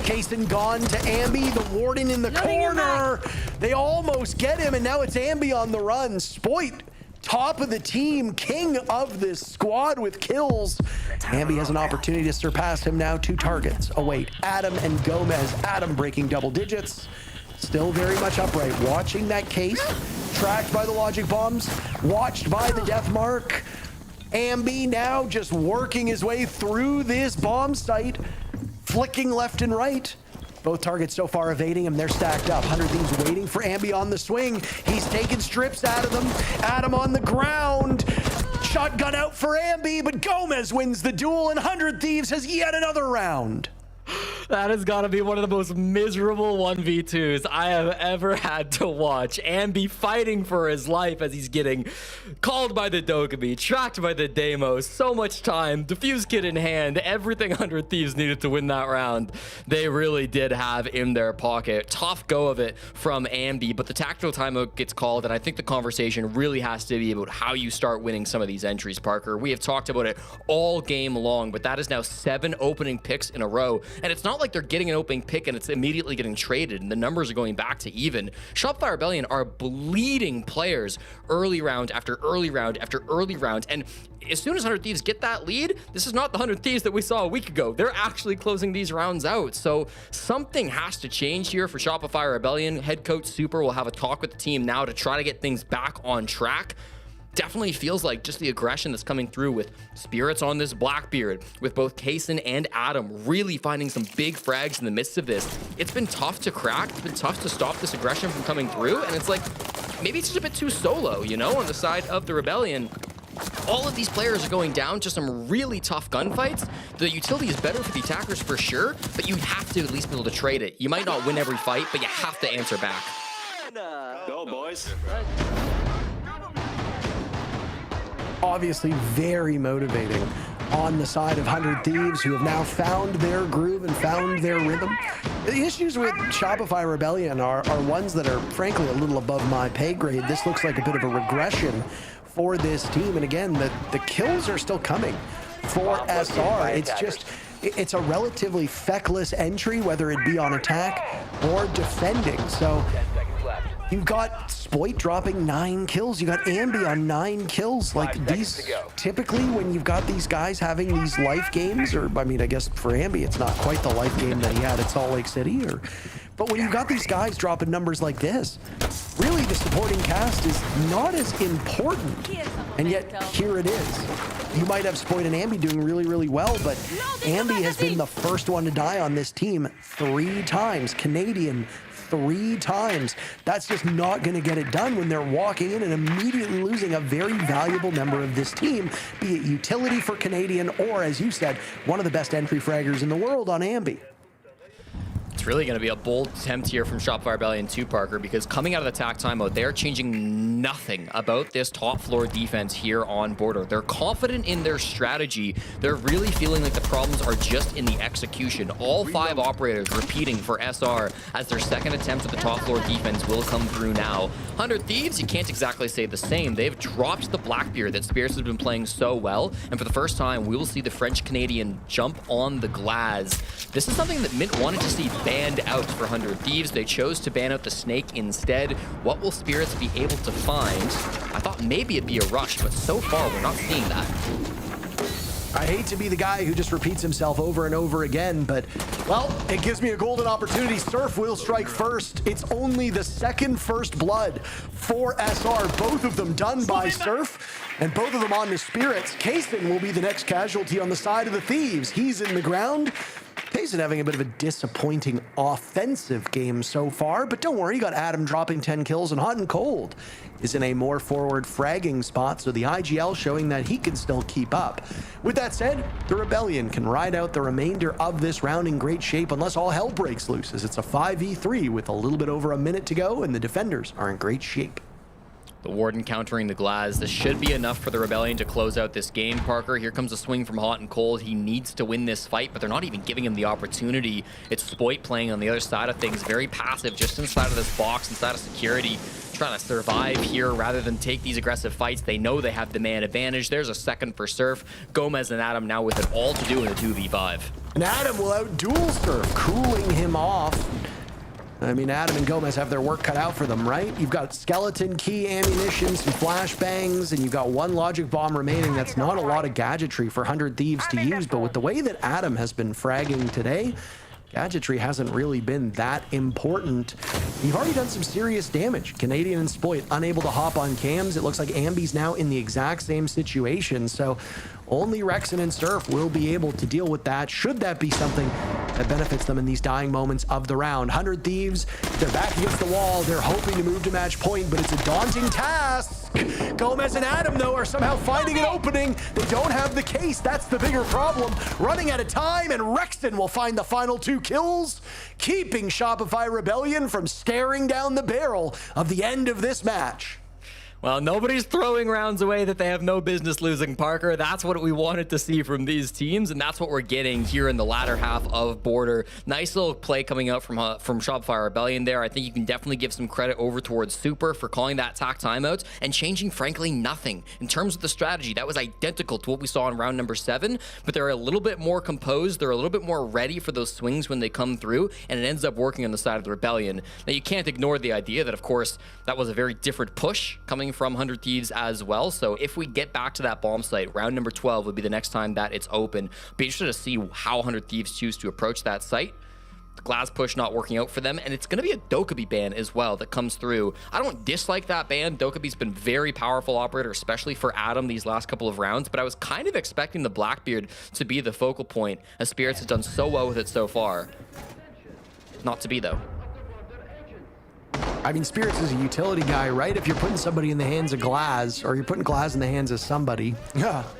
Kaysen gone to Ambi, the Warden in the corner. They almost get him, and now it's Ambi on the run. Spoit, top of the team, king of this squad with kills. Ambi has an opportunity to surpass him now. 2 targets await Adam and Gomez. Adam breaking double digits. Still very much upright, watching that case. Tracked by the logic bombs, watched by the death mark. Ambi now just working his way through this bomb site, flicking left and right. Both targets so far evading him. They're stacked up. 100 Thieves waiting for Ambi on the swing. He's taking strips out of them. Adam on the ground. Shotgun out for Ambi, but Gomez wins the duel, and 100 Thieves has yet another round. That has got to be one of the most miserable 1v2s I have ever had to watch. Ambi fighting for his life as he's getting called by the Dokkaebi, tracked by the Deimos. So much time, defuse kit in hand, everything 100 Thieves needed to win that round. They really did have in their pocket. Tough go of it from Ambi, but the tactical timeout gets called, and I think the conversation really has to be about how you start winning some of these entries, Parker. We have talked about it all game long, but that is now 7 opening picks in a row, and it's not like they're getting an opening pick and it's immediately getting traded and the numbers are going back to even. Shopify Rebellion are bleeding players early round after early round after early round, and as soon as 100 Thieves get that lead, this is not the 100 Thieves that we saw a week ago. They're actually closing these rounds out. So something has to change here for Shopify Rebellion. Head coach Super will have a talk with the team now to try to get things back on track. definitely feels like just the aggression that's coming through with Spirits on this Blackbeard, with both Kaysen and Adam really finding some big frags in the midst of this. It's been tough to crack. It's been tough to stop this aggression from coming through. And it's like, maybe it's just a bit too solo, you know, on the side of the Rebellion. All of these players are going down to some really tough gunfights. The utility is better for the attackers for sure, but you have to at least be able to trade it. You might not win every fight, but you have to answer back. Go, boys. Obviously very motivating on the side of 100 Thieves, who have now found their groove and found their rhythm. The issues with Shopify Rebellion are ones that are frankly a little above my pay grade. This looks like a bit of a regression for this team. And again, the kills are still coming for SR. It's just, it's a relatively feckless entry, whether it be on attack or defending. So you've got Spoit dropping 9 kills. You got Ambi on 9 kills. Like these, typically when you've got these guys having these life games, or I mean, I guess for Ambi, it's not quite the life game that he had at Salt Lake City, but when you've got these guys dropping numbers like this, really the supporting cast is not as important. And yet here it is. You might have Spoit and Ambi doing really, really well, but Ambi has been the first one to die on this team 3 times. Canadian 3 times. That's just not going to get it done when they're walking in and immediately losing a very valuable member of this team, be it utility for Canadian or, as you said, one of the best entry fraggers in the world on Ambi. It's really going to be a bold attempt here from Shopify Rebellion 2, Parker, because coming out of the attack timeout, they're changing nothing about this top floor defense here on Border. They're confident in their strategy. They're really feeling like the problems are just in the execution. All 5 operators repeating for SR as their second attempt at the top floor defense will come through now. 100 Thieves, you can't exactly say the same. They've dropped the Blackbeard that Spears has been playing so well, and for the first time, we will see the French-Canadian jump on the Glaz. This is something that Mint wanted to see banned out for 100 Thieves. They chose to ban out the Snake instead. What will Spirits be able to find? I thought maybe it'd be a rush, but so far we're not seeing that. I hate to be the guy who just repeats himself over and over again, but, well, it gives me a golden opportunity. Surf will strike first. It's only the second first blood for SR, both of them done by Surf, and both of them on the Spirits. Kaysen will be the next casualty on the side of the Thieves. He's in the ground. Kaysen having a bit of a disappointing offensive game so far, but don't worry, you got Adam dropping 10 kills, and Hot and Cold is in a more forward fragging spot, so the IGL showing that he can still keep up. With that said, the Rebellion can ride out the remainder of this round in great shape unless all hell breaks loose, as it's a 5v3 with a little bit over a minute to go, and the defenders are in great shape. The Warden countering the Glaz. This should be enough for the Rebellion to close out this game, Parker. Here comes a swing from Hot and Cold. He needs to win this fight, but they're not even giving him the opportunity. It's Spoit playing on the other side of things, very passive, just inside of this box, inside of security, trying to survive here rather than take these aggressive fights. They know they have the man advantage. There's a second for Surf. Gomez and Adam now with it all to do in a 2v5. And Adam will out-duel Surf, cooling him off. I mean, Adam and Gomez have their work cut out for them, right? You've got skeleton key ammunition, some flashbangs, and you've got 1 logic bomb remaining. That's not a lot of gadgetry for 100 Thieves to use, but with the way that Adam has been fragging today, gadgetry hasn't really been that important. You've already done some serious damage. Canadian and Spoit unable to hop on cams. It looks like Ambi's now in the exact same situation, so only Rexon and Surf will be able to deal with that, should that be something that benefits them in these dying moments of the round. 100 Thieves, they're back against the wall. They're hoping to move to match point, but it's a daunting task. Gomez and Adam, though, are somehow finding an opening. They don't have the case. That's the bigger problem. Running out of time, and Rexon will find the final 2 kills, keeping Shopify Rebellion from staring down the barrel of the end of this match. Well, nobody's throwing rounds away that they have no business losing, Parker. That's what we wanted to see from these teams, and that's what we're getting here in the latter half of Border. Nice little play coming out from Shopify Rebellion there. I think you can definitely give some credit over towards Super for calling that attack timeout and changing, frankly, nothing. In terms of the strategy, that was identical to what we saw in round number 7, but they're a little bit more composed. They're a little bit more ready for those swings when they come through, and it ends up working on the side of the Rebellion. Now, you can't ignore the idea that, of course, that was a very different push coming from 100 Thieves as well. So if we get back to that bomb site, round number 12 would be the next time that it's open. Be interested to see how 100 Thieves choose to approach that site. The glass push not working out for them, and it's going to be a Dokkaebi ban as well that comes through. I don't dislike that ban. Dokkaebi's been very powerful operator, especially for Adam these last couple of rounds, but I was kind of expecting the Blackbeard to be the focal point, as Spirits has done so well with it so far. Not to be, though. I mean, Spirits is a utility guy, right? If you're putting somebody in the hands of Glaz, or you're putting Glaz in the hands of somebody,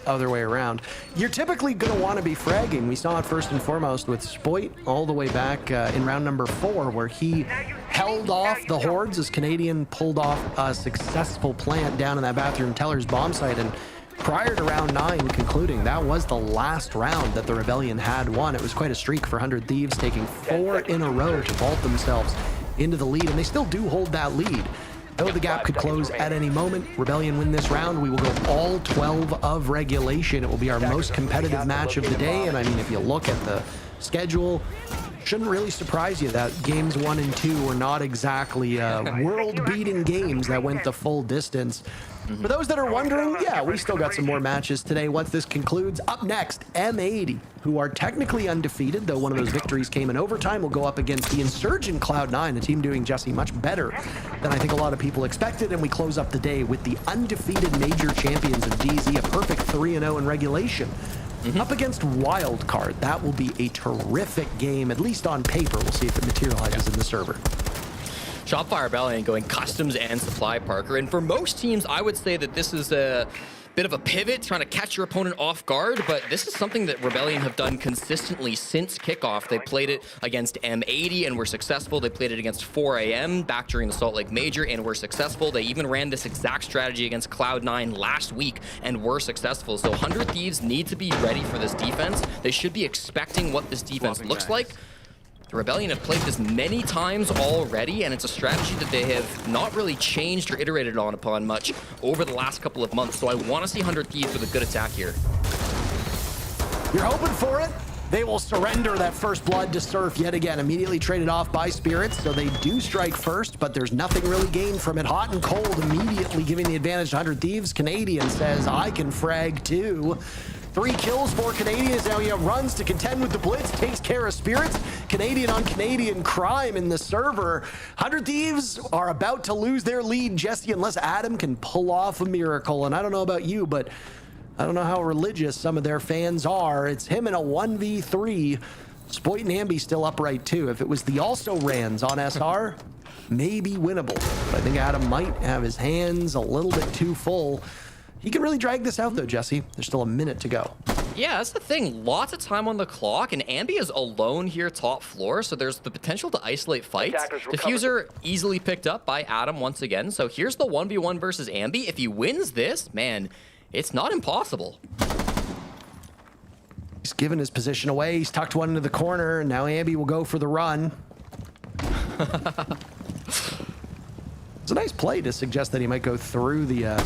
other way around, you're typically going to want to be fragging. We saw it first and foremost with Spoit all the way back in round number 4, where he held off the hordes as Canadian pulled off a successful plant down in that bathroom teller's bomb site. And prior to round 9 concluding, that was the last round that the Rebellion had won. It was quite a streak for 100 Thieves, taking 4 in a row to vault themselves into the lead, and they still do hold that lead. Though the gap could close at any moment, Rebellion win this round. We will go all 12 of regulation. It will be our most competitive match of the day, and I mean, if you look at the schedule, shouldn't really surprise you that games 1 and 2 were not exactly world-beating games that went the full distance. For those that are wondering, yeah, we still got some more matches today once this concludes. Up next, M80, who are technically undefeated, though one of those victories came in overtime, will go up against the Insurgent Cloud9, a team doing, Jesse, much better than I think a lot of people expected, and we close up the day with the undefeated major champions of DZ, a perfect 3-0 in regulation. Up against Wildcard. That will be a terrific game, at least on paper. We'll see if it materializes in the server. Shopfire Rebellion going customs and supply, Parker. And for most teams, I would say that this is a bit of a pivot, trying to catch your opponent off guard, but this is something that Rebellion have done consistently since kickoff. They played it against M80 and were successful. They played it against 4 AM back during the Salt Lake Major and were successful. They even ran this exact strategy against Cloud9 last week and were successful. So 100 Thieves need to be ready for this defense. They should be expecting what this defense looks like. The Rebellion have played this many times already, and it's a strategy that they have not really changed or iterated upon much over the last couple of months. So I want to see 100 Thieves with a good attack here. You're hoping for it? They will surrender that first blood to Surf yet again, immediately traded off by Spirits, so they do strike first, but there's nothing really gained from it. Hot and cold, immediately giving the advantage to 100 Thieves. Canadian says, I can frag too. 3 kills for Canadians. Now he runs to contend with the Blitz, takes care of Spirits. Canadian on Canadian crime in the server. 100 Thieves are about to lose their lead, Jesse, unless Adam can pull off a miracle. And I don't know about you, but I don't know how religious some of their fans are. It's him in a 1v3. Spoit and Ambi still upright too. If it was the also Rans on SR, maybe winnable. But I think Adam might have his hands a little bit too full. He can really drag this out though, Jesse. There's still a minute to go. Yeah, that's the thing. Lots of time on the clock, and Ambi is alone here top floor, so there's the potential to isolate fights. Diffuser easily picked up by Adam once again, so here's the 1v1 versus Ambi. If he wins this, man, it's not impossible. He's given his position away. He's tucked one into the corner, and now Ambi will go for the run. It's a nice play to suggest that he might go through the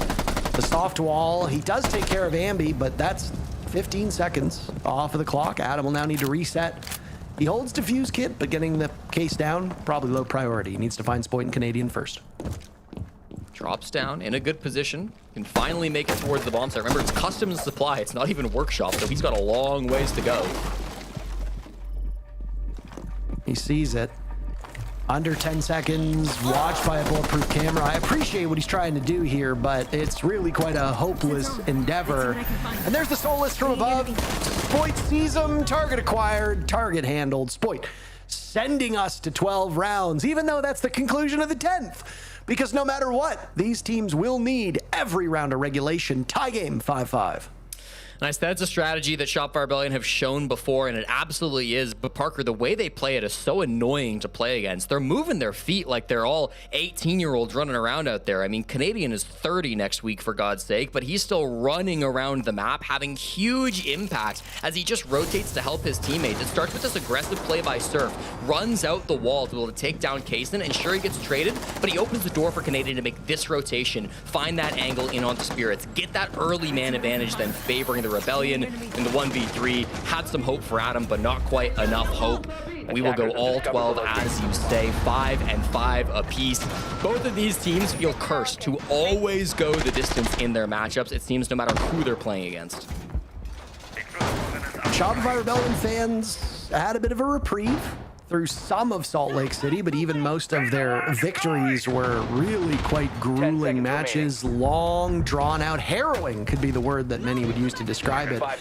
soft wall. He does take care of Ambi, but that's 15 seconds off of the clock. Adam will now need to reset. He holds Diffuse Kit, but getting the case down, probably low priority. He needs to find Spoit and Canadian first. Drops down in a good position. Can finally make it towards the bomb site. Remember, it's custom and supply. It's not even workshop, so he's got a long ways to go. He sees it. Under 10 seconds, watched by a bulletproof camera. I appreciate what he's trying to do here, but it's really quite a hopeless endeavor. And there's the Soulless from above. Spoit sees him, target acquired, target handled. Spoit sending us to 12 rounds, even though that's the conclusion of the 10th. Because no matter what, these teams will need every round of regulation. Tie game 5-5. Nice. That's a strategy that Shopfire Rebellion have shown before, and it absolutely is. But Parker, the way they play it is so annoying to play against. They're moving their feet like they're all 18-year-olds running around out there. I mean, Canadian is 30 next week, for God's sake, but he's still running around the map, having huge impact as he just rotates to help his teammates. It starts with this aggressive play by Surf, runs out the wall to be able to take down Kaysen, and sure, he gets traded, but he opens the door for Canadian to make this rotation, find that angle in onto Spirits, get that early man advantage, then favoring the Rebellion in the 1v3. Had some hope for Adam, but not quite enough hope. We will go all 12, as you say, 5 and 5 apiece. Both of these teams feel cursed to always go the distance in their matchups, it seems, no matter who they're playing against. Shopify Rebellion fans had a bit of a reprieve through some of Salt Lake City, but even most of their victories were really quite grueling matches. Long, drawn out, harrowing could be the word that many would use to describe it. But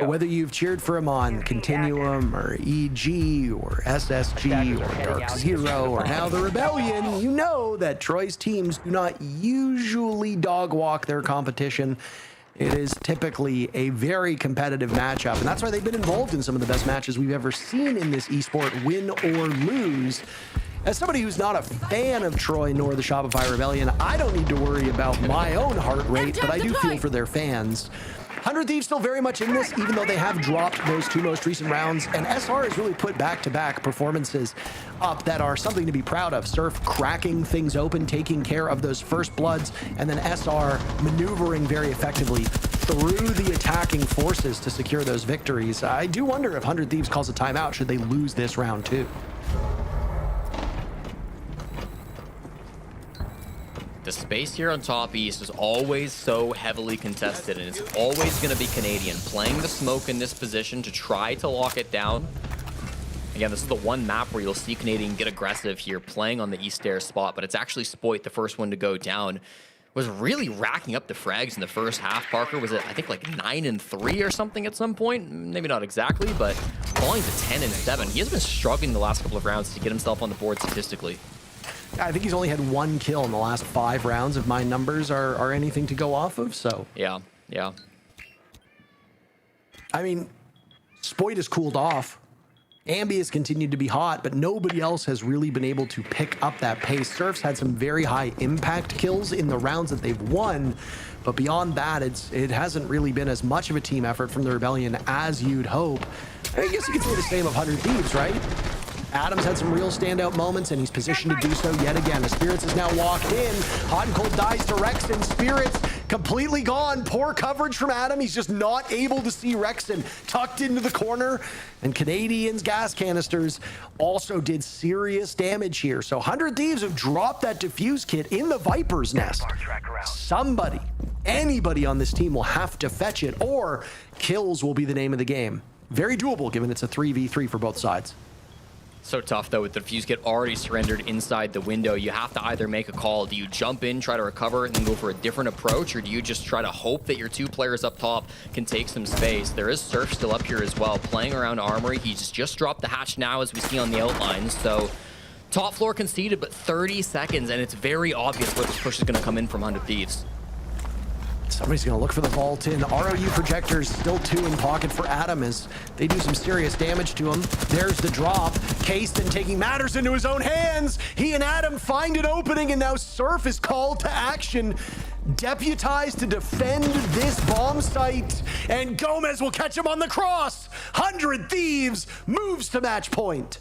whether you've cheered for him on Continuum or EG or SSG or Dark Zero or now the Rebellion, you know that Troy's teams do not usually dog walk their competition. It is typically a very competitive matchup, and that's why they've been involved in some of the best matches we've ever seen in this esport, win or lose. As somebody who's not a fan of Troy nor the Shopify Rebellion, I don't need to worry about my own heart rate, but I do feel for their fans. 100 Thieves still very much in this, even though they have dropped those 2 most recent rounds, and SR has really put back-to-back performances up that are something to be proud of. Surf cracking things open, taking care of those first bloods, and then SR maneuvering very effectively through the attacking forces to secure those victories. I do wonder if 100 Thieves calls a timeout should they lose this round too. The space here on top east is always so heavily contested, and it's always going to be Canadian playing the smoke in this position to try to lock it down. Again, this is the one map where you'll see Canadian get aggressive here, playing on the east stair spot, but it's actually Spoit, the first one to go down. Was really racking up the frags in the first half. Parker was at, I think, like 9 and 3 or something at some point. Maybe not exactly, but falling to 10 and 7. He has been struggling the last couple of rounds to get himself on the board statistically. I think he's only had 1 kill in the last 5 rounds, if my numbers are anything to go off of, so. Yeah. I mean, Spoit has cooled off. Ambi has continued to be hot, but nobody else has really been able to pick up that pace. Surf's had some very high impact kills in the rounds that they've won, but beyond that, it hasn't really been as much of a team effort from the Rebellion as you'd hope. I guess you could say the same of 100 Thieves, right? Adams had some real standout moments, and he's positioned to do so yet again. The Spirits is now walked in. Hot and Cold dies to Rexon. Spirits completely gone. Poor coverage from Adam. He's just not able to see Rexon tucked into the corner. And Canadians' gas canisters also did serious damage here. So 100 Thieves have dropped that defuse kit in the Viper's nest. Somebody, anybody on this team will have to fetch it, or kills will be the name of the game. Very doable, given it's a 3v3 for both sides. So tough, though, with the defuse kit already surrendered inside the window. You have to either make a call. Do you jump in, try to recover, and then go for a different approach, or do you just try to hope that your 2 players up top can take some space? There is Surf still up here as well, playing around Armory. He's just dropped the hatch now, as we see on the outlines. So top floor conceded, but 30 seconds, and it's very obvious where this push is going to come in from 100 Thieves. Somebody's going to look for the vault in. ROU projectors still 2 in pocket for Adam as they do some serious damage to him. There's the drop. Caiston taking matters into his own hands. He and Adam find an opening, and now Surf is called to action. Deputized to defend this bomb site, and Gomez will catch him on the cross. 100 Thieves moves to match point.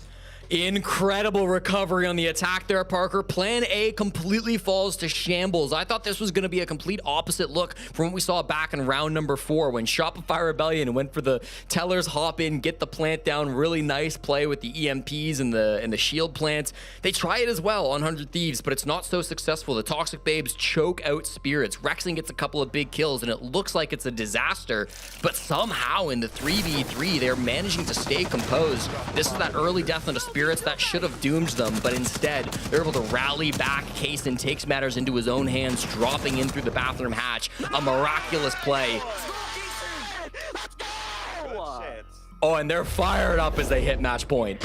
Incredible recovery on the attack there, Parker. Plan A completely falls to shambles. I thought this was going to be a complete opposite look from what we saw back in round number 4 when Shopify Rebellion went for the tellers, hop in, get the plant down. Really nice play with the EMPs and the shield plants. They try it as well on 100 Thieves, but it's not so successful. The Toxic Babes choke out Spirits. Rexon gets a couple of big kills, and it looks like it's a disaster, but somehow in the 3v3, they're managing to stay composed. This is that early death on the Spirits that should have doomed them, but instead they're able to rally back. Caiston takes matters into his own hands, dropping in through the bathroom hatch. A miraculous play. Oh, and they're fired up as they hit match point.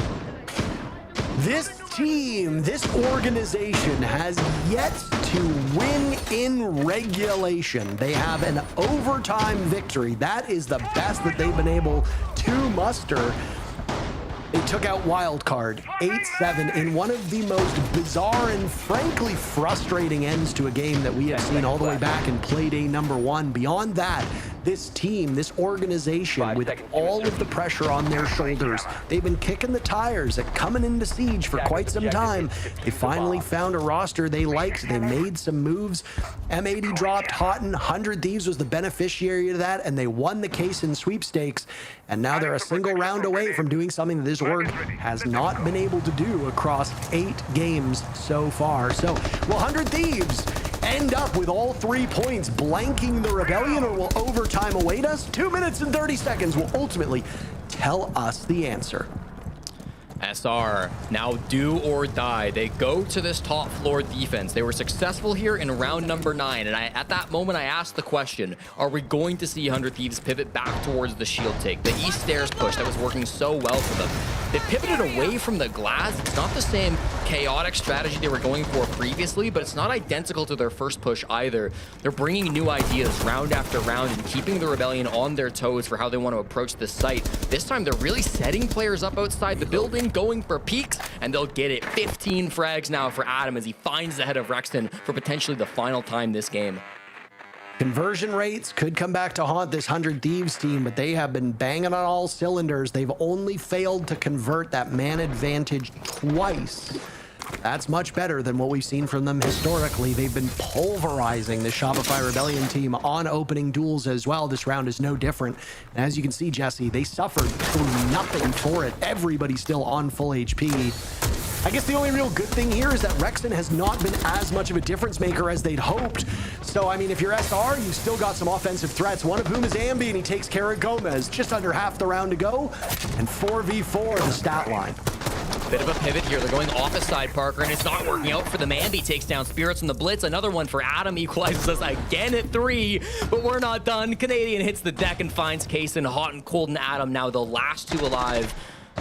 This team, this organization has yet to win in regulation. They have an overtime victory. That is the best that they've been able to muster. They took out Wildcard 8-7 in one of the most bizarre and frankly frustrating ends to a game that we have seen all the way back in Play Day number 1. Beyond that, this team, this organization, with all of the pressure on their shoulders, they've been kicking the tires at coming into Siege for quite some time. They finally found a roster they liked. They made some moves. M80 dropped Houghton. 100 Thieves was the beneficiary of that, and they won the case in sweepstakes. And now they're a single round away from doing something that this org has not been able to do across 8 games so far. So will 100 Thieves end up with all 3 points, blanking the Rebellion, or will overtime await us? 2 minutes and 30 seconds will ultimately tell us the answer. SR now do or die. They go to this top floor defense. They were successful here in round number 9. And at that moment, I asked the question, are we going to see 100 Thieves pivot back towards the shield take? The east stairs push that was working so well for them. They pivoted away from the glass. It's not the same chaotic strategy they were going for previously, but it's not identical to their first push either. They're bringing new ideas round after round and keeping the Rebellion on their toes for how they want to approach this site. This time, they're really setting players up outside the building, going for peaks, and they'll get it. 15 frags now for Adam as he finds the head of Rexton for potentially the final time this game. Conversion rates could come back to haunt this 100 Thieves team, but they have been banging on all cylinders. They've only failed to convert that man advantage twice. That's much better than what we've seen from them historically. They've been pulverizing the Shopify Rebellion team on opening duels as well. This round is no different. And as you can see, Jesse, they suffered through nothing for it. Everybody's still on full HP. I guess the only real good thing here is that Rexton has not been as much of a difference maker as they'd hoped. So, I mean, if you're SR, you've still got some offensive threats, one of whom is Ambi, and he takes care of Gomez. Just under half the round to go, and 4v4 the stat line. Bit of a pivot here. They're going off a side, Parker, and it's not working out for the Ambi. Takes down Spirits on the Blitz. Another one for Adam. Equalizes us again at 3, but we're not done. Canadian hits the deck and finds Kaysen. Hot and Cold and Adam now the last 2 alive.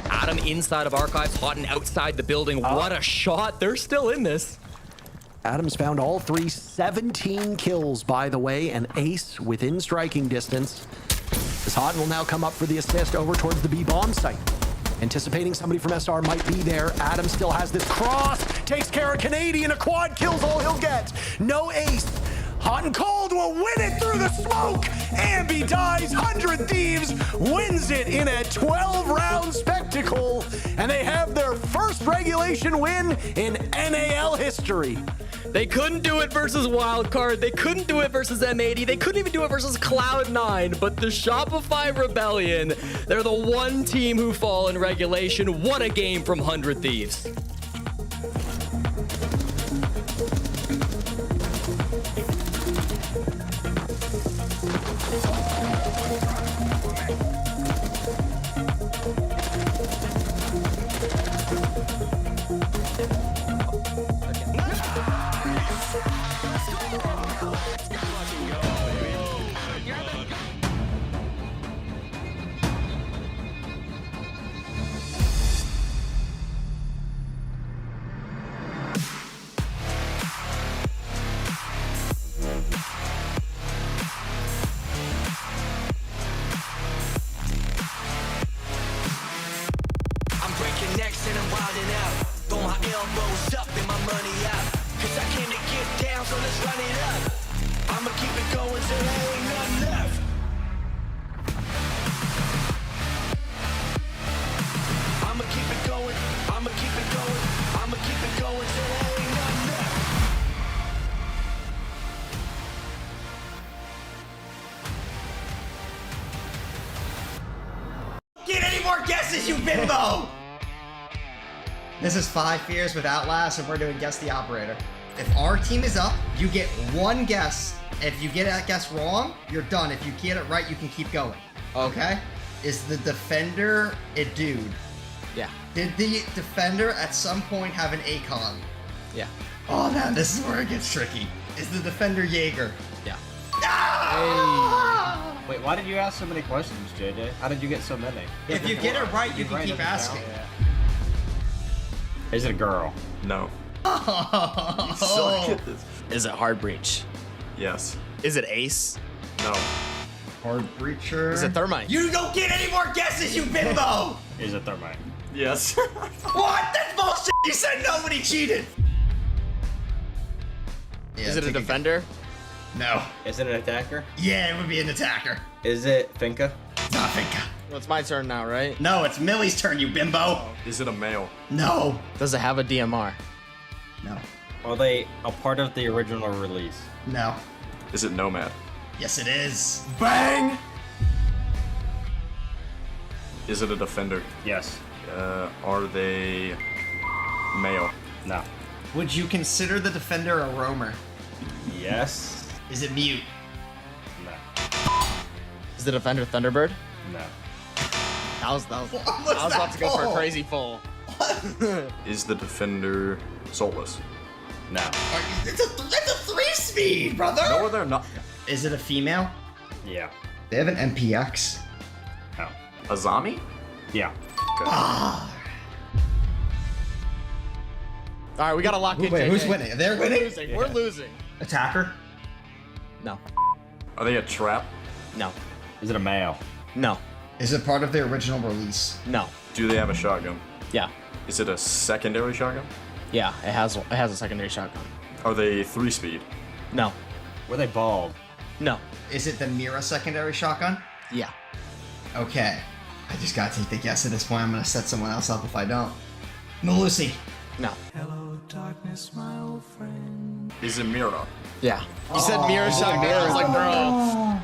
Adam inside of Archives, Hot and outside the building. What a shot. They're still in this. Adams found all 3, 17 kills, by the way, and ace within striking distance. As Hot will now come up for the assist over towards the B-bomb site. Anticipating somebody from SR might be there. Adam still has this cross, takes care of Canadian, a quad kills all he'll get. No ace. Hot and Cold will win it through the smoke. Ambi dies, 100 Thieves wins it in a 12-round spectacle, and they have their first regulation win in NAL history. They couldn't do it versus Wildcard. They couldn't do it versus M80. They couldn't even do it versus Cloud9. But the Shopify Rebellion, they're the one team who fall in regulation. What a game from 100 Thieves. Necks and I'm wilding out. Throw my elbows up and my money out. Cause I came to get down, so let's run it up. I'ma keep it going till there ain't nothing left. I'ma keep it going, I'ma keep it going, I'ma keep it going till there ain't nothing left. Get any more guesses, you bimbo! This is 5 Fears with Outlast, and we're doing Guess the Operator. If our team is up, you get 1 guess. If you get that guess wrong, you're done. If you get it right, you can keep going. Okay? Is the defender a dude? Yeah. Did the defender at some point have an ACOG? Yeah. Oh man, this is where it gets tricky. Is the defender Jaeger? Yeah. Ah! Wait, why did you ask so many questions, JJ? How did you get so many? If you get it right, you can keep asking. Is it a girl? No. Oh. Is it Hard Breach? Yes. Is it Ace? No. Hard Breacher. Is it Thermite? You don't get any more guesses, you bimbo! Is it Thermite? Yes. What? That's bullshit! You said nobody cheated! Yeah, is it a defender? No. Is it an attacker? Yeah, it would be an attacker. Is it Finka? It's not Finka. Well, it's my turn now, right? No, it's Millie's turn, you bimbo. Is it a male? No. Does it have a DMR? No. Are they a part of the original release? No. Is it Nomad? Yes, it is. Bang! Is it a defender? Yes. Are they male? No. Would you consider the defender a roamer? Yes. Is it mute? No. Is the defender Thunderbird? No. I was about to go for a crazy pull. Is the defender soulless? No. It's a 3-speed, brother. No, they're not. Is it a female? Yeah. They have an MPX. No. Azami? Yeah. Good. Ah. All right, we gotta lock in. Wait, JJ. who's winning? They're winning? We're losing. We're losing. Attacker? No. Are they a trap? No. Is it a male? No. Is it part of their original release? No. Do they have a shotgun? Yeah. Is it a secondary shotgun? Yeah, it has a secondary shotgun. Are they 3-speed? No. Were they bald? No. Is it the Mira secondary shotgun? Yeah. Okay. I just gotta take the guess at this point. I'm gonna set someone else up if I don't. Melusi. No. Hello, darkness, my old friend. Is it Mira? Yeah. You said mirror shotgun. I was like, bro.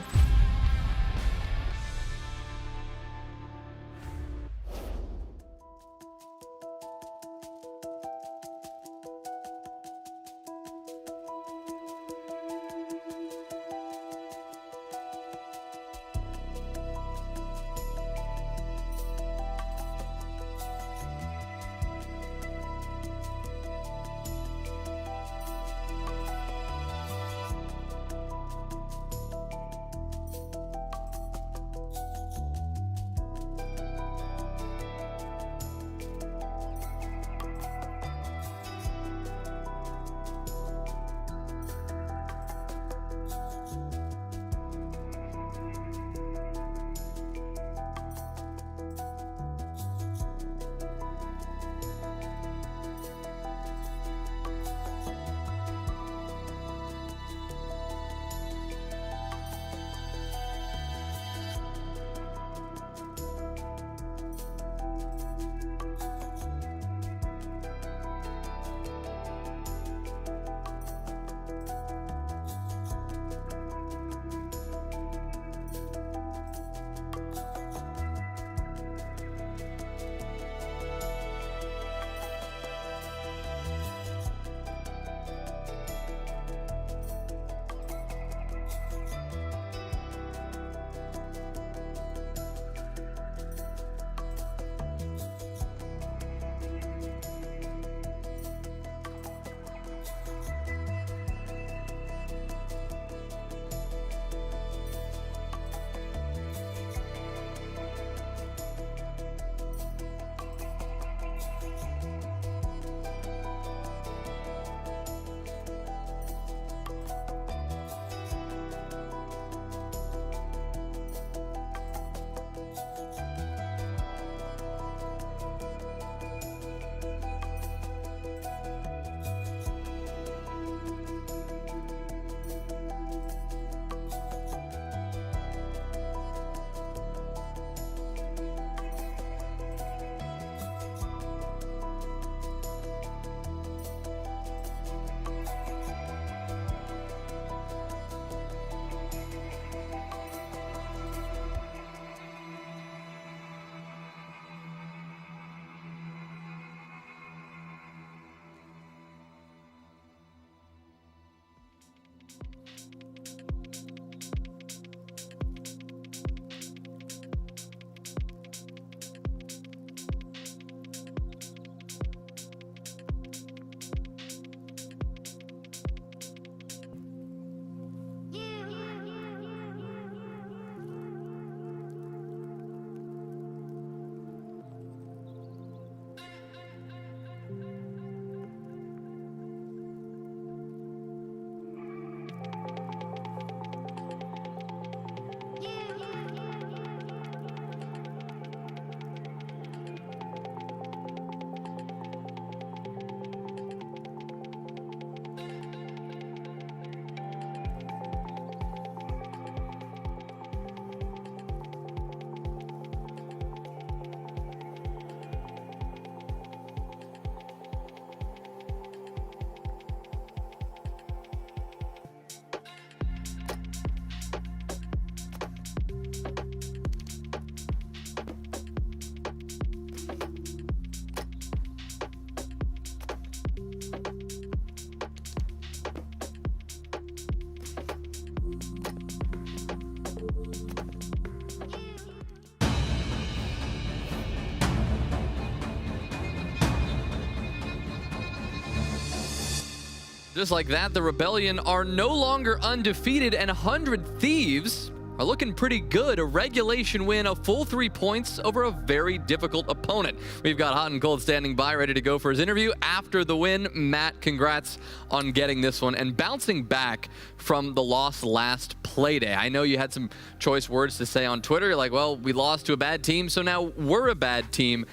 just like that, the Rebellion are no longer undefeated, and 100 Thieves are looking pretty good. A regulation win, a full 3 points over a very difficult opponent. We've got Hot and Cold standing by, ready to go for his interview after the win. Matt, congrats on getting this one and bouncing back from the loss last Playday. I know you had some choice words to say on Twitter. You're like, well, we lost to a bad team, so now we're a bad team.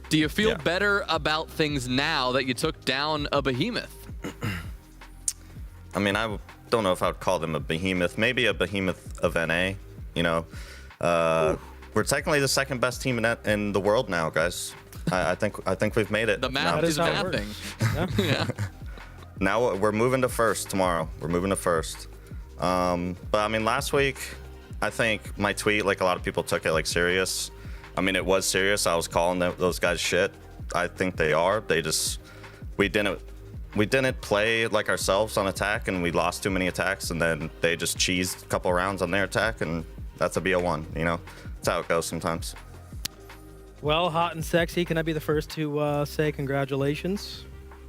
Do you feel better about things now that you took down a behemoth? I mean, I don't know if I would call them a behemoth. Maybe a behemoth of NA. You know, we're technically the second best team in the world now, guys. I think we've made it. The math is mapping. Yeah. Now we're moving to first tomorrow. We're moving to first. But I mean, last week, I think my tweet, like a lot of people took it like serious. I mean, it was serious. I was calling those guys shit. I think they are. They just, we didn't play like ourselves on attack, and we lost too many attacks, and then they just cheesed a couple rounds on their attack, and that's a BO1, you know? That's how it goes sometimes. Well, Hot and Sexy, can I be the first to say congratulations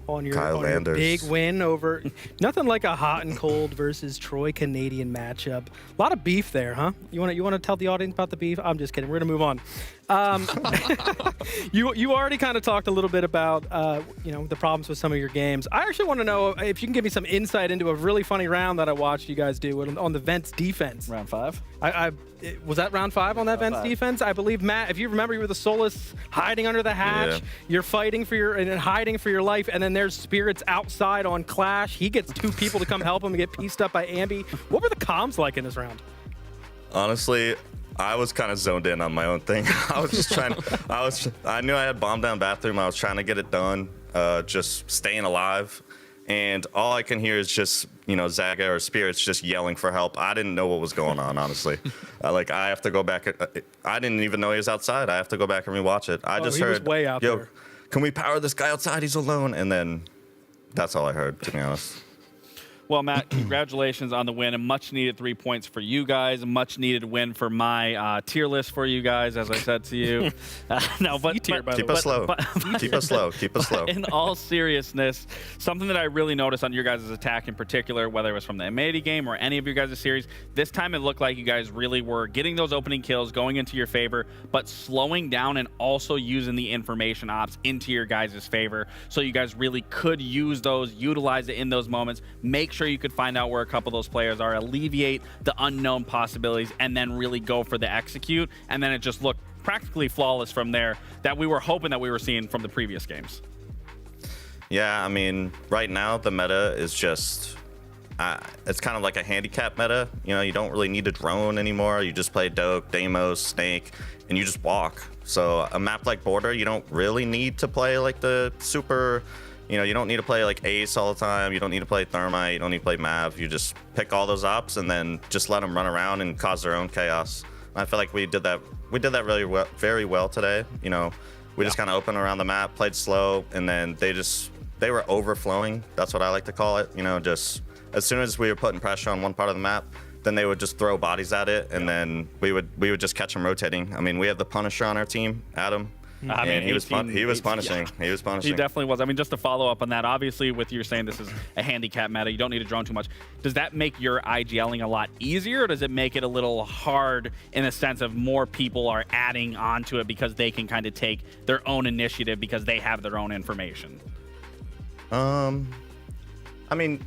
on your big win over... Nothing like a Hot and Cold versus Troy Canadian matchup. A lot of beef there, huh? You want to tell the audience about the beef? I'm just kidding. We're going to move on. You already kind of talked a little bit about the problems with some of your games. I actually want to know if you can give me some insight into a really funny round that I watched you guys do on the Vents defense. Round 5? Was that round 5 on that Vents defense? I believe, Matt, if you remember, you were the Solus hiding under the hatch. Yeah. You're fighting and hiding for your life, and then there's Spirits outside on Clash. He gets 2 people to come help him and get pieced up by Ambi. What were the comms like in this round? Honestly, I was kind of zoned in on my own thing. I was just trying to, I knew I had bomb down bathroom. I was trying to get it done, just staying alive. And all I can hear is just, Zaga or Spirits just yelling for help. I didn't know what was going on, honestly. I have to go back. I didn't even know he was outside. I have to go back and rewatch it. I just heard, was way out there. Can we power this guy outside? He's alone. And then that's all I heard, to be honest. Well, Matt, congratulations on the win. A much-needed 3 points for you guys. A much-needed win for my tier list for you guys, as I said to you. Keep us slow. Keep us slow. Keep us slow. In all seriousness, something that I really noticed on your guys' attack in particular, whether it was from the M80 game or any of your guys' series, this time it looked like you guys really were getting those opening kills, going into your favor, but slowing down and also using the information ops into your guys' favor. So you guys really could use those, utilize it in those moments, make sure you could find out where a couple of those players are, alleviate the unknown possibilities, and then really go for the execute. And then it just looked practically flawless from there that we were hoping that we were seeing from the previous games. Yeah, I mean, right now the meta is just, it's kind of like a handicap meta. You don't really need a drone anymore. You just play Doke, Deimos, Snake, and you just walk. So a map like Border, you don't really need to play like the super... you don't need to play like Ace all the time. You don't need to play Thermite. You don't need to play Mav. You just pick all those ops and then just let them run around and cause their own chaos. And I feel like we did that really well, very well today. We just kind of opened around the map, played slow, and then they were overflowing. That's what I like to call it. Just as soon as we were putting pressure on one part of the map, then they would just throw bodies at it, and then we would just catch them rotating. I mean, we have the Punisher on our team, Adam. He was punishing. Yeah. He was punishing. He definitely was. I mean, just to follow up on that, obviously, with you saying this is a handicap meta, you don't need to drone too much. Does that make your IGLing a lot easier, or does it make it a little hard in the sense of more people are adding onto it because they can kind of take their own initiative because they have their own information? I mean,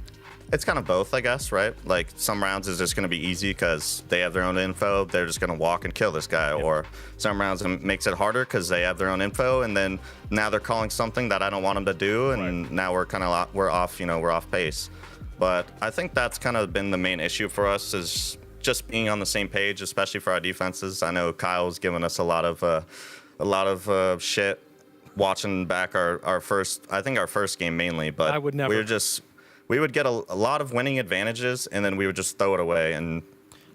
it's kind of both, I guess, right? Like, some rounds is just going to be easy because they have their own info. They're just going to walk and kill this guy. Yep. Or some rounds it makes it harder because they have their own info, and then now they're calling something that I don't want them to do, and now we're off pace. But I think that's kind of been the main issue for us, is just being on the same page, especially for our defenses. I know Kyle's given us a lot of shit watching back our first game mainly, but I would never. We would get a lot of winning advantages, and then we would just throw it away. And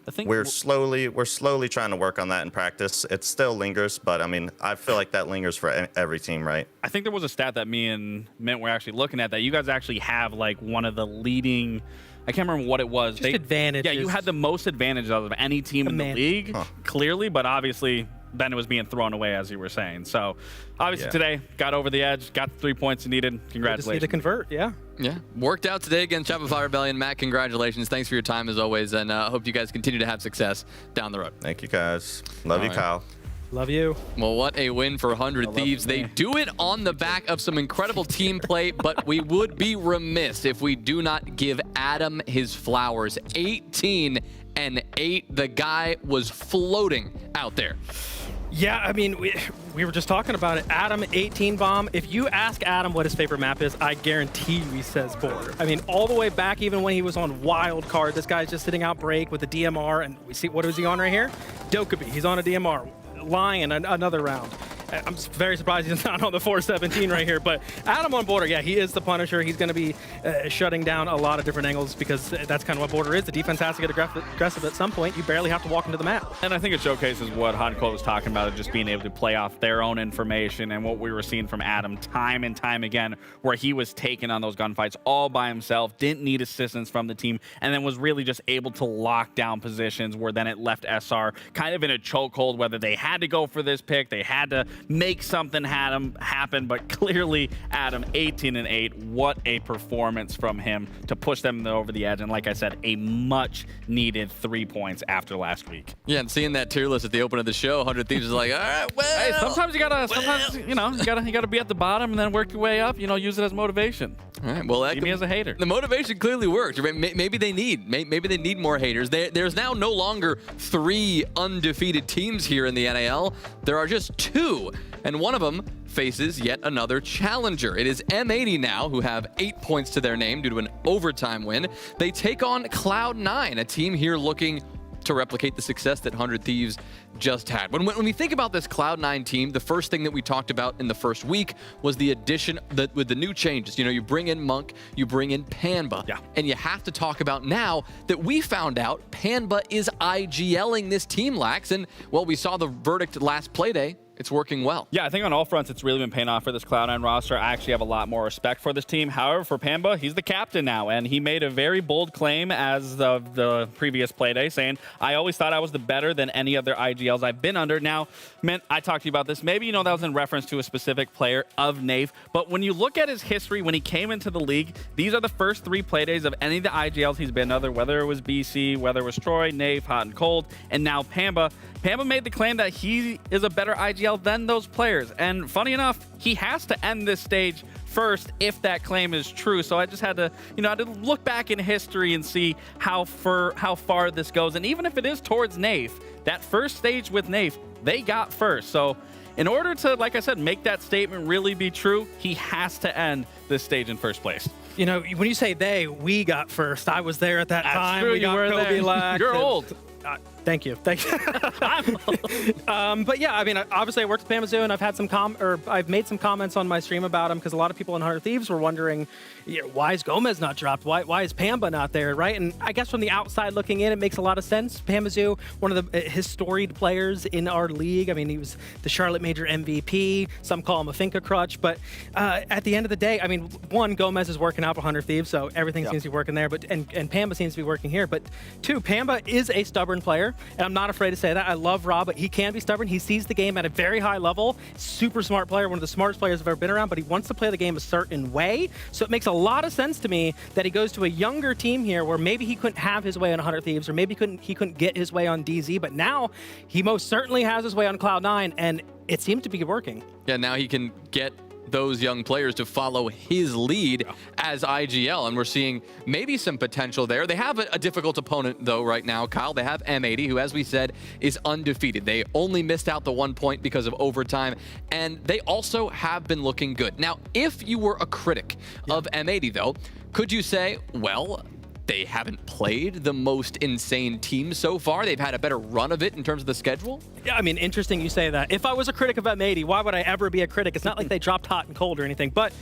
I think we're slowly trying to work on that in practice. It still lingers, but I mean, I feel like that lingers for every team, right? I think there was a stat that me and Mint were actually looking at that you guys actually have like one of the leading. I can't remember what it was. Advantages. Yeah, you had the most advantages out of any team in the league, clearly, but obviously then it was being thrown away, as you were saying. So obviously Yeah. today, got over the edge, got the 3 points you needed. Just Congratulations. need to convert, yeah. Yeah, worked out today against Shopify Rebellion. Matt, congratulations. Thanks for your time as always, and hope you guys continue to have success down the road. Thank you, guys. Love All you, right. Kyle. Love you. Well, what a win for 100 Thieves. They do it on the back of some incredible team play, but we would be remiss if we do not give Adam his flowers. 18-8. The guy was floating out there. Yeah, I mean, we were just talking about it. Adam, 18 bomb. If you ask Adam what his favorite map is, I guarantee you he says Border. I mean, all the way back, even when he was on Wild Card, this guy's just sitting out break with the DMR, and we see, what is he on right here? Dokkaebi. He's on a DMR. Lion, another round. I'm very surprised he's not on the 417 right here, but Adam on Border, yeah, he is the Punisher. He's going to be shutting down a lot of different angles because that's kind of what Border is. The defense has to get aggressive at some point. You barely have to walk into the map. And I think it showcases what Hot and Cold was talking about, just being able to play off their own information and what we were seeing from Adam time and time again, where he was taking on those gunfights all by himself, didn't need assistance from the team, and then was really just able to lock down positions where then it left SR kind of in a chokehold, whether they had to go for this pick, they had to make something happen, but clearly Adam, 18-8, what a performance from him to push them over the edge, and like I said, a much needed 3 points after last week. Yeah, and seeing that tier list at the open of the show, 100 Thieves is like, all right, well. Hey, sometimes you gotta be at the bottom and then work your way up. Use it as motivation. All right, well, See me as a hater. The motivation clearly works. Maybe they need more haters. There's now no longer 3 undefeated teams here in the NAL. There are just 2, and one of them faces yet another challenger. It is M80 now, who have 8 points to their name due to an overtime win. They take on Cloud9, a team here looking to replicate the success that 100 Thieves just had. When we think about this Cloud9 team, the first thing that we talked about in the first week was the addition with the new changes. You bring in Monk, you bring in Panba, and you have to talk about now that we found out Panba is IGLing this team, Lax, and well, we saw the verdict last playday. It's working well. Yeah, I think on all fronts, it's really been paying off for this Cloud9 roster. I actually have a lot more respect for this team. However, for Panba, he's the captain now, and he made a very bold claim as of the previous playday, saying, I always thought I was the better than any other IGLs I've been under. Now, man, I talked to you about this. Maybe that was in reference to a specific player of Nave, but when you look at his history, when he came into the league, these are the first 3 playdays of any of the IGLs he's been under, whether it was BC, whether it was Troy, Nave, Hot and Cold, and now Panba. Panba made the claim that he is a better IGL than those players. And funny enough, he has to end this stage first if that claim is true. So I just had to, I had to look back in history and see how far this goes. And even if it is towards Nave, that first stage with Nave, they got first. So in order to, like I said, make that statement really be true, he has to end this stage in first place. When you say we got first. I was there at that time. True, we got were Kobe there. Lax. You're old. Thank you. But yeah, I mean, obviously I worked with Pamazoo, and I've had I've made some comments on my stream about him because a lot of people in 100 Thieves were wondering, why is Gomez not dropped? Why is Pamba not there, right? And I guess from the outside looking in, it makes a lot of sense. Pamazoo, one of the historied players in our league. I mean, he was the Charlotte Major MVP. Some call him a Finca crutch, but at the end of the day, I mean, one, Gomez is working out for 100 Thieves, so everything seems to be working there. But and Pamba seems to be working here. But 2, Pamba is a stubborn player. And I'm not afraid to say that. I love Rob, but he can be stubborn. He sees the game at a very high level. Super smart player, one of the smartest players I've ever been around, but he wants to play the game a certain way. So it makes a lot of sense to me that he goes to a younger team here where maybe he couldn't have his way on 100 Thieves, or maybe he couldn't get his way on DZ, but now he most certainly has his way on Cloud9, and it seemed to be working. Yeah, now he can get those young players to follow his lead as IGL, and we're seeing maybe some potential there. They have a difficult opponent, though, right now, Kyle. They have M80, who, as we said, is undefeated. They only missed out the 1 point because of overtime, and they also have been looking good. Now, if you were a critic of M80, though, could you say, well, they haven't played the most insane team so far? They've had a better run of it in terms of the schedule? Yeah, I mean, interesting you say that. If I was a critic of M80, why would I ever be a critic? It's not like they dropped Hot and Cold or anything. But,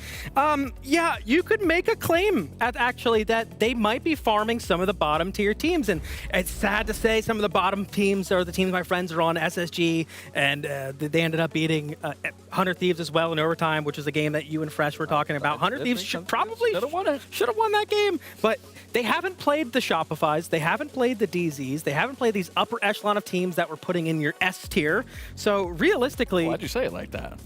yeah, you could make a claim actually that they might be farming some of the bottom tier teams. And it's sad to say some of the bottom teams are the teams my friends are on, SSG, and they ended up beating 100 Thieves as well in overtime, which is a game that you and Fresh were talking about. 100 Thieves should have won that game. But they haven't played the Shopifys, they haven't played the DZs, they haven't played these upper echelon of teams that we're putting in your S tier. So realistically, Why'd you say it like that?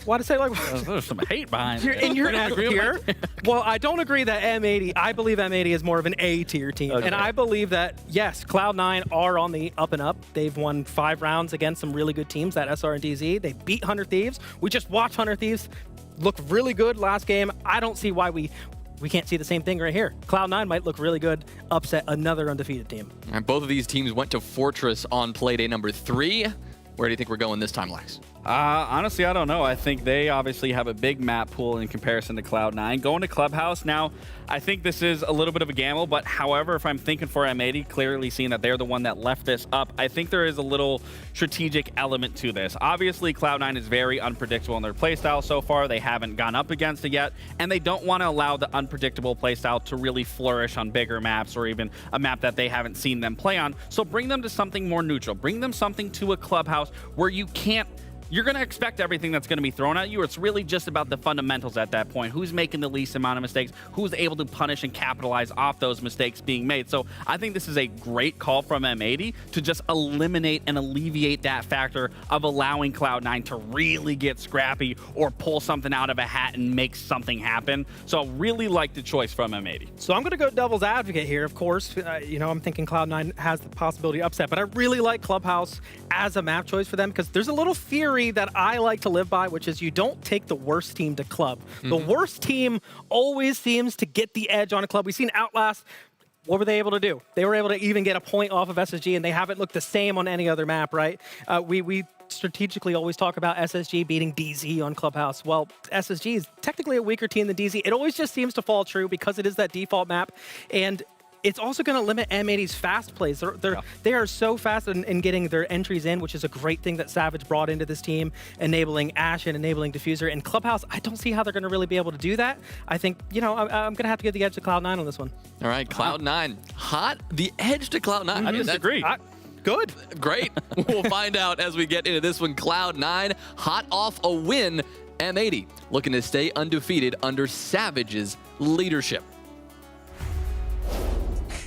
Why to say like there's some hate behind you're it. in your You're not S agreeing tier? with Well, I don't agree that M80. I believe M80 is more of an A tier team, Okay. and I believe that yes, Cloud9 are on the up and up. They've won 5 rounds against some really good teams, that SR and DZ. They beat 100 Thieves. We just watched 100 Thieves look really good last game. I don't see why we can't see the same thing right here. Cloud9 might look really good, upset another undefeated team. And both of these teams went to Fortress on Playday number 3. Where do you think we're going this time, Lex? Honestly, I don't know. I think they obviously have a big map pool in comparison to Cloud9. Going to Clubhouse now, I think this is a little bit of a gamble, but however, if I'm thinking for M80, clearly seeing that they're the one that left this up, I think there is a little strategic element to this. Obviously, Cloud9 is very unpredictable in their playstyle so far. They haven't gone up against it yet, and they don't want to allow the unpredictable playstyle to really flourish on bigger maps or even a map that they haven't seen them play on. So bring them to something more neutral. Bring them something to a Clubhouse where you can't you're going to expect everything that's going to be thrown at you. It's really just about the fundamentals at that point. Who's making the least amount of mistakes? Who's able to punish and capitalize off those mistakes being made? So I think this is a great call from M80 to just eliminate and alleviate that factor of allowing Cloud9 to really get scrappy or pull something out of a hat and make something happen. So I really like the choice from M80. So I'm going to go devil's advocate here, of course. I'm thinking Cloud9 has the possibility of upset, but I really like Clubhouse as a map choice for them because there's a little theory that I like to live by, which is you don't take the worst team to club. The worst team always seems to get the edge on a club. We've seen Outlast. What were they able to do? They were able to even get a point off of SSG, and they haven't looked the same on any other map, right? We strategically always talk about SSG beating DZ on Clubhouse. Well, SSG is technically a weaker team than DZ. It always just seems to fall true because it is that default map, and it's also going to limit M80's fast plays. They are so fast in getting their entries in, which is a great thing that Savage brought into this team, enabling Ash and enabling Diffuser. And Clubhouse, I don't see how they're going to really be able to do that. I think, I'm going to have to give the edge to Cloud9 on this one. All right, Cloud9. Hot. The edge to Cloud9. I disagree. Good. Great. We'll find out as we get into this one. Cloud9, hot off a win. M80 looking to stay undefeated under Savage's leadership.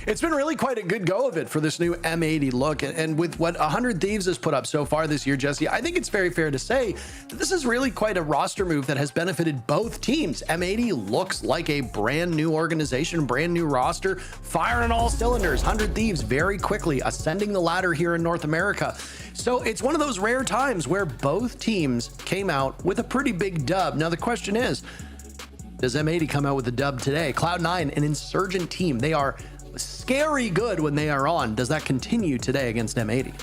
It's been really quite a good go of it for this new M80 look. And with what 100 Thieves has put up so far this year, Jesse, I think it's very fair to say that this is really quite a roster move that has benefited both teams. M80 looks like a brand new organization, brand new roster, firing on all cylinders. 100 Thieves very quickly ascending the ladder here in North America. So it's one of those rare times where both teams came out with a pretty big dub. Now the question is, does M80 come out with a dub today? Cloud9, an insurgent team. They are scary good when they are on. Does that continue today against M80?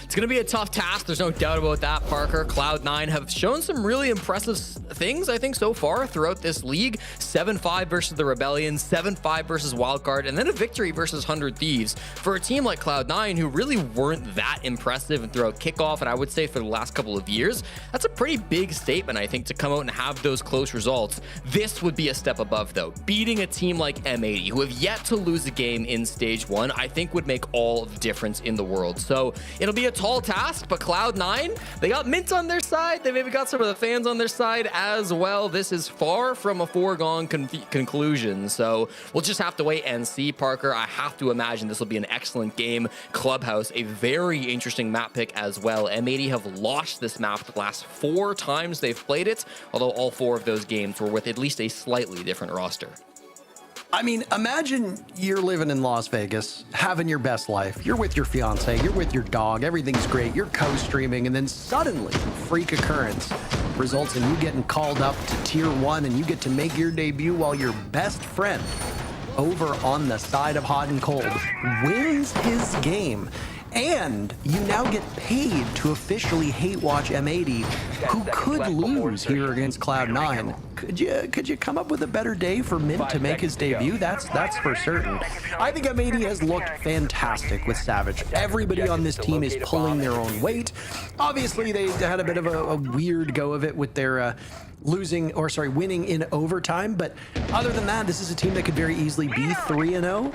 It's going to be a tough task. There's no doubt about that, Parker. Cloud9 have shown some really impressive things, I think, so far throughout this league. 7-5 versus the Rebellion, 7-5 versus Wildcard, and then a victory versus 100 Thieves. For a team like Cloud9, who really weren't that impressive throughout kickoff, and I would say for the last couple of years, that's a pretty big statement, I think, to come out and have those close results. This would be a step above, though. Beating a team like M80, who have yet to lose a game in Stage 1, I think would make all the difference in the world. So it'll be a tall task, but Cloud9, they got Mint on their side. They maybe got some of the fans on their side as well. This is far from a foregone conclusion, so we'll just have to wait and see, Parker. I have to imagine this will be an excellent game. Clubhouse, a very interesting map pick as well. M80 have lost this map the last 4 times they've played it, although all 4 of those games were with at least a slightly different roster. I mean, imagine you're living in Las Vegas, having your best life. You're with your fiance, you're with your dog, everything's great, you're co-streaming, and then suddenly, freak occurrence results in you getting called up to Tier 1, and you get to make your debut while your best friend over on the side of hot and cold wins his game. And you now get paid to officially hate watch M80, who could lose here against Cloud9. Could you come up with a better day for Mint to make his debut? That's for certain. I think M80 has looked fantastic with Savage. Everybody on this team is pulling their own weight. Obviously, they had a bit of a weird go of it with their winning in overtime. But other than that, this is a team that could very easily be 3-0.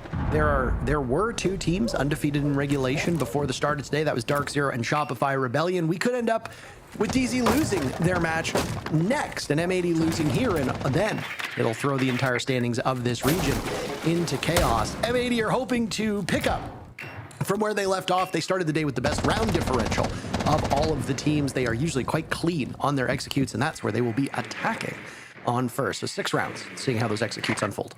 There were 2 teams undefeated in regulation before the start of today. That was Dark Zero and Shopify Rebellion. We could end up with DZ losing their match next and M80 losing here, and then it'll throw the entire standings of this region into chaos. M80 are hoping to pick up from where they left off. They started the day with the best round differential of all of the teams. They are usually quite clean on their executes, and that's where they will be attacking on first. So 6 rounds, seeing how those executes unfold.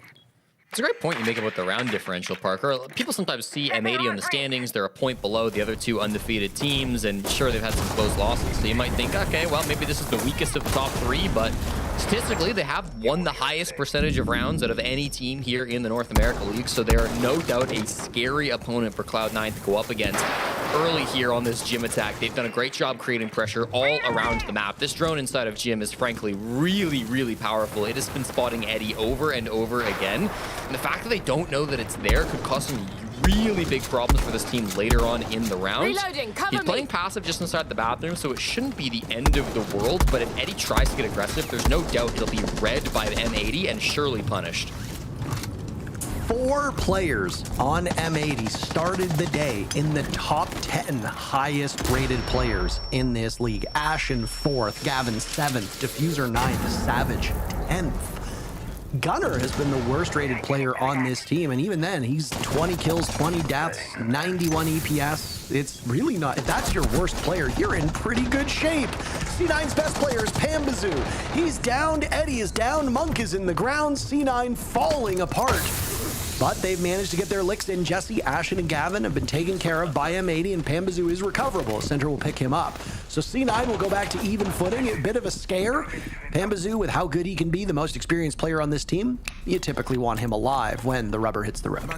It's a great point you make about the round differential, Parker. People sometimes see M80 on the standings. They're a point below the other 2 undefeated teams, and sure, they've had some close losses. So you might think, okay, well, maybe this is the weakest of the top 3, but statistically, they have won the highest percentage of rounds out of any team here in the North America League, so they are no doubt a scary opponent for Cloud9 to go up against. Early here on this gym attack, they've done a great job creating pressure all around the map. This drone inside of gym is frankly really, really powerful. It has been spotting Eddie over and over again. And the fact that they don't know that it's there could cause some really big problems for this team later on in the round. Reloading, cover He's playing passive just inside the bathroom, so it shouldn't be the end of the world. But if Eddie tries to get aggressive, there's no doubt he'll be read by the M80 and surely punished. 4 players on M80 started the day in the top 10 highest rated players in this league. Ashen 4th, Gavin 7th, Diffuser 9th, Savage 10th. Gunner has been the worst rated player on this team, and even then, he's 20 kills, 20 deaths, 91 EPS. It's really not, if that's your worst player, you're in pretty good shape. C9's best player is Pambazoo. He's downed, Eddie is down, Monk is in the ground, C9 falling apart. But they've managed to get their licks in. Jesse, Ashen, and Gavin have been taken care of by M80, and Pambazoo is recoverable. Center will pick him up. So C9 will go back to even footing. A bit of a scare. Pambazoo, with how good he can be, the most experienced player on this team, you typically want him alive when the rubber hits the road.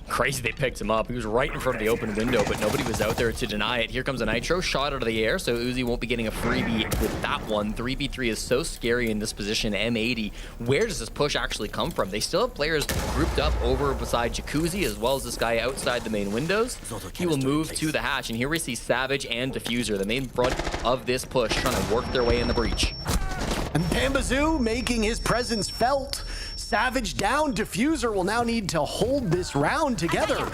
Crazy they picked him up. He was right in front of the open window, but nobody was out there to deny it. Here comes a Nitro shot out of the air, so Uzi won't be getting a freebie with that one. 3v3 is so scary in this position. M80, where does this push actually come from? They still have players grouped up over beside Jacuzzi, as well as this guy outside the main windows. He will move to the hatch, and here we see Savage and Diffuser, the main front of this push, trying to work their way in the breach. And Pambazoo making his presence felt. Savage down. Diffuser will now need to hold this round together.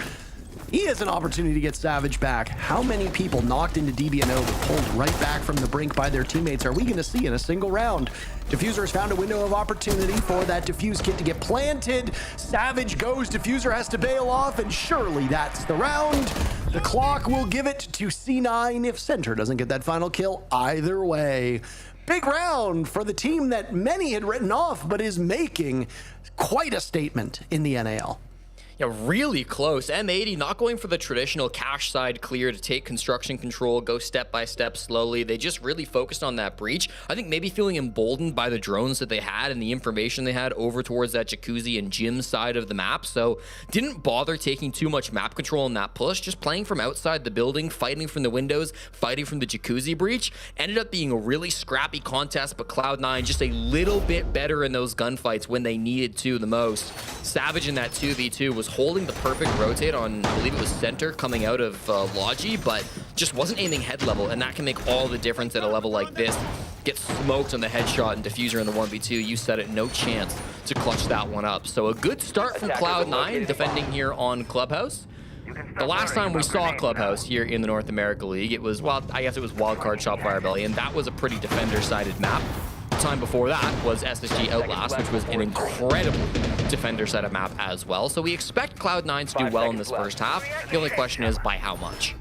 He has an opportunity to get Savage back. How many people knocked into DBNO but pulled right back from the brink by their teammates are we going to see in a single round? Diffuser has found a window of opportunity for that Diffuse kit to get planted. Savage goes, Diffuser has to bail off, and surely that's the round. The clock will give it to C9 if Center doesn't get that final kill either way. Big round for the team that many had written off, but is making quite a statement in the NAL. Yeah, really close. M80 not going for the traditional cash side clear to take construction control, go step by step slowly. They just really focused on that breach. I think maybe feeling emboldened by the drones that they had and the information they had over towards that Jacuzzi and gym side of the map. So didn't bother taking too much map control in that push, just playing from outside the building, fighting from the windows, fighting from the Jacuzzi breach. Ended up being a really scrappy contest, but Cloud9 just a little bit better in those gunfights when they needed to the most. Savage in that 2v2 was holding the perfect rotate on, I believe it was Center coming out of Logi, but just wasn't aiming head level, and that can make all the difference at a level like this. Get smoked on the headshot and Diffuser in the 1v2. You said it, no chance to clutch that one up. So a good start from Cloud9 defending here on Clubhouse. The last time we saw Clubhouse here in the North America League, it was, well, I guess it was Wildcard Shopfire Belly, and that was a pretty defender-sided map. Time before that was SSG Outlast, which was an incredible defender setup map as well. So we expect Cloud9 to do well in this first half. The only question is by how much.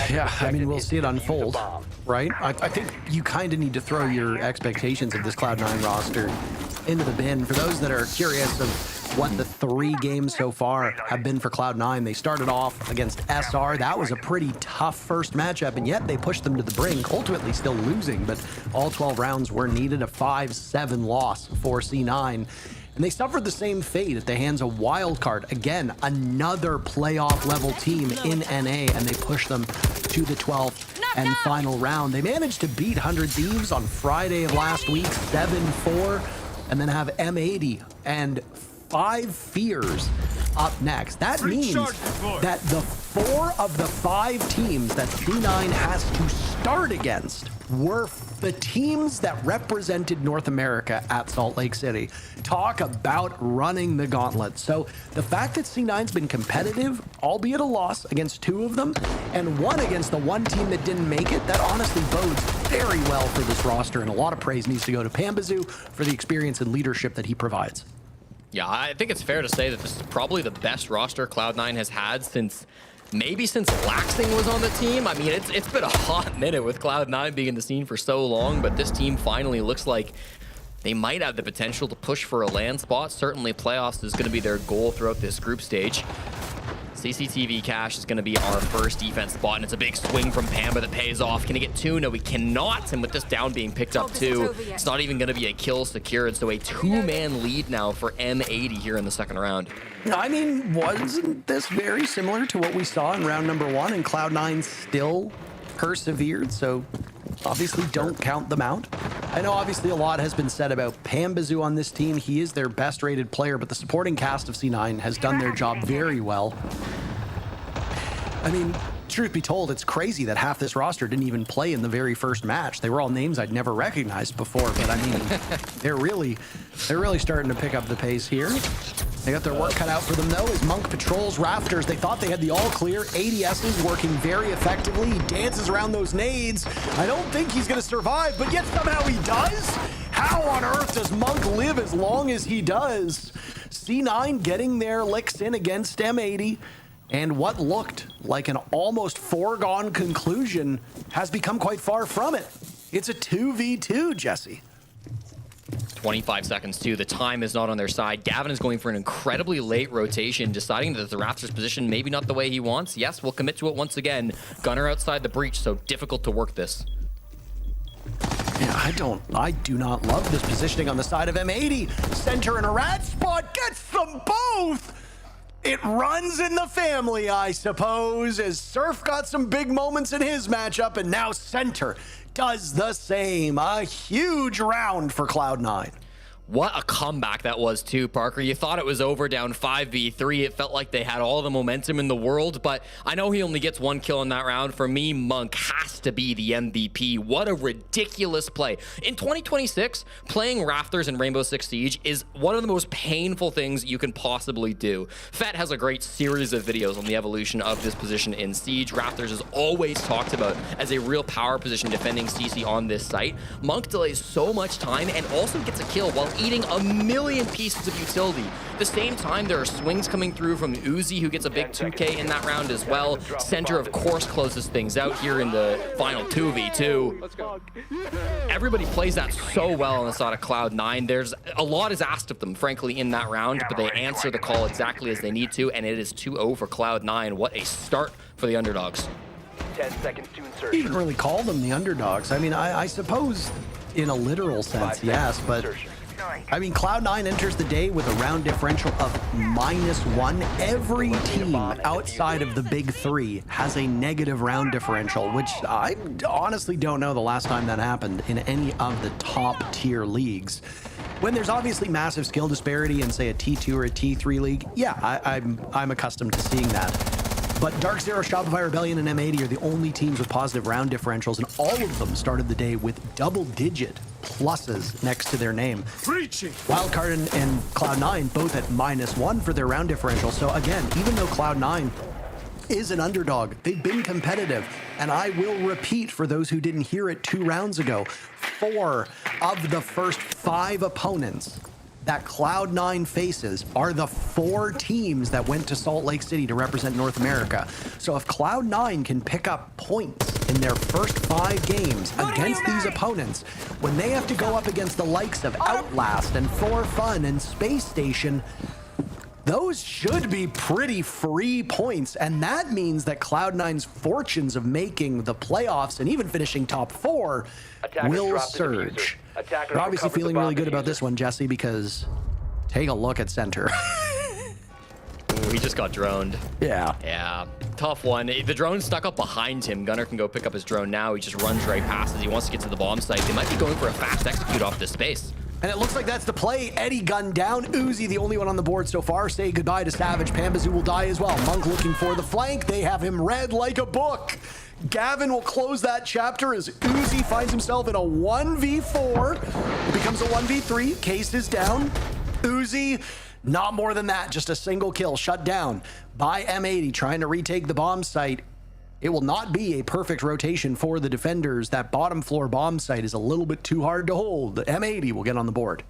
Yeah, I mean, we'll see it unfold, right? I think you kind of need to throw your expectations of this Cloud9 roster into the bin. For those that are curious of what the 3 games so far have been for Cloud9, they started off against SR. That was a pretty tough first matchup, and yet they pushed them to the brink, ultimately still losing, but all 12 rounds were needed. A 5-7 loss for C9. And they suffered the same fate at the hands of Wildcard. Again, another playoff level team in NA, and they pushed them to the 12th and final round. They managed to beat 100 Thieves on Friday of last week, 7-4, and then have M80 and 5 Fears up next. That means that the 4 of the 5 teams that C9 has to start against were the teams that represented North America at Salt Lake City. Talk about running the gauntlet. So the fact that C9's been competitive, albeit a loss against 2 of them, and 1 against the 1 team that didn't make it, that honestly bodes very well for this roster, and a lot of praise needs to go to Pambazoo for the experience and leadership that he provides. Yeah, I think it's fair to say that this is probably the best roster Cloud9 has had since Laxing was on the team. I mean, it's been a hot minute with Cloud9 being in the scene for so long, but this team finally looks like they might have the potential to push for a LAN spot. Certainly playoffs is going to be their goal throughout this group stage. CCTV Cash is going to be our first defense spot, and it's a big swing from Pamba that pays off. Can he get 2? No, he cannot. And with this down being picked up too, it's not even going to be a kill secured. So a 2-man lead now for M80 here in the second round. I mean, wasn't this very similar to what we saw in round number 1, and Cloud9 still persevered? So obviously don't count them out. I know obviously a lot has been said about Pambazoo on this team. He is their best rated player, but the supporting cast of C9 has done their job very well. I mean, truth be told, it's crazy that half this roster didn't even play in the very first match. They were all names I'd never recognized before, but I mean, they're really starting to pick up the pace here. They got their work cut out for them, though, as Monk patrols Rafters. They thought they had the all-clear. ADS is working very effectively. He dances around those nades. I don't think he's going to survive, but yet somehow he does? How on earth does Monk live as long as he does? C9 getting their licks in against M80, and what looked like an almost foregone conclusion has become quite far from it. It's a 2v2, Jesse. 25 seconds too. The time is not on their side. Gavin is going for an incredibly late rotation, deciding that the Raptors position maybe not the way he wants. Yes, we'll commit to it once again. Gunner outside the breach, so difficult to work this. Yeah, I do not love this positioning on the side of M80. Center in a rat spot gets them both. It runs in the family, I suppose, as Surf got some big moments in his matchup, and now Center does the same. A huge round for Cloud9. What a comeback that was too, Parker. You thought it was over down 5v3. It felt like they had all the momentum in the world, but I know he only gets 1 kill in that round. For me, Monk has to be the MVP. What a ridiculous play. In 2026, playing Rafters in Rainbow Six Siege is one of the most painful things you can possibly do. Fett has a great series of videos on the evolution of this position in Siege. Rafters is always talked about as a real power position defending CC on this site. Monk delays so much time and also gets a kill while eating a million pieces of utility. At the same time, there are swings coming through from Uzi, who gets a big 2K in that round as well. Center, of course, closes things out here in the final 2v2. Everybody plays that so well on the side of Cloud9. There's a lot is asked of them, frankly, in that round, but they answer the call exactly as they need to, and it is 2-0 for Cloud9. What a start for the underdogs. 10 seconds to insert. You can really call them the underdogs. I mean, I suppose in a literal sense, yes, but I mean, Cloud9 enters the day with a round differential of -1. Every team outside of the big 3 has a negative round differential, which I honestly don't know the last time that happened in any of the top tier leagues. When there's obviously massive skill disparity in, say, a T2 or a T3 league, yeah, I'm accustomed to seeing that. But Dark Zero, Shopify Rebellion, and M80 are the only teams with positive round differentials, and all of them started the day with double-digit pluses next to their name. Preaching! Wildcard and Cloud9 both at -1 for their round differential. So again, even though Cloud9 is an underdog, they've been competitive. And I will repeat for those who didn't hear it 2 rounds ago, 4 of the first 5 opponents that Cloud9 faces are the 4 teams that went to Salt Lake City to represent North America. So if Cloud9 can pick up points in their first 5 games against these opponents, when they have to go up against the likes of Outlast and For Fun and Space Station, those should be pretty free points, and that means that Cloud9's fortunes of making the playoffs and even finishing top 4 will surge. But obviously feeling really good about this one, Jesse, because take a look at Center. Ooh, he just got droned. Yeah. Yeah, tough one. The drone stuck up behind him. Gunner can go pick up his drone now. He just runs right past as he wants to get to the bomb site. They might be going for a fast execute off this space. And it looks like that's the play. Eddie gunned down. Uzi, the only one on the board so far. Say goodbye to Savage. Pambazoo will die as well. Monk looking for the flank. They have him read like a book. Gavin will close that chapter as Uzi finds himself in a 1v4. It becomes a 1v3. Case is down. Uzi, not more than that. Just a single kill shut down by M80 trying to retake the bomb site. It will not be a perfect rotation for the defenders. That bottom floor bomb site is a little bit too hard to hold. M80 will get on the board.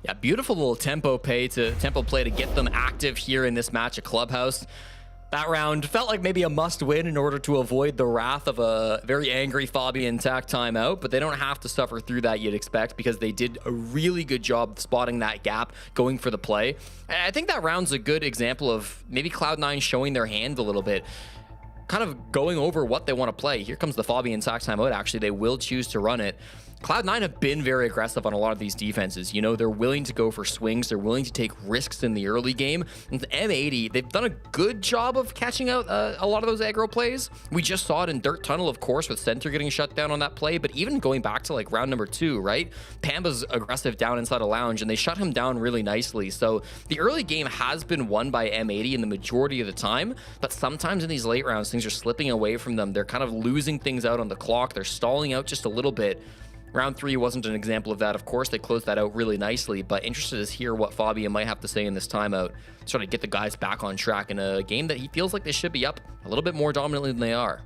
Yeah, beautiful little tempo play to get them active here in this match at Clubhouse. That round felt like maybe a must-win in order to avoid the wrath of a very angry Fabian tack timeout, but they don't have to suffer through that, you'd expect, because they did a really good job spotting that gap, going for the play. I think that round's a good example of maybe Cloud9 showing their hand a little bit, kind of going over what they want to play. Here comes the Fabian tack timeout. Actually, they will choose to run it. Cloud9 have been very aggressive on a lot of these defenses. You know, they're willing to go for swings. They're willing to take risks in the early game. And M80, they've done a good job of catching out a lot of those aggro plays. We just saw it in Dirt Tunnel, of course, with Center getting shut down on that play. But even going back to like round number 2, right? Pamba's aggressive down inside a lounge, and they shut him down really nicely. So the early game has been won by M80 in the majority of the time. But sometimes in these late rounds, things are slipping away from them. They're kind of losing things out on the clock. They're stalling out just a little bit. Round 3 wasn't an example of that, of course. They closed that out really nicely, but interested to hear what Fabian might have to say in this timeout, sort of get the guys back on track in a game that he feels like they should be up a little bit more dominantly than they are.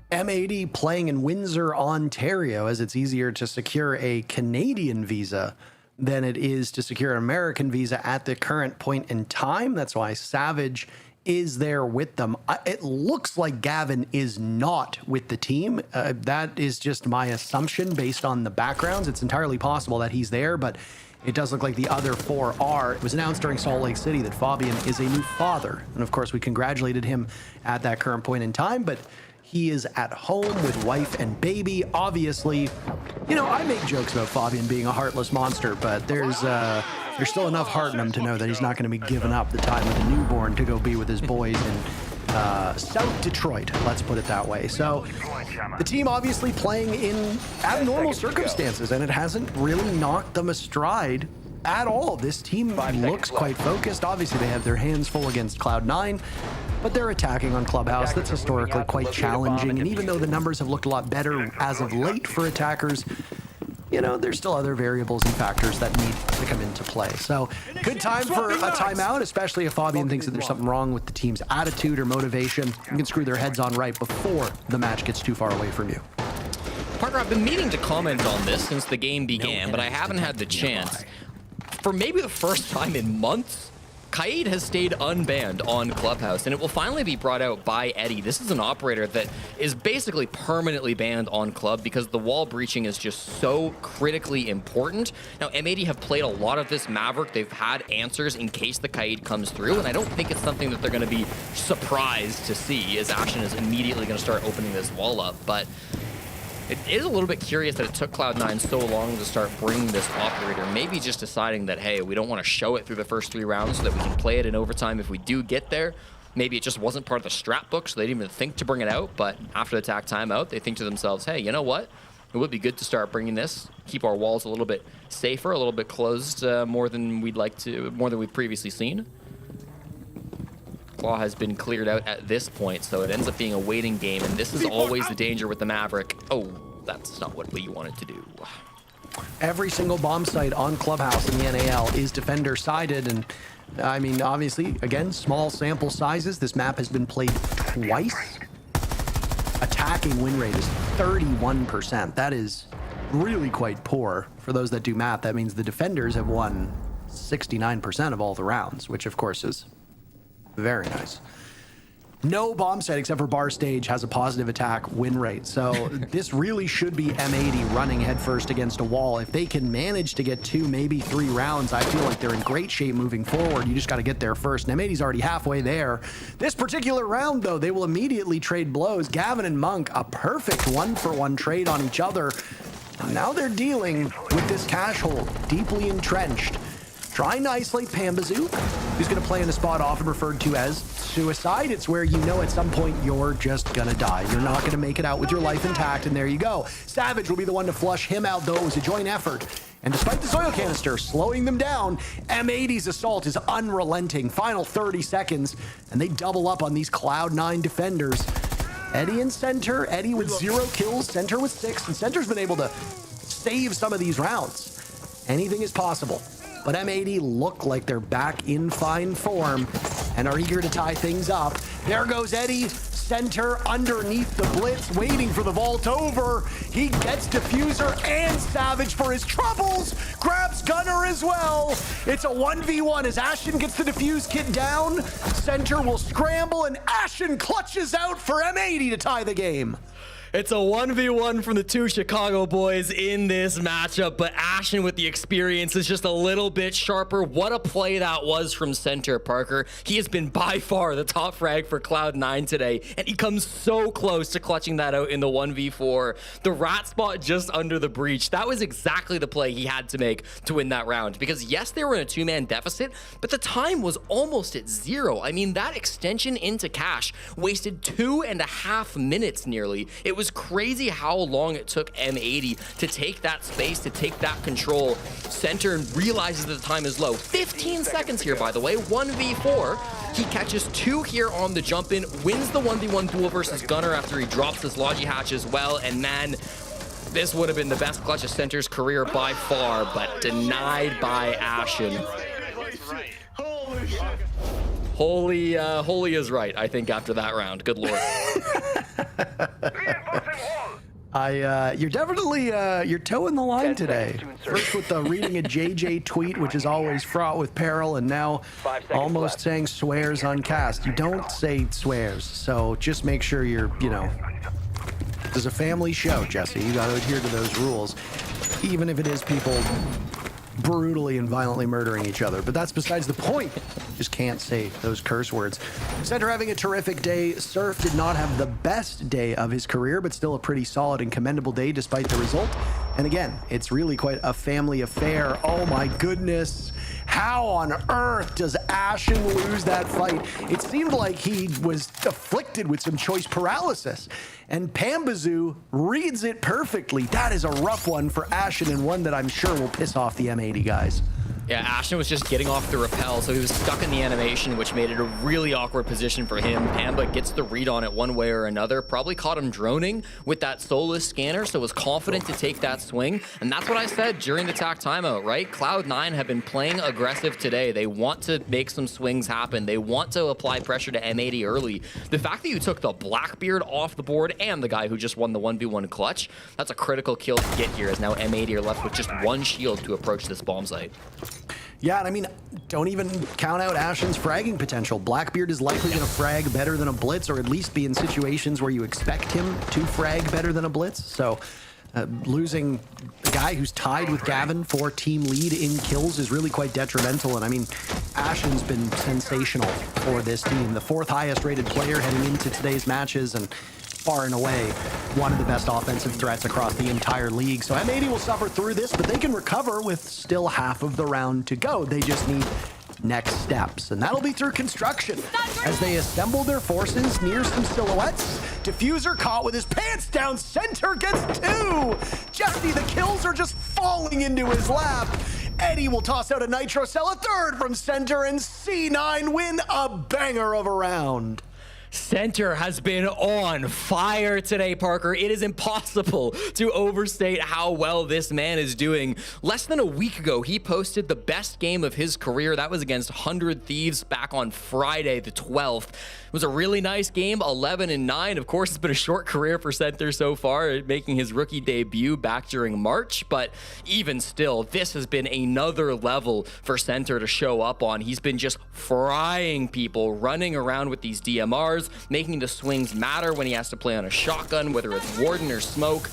M80 playing in Windsor, Ontario, as it's easier to secure a Canadian visa than it is to secure an American visa at the current point in time. That's why Savage is there with them. It looks like Gavin is not with the team. That is just my assumption based on the backgrounds. It's entirely possible that he's there, but it does look like the other 4 are. It was announced during Salt Lake City that Fabian is a new father. And of course, we congratulated him at that current point in time, but he is at home with wife and baby. Obviously, you know, I make jokes about Fabian being a heartless monster, but there's still enough heart in him to know that he's not going to be giving up the time with a newborn to go be with his boys in South Detroit, let's put it that way. So the team obviously playing in abnormal circumstances, and it hasn't really knocked them astride at all. This team looks quite focused. Obviously, they have their hands full against Cloud9, but they're attacking on Clubhouse. That's historically quite challenging, and even though the numbers have looked a lot better as of late for attackers, you know, there's still other variables and factors that need to come into play. So good time for a timeout, especially if Fabian thinks that there's something wrong with the team's attitude or motivation. You can screw their heads on right before the match gets too far away from you. Parker, I've been meaning to comment on this since the game began, but I haven't had the chance. For maybe the first time in months, Kaid has stayed unbanned on Clubhouse, and it will finally be brought out by Eddie. This is an operator that is basically permanently banned on Club because the wall breaching is just so critically important. Now, M80 have played a lot of this Maverick. They've had answers in case the Kaid comes through, and I don't think it's something that they're going to be surprised to see, as Action is immediately going to start opening this wall up. But it is a little bit curious that it took Cloud9 so long to start bringing this operator. Maybe just deciding that, hey, we don't want to show it through the first 3 rounds so that we can play it in overtime if we do get there. Maybe it just wasn't part of the strat book, so they didn't even think to bring it out. But after the attack timeout, they think to themselves, hey, you know what? It would be good to start bringing this, keep our walls a little bit safer, a little bit closed, more than we'd like to, more than we've previously seen. Claw has been cleared out at this point, so it ends up being a waiting game, and this is always the danger with the Maverick. Oh, that's not what we wanted to do. Every single bomb site on Clubhouse in the NAL is defender-sided, and I mean, obviously, again, small sample sizes. This map has been played twice. Attacking win rate is 31%. That is really quite poor. For those that do math, that means the defenders have won 69% of all the rounds, which of course is very nice. No bomb site except for Bar Stage has a positive attack win rate. So this really should be M80 running headfirst against a wall. If they can manage to get 2, maybe 3 rounds, I feel like they're in great shape moving forward. You just got to get there first. And M80's already halfway there. This particular round, though, they will immediately trade blows. Gavin and Monk, a perfect 1-for-1 trade on each other. And now they're dealing with this cash hole, deeply entrenched. Trying to isolate Pambazoo, who's going to play in a spot often referred to as suicide. It's where you know at some point you're just going to die. You're not going to make it out with your life intact, and there you go. Savage will be the one to flush him out, though. It was a joint effort. And despite the soil canister slowing them down, M80's assault is unrelenting. Final 30 seconds, and they double up on these Cloud9 defenders. Eddie and Center. Eddie with 0 kills, Center with 6, and Center's been able to save some of these rounds. Anything is possible. But M80 look like they're back in fine form and are eager to tie things up. There goes Eddie. Center underneath the blitz, waiting for the vault over. He gets Diffuser and Savage for his troubles. Grabs Gunner as well. It's a 1v1 as Ashen gets the Diffuse kit down. Center will scramble and Ashen clutches out for M80 to tie the game. It's a 1v1 from the two Chicago boys in this matchup, but Ashen with the experience is just a little bit sharper. What a play that was from Center, Parker. He has been by far the top frag for Cloud9 today, and he comes so close to clutching that out in the 1v4. The rat spot just under the breach. That was exactly the play he had to make to win that round, because yes, they were in a 2-man deficit, but the time was almost at 0. I mean, that extension into cash wasted 2.5 minutes nearly. It was crazy how long it took M80 to take that space, to take that control. Center realizes that the time is low. 15 seconds here, by the way, 1v4. He catches 2 here on the jump in, wins the 1v1 duel versus Gunner after he drops this Logi hatch as well, and man, this would have been the best clutch of Center's career by far, but denied by Ashen. Holy is right, I think, after that round. Good lord. You're definitely you're toeing the line today. First with the reading a JJ tweet, which is always fraught with peril, and now almost saying swears on cast. You don't say swears, so just make sure you're, this is a family show, Jesse. You got to adhere to those rules, even if it is people brutally and violently murdering each other. But that's besides the point. Just can't say those curse words. Center having a terrific day. Surf did not have the best day of his career, but still a pretty solid and commendable day despite the result. And again, it's really quite a family affair. Oh my goodness. How on earth does Ashen lose that fight? It seemed like he was afflicted with some choice paralysis. And Pambazoo reads it perfectly. That is a rough one for Ashen, and one that I'm sure will piss off the M80 guys. Yeah, Ashen was just getting off the rappel, so he was stuck in the animation, which made it a really awkward position for him. Pamba gets the read on it one way or another, probably caught him droning with that soulless scanner, so was confident to take that swing. And that's what I said during the TAC timeout, right? Cloud9 have been playing aggressive today. They want to make some swings happen. They want to apply pressure to M80 early. The fact that you took the Blackbeard off the board and the guy who just won the 1v1 clutch, that's a critical kill to get here, as now M80 are left with just one shield to approach this bomb site. Yeah, and I mean, don't even count out Ashen's fragging potential. Blackbeard is likely going to frag better than a Blitz, or at least be in situations where you expect him to frag better than a Blitz. So losing a guy who's tied with Gavin for team lead in kills is really quite detrimental. And I mean, Ashen's been sensational for this team. The 4th highest rated player heading into today's matches, and far and away one of the best offensive threats across the entire league. So M80 will suffer through this, but they can recover with still half of the round to go. They just need next steps, and that'll be through construction as they assemble their forces near some silhouettes. Diffuser caught with his pants down. Center gets 2. Jesse, the kills are just falling into his lap. Eddie will toss out a Nitro Cell, a 3rd from Center, and C9 win a banger of a round. Center has been on fire today, Parker. It is impossible to overstate how well this man is doing. Less than a week ago, he posted the best game of his career. That was against 100 Thieves back on Friday, the 12th. It was a really nice game, 11-9. Of course, it's been a short career for Center so far, making his rookie debut back during March. But even still, this has been another level for Center to show up on. He's been just frying people, running around with these DMRs, making the swings matter when he has to play on a shotgun, whether it's Warden or Smoke.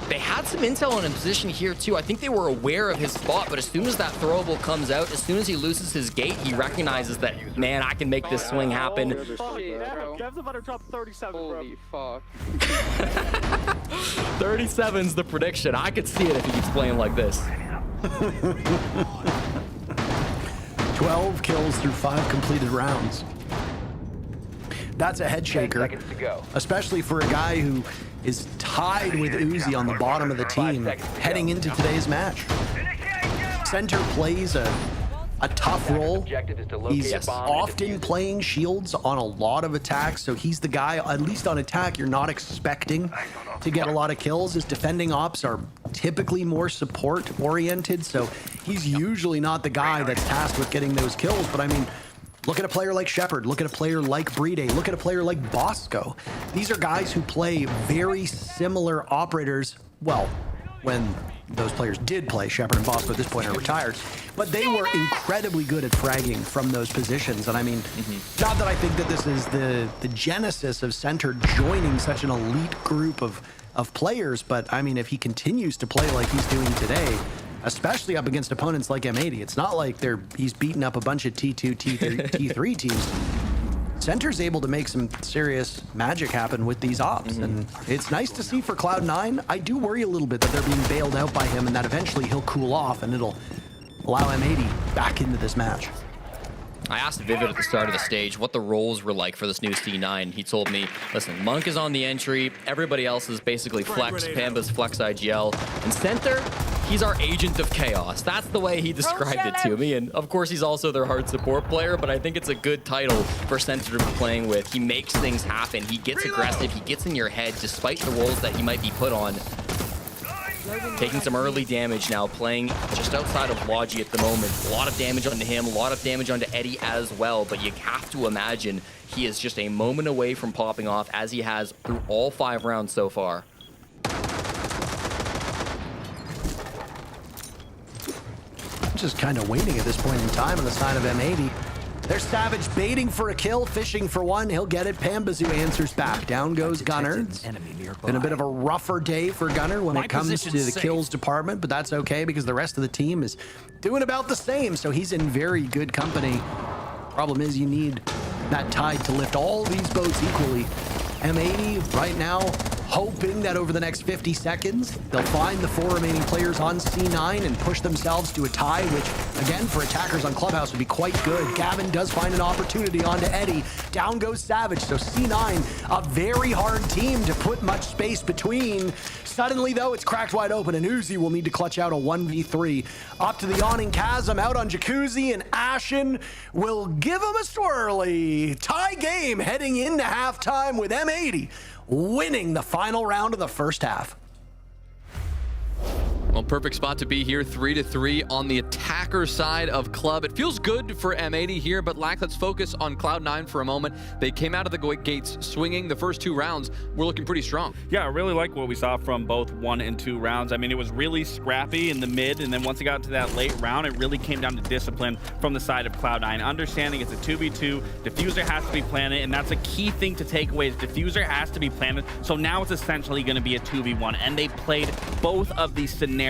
They had some intel on his position here too. I think they were aware of his spot, but as soon as that throwable comes out, as soon as he loses his gate, he recognizes that, man, I can make this swing happen. Kev's about to drop 37, Holy fuck. 37's the prediction. I could see it if he keeps playing like this. 12 kills through 5 completed rounds. That's a head shaker, especially for a guy who is tied with Uzi on the bottom of the team heading into today's match. Center plays a a tough role. Objective is to locate He's a bomb and often playing shields on a lot of attacks, so he's the guy, at least on attack, you're not expecting to get a lot of kills. His defending ops are typically more support-oriented, so he's usually not the guy that's tasked with getting those kills. But I mean, look at a player like Shepard, look at a player like Brede, look at a player like Bosco. These are guys who play very similar operators, well, when those players did play. Shepard and Bosco at this point are retired, but they were incredibly good at fragging from those positions. And I mean, not that I think that this is the genesis of Center joining such an elite group of players, but I mean, if he continues to play like he's doing today, especially up against opponents like M80, it's not like he's beating up a bunch of T2, T3 teams. Center's able to make some serious magic happen with these ops, and it's nice to see for Cloud9. I do worry a little bit that they're being bailed out by him and that eventually he'll cool off and it'll allow M80 back into this match. I asked Vivid at the start of the stage what the roles were like for this new C9. He told me, listen, Monk is on the entry, everybody else is basically Flex, Pamba's Flex IGL, and Center, he's our agent of chaos. That's the way he described it to me, and of course he's also their hard support player, but I think it's a good title for Center to be playing with. He makes things happen, he gets aggressive, he gets in your head despite the roles that he might be put on. Taking some early damage now, playing just outside of Logi at the moment. A lot of damage onto him, a lot of damage onto Eddie as well, but you have to imagine he is just a moment away from popping off, as he has through all 5 rounds so far. I'm just kind of waiting at this point in time on the side of M80. There's Savage baiting for a kill, fishing for one. He'll get it. Pambazoo answers back. Down goes Gunner. It's been a bit of a rougher day for Gunner when it comes to the kills department, but that's okay because the rest of the team is doing about the same, so he's in very good company. Problem is you need that tide to lift all these boats equally. M80 right now hoping that over the next 50 seconds, they'll find the 4 remaining players on C9 and push themselves to a tie, which, again, for attackers on Clubhouse would be quite good. Gavin does find an opportunity onto Eddie. Down goes Savage. So C9, a very hard team to put much space between. Suddenly, though, it's cracked wide open, and Uzi will need to clutch out a 1v3. Up to the yawning chasm, out on Jacuzzi, and Ashen will give him a swirly. Tie game heading into halftime with M80 winning the final round of the first half. Well, perfect spot to be here, 3-3 on the attacker side of Club. It feels good for M80 here, but let's focus on Cloud9 for a moment. They came out of the gates swinging. The first 2 rounds were looking pretty strong. Yeah, I really like what we saw from both 1 and 2 rounds. I mean, it was really scrappy in the mid, and then once it got to that late round, it really came down to discipline from the side of Cloud9. Understanding it's a 2v2, Diffuser has to be planted, and that's a key thing to take away is Diffuser has to be planted, so now it's essentially going to be a 2v1, and they played both of these scenarios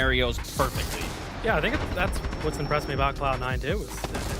perfectly. Yeah, I think that's what's impressed me about Cloud9 too.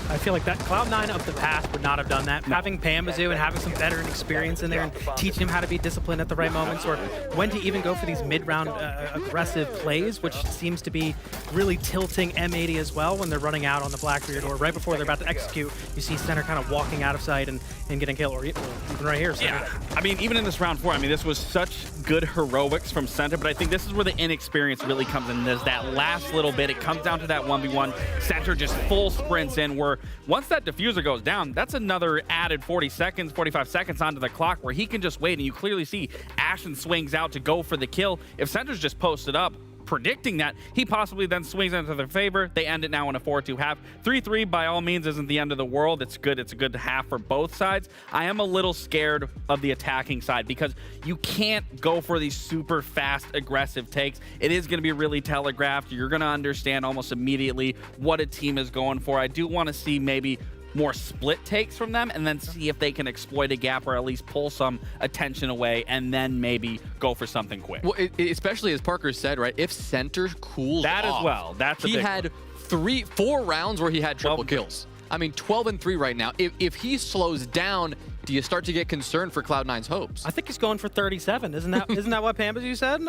I feel like that Cloud9 of the past would not have done that. Having Pambazoo and having some veteran experience in there and teaching him how to be disciplined at the right moments, or when to even go for these mid-round aggressive plays, which seems to be really tilting M80 as well when they're running out on the Blackbeard, or right before they're about to execute, you see Center kind of walking out of sight and getting killed, or even right here. Center. Yeah, I mean, even in this round 4, I mean, this was such good heroics from Center, but I think this is where the inexperience really comes in. There's that last little bit. It comes down to that 1v1. Center just full sprints in, where once that diffuser goes down, that's another added 40 seconds, 45 seconds onto the clock where he can just wait, and you clearly see Ashen swings out to go for the kill. If Center's just posted up, predicting that, he possibly then swings into their favor. They end it now in a 4-2 half. 3-3 by all means isn't the end of the world. It's good. It's a good half for both sides. I am a little scared of the attacking side because you can't go for these super fast, aggressive takes. It is going to be really telegraphed. You're going to understand almost immediately what a team is going for. I do want to see maybe more split takes from them and then see if they can exploit a gap or at least pull some attention away and then maybe go for something quick. Well, especially as Parker said, right? If Center cools that off, as well. That's a he big had one. 4 rounds where he had triple kills. I mean, 12-3 right now. If he slows down, do you start to get concerned for Cloud9's hopes? I think he's going for 37. Isn't that what Pambazoo said?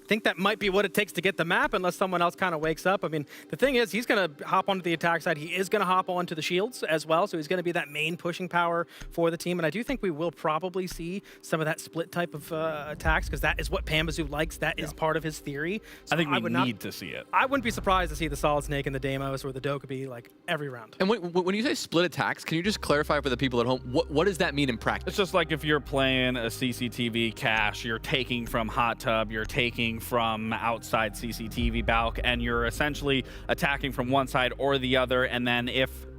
think that might be what it takes to get the map unless someone else kind of wakes up. I mean, the thing is, he's going to hop onto the attack side. He is going to hop onto the shields as well, so he's going to be that main pushing power for the team. And I do think we will probably see some of that split type of attacks, because that is what Pambazoo likes. That is part of his theory. So I think we need to see it. I wouldn't be surprised to see the Solid Snake and the Deimos or the Dokkaebi like every round. And when you say split attacks, can you just clarify for the people at home, what does that mean in practice? It's just like if you're playing a CCTV cache, you're taking from hot tub, you're taking from outside CCTV balk, and you're essentially attacking from one side or the other. And then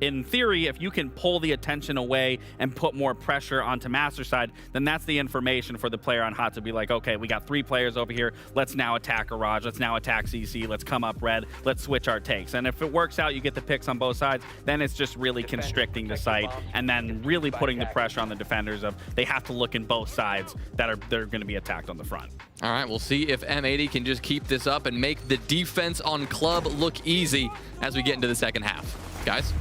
in theory, if you can pull the attention away and put more pressure onto master side, then that's the information for the player on hot to be like, okay, we got 3 players over here. Let's now attack Garage. Let's now attack CC. Let's come up red. Let's switch our takes. And if it works out, you get the picks on both sides, then it's just really constricting the site and then really putting the pressure on the defenders of they have to look in both sides they're going to be attacked on the front. All right, we'll see if M80 can just keep this up and make the defense on Club look easy as we get into the second half. Guys?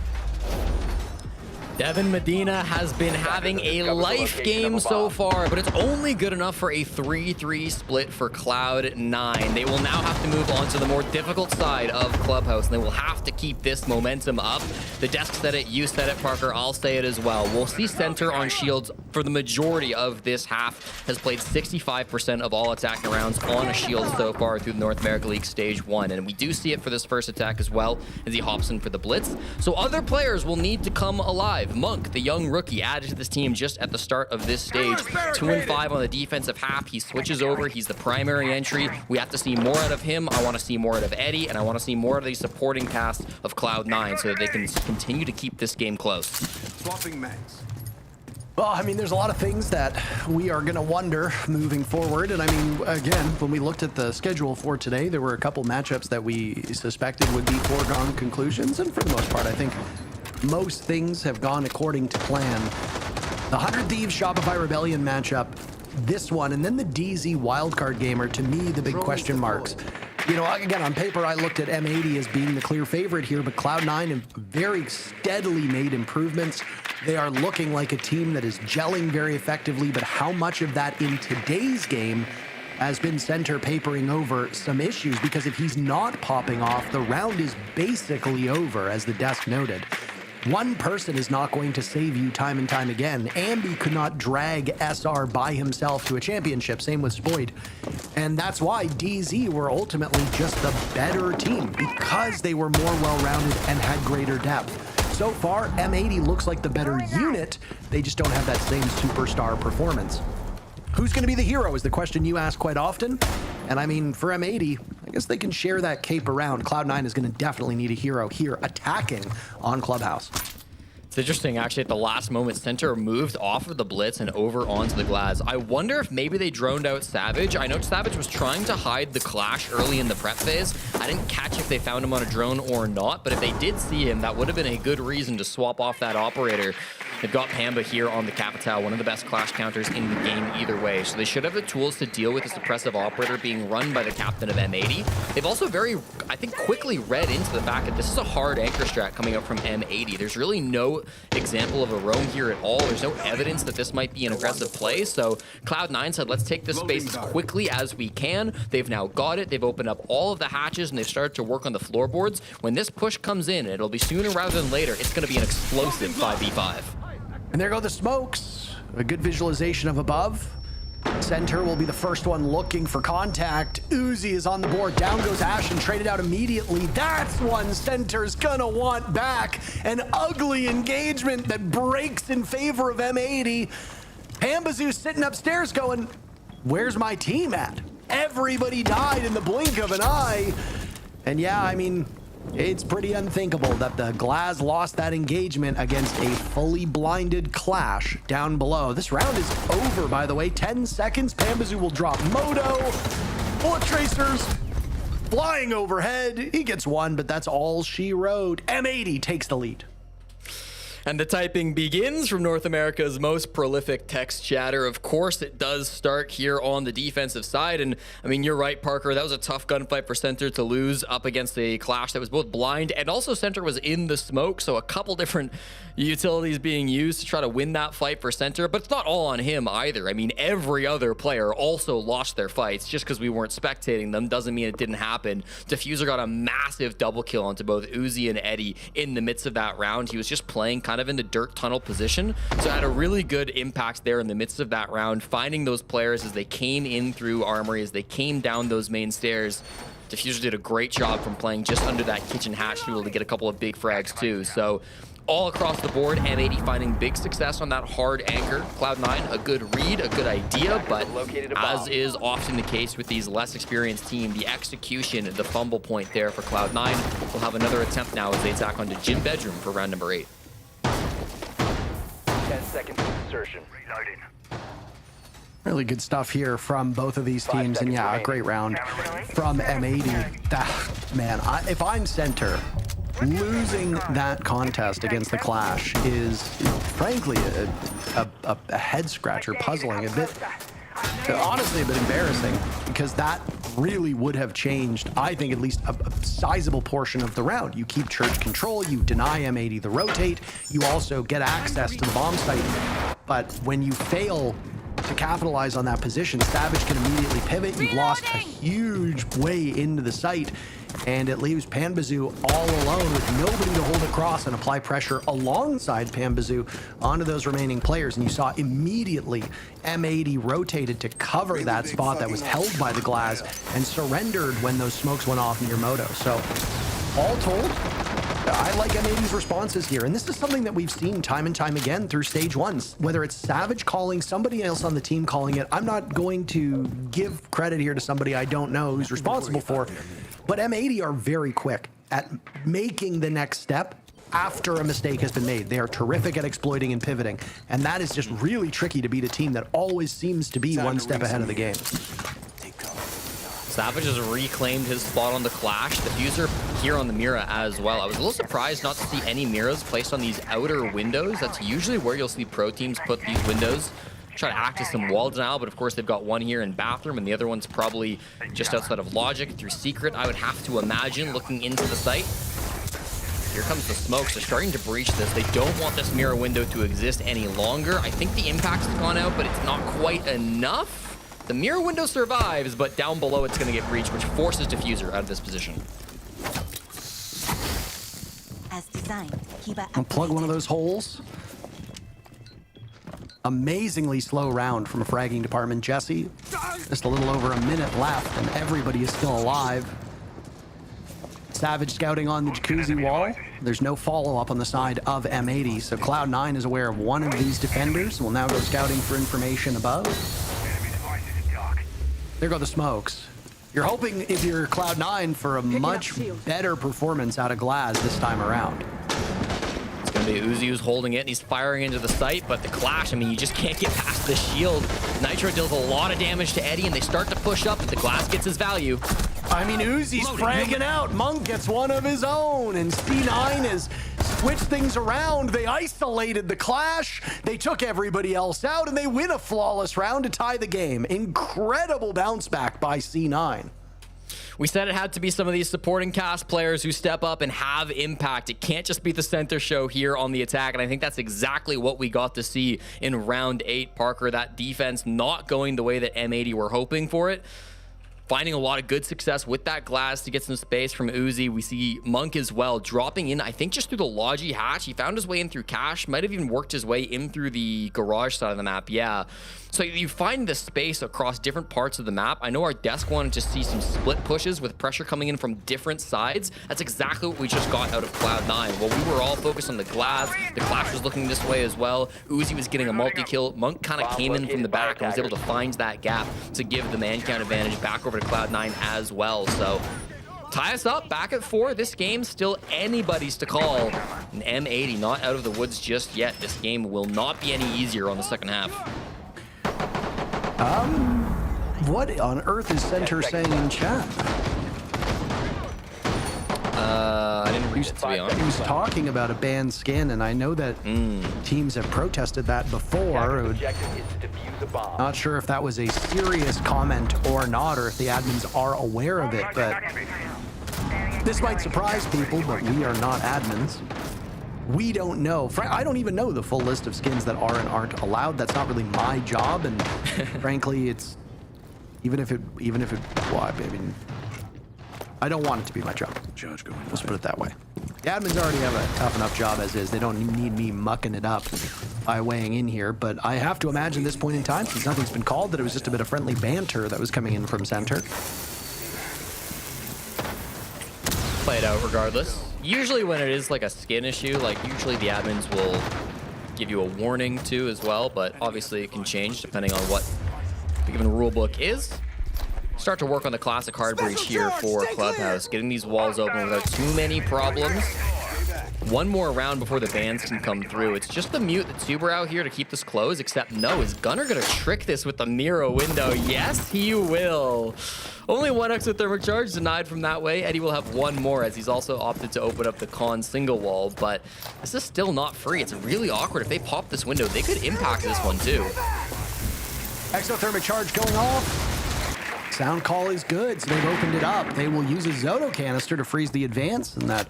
Devin Medina has been having a life game so far, but it's only good enough for a 3-3 split for Cloud9. They will now have to move on to the more difficult side of Clubhouse, and they will have to keep this momentum up. The desk said it, you said it, Parker, I'll say it as well. We'll see Center on Shields for the majority of this half, has played 65% of all attacking rounds on a Shield so far through the North America League Stage 1, and we do see it for this first attack as well as he hops in for the Blitz. So other players will need to come alive. Monk, the young rookie, added to this team just at the start of this stage. 2-5 on the defensive half. He switches over. He's the primary entry. We have to see more out of him. I want to see more out of Eddie, and I want to see more of the supporting cast of Cloud9 so that they can continue to keep this game close. Swapping mags. Well, I mean, there's a lot of things that we are going to wonder moving forward. And I mean, again, when we looked at the schedule for today, there were a couple matchups that we suspected would be foregone conclusions. And for the most part, I think most things have gone according to plan. The 100 Thieves Shopify Rebellion matchup, this one, and then the DZ wildcard game are, to me, the big question marks. You know, again, on paper, I looked at M80 as being the clear favorite here, but Cloud9 have very steadily made improvements. They are looking like a team that is gelling very effectively, but how much of that in today's game has been Center papering over some issues? Because if he's not popping off, the round is basically over, as the desk noted. One person is not going to save you time and time again. Ambi could not drag SR by himself to a championship, same with Spoid. And that's why DZ were ultimately just the better team, because they were more well-rounded and had greater depth. So far, M80 looks like the better unit, they just don't have that same superstar performance. Who's going to be the hero is the question you ask quite often. And I mean, for M80, I guess they can share that cape around. Cloud9 is going to definitely need a hero here attacking on Clubhouse. It's interesting, actually, at the last moment, Center moved off of the Blitz and over onto the Glaz. I wonder if maybe they droned out Savage. I know Savage was trying to hide the Clash early in the prep phase. I didn't catch if they found him on a drone or not, but if they did see him, that would have been a good reason to swap off that operator. They've got Pamba here on the Capital, one of the best Clash counters in the game either way. So they should have the tools to deal with the suppressive operator being run by the captain of M80. They've also very, I think, quickly read into the fact that this is a hard anchor strat coming up from M80. There's really no example of a roam here at all. There's no evidence that this might be an aggressive play. So Cloud9 said, let's take this space as quickly as we can. They've now got it. They've opened up all of the hatches and they've started to work on the floorboards. When this push comes in, it'll be sooner rather than later. It's going to be an explosive 5v5. And there go the smokes. A good visualization of above. Center will be the first one looking for contact. Uzi is on the board. Down goes Ash and traded out immediately. That's one Center's gonna want back. An ugly engagement that breaks in favor of M80. Pambazoo sitting upstairs going, where's my team at? Everybody died in the blink of an eye. And yeah, I mean, it's pretty unthinkable that the Glaz lost that engagement against a fully blinded Clash down below. This round is over, by the way. 10 seconds. Pambazoo will drop Moto. Bullet Tracers flying overhead. He gets one, but that's all she wrote. M80 takes the lead. And the typing begins from North America's most prolific text chatter. Of course, it does start here on the defensive side. And I mean, you're right, Parker. That was a tough gunfight for Center to lose up against a Clash that was both blind and also Center was in the smoke. So a couple different utilities being used to try to win that fight for Center. But it's not all on him either. I mean, every other player also lost their fights. Just because we weren't spectating them doesn't mean it didn't happen. Diffuser got a massive double kill onto both Uzi and Eddie in the midst of that round. He was just playing kind of in the dirt tunnel position, so had a really good impact there in the midst of that round, finding those players as they came in through Armory, as they came down those main stairs. Diffuser did a great job from playing just under that kitchen hatch to be able to get a couple of big frags too. So all across the board, M80 finding big success on that hard anchor. Cloud9, a good read, a good idea, but as is often the case with these less experienced teams, the execution, the fumble point there for Cloud9. Will have another attempt now as they attack onto Gym Bedroom for round number 8. 10 seconds to insertion. Reloading. Really good stuff here from both of these teams, and yeah, a great round from M80. Man, if I'm Center, losing that contest against the Clash is, frankly, a head scratcher, puzzling, a bit, honestly, a bit embarrassing, because that really would have changed, I think, at least a sizable portion of the round. You keep Church control, you deny M80 the rotate, you also get access to the bomb site, but when you fail to capitalize on that position, Savage can immediately pivot. You've lost a huge way into the site, and it leaves Panbazoo all alone with nobody to hold across and apply pressure alongside Panbazoo onto those remaining players. And you saw immediately M80 rotated to cover that spot that was held by the Glass and surrendered when those smokes went off near Moto. So all told, I like M80's responses here, and this is something that we've seen time and time again through stage 1. Whether it's Savage calling, somebody else on the team calling it, I'm not going to give credit here to somebody I don't know who's responsible for, but M80 are very quick at making the next step after a mistake has been made. They are terrific at exploiting and pivoting, and that is just really tricky to beat a team that always seems to be one step ahead of the game. Savage has reclaimed his spot on the Clash. Diffuser here on the Mira as well. I was a little surprised not to see any Miras placed on these outer windows. That's usually where you'll see pro teams put these windows. Try to act as some wall denial, but of course they've got one here in Bathroom, and the other one's probably just outside of Logic through Secret, I would have to imagine, looking into the site. Here comes the smokes. They're starting to breach this. They don't want this mirror window to exist any longer. I think the impact's gone out, but it's not quite enough. The mirror window survives, but down below it's going to get breached, which forces Diffuser out of this position. As designed, I'll plug one of those holes. Amazingly slow round from a fragging department. Jesse, just a little over a minute left, and everybody is still alive. Savage scouting on the jacuzzi wall. There's no follow-up on the side of M80, so Cloud9 is aware of one of these defenders. Will now go scouting for information above. There go the smokes. You're hoping, if you're Cloud9, for a much better performance out of Glass this time around. It's going to be Uzi who's holding it, and he's firing into the site, but the Clash, I mean, you just can't get past the shield. Nitro deals a lot of damage to Eddie, and they start to push up, but the Glass gets his value. I mean, Uzi's fragging out. Monk gets one of his own, and C9 has switched things around. They isolated the Clash. They took everybody else out, and they win a flawless round to tie the game. Incredible bounce back by C9. We said it had to be some of these supporting cast players who step up and have impact. It can't just be the Center show here on the attack, and I think that's exactly what we got to see in round 8, Parker. That defense not going the way that M80 were hoping for it. Finding a lot of good success with that Glass to get some space from Uzi. We see Monk as well dropping in, I think just through the Logi hatch. He found his way in through Cash, might have even worked his way in through the garage side of the map. Yeah. So you find the space across different parts of the map. I know our desk wanted to see some split pushes with pressure coming in from different sides. That's exactly what we just got out of Cloud9. While we were all focused on the Glass, the Clash was looking this way as well. Uzi was getting a multi-kill. Monk kind of came in from the back and was able to find that gap to give the man count advantage back over to Cloud9 as well. So tie us up back at 4. This game still anybody's to call. And M80 not out of the woods just yet. This game will not be any easier on the second half. What on earth is Center saying in chat? I didn't read it, to be honest. He was talking about a banned skin, and I know that teams have protested that before. Not sure if that was a serious comment or not, or if the admins are aware of it, but this might surprise people, but we are not admins. We don't know. I don't even know the full list of skins that are and aren't allowed. That's not really my job, and frankly, it's even if it, well, I mean, I don't want it to be my job. Let's put it that way. The admins already have a tough enough job as is. They don't need me mucking it up by weighing in here, but I have to imagine this point in time, since nothing's been called, that it was just a bit of friendly banter that was coming in from center. Play it out regardless. Usually when it is like a skin issue, like usually the admins will give you a warning too as well, but obviously it can change depending on what the given rulebook is. Start to work on the classic hard breach here for Clubhouse, getting these walls open without too many problems. One more round before the bans can come through. It's just the mute that's super out here to keep this closed, except no, is Gunnar gonna trick this with the Mira window? Yes, he will. Only one exothermic charge denied from that way. Eddie will have one more as he's also opted to open up the con single wall, but this is still not free. It's really awkward. If they pop this window, they could impact this one too. Exothermic charge going off. Sound call is good, so they've opened it up. They will use a Zoto canister to freeze the advance, and that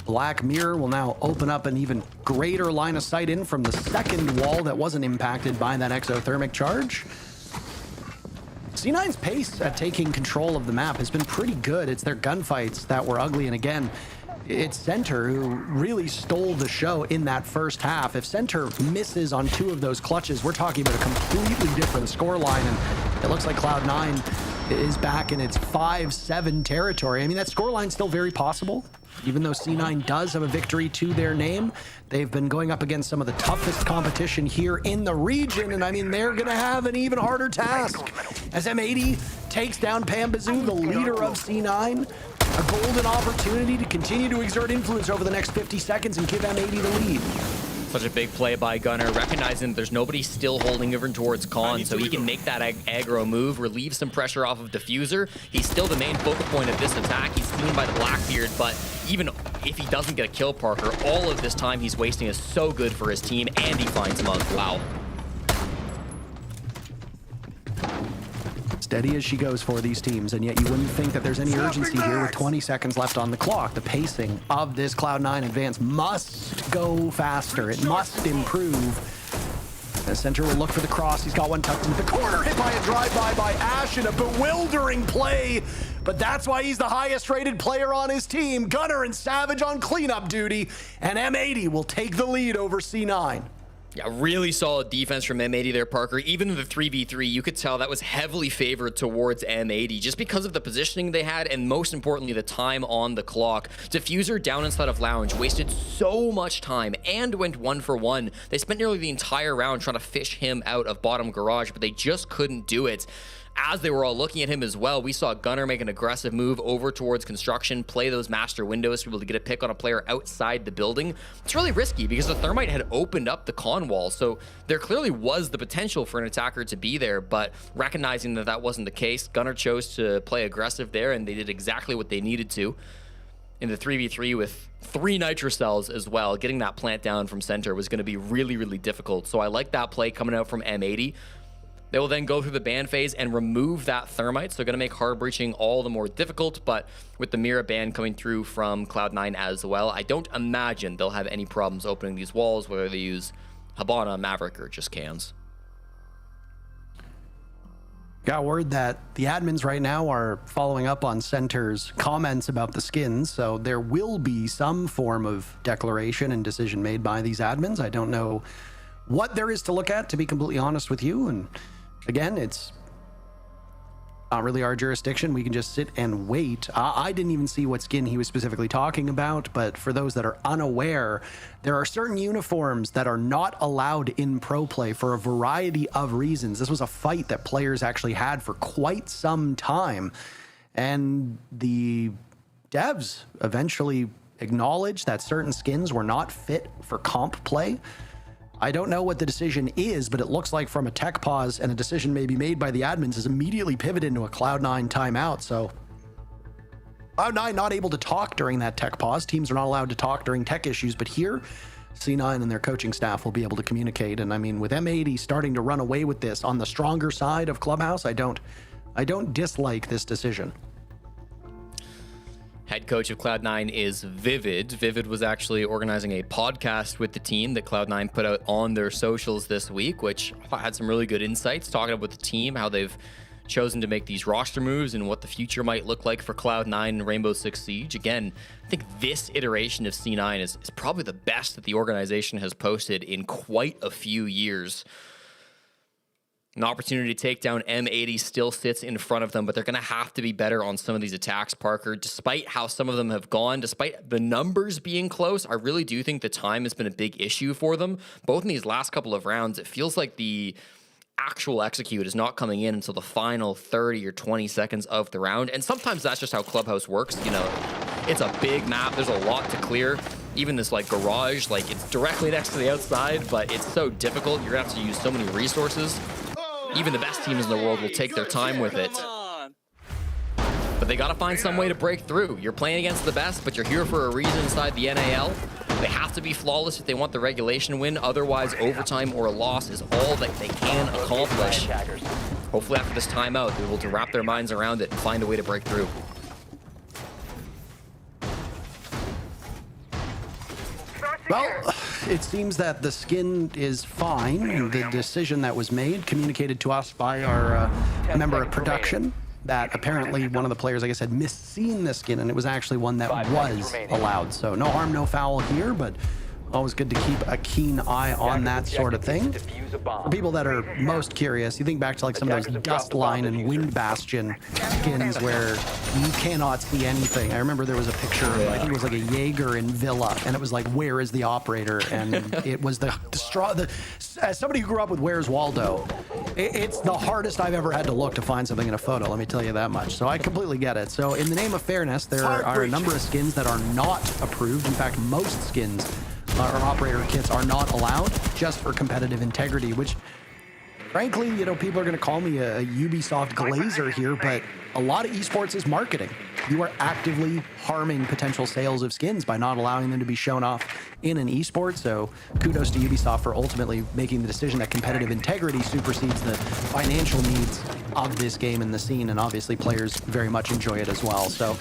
black mirror will now open up an even greater line of sight in from the second wall that wasn't impacted by that exothermic charge. C9's pace at taking control of the map has been pretty good. It's their gunfights that were ugly, and again, it's Center who really stole the show in that first half. If Center misses on 2 of those clutches, we're talking about a completely different scoreline, and it looks like Cloud9 is back in its 5-7 territory. I mean, that scoreline's still very possible. Even though C9 does have a victory to their name, they've been going up against some of the toughest competition here in the region, and I mean, they're gonna have an even harder task. As M80 takes down Pambazoo, the leader of C9, a golden opportunity to continue to exert influence over the next 50 seconds and give M80 the lead. Such a big play by Gunnar, recognizing that there's nobody still holding over towards Con, so he can make that aggro move, relieve some pressure off of Diffuser. He's still the main focal point of this attack. He's seen by the Blackbeard, but even if he doesn't get a kill, Parker, all of this time he's wasting is so good for his team, and he finds Monk. Wow. Steady as she goes for these teams, and yet you wouldn't think that there's any urgency here with 20 seconds left on the clock. The pacing of this Cloud9 advance must go faster. It must improve. The Center will look for the cross. He's got one tucked into the corner, hit by a drive-by by Ash in a bewildering play, but that's why he's the highest rated player on his team. Gunnar and Savage on cleanup duty, and M80 will take the lead over C9. Yeah, really solid defense from M80 there, Parker. Even in the 3v3, you could tell that was heavily favored towards M80 just because of the positioning they had and most importantly, the time on the clock. Diffuser down inside of Lounge wasted so much time and went 1 for 1. They spent nearly the entire round trying to fish him out of bottom garage, but they just couldn't do it. As they were all looking at him as well, we saw Gunnar make an aggressive move over towards construction, play those master windows to be able to get a pick on a player outside the building. It's really risky because the Thermite had opened up the con wall, so there clearly was the potential for an attacker to be there, but recognizing that that wasn't the case, Gunnar chose to play aggressive there, and they did exactly what they needed to. In the 3v3 with 3 nitrocells as well, getting that plant down from Center was going to be really, really difficult, so I like that play coming out from M80. They will then go through the ban phase and remove that Thermite, so going to make hard breaching all the more difficult, but with the Mira ban coming through from Cloud9 as well, I don't imagine they'll have any problems opening these walls, whether they use Habana, Maverick, or just cans. Got word that the admins right now are following up on Center's comments about the skins, so there will be some form of declaration and decision made by these admins. I don't know what there is to look at, to be completely honest with you, and again, it's not really our jurisdiction. We can just sit and wait. I didn't even see what skin he was specifically talking about, but for those that are unaware, there are certain uniforms that are not allowed in pro play for a variety of reasons. This was a fight that players actually had for quite some time, and the devs eventually acknowledged that certain skins were not fit for comp play. I don't know what the decision is, but it looks like from a tech pause and a decision maybe made by the admins is immediately pivoted into a Cloud9 timeout. So Cloud9 not able to talk during that tech pause. Teams are not allowed to talk during tech issues, but here, C9 and their coaching staff will be able to communicate. And I mean, with M80 starting to run away with this on the stronger side of Clubhouse, I don't dislike this decision. Head coach of Cloud9 is Vivid. Vivid was actually organizing a podcast with the team that Cloud9 put out on their socials this week, which had some really good insights, talking about the team, how they've chosen to make these roster moves and what the future might look like for Cloud9 and Rainbow Six Siege. Again, I think this iteration of C9 is probably the best that the organization has posted in quite a few years. An opportunity to take down M80 still sits in front of them, but they're going to have to be better on some of these attacks, Parker. Despite how some of them have gone, despite the numbers being close, I really do think the time has been a big issue for them. Both in these last couple of rounds, it feels like the actual execute is not coming in until the final 30 or 20 seconds of the round. And sometimes that's just how Clubhouse works. You know, it's a big map. There's a lot to clear. Even this like garage, like it's directly next to the outside, but it's so difficult. You're gonna have to use so many resources. Even the best teams in the world will take their time with it. But they gotta find some way to break through. You're playing against the best, but you're here for a reason inside the NAL. They have to be flawless if they want the regulation win. Otherwise, overtime or a loss is all that they can accomplish. Hopefully after this timeout, they're able to wrap their minds around it and find a way to break through. Well, it seems that the skin is fine. The decision that was made, communicated to us by our member of production, that apparently one of the players, like I said, misseen the skin, and it was actually one that was allowed. So no harm, no foul here, but always good to keep a keen eye on that sort of thing. For people that are most curious, you think back to like some of those Dust Line and Wind Bastion skins where you cannot see anything. I remember there was a picture, I think it was like a Jaeger in Villa, and it was like, where is the operator? And it was as somebody who grew up with Where's Waldo, it's the hardest I've ever had to look to find something in a photo, let me tell you that much. So I completely get it. So in the name of fairness, there are a number of skins that are not approved. In fact, most skins or operator kits are not allowed just for competitive integrity, which frankly, you know, people are going to call me a Ubisoft glazer here, but a lot of esports is marketing. You are actively harming potential sales of skins by not allowing them to be shown off in an esport. So kudos to Ubisoft for ultimately making the decision that competitive integrity supersedes the financial needs of this game and the scene, and obviously players very much enjoy it as well. So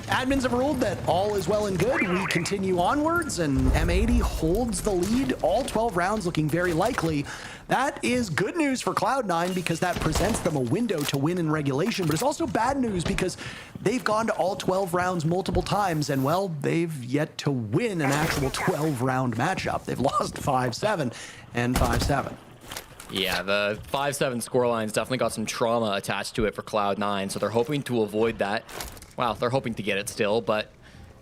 admins have ruled that all is well and good. We continue onwards, and M80 holds the lead. All 12 rounds looking very likely. That is good news for Cloud9 because that presents them a window to win in regulation, but it's also bad news because they've gone to all 12 rounds multiple times, and well, they've yet to win an actual 12-round matchup. They've lost 5-7 and 5-7. Yeah, the 5-7 scoreline's definitely got some trauma attached to it for Cloud9, so they're hoping to avoid that. Well, they're hoping to get it still, but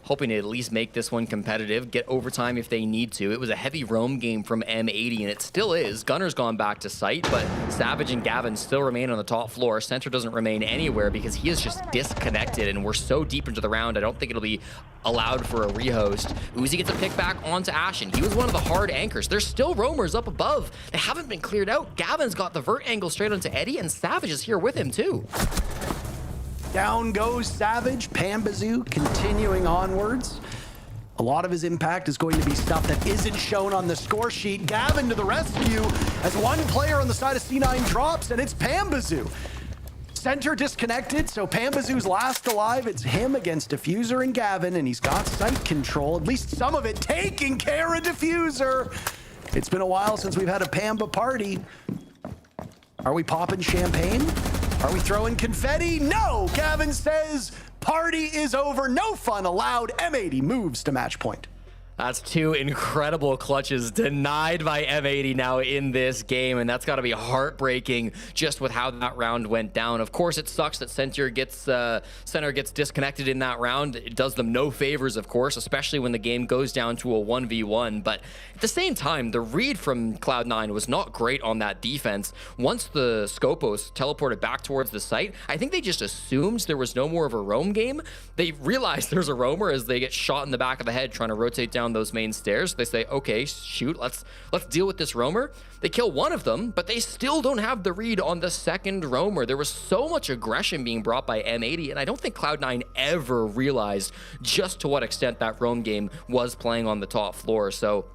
hoping to at least make this one competitive, get overtime if they need to. It was a heavy roam game from M80, and it still is. Gunner's gone back to site, but Savage and Gavin still remain on the top floor. Center doesn't remain anywhere because he is just disconnected, and we're so deep into the round, I don't think it'll be allowed for a rehost. Uzi gets a pick back onto Ashen. He was one of the hard anchors. There's still roamers up above. They haven't been cleared out. Gavin's got the vert angle straight onto Eddie, and Savage is here with him too. Down goes Savage. Pambazoo continuing onwards. A lot of his impact is going to be stuff that isn't shown on the score sheet. Gavin to the rescue as one player on the side of C9 drops, and it's Pambazoo. Center disconnected, so Pambazoo's last alive. It's him against Diffuser and Gavin, and he's got sight control, at least some of it, taking care of Diffuser. It's been a while since we've had a Pamba party. Are we popping champagne? Are we throwing confetti? No! Gavin says, party is over, no fun allowed. M80 moves to match point. That's two incredible clutches denied by M80 now in this game, and that's got to be heartbreaking just with how that round went down. Of course, it sucks that Center gets disconnected in that round. It does them no favors, of course, especially when the game goes down to a 1v1. But at the same time, the read from Cloud9 was not great on that defense. Once the Scopos teleported back towards the site, I think they just assumed there was no more of a roam game. They realized there's a roamer as they get shot in the back of the head trying to rotate down down those main stairs. They say, okay, shoot, let's deal with this roamer. They kill one of them, but they still don't have the read on the second roamer. There was so much aggression being brought by M80, and I don't think Cloud9 ever realized just to what extent that roam game was playing on the top floor. So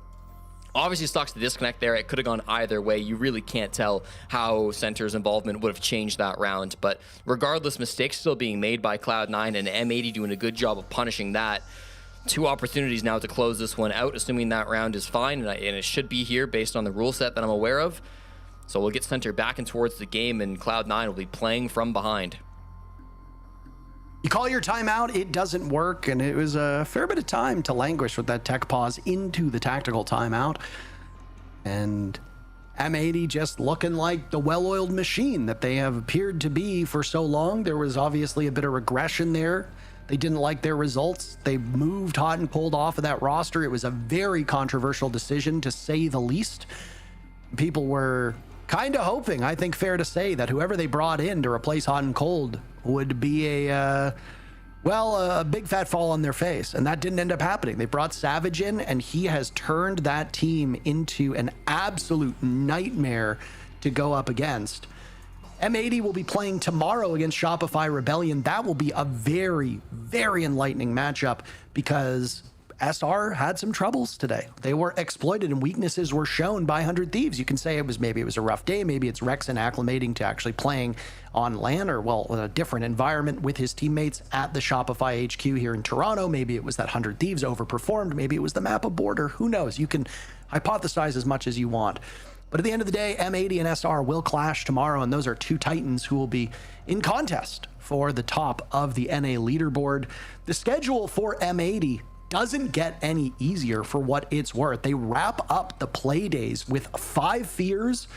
obviously sucks the disconnect there. It could have gone either way. You really can't tell how Center's involvement would have changed that round. But regardless, mistakes still being made by Cloud9 and M80 doing a good job of punishing that. 2 opportunities now to close this one out, assuming that round is fine, and it should be here based on the rule set that I'm aware of. So we'll get Center back and towards the game, and Cloud9 will be playing from behind. You call your timeout, it doesn't work, and it was a fair bit of time to languish with that tech pause into the tactical timeout. And M80 just looking like the well-oiled machine that they have appeared to be for so long. There was obviously a bit of regression there. They didn't like their results. They moved hot and cold off of that roster. It was a very controversial decision, to say the least. People were kind of hoping, I think fair to say, that whoever they brought in to replace hot and cold would be a big fat fall on their face. And that didn't end up happening. They brought Savage in, and he has turned that team into an absolute nightmare to go up against. M80 will be playing tomorrow against Shopify Rebellion. That will be a very, very enlightening matchup, because SR had some troubles today. They were exploited and weaknesses were shown by 100 Thieves. You can say maybe it was a rough day. Maybe it's Rexon acclimating to actually playing on LAN, or in a different environment with his teammates at the Shopify HQ here in Toronto. Maybe it was that 100 Thieves overperformed. Maybe it was the map of border. Who knows? You can hypothesize as much as you want. But at the end of the day, M80 and SR will clash tomorrow, and those are 2 Titans who will be in contest for the top of the NA leaderboard. The schedule for M80 doesn't get any easier for what it's worth. They wrap up the play days with 5 Fears,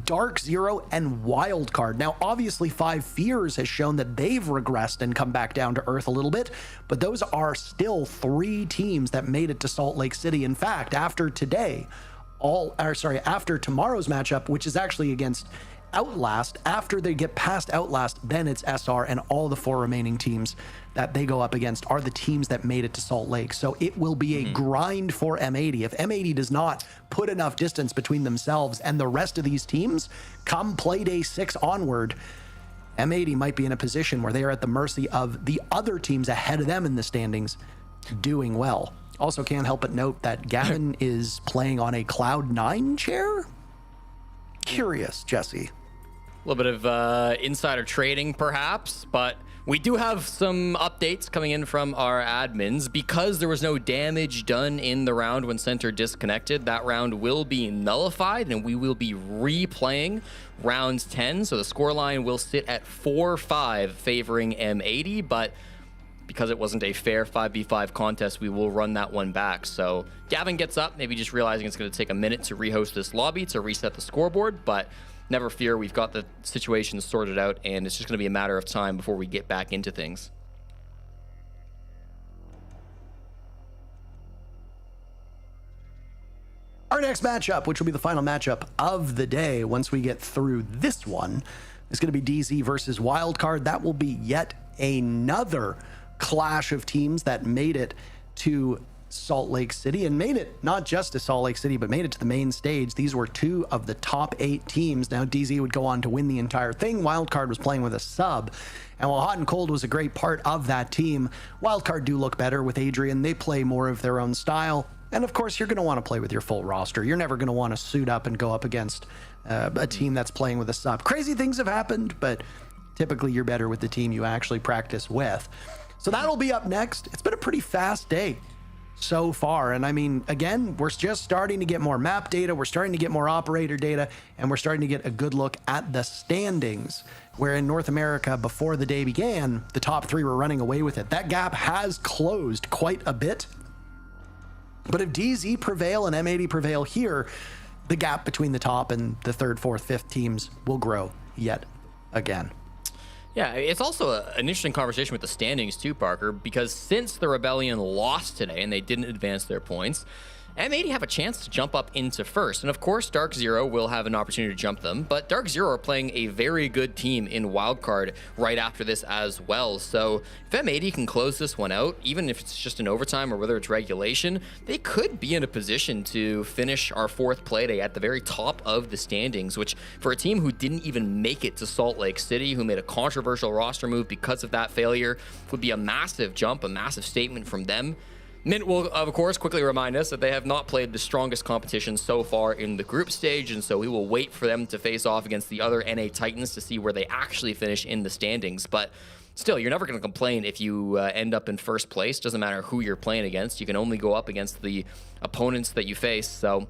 Dark Zero, and Wildcard. Now, obviously, 5 Fears has shown that they've regressed and come back down to earth a little bit, but those are still 3 teams that made it to Salt Lake City. In fact, after tomorrow's matchup, which is actually against Outlast, after they get past Outlast, then it's SR, and all the 4 remaining teams that they go up against are the teams that made it to Salt Lake. So it will be a grind for M80. If M80 does not put enough distance between themselves and the rest of these teams, come play day 6 onward, M80 might be in a position where they are at the mercy of the other teams ahead of them in the standings doing well. Also, can't help but note that Gavin is playing on a Cloud9 chair. Curious, Jesse. A little bit of insider trading, perhaps, but we do have some updates coming in from our admins. Because there was no damage done in the round when Center disconnected, that round will be nullified, and we will be replaying rounds 10. So the scoreline will sit at 4-5 favoring M80, but because it wasn't a fair 5v5 contest, we will run that one back. So Gavin gets up, maybe just realizing it's going to take a minute to rehost this lobby to reset the scoreboard, but never fear, we've got the situation sorted out, and it's just going to be a matter of time before we get back into things. Our next matchup, which will be the final matchup of the day once we get through this one, is going to be DZ versus Wildcard. That will be yet another clash of teams that made it to Salt Lake City, and made it not just to Salt Lake City, but made it to the main stage. These were 2 of the top 8 teams. Now, DZ would go on to win the entire thing. Wildcard was playing with a sub, and while Hot and Cold was a great part of that team, Wildcard do look better with Adrian. They play more of their own style, and of course, you're going to want to play with your full roster. You're never going to want to suit up and go up against a team that's playing with a sub. Crazy things have happened, but typically you're better with the team you actually practice with. So that'll be up next. It's been a pretty fast day so far. And I mean, again, we're just starting to get more map data. We're starting to get more operator data, and we're starting to get a good look at the standings, where in North America, before the day began, the top 3 were running away with it. That gap has closed quite a bit. But if DZ prevail and M80 prevail here, the gap between the top and the 3rd, 4th, 5th teams will grow yet again. Yeah, it's also an interesting conversation with the standings too, Parker, because since the Rebellion lost today and they didn't advance their points, M80 have a chance to jump up into first. And of course, Dark Zero will have an opportunity to jump them, but Dark Zero are playing a very good team in wildcard right after this as well. So if M80 can close this one out, even if it's just an overtime or whether it's regulation, they could be in a position to finish our 4th playday at the very top of the standings, which for a team who didn't even make it to Salt Lake City, who made a controversial roster move because of that failure, would be a massive jump, a massive statement from them. Mint will, of course, quickly remind us that they have not played the strongest competition so far in the group stage, and so we will wait for them to face off against the other NA Titans to see where they actually finish in the standings. But still, you're never going to complain if you end up in first place. Doesn't matter who you're playing against. You can only go up against the opponents that you face. So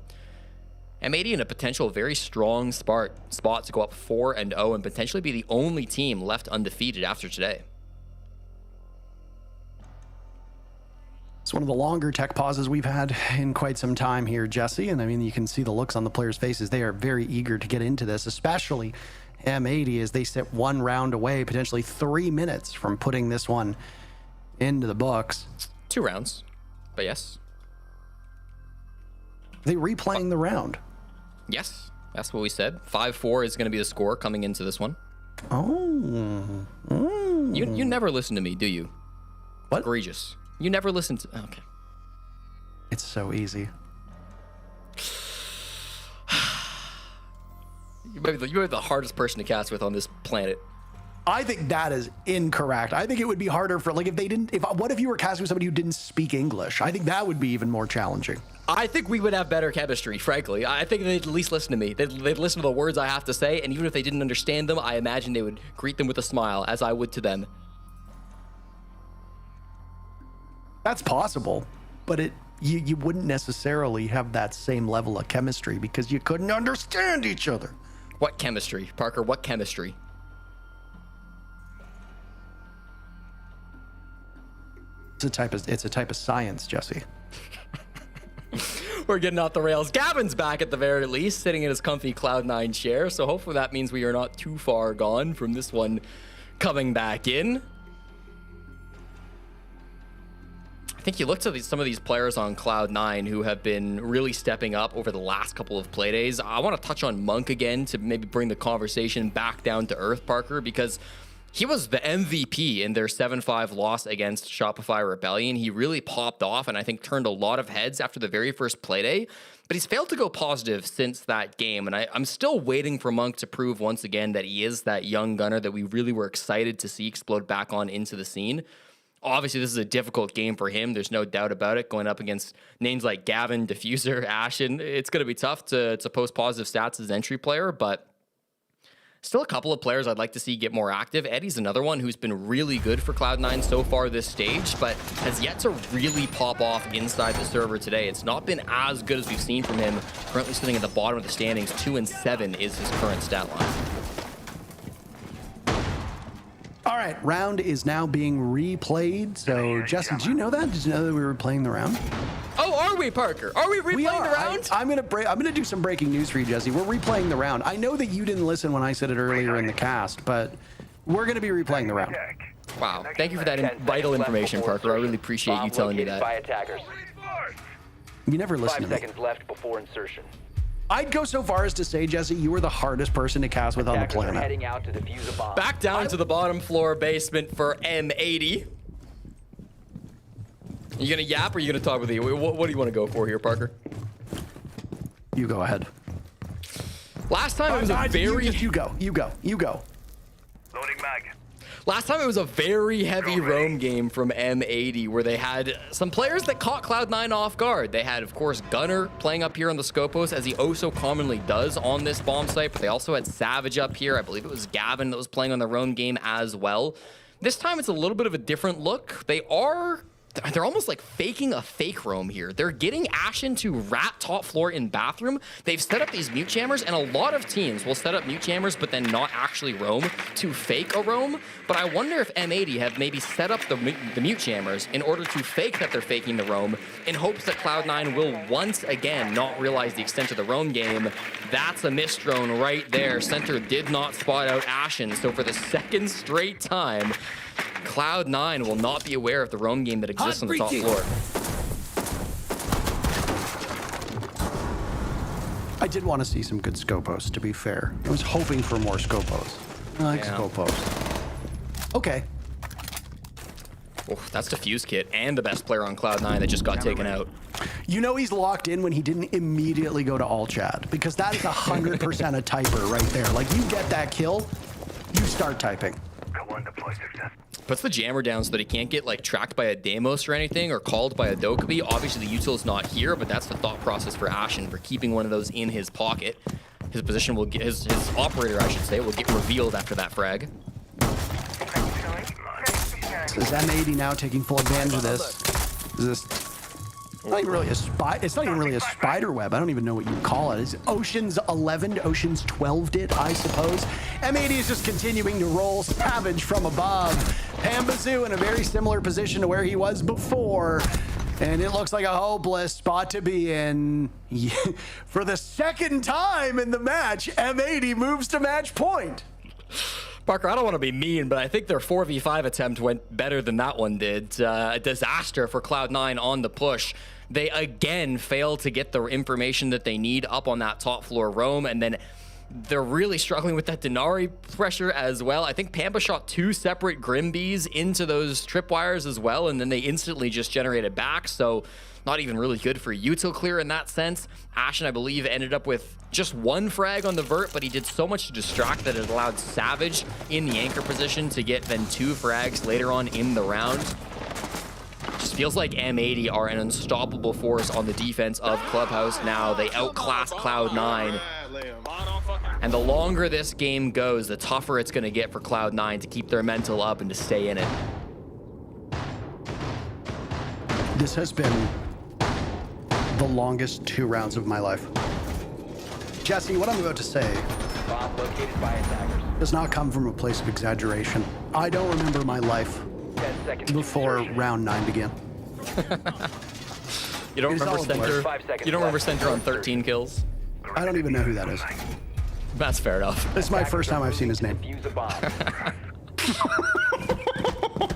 M80 in a potential very strong spot to go up 4-0 and potentially be the only team left undefeated after today. It's one of the longer tech pauses we've had in quite some time here, Jesse. And I mean, you can see the looks on the players' faces. They are very eager to get into this, especially M80 as they sit 1 round away, potentially 3 minutes from putting this one into the books. 2 rounds, but yes. They replaying the round. Yes, that's what we said. 5-4 is going to be the score coming into this one. Oh. You never listen to me, do you? What? Egregious. You never listen to... Okay. It's so easy. You're the hardest person to cast with on this planet. I think that is incorrect. I think it would be harder for, like, if they didn't... What if you were casting with somebody who didn't speak English? I think that would be even more challenging. I think we would have better chemistry, frankly. I think they'd at least listen to me. They'd listen to the words I have to say, and even if they didn't understand them, I imagine they would greet them with a smile, as I would to them. That's possible, but you wouldn't necessarily have that same level of chemistry because you couldn't understand each other. What chemistry, Parker? What chemistry? It's a type of science, Jesse. We're getting off the rails. Gavin's back at the very least, sitting in his comfy Cloud9 chair, so hopefully that means we are not too far gone from this one coming back in. I think you look to some of these players on Cloud9 who have been really stepping up over the last couple of playdays. I want to touch on Monk again to maybe bring the conversation back down to earth, Parker, because he was the MVP in their 7-5 loss against Shopify Rebellion. He really popped off and I think turned a lot of heads after the very first playday, but he's failed to go positive since that game. And I'm still waiting for Monk to prove once again that he is that young gunner that we really were excited to see explode back on into the scene. Obviously, this is a difficult game for him. There's no doubt about it. Going up against names like Gavin, Diffuser, Ashen, it's going to be tough to post positive stats as an entry player, but still a couple of players I'd like to see get more active. Eddie's another one who's been really good for Cloud9 so far this stage, but has yet to really pop off inside the server today. It's not been as good as we've seen from him. Currently sitting at the bottom of the standings, 2-7 is his current stat line. All right, round is now being replayed. So, Jesse, did you know that? Did you know that we were playing the round? Oh, are we, Parker? Are we replaying the round? I'm gonna do some breaking news for you, Jesse. We're replaying the round. I know that you didn't listen when I said it earlier in the cast, but we're gonna be replaying the round. Wow, thank you for that vital information, Parker. I really appreciate you telling me that. By attackers. You never listen to me. 5 seconds left before insertion. I'd go so far as to say, Jesse, you were the hardest person to cast with on the planet. Heading out to defuse a bomb. Back down to the bottom floor basement for M80. You gonna yap or you gonna talk with you? What do you want to go for here, Parker? You go ahead. Last time it was a very... You go. Loading mag. Last time it was a very heavy roam game from M80 where they had some players that caught Cloud9 off guard. They had, of course, Gunner playing up here on the Scopos, as he oh so commonly does on this bomb site, but they also had Savage up here. I believe it was Gavin that was playing on the roam game as well. This time it's a little bit of a different look. They're almost like faking a fake roam here. They're getting Ashen to rat top floor in bathroom. They've set up these mute jammers, and a lot of teams will set up mute jammers but then not actually roam to fake a roam. But I wonder if M80 have maybe set up the mute jammers in order to fake that they're faking the roam in hopes that Cloud9 will once again not realize the extent of the roam game. That's a missed drone right there. Center did not spot out Ashen, so for the second straight time, Cloud9 will not be aware of the roam game that exists on the top floor. did want to see some good Scopos, to be fair. I was hoping for more Scopos. I like Scopos. Okay. Oh, that's Diffuse Kit and the best player on Cloud9 that just got taken out. You know he's locked in when he didn't immediately go to all chat, because that is 100% a typer right there. Like, you get that kill, you start typing. Puts the jammer down so that he can't get like tracked by a Deimos or anything, or called by a Dokkaebi. Obviously the util's not here, but that's the thought process for Ashen, for keeping one of those in his pocket. His position will get, his operator, I should say, will get revealed after that frag. So is M80 now taking full advantage of this? Is this not even really a it's not even really a spider web. I don't even know what you call it. Is Ocean's 11 to Ocean's 12 did, I suppose. M80 is just continuing to roll Savage from above. Pambazoo in a very similar position to where he was before. And it looks like a hopeless spot to be in. For the second time in the match, M80 moves to match point. Parker, I don't want to be mean, but I think their 4v5 attempt went better than that one did. A disaster for Cloud9 on the push. They again fail to get the information that they need up on that top floor roam, and then they're really struggling with that Denari pressure as well. I think Pampa shot 2 separate Grimbees into those tripwires as well, and then they instantly just generated back, so not even really good for util clear in that sense. Ashen, I believe, ended up with just 1 frag on the vert, but he did so much to distract that it allowed Savage in the anchor position to get then 2 frags later on in the round. Just feels like M80 are an unstoppable force on the defense of Clubhouse now. They outclass Cloud9. And the longer this game goes, the tougher it's going to get for Cloud9 to keep their mental up and to stay in it. This has been the longest 2 rounds of my life. Jesse, what I'm about to say does not come from a place of exaggeration. I don't remember my life before round 9 began. You don't remember Center? You don't remember Center on 13 kills? I don't even know who that is. That's fair enough. This is my first time I've seen his name.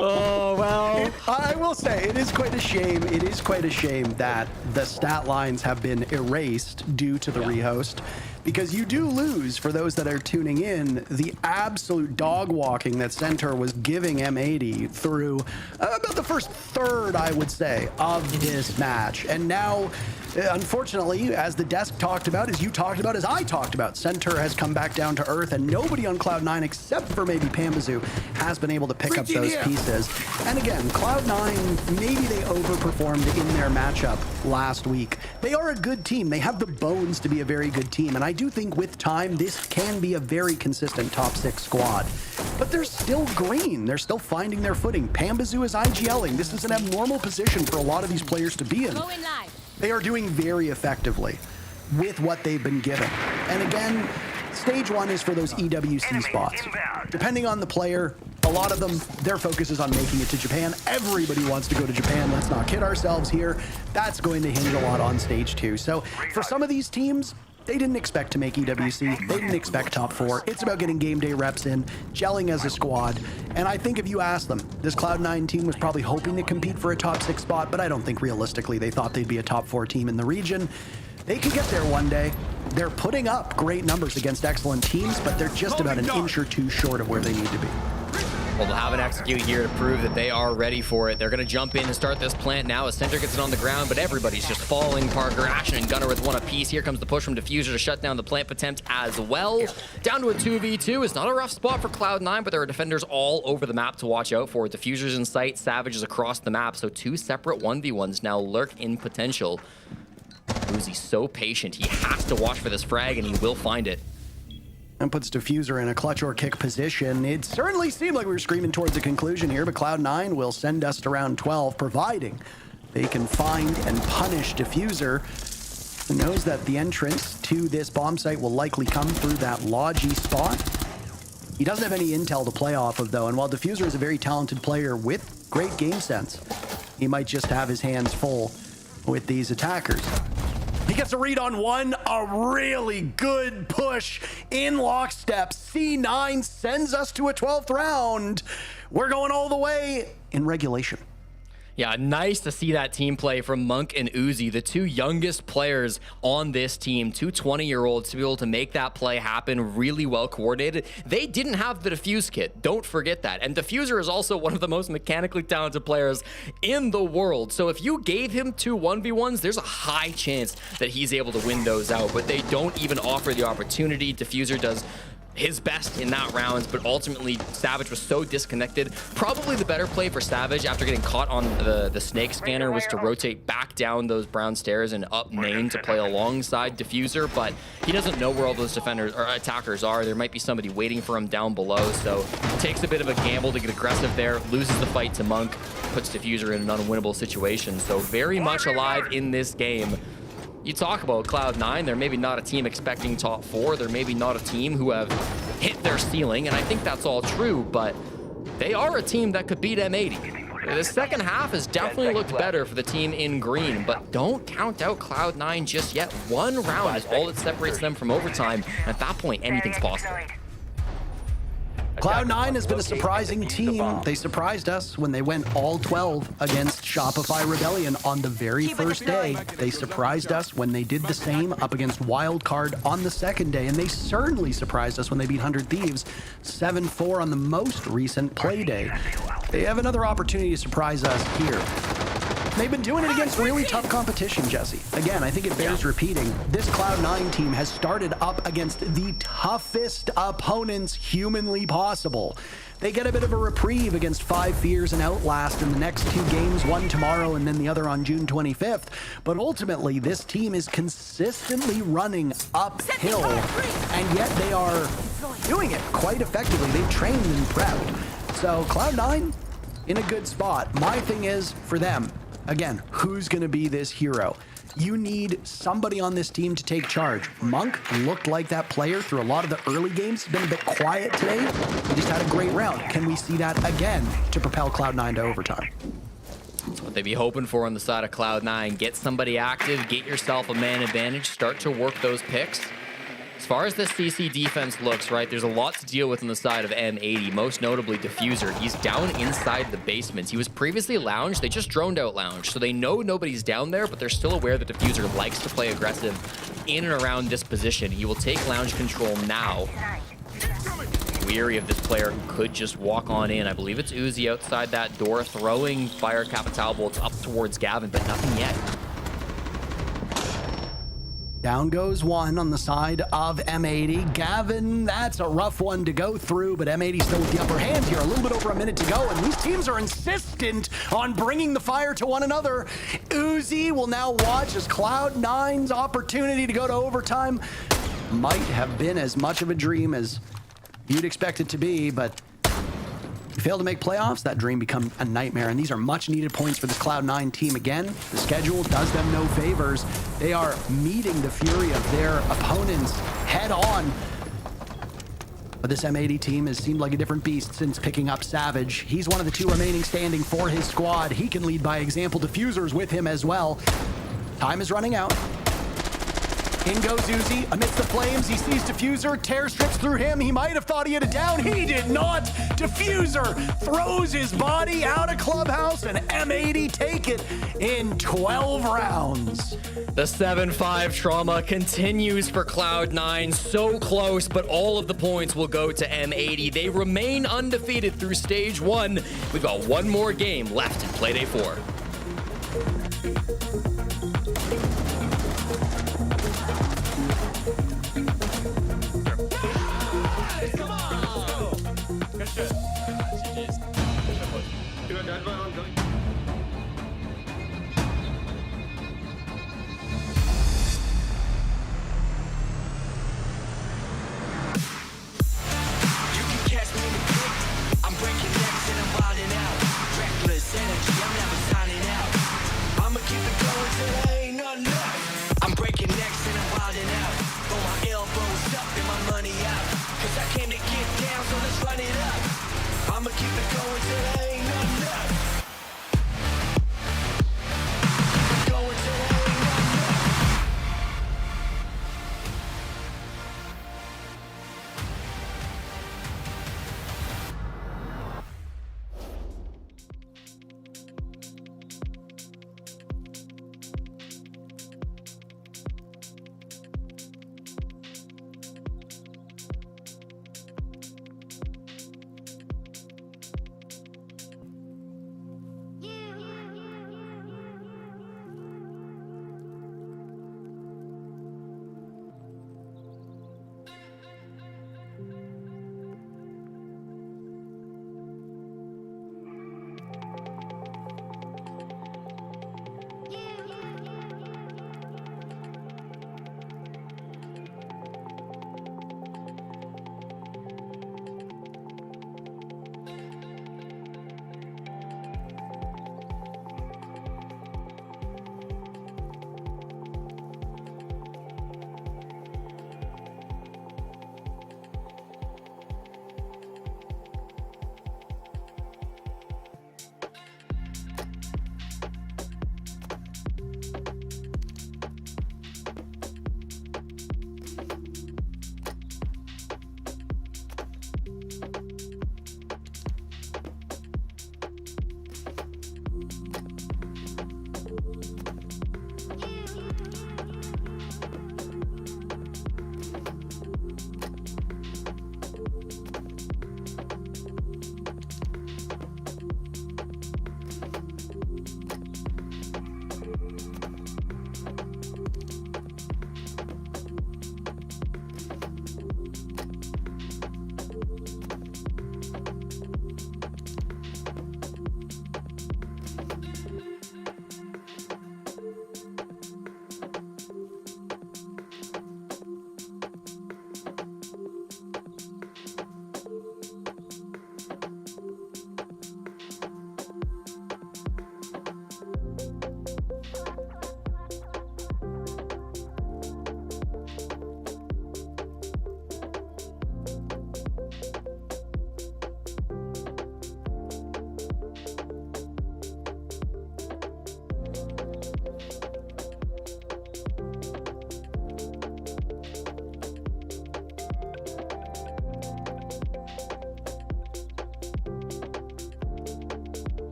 Oh, well. I will say, it is quite a shame. It is quite a shame that the stat lines have been erased due to the rehost, because you do lose, for those that are tuning in, the absolute dog walking that Centaur was giving M80 through about the first third, I would say, of this match. And now, unfortunately, as the desk talked about, as you talked about, as I talked about, Centaur has come back down to earth, and nobody on Cloud9, except for maybe Pambazoo, has been able to pick up those pieces. And again, Cloud9, maybe they overperformed in their matchup last week. They are a good team. They have the bones to be a very good team, and I do think with time, this can be a very consistent top 6 squad. But they're still green. They're still finding their footing. Pambazoo is IGLing. This is an abnormal position for a lot of these players to be in. They are doing very effectively with what they've been given. And again, stage 1 is for those EWC spots. Depending on the player, a lot of them, their focus is on making it to Japan. Everybody wants to go to Japan. Let's not kid ourselves here. That's going to hinge a lot on stage 2. So for some of these teams, they didn't expect to make EWC. They didn't expect top 4. It's about getting game day reps in, gelling as a squad. And I think if you ask them, this Cloud9 team was probably hoping to compete for a top 6 spot, but I don't think realistically they thought they'd be a top 4 team in the region. They could get there one day. They're putting up great numbers against excellent teams, but they're just about an inch or 2 short of where they need to be. Well, they'll have an execute here to prove that they are ready for it. They're going to jump in and start this plant now as Center gets it on the ground, but everybody's just falling. Parker, Ashen, and Gunner with 1 apiece. Here comes the push from Diffuser to shut down the plant attempt as well. Down to a 2v2. It's not a rough spot for Cloud9, but there are defenders all over the map to watch out for. Diffuser's in sight, Savage is across the map, so 2 separate 1v1s now lurk in potential. Uzi's so patient. He has to watch for this frag, and he will find it. And puts Diffuser in a clutch or kick position. It certainly seemed like we were screaming towards a conclusion here, but Cloud9 will send us to round 12, providing they can find and punish Diffuser, who knows that the entrance to this bomb site will likely come through that Logi spot. He doesn't have any intel to play off of, though, and while Diffuser is a very talented player with great game sense, he might just have his hands full with these attackers. He gets a read on 1, a really good push in lockstep. C9 sends us to a 12th round. We're going all the way in regulation. Yeah, nice to see that team play from Monk and Uzi, the two youngest players on this team, two 20-year-olds, to be able to make that play happen, really well coordinated. They didn't have the defuse kit. Don't forget that. And Diffuser is also one of the most mechanically talented players in the world. So if you gave him two 1v1s, there's a high chance that he's able to win those out. But they don't even offer the opportunity. Diffuser does his best in that round, but ultimately Savage was so disconnected. Probably the better play for Savage after getting caught on the snake scanner was to rotate back down those brown stairs and up main to play alongside Diffuser, but he doesn't know where all those defenders or attackers are. There might be somebody waiting for him down below, so takes a bit of a gamble to get aggressive there, loses the fight to Monk, puts Diffuser in an unwinnable situation. So very much alive in this game. You talk about Cloud9, they're maybe not a team expecting top 4. They're maybe not a team who have hit their ceiling, and I think that's all true, but they are a team that could beat M80. The second half has definitely looked better for the team in green, but don't count out Cloud9 just yet. One round is all that separates them from overtime. At that point, anything's possible. Cloud9 has been a surprising team. They surprised us when they went all 12 against Shopify Rebellion on the very first day. They surprised us when they did the same up against Wildcard on the second day. And they certainly surprised us when they beat 100 Thieves 7-4 on the most recent play day. They have another opportunity to surprise us here. They've been doing it against really tough competition, Jesse. Again, I think it bears repeating. This Cloud9 team has started up against the toughest opponents humanly possible. They get a bit of a reprieve against 5 Fears and Outlast in the next 2 games, one tomorrow and then the other on June 25th. But ultimately, this team is consistently running uphill, and yet they are doing it quite effectively. They've trained and prepped. So Cloud9 in a good spot. My thing is, for them, again, who's going to be this hero? You need somebody on this team to take charge. Monk looked like that player through a lot of the early games. He's been a bit quiet today. He just had a great round. Can we see that again to propel Cloud9 to overtime? That's what they'd be hoping for on the side of Cloud9. Get somebody active, get yourself a man advantage, start to work those picks. As far as this CC defense looks, right, there's a lot to deal with on the side of M80, most notably Diffuser. He's down inside the basement. He was previously Lounge. They just droned out Lounge, so they know nobody's down there, but they're still aware that Diffuser likes to play aggressive in and around this position. He will take Lounge control now. Weary of this player who could just walk on in. I believe it's Uzi outside that door, throwing fire capital bolts up towards Gavin, but nothing yet. Down goes one on the side of M80. Gavin, that's a rough one to go through, but M80 still with the upper hand here. A little bit over a minute to go, and these teams are insistent on bringing the fire to one another. Uzi will now watch as Cloud9's opportunity to go to overtime might have been as much of a dream as you'd expect it to be, but you fail to make playoffs, that dream becomes a nightmare, and these are much needed points for this Cloud9 team. Again, the schedule does them no favors. They are meeting the fury of their opponents head on. But this M80 team has seemed like a different beast since picking up Savage. He's one of the 2 remaining standing for his squad. He can lead by example. Diffuser's with him as well. Time is running out. In goes Uzi amidst the flames. He sees Diffuser, tear strips through him. He might have thought he had it down. He did not. Diffuser throws his body out of Clubhouse, and M80 take it in 12 rounds. The 7-5 trauma continues for Cloud9. So close, but all of the points will go to M80. They remain undefeated through stage 1. We've got one more game left in Playday 4.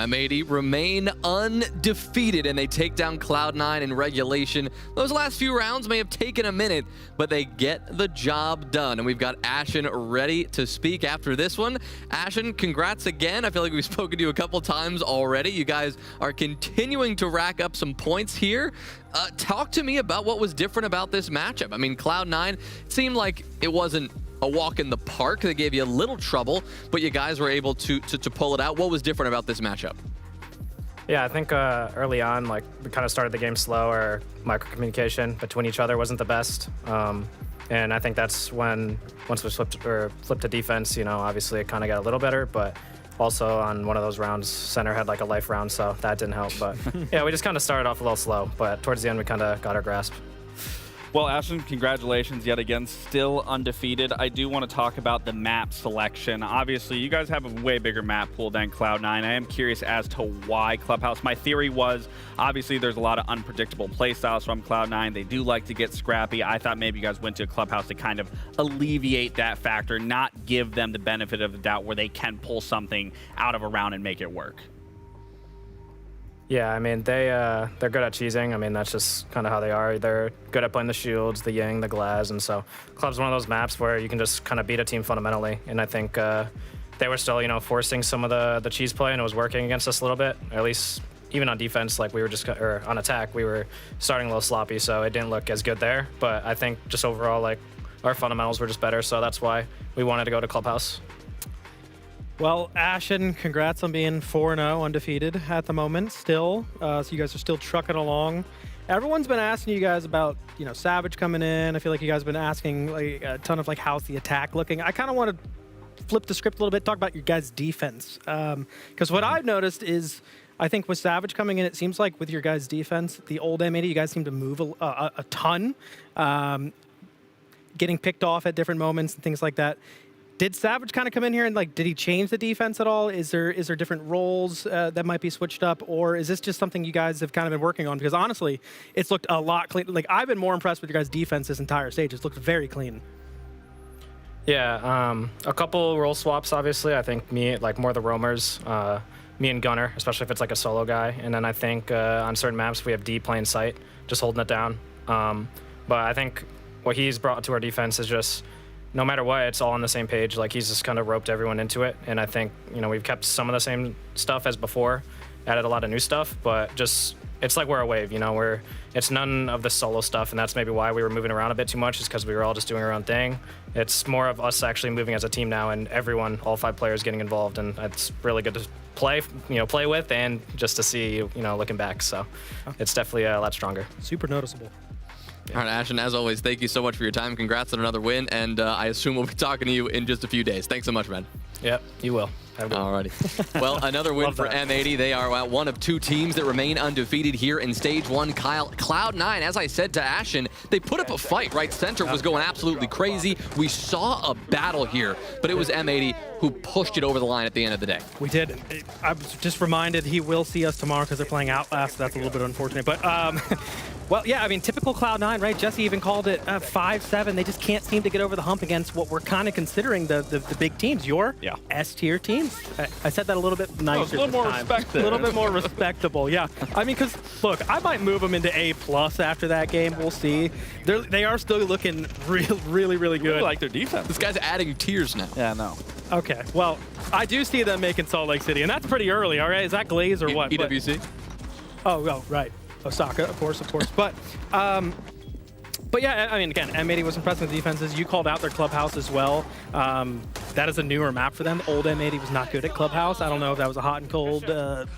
M80 remain undefeated, and they take down Cloud9 in regulation. Those last few rounds may have taken a minute, but they get the job done. And we've got Ashen ready to speak after this one. Ashen, congrats again. I feel like we've spoken to you a couple times already. You guys are continuing to rack up some points here. Talk to me about what was different about this matchup. I mean, Cloud9, it seemed like it wasn't a walk in the park. They gave you a little trouble, but you guys were able to pull it out. What was different about this matchup? Yeah, I think early on, like, we kind of started the game slow. Our micro-communication between each other wasn't the best. And I think that's when, once we flipped to defense, you know, obviously it kind of got a little better, but also on one of those rounds, center had like a life round, so that didn't help. But yeah, we just kind of started off a little slow, but towards the end we kind of got our grasp. Well, Ashen, congratulations yet again, still undefeated. I do want to talk about the map selection. Obviously, you guys have a way bigger map pool than Cloud9. I am curious as to why Clubhouse. My theory was, obviously, there's a lot of unpredictable playstyles from Cloud9. They do like to get scrappy. I thought maybe you guys went to Clubhouse to kind of alleviate that factor, not give them the benefit of the doubt where they can pull something out of a round and make it work. Yeah, I mean, they're good at cheesing. I mean, that's just kind of how they are. They're good at playing the shields, the Ying, the Glaz, and so Club's one of those maps where you can just kind of beat a team fundamentally. And I think they were still, you know, forcing some of the cheese play, and it was working against us a little bit. Or at least even on defense, like we were just, or on attack, we were starting a little sloppy, so it didn't look as good there. But I think just overall, like, our fundamentals were just better, so that's why we wanted to go to Clubhouse. Well, Ashen, congrats on being 4-0 undefeated at the moment still. So you guys are still trucking along. Everyone's been asking you guys about, Savage coming in. I feel like you guys have been asking like a ton of like, how's the attack looking? I kind of want to flip the script a little bit, talk about your guys' defense. Because what I've noticed is, I think with Savage coming in, it seems like with your guys' defense, the old M80, you guys seem to move a ton, getting picked off at different moments and things like that. Did Savage kind of come in here and did he change the defense at all? Is there different roles that might be switched up, or is this just something you guys have kind of been working on? Because honestly, it's looked a lot clean. Like I've been more impressed with your guys' defense this entire stage. It's looked very clean. Yeah, a couple role swaps, obviously. I think me, more the roamers, me and Gunner, especially if it's like a solo guy. And then I think on certain maps we have D playing sight, just holding it down. But I think what he's brought to our defense is just, no matter what, it's all on the same page. Like he's just kind of roped everyone into it. And I think, we've kept some of the same stuff as before, added a lot of new stuff, but just, it's like we're a wave, it's none of the solo stuff. And that's maybe why we were moving around a bit too much, is because we were all just doing our own thing. It's more of us actually moving as a team now, and everyone, all 5 players getting involved. And it's really good to play with, and just to see, looking back. So it's definitely a lot stronger. Super noticeable. All right, Ashen, as always, thank you so much for your time. Congrats on another win, and I assume we'll be talking to you in just a few days. Thanks so much, man. Yep, you will. Alrighty. Well, another win for M80. They are one of 2 teams that remain undefeated here in Stage 1. Cloud9, as I said to Ashen, they put up a fight, right? Center was going absolutely crazy. We saw a battle here, but it was M80 who pushed it over the line at the end of the day. We did. I was just reminded he will see us tomorrow because they're playing Outlast. That's a little bit unfortunate. But, well, yeah, I mean, typical Cloud9, right? Jesse even called it 5-7. They just can't seem to get over the hump against what we're kind of considering the big teams. Your S-tier teams. I said that a little bit nicer. A little more respectable. A little bit more respectable, yeah. I mean, because, look, I might move them into A+ after that game. We'll see. They are still looking really good. Really like their defense. This guy's adding tiers now. Yeah, no. Okay, well, I do see them making Salt Lake City, and that's pretty early, all right? Is that Glaze or what? EWC? Oh, right. Osaka, of course. But yeah, I mean, again, M80 was impressed with defenses. You called out their Clubhouse as well. That is a newer map for them. The old M80 was not good at Clubhouse. I don't know if that was a hot and cold.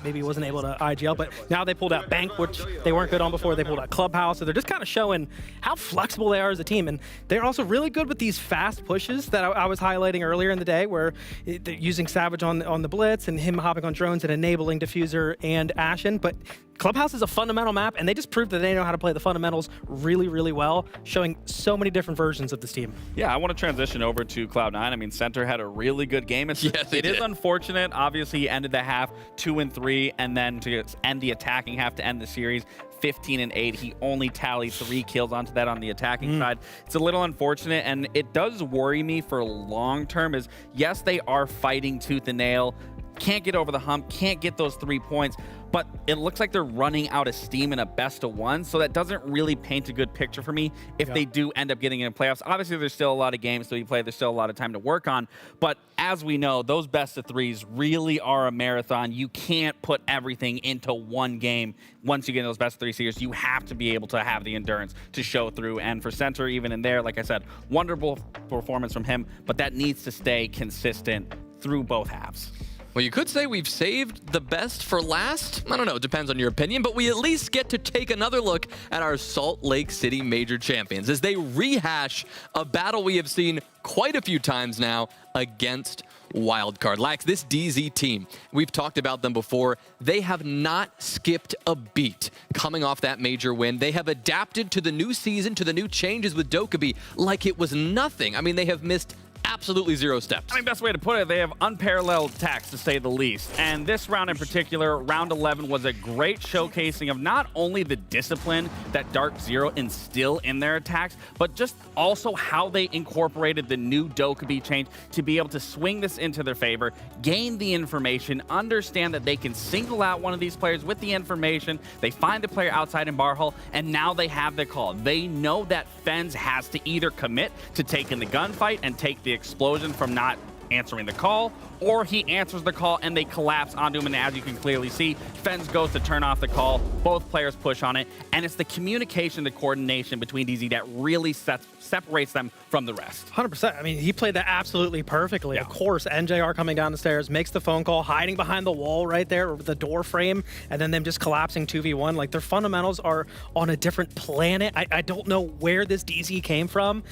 Maybe he wasn't able to IGL, but now they pulled out Bank, which they weren't good on before. They pulled out Clubhouse, so they're just kind of showing how flexible they are as a team. And they're also really good with these fast pushes that I was highlighting earlier in the day, where they're using Savage on the Blitz and him hopping on drones and enabling Diffuser and Ashen. But Clubhouse is a fundamental map, and they just proved that they know how to play the fundamentals really well, showing so many different versions of this team. Yeah, I want to transition over to Cloud9. I mean, Center had a really good game. It is unfortunate. Obviously, he ended the half 2-3, and then to end the attacking half to end the series, 15-8. He only tallied 3 kills onto that on the attacking side. It's a little unfortunate, and it does worry me for long term. Is yes, they are fighting tooth and nail. Can't get over the hump, can't get those 3 points, but it looks like they're running out of steam in a best-of-1, so that doesn't really paint a good picture for me if they do end up getting in playoffs. Obviously, there's still a lot of games to be played. There's still a lot of time to work on, but as we know, those best-of-3s really are a marathon. You can't put everything into one game. Once you get in those best-of-3 series, you have to be able to have the endurance to show through, and for Center, even in there, like I said, wonderful performance from him, but that needs to stay consistent through both halves. Well, you could say we've saved the best for last. I don't know, it depends on your opinion, but we at least get to take another look at our Salt Lake City Major champions as they rehash a battle we have seen quite a few times now against Wildcard. Lax, this DZ team, we've talked about them before. They have not skipped a beat coming off that major win. They have adapted to the new season, to the new changes with Dokkaebi like it was nothing. I mean, they have missed absolutely 0 steps. I mean, best way to put it, they have unparalleled attacks, to say the least. And this round in particular, round 11, was a great showcasing of not only the discipline that Dark Zero instill in their attacks, but just also how they incorporated the new Dokkaebi change to be able to swing this into their favor, gain the information, understand that they can single out one of these players with the information. They find the player outside in Barhal, and now they have their call. They know that Fens has to either commit to taking the gunfight and take the explosion from not answering the call, or he answers the call and they collapse onto him. And as you can clearly see, Fens goes to turn off the call. Both players push on it. And it's the communication, the coordination between DZ that really separates them from the rest. 100%. I mean, he played that absolutely perfectly. Of course, NJR coming down the stairs, makes the phone call, hiding behind the wall right there, or the door frame, and then them just collapsing 2v1. Like, their fundamentals are on a different planet. I don't know where this DZ came from.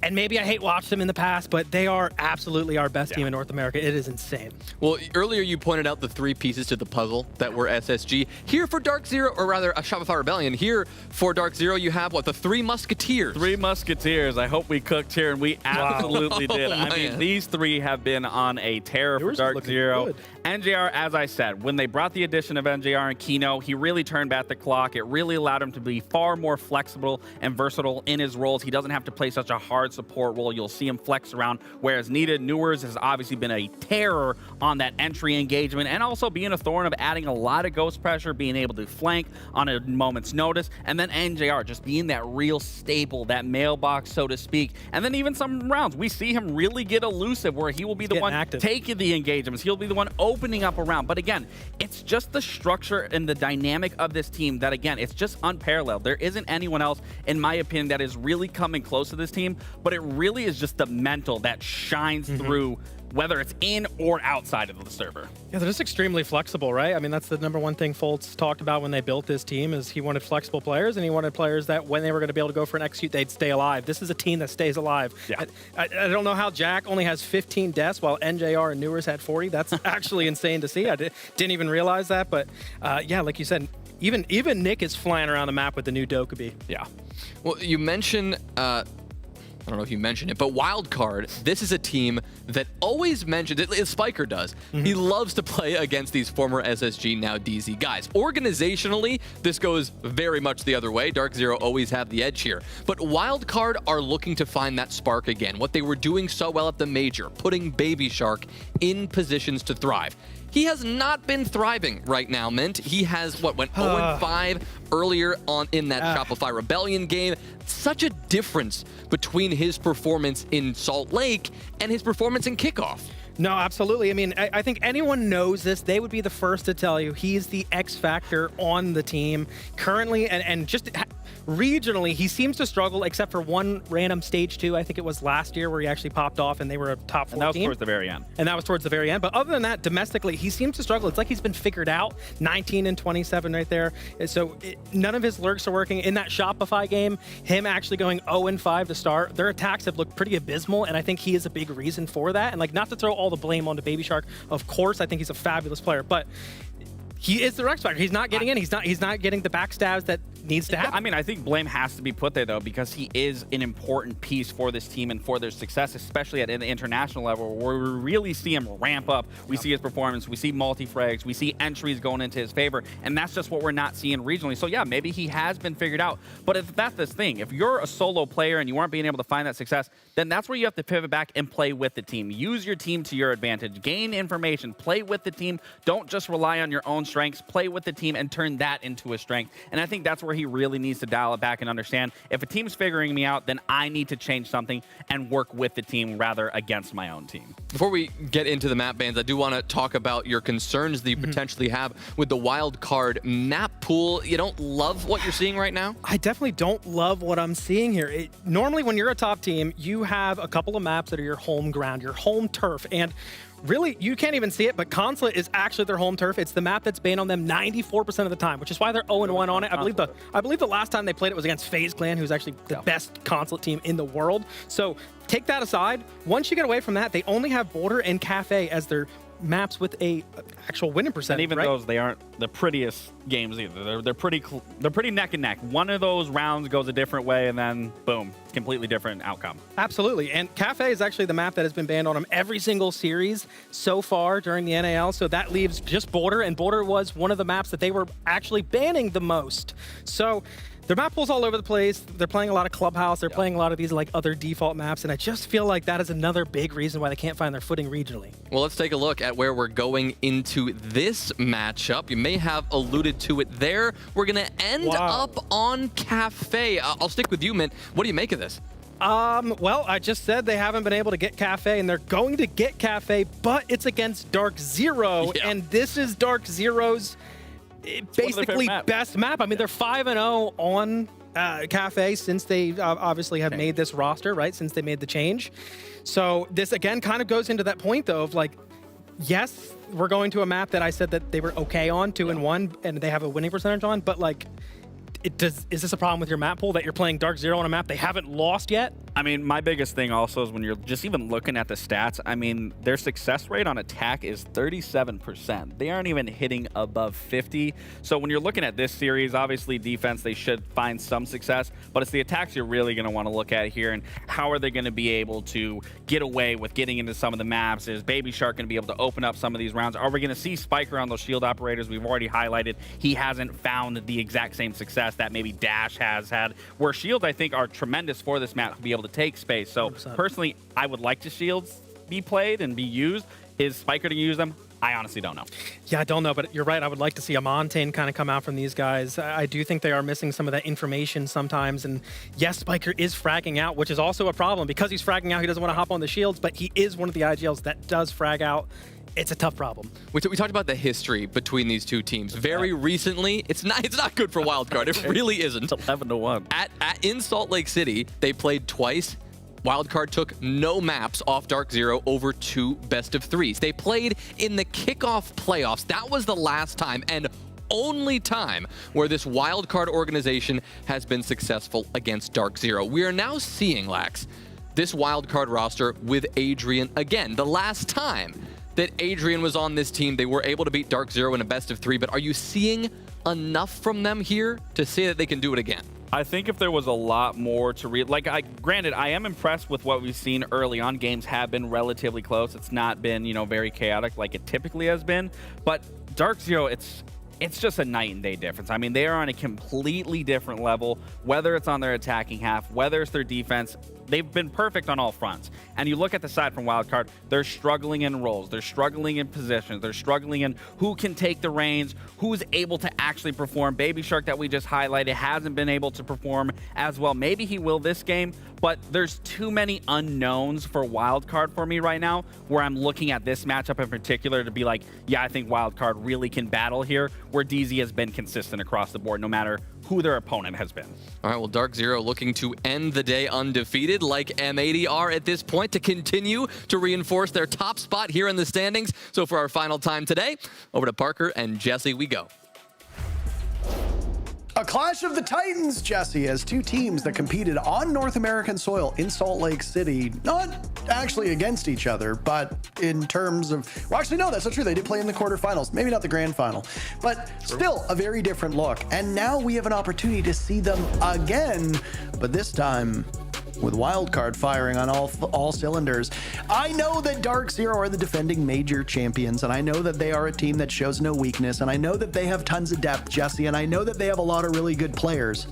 And maybe I hate watched them in the past, but they are absolutely our best team in North America. It is insane. Well, earlier you pointed out the 3 pieces to the puzzle that were SSG. Here for Dark Zero, or rather a Shopify Rebellion, here for Dark Zero you have, what, the 3 Musketeers? 3 Musketeers. I hope we cooked here, and we absolutely did. I mean, these 3 have been on a tear for Dark Zero. Good. NJR, as I said, when they brought the addition of NJR and Kino, he really turned back the clock. It really allowed him to be far more flexible and versatile in his roles. He doesn't have to play such a hard support role. You'll see him flex around where it's needed. Newers has obviously been a terror on that entry engagement, and also being a thorn of adding a lot of ghost pressure, being able to flank on a moment's notice, and then NJR just being that real staple, that mailbox, so to speak. And then even some rounds, we see him really get elusive, where he will be the one taking the engagements. He'll be the one opening up a round. But again, it's just the structure and the dynamic of this team that, again, it's just unparalleled. There isn't anyone else, in my opinion, that is really coming close to this team, but it really is just the mental that shines through, whether it's in or outside of the server. Yeah, they're just extremely flexible, right? I mean, that's the #1 thing Foltz talked about when they built this team, is he wanted flexible players, and he wanted players that when they were going to be able to go for an execute, they'd stay alive. This is a team that stays alive. Yeah. I don't know how Jack only has 15 deaths while NJR and Newers had 40. That's actually insane to see. I didn't even realize that, but yeah, like you said, even Nick is flying around the map with the new Dokkaebi. Yeah. Well, you mentioned, I don't know if you mentioned it, but Wildcard, this is a team that always mentions, Spiker does, he loves to play against these former SSG, now DZ guys. Organizationally, this goes very much the other way. Dark Zero always have the edge here. But Wildcard are looking to find that spark again, what they were doing so well at the Major, putting Baby Shark in positions to thrive. He has not been thriving right now, Mint. He has, went 0-5 earlier on in that Shopify Rebellion game. Such a difference between his performance in Salt Lake and his performance in Kickoff. No, absolutely. I mean, I think anyone knows this. They would be the first to tell you he's the X factor on the team currently, and just regionally, he seems to struggle except for one random stage 2. I think it was last year where he actually popped off and they were a top 4 And that was team. towards the very end. And that was towards the very end. But other than that, domestically, he seems to struggle. It's like he's been figured out. 19 and 27 right there. And so none of his lurks are working. In that Shopify game, him actually going 0-5 to start, their attacks have looked pretty abysmal, and I think he is a big reason for that. And like, not to throw all the blame onto Baby Shark, of course, I think he's a fabulous player, but he is the X factor. He's not getting in. He's not getting the backstabs that needs to happen. I mean, I think blame has to be put there, though, because he is an important piece for this team and for their success, especially at an international level, where we really see him ramp up. We see his performance. We see multi-frags. We see entries going into his favor, and that's just what we're not seeing regionally. So, yeah, maybe he has been figured out. But if that's the thing, if you're a solo player and you aren't being able to find that success, then that's where you have to pivot back and play with the team. Use your team to your advantage. Gain information. Play with the team. Don't just rely on your own strengths. Play with the team and turn that into a strength. And I think that's where he really needs to dial it back and understand, if a team's figuring me out, then I need to change something and work with the team rather against my own team. Before we get into the map bans, I do want to talk about your concerns that you potentially have with the wild card map pool. You don't love what you're seeing right now? I definitely don't love what I'm seeing here. Normally, when you're a top team, you have a couple of maps that are your home ground, your home turf, and really, you can't even see it, but Consulate is actually their home turf. It's the map that's banned on them 94% of the time, which is why they're 0-1 on it. I believe the last time they played it was against FaZe Clan, who's actually the best Consulate team in the world. So take that aside. Once you get away from that, they only have Border and Cafe as their maps with a actual winning percentage. And even those, they aren't the prettiest games either. They're pretty neck and neck. One of those rounds goes a different way, and then boom, completely different outcome. Absolutely. And Cafe is actually the map that has been banned on them every single series so far during the NAL. So that leaves just Border, and Border was one of the maps that they were actually banning the most. So their map pool's all over the place. They're playing a lot of Clubhouse. They're playing a lot of these like other default maps, and I just feel like that is another big reason why they can't find their footing regionally. Well, let's take a look at where we're going into this matchup. You may have alluded to it there. We're going to end up on Cafe. I'll stick with you, Mint. What do you make of this? Well, I just said they haven't been able to get Cafe, and they're going to get Cafe, but it's against Dark Zero, and this is Dark Zero's basically best map. I mean, they're 5-0 on Cafe since they obviously have made this roster, right? Since they made the change. So this, again, kind of goes into that point, though, of like, yes, we're going to a map that I said that they were okay on, 2-1, and they have a winning percentage on, but like, is this a problem with your map pool that you're playing Dark Zero on a map they haven't lost yet? I mean, my biggest thing also is when you're just even looking at the stats, I mean, their success rate on attack is 37%. They aren't even hitting above 50. So when you're looking at this series, obviously defense, they should find some success, but it's the attacks you're really going to want to look at here, and how are they going to be able to get away with getting into some of the maps? Is Baby Shark going to be able to open up some of these rounds? Are we going to see Spiker on those shield operators? We've already highlighted he hasn't found the exact same success that maybe Dash has had, where shields, I think, are tremendous for this map to be able to take space. So 100%. Personally, I would like to shields be played and be used. Is Spiker to use them? I honestly don't know. Yeah, I don't know, but you're right. I would like to see a Montaigne kind of come out from these guys. I do think they are missing some of that information sometimes. And yes, Spiker is fragging out, which is also a problem. Because he's fragging out, he doesn't want to hop on the shields, but he is one of the IGLs that does frag out. It's a tough problem. We talked about the history between these two teams. Very recently, it's not good for Wildcard. It really isn't. 11-1. In Salt Lake City, they played twice. Wildcard took no maps off Dark Zero over 2 best-of-3s. They played in the kickoff playoffs. That was the last time and only time where this Wildcard organization has been successful against Dark Zero. We are now seeing, Lax, this Wildcard roster with Adrian again. The last time that Adrian was on this team, they were able to beat Dark Zero in a best-of-3, but are you seeing enough from them here to say that they can do it again? I think if there was a lot more to read, granted, I am impressed with what we've seen early on. Games have been relatively close. It's not been, very chaotic like it typically has been. But Dark Zero, it's just a night and day difference. I mean, they are on a completely different level, whether it's on their attacking half, whether it's their defense. They've been perfect on all fronts. And you look at the side from Wildcard, they're struggling in roles, they're struggling in positions, they're struggling in who can take the reins, who's able to actually perform. Baby Shark that we just highlighted hasn't been able to perform as well. Maybe he will this game, but there's too many unknowns for Wildcard for me right now, where I'm looking at this matchup in particular to be like, yeah, I think Wildcard really can battle here, where DZ has been consistent across the board, no matter who their opponent has been. All right, well, Dark Zero looking to end the day undefeated like M80 are at this point to continue to reinforce their top spot here in the standings. So for our final time today, over to Parker and Jesse we go. A clash of the Titans, Jesse, as two teams that competed on North American soil in Salt Lake City, not actually against each other, but in terms of, well, actually, no, that's not true. They did play in the quarterfinals, maybe not the grand final, but still a very different look. And now we have an opportunity to see them again, but this time with Wildcard firing on all cylinders. I know that Dark Zero are the defending major champions, and I know that they are a team that shows no weakness, and I know that they have tons of depth, Jesse, and I know that they have a lot of really good players.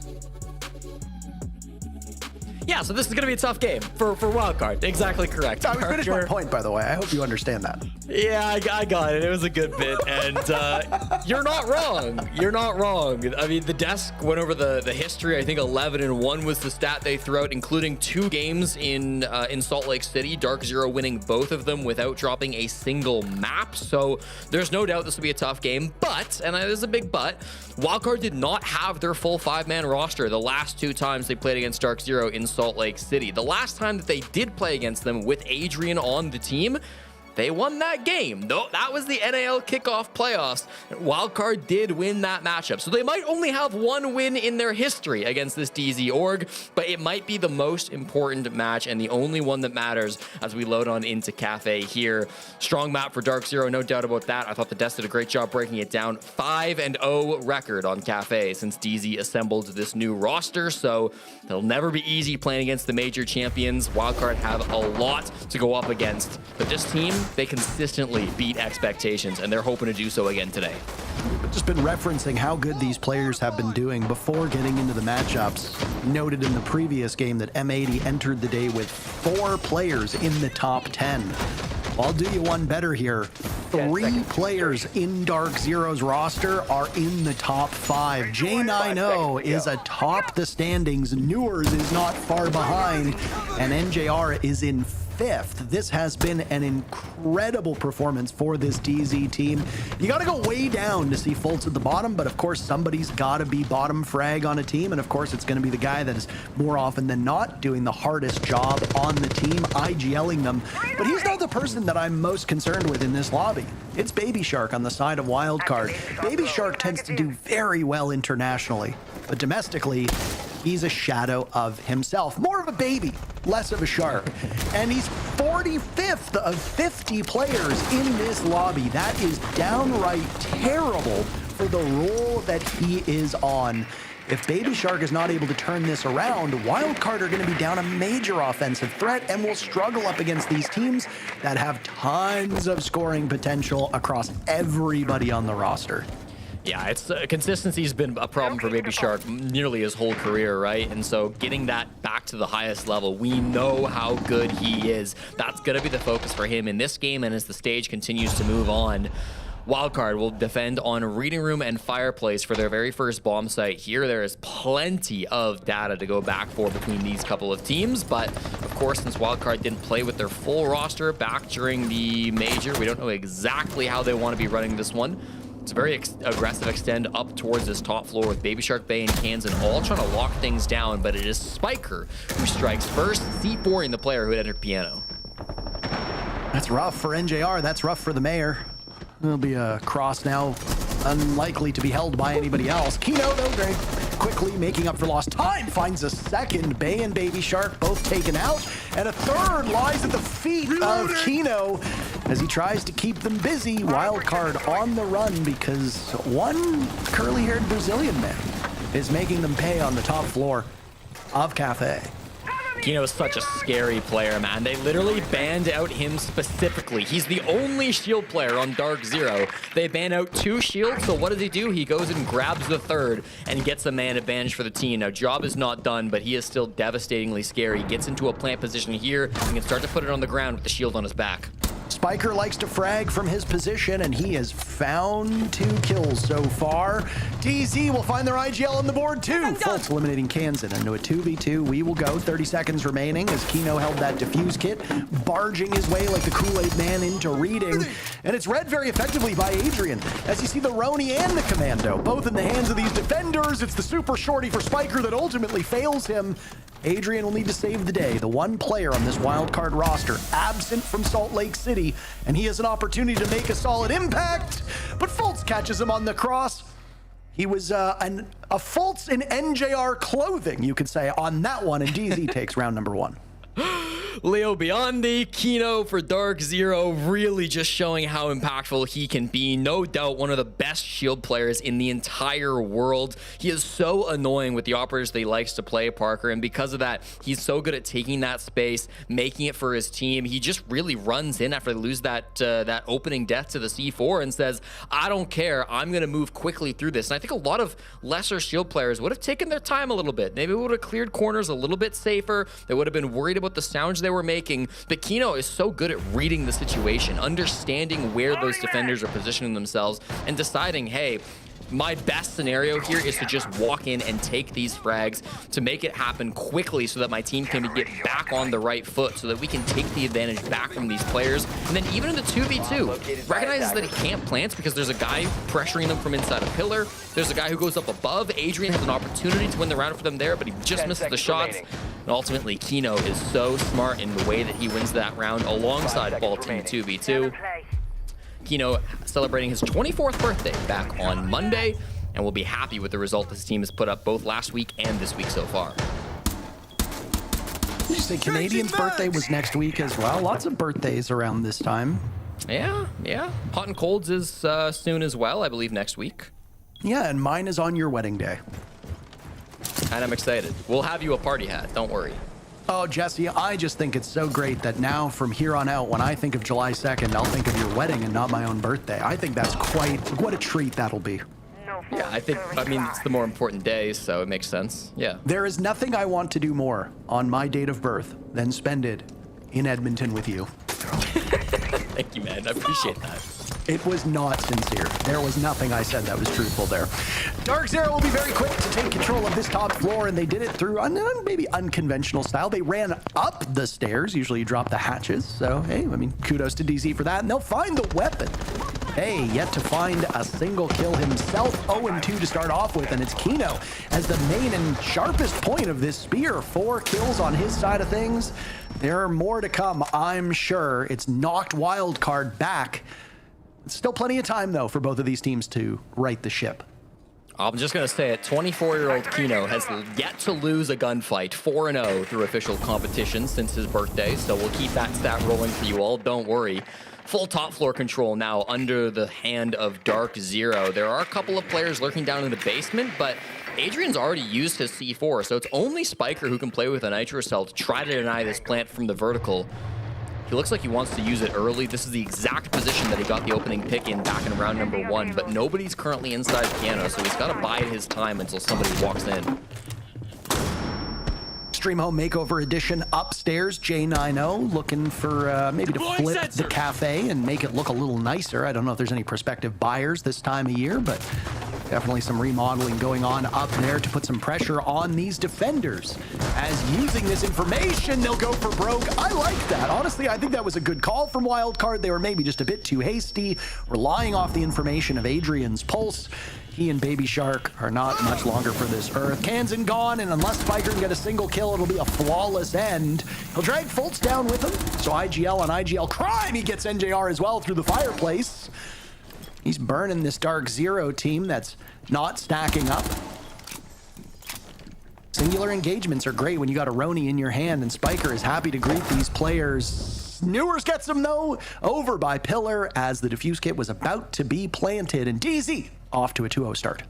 Yeah, so this is going to be a tough game for Wildcard. Exactly correct. I finished my point, by the way. I hope you understand that. Yeah, I got it. It was a good bit. And you're not wrong. You're not wrong. I mean, the desk went over the history. I think 11-1 was the stat they threw out, including 2 games in Salt Lake City. Dark Zero winning both of them without dropping a single map. So there's no doubt this will be a tough game. But, and there's a big but, Wildcard did not have their full 5-man roster the last 2 times they played against Dark Zero in Salt Lake City. The last time that they did play against them with Adrian on the team, they won that game. Though that was the NAL kickoff playoffs. Wildcard did win that matchup. So they might only have 1 win in their history against this DZ org, but it might be the most important match and the only one that matters as we load on into Cafe here. Strong map for Dark Zero, no doubt about that. I thought the Desk did a great job breaking it down. 5-0 record on Cafe since DZ assembled this new roster, so it'll never be easy playing against the major champions. Wildcard have a lot to go up against, but this team, they consistently beat expectations, and they're hoping to do so again today. I've just been referencing how good these players have been doing before getting into the matchups. Noted in the previous game that M80 entered the day with 4 players in the top 10. I'll do you one better here. 3 players in Dark Zero's roster are in the top 5. J90 is atop the standings. Newers is not far behind, and NJR is in 5th. This has been an incredible performance for this DZ team. You got to go way down to see Fultz at the bottom, but of course somebody's got to be bottom frag on a team, and of course it's going to be the guy that is more often than not doing the hardest job on the team, IGLing them. But he's not the person that I'm most concerned with in this lobby. It's Baby Shark on the side of Wildcard. Baby Shark tends to do very well internationally, but domestically, he's a shadow of himself. More of a baby, less of a shark. And he's 45th of 50 players in this lobby. That is downright terrible for the role that he is on. If Baby Shark is not able to turn this around, Wildcard are going to be down a major offensive threat and will struggle up against these teams that have tons of scoring potential across everybody on the roster. Yeah, it's consistency's been a problem for Baby Shark nearly his whole career, right? And so getting that back to the highest level, we know how good he is. That's going to be the focus for him in this game, and as the stage continues to move on, Wildcard will defend on Reading Room and Fireplace for their very first bomb site here. There is plenty of data to go back for between these couple of teams, but of course, since Wildcard didn't play with their full roster back during the major, we don't know exactly how they want to be running this one. It's a very aggressive extend up towards this top floor with Baby Shark, Bay, and Kansan all trying to lock things down, but it is Spiker who strikes first, C4ing the player who had entered Piano. That's rough for NJR. That's rough for the mayor. There'll be a cross now, unlikely to be held by anybody else. Kino, though, very quickly making up for lost time, finds a second. Bay and Baby Shark both taken out, and a third lies at the feet of Kino as he tries to keep them busy. Wildcard on the run because one curly-haired Brazilian man is making them pay on the top floor of Cafe. Kino is such a scary player, man. They literally banned out him specifically. He's the only shield player on Dark Zero. They ban out 2 shields, so what does he do? He goes and grabs the 3rd and gets a man advantage for the team. Now, job is not done, but he is still devastatingly scary. He gets into a plant position here and can start to put it on the ground with the shield on his back. Spiker likes to frag from his position, and he has found 2 kills so far. DZ will find their IGL on the board too. Fultz eliminating Kansan into a 2v2. We will go. 30 seconds remaining as Kino held that defuse kit, barging his way like the Kool-Aid man into Reading. And it's read very effectively by Adrian, as you see the Roni and the Commando, both in the hands of these defenders. It's the super shorty for Spiker that ultimately fails him. Adrian will need to save the day, the one player on this Wildcard roster absent from Salt Lake City, and he has an opportunity to make a solid impact, but Fultz catches him on the cross. He was a Fultz in NJR clothing, you could say, on that one, and DZ takes round number 1. Leo Biondi, Kino for Dark Zero, really just showing how impactful he can be. No doubt one of the best shield players in the entire world. He is so annoying with the operators that he likes to play, Parker, and because of that, he's so good at taking that space, making it for his team. He just really runs in after they lose that opening death to the C4 and says, I don't care, I'm going to move quickly through this. And I think a lot of lesser shield players would have taken their time a little bit. Maybe would have cleared corners a little bit safer. They would have been worried about the sounds they were making, but Kino is so good at reading the situation, understanding where those defenders are positioning themselves, and deciding, hey, my best scenario here is to just walk in and take these frags to make it happen quickly so that my team can get back on the right foot so that we can take the advantage back from these players. And then even in the 2v2, recognizes that he can't plant because there's a guy pressuring them from inside a pillar. There's a guy who goes up above. Adrian has an opportunity to win the round for them there, but he just misses the shots. And ultimately, Kino is so smart in the way that he wins that round alongside Bolt in 2v2. Kino celebrating his 24th birthday back on Monday, and will be happy with the result his team has put up both last week and this week so far. Did you say Canadian's birthday was next week as well? Lots of birthdays around this time. Yeah. Hot and Colds is soon as well, I believe next week. Yeah, and mine is on your wedding day. And I'm excited. We'll have you a party hat, don't worry. Oh, Jesse, I just think it's so great that now from here on out, when I think of July 2nd, I'll think of your wedding and not my own birthday. I think that's what a treat that'll be. Yeah, I mean, it's the more important day, so it makes sense. Yeah. There is nothing I want to do more on my date of birth than spend it in Edmonton with you. Thank you, man. I appreciate that. It was not sincere. There was nothing I said that was truthful there. Dark Zero will be very quick to take control of this top floor, and they did it through maybe unconventional style. They ran up the stairs. Usually you drop the hatches. So, hey, I mean, kudos to DZ for that. And they'll find the weapon. Hey, yet to find a single kill himself. 0-2 to start off with, and it's Kino as the main and sharpest point of this spear. 4 kills on his side of things. There are more to come, I'm sure. It's knocked Wildcard back. Still plenty of time, though, for both of these teams to right the ship. I'm just going to say it, 24-year-old Kino has yet to lose a gunfight, 4-0 through official competition since his birthday, so we'll keep that stat rolling for you all, don't worry. Full top floor control now under the hand of Dark Zero. There are a couple of players lurking down in the basement, but Adrian's already used his C4, so it's only Spiker who can play with a Nitro Cell to try to deny this plant from the vertical. He looks like he wants to use it early. This is the exact position that he got the opening pick in back in round number 1, but nobody's currently inside Piano, so he's got to bide his time until somebody walks in. Stream Home Makeover Edition upstairs. J90 looking for maybe to flip the cafe and make it look a little nicer. I don't know if there's any prospective buyers this time of year, but definitely some remodeling going on up there to put some pressure on these defenders. As using this information, they'll go for broke. I like that. Honestly, I think that was a good call from Wildcard. They were maybe just a bit too hasty, relying off the information of Adrian's pulse. He and Baby Shark are not much longer for this earth. Kansan gone, and unless Spiker can get a single kill, it'll be a flawless end. He'll drag Fultz down with him, so IGL on IGL crime. He gets NJR as well through the fireplace. He's burning this Dark Zero team that's not stacking up. Singular engagements are great when you got a Roni in your hand, and Spiker is happy to greet these players. Newers gets him, though, over by Pillar as the defuse kit was about to be planted, and DZ off to a 2-0 start.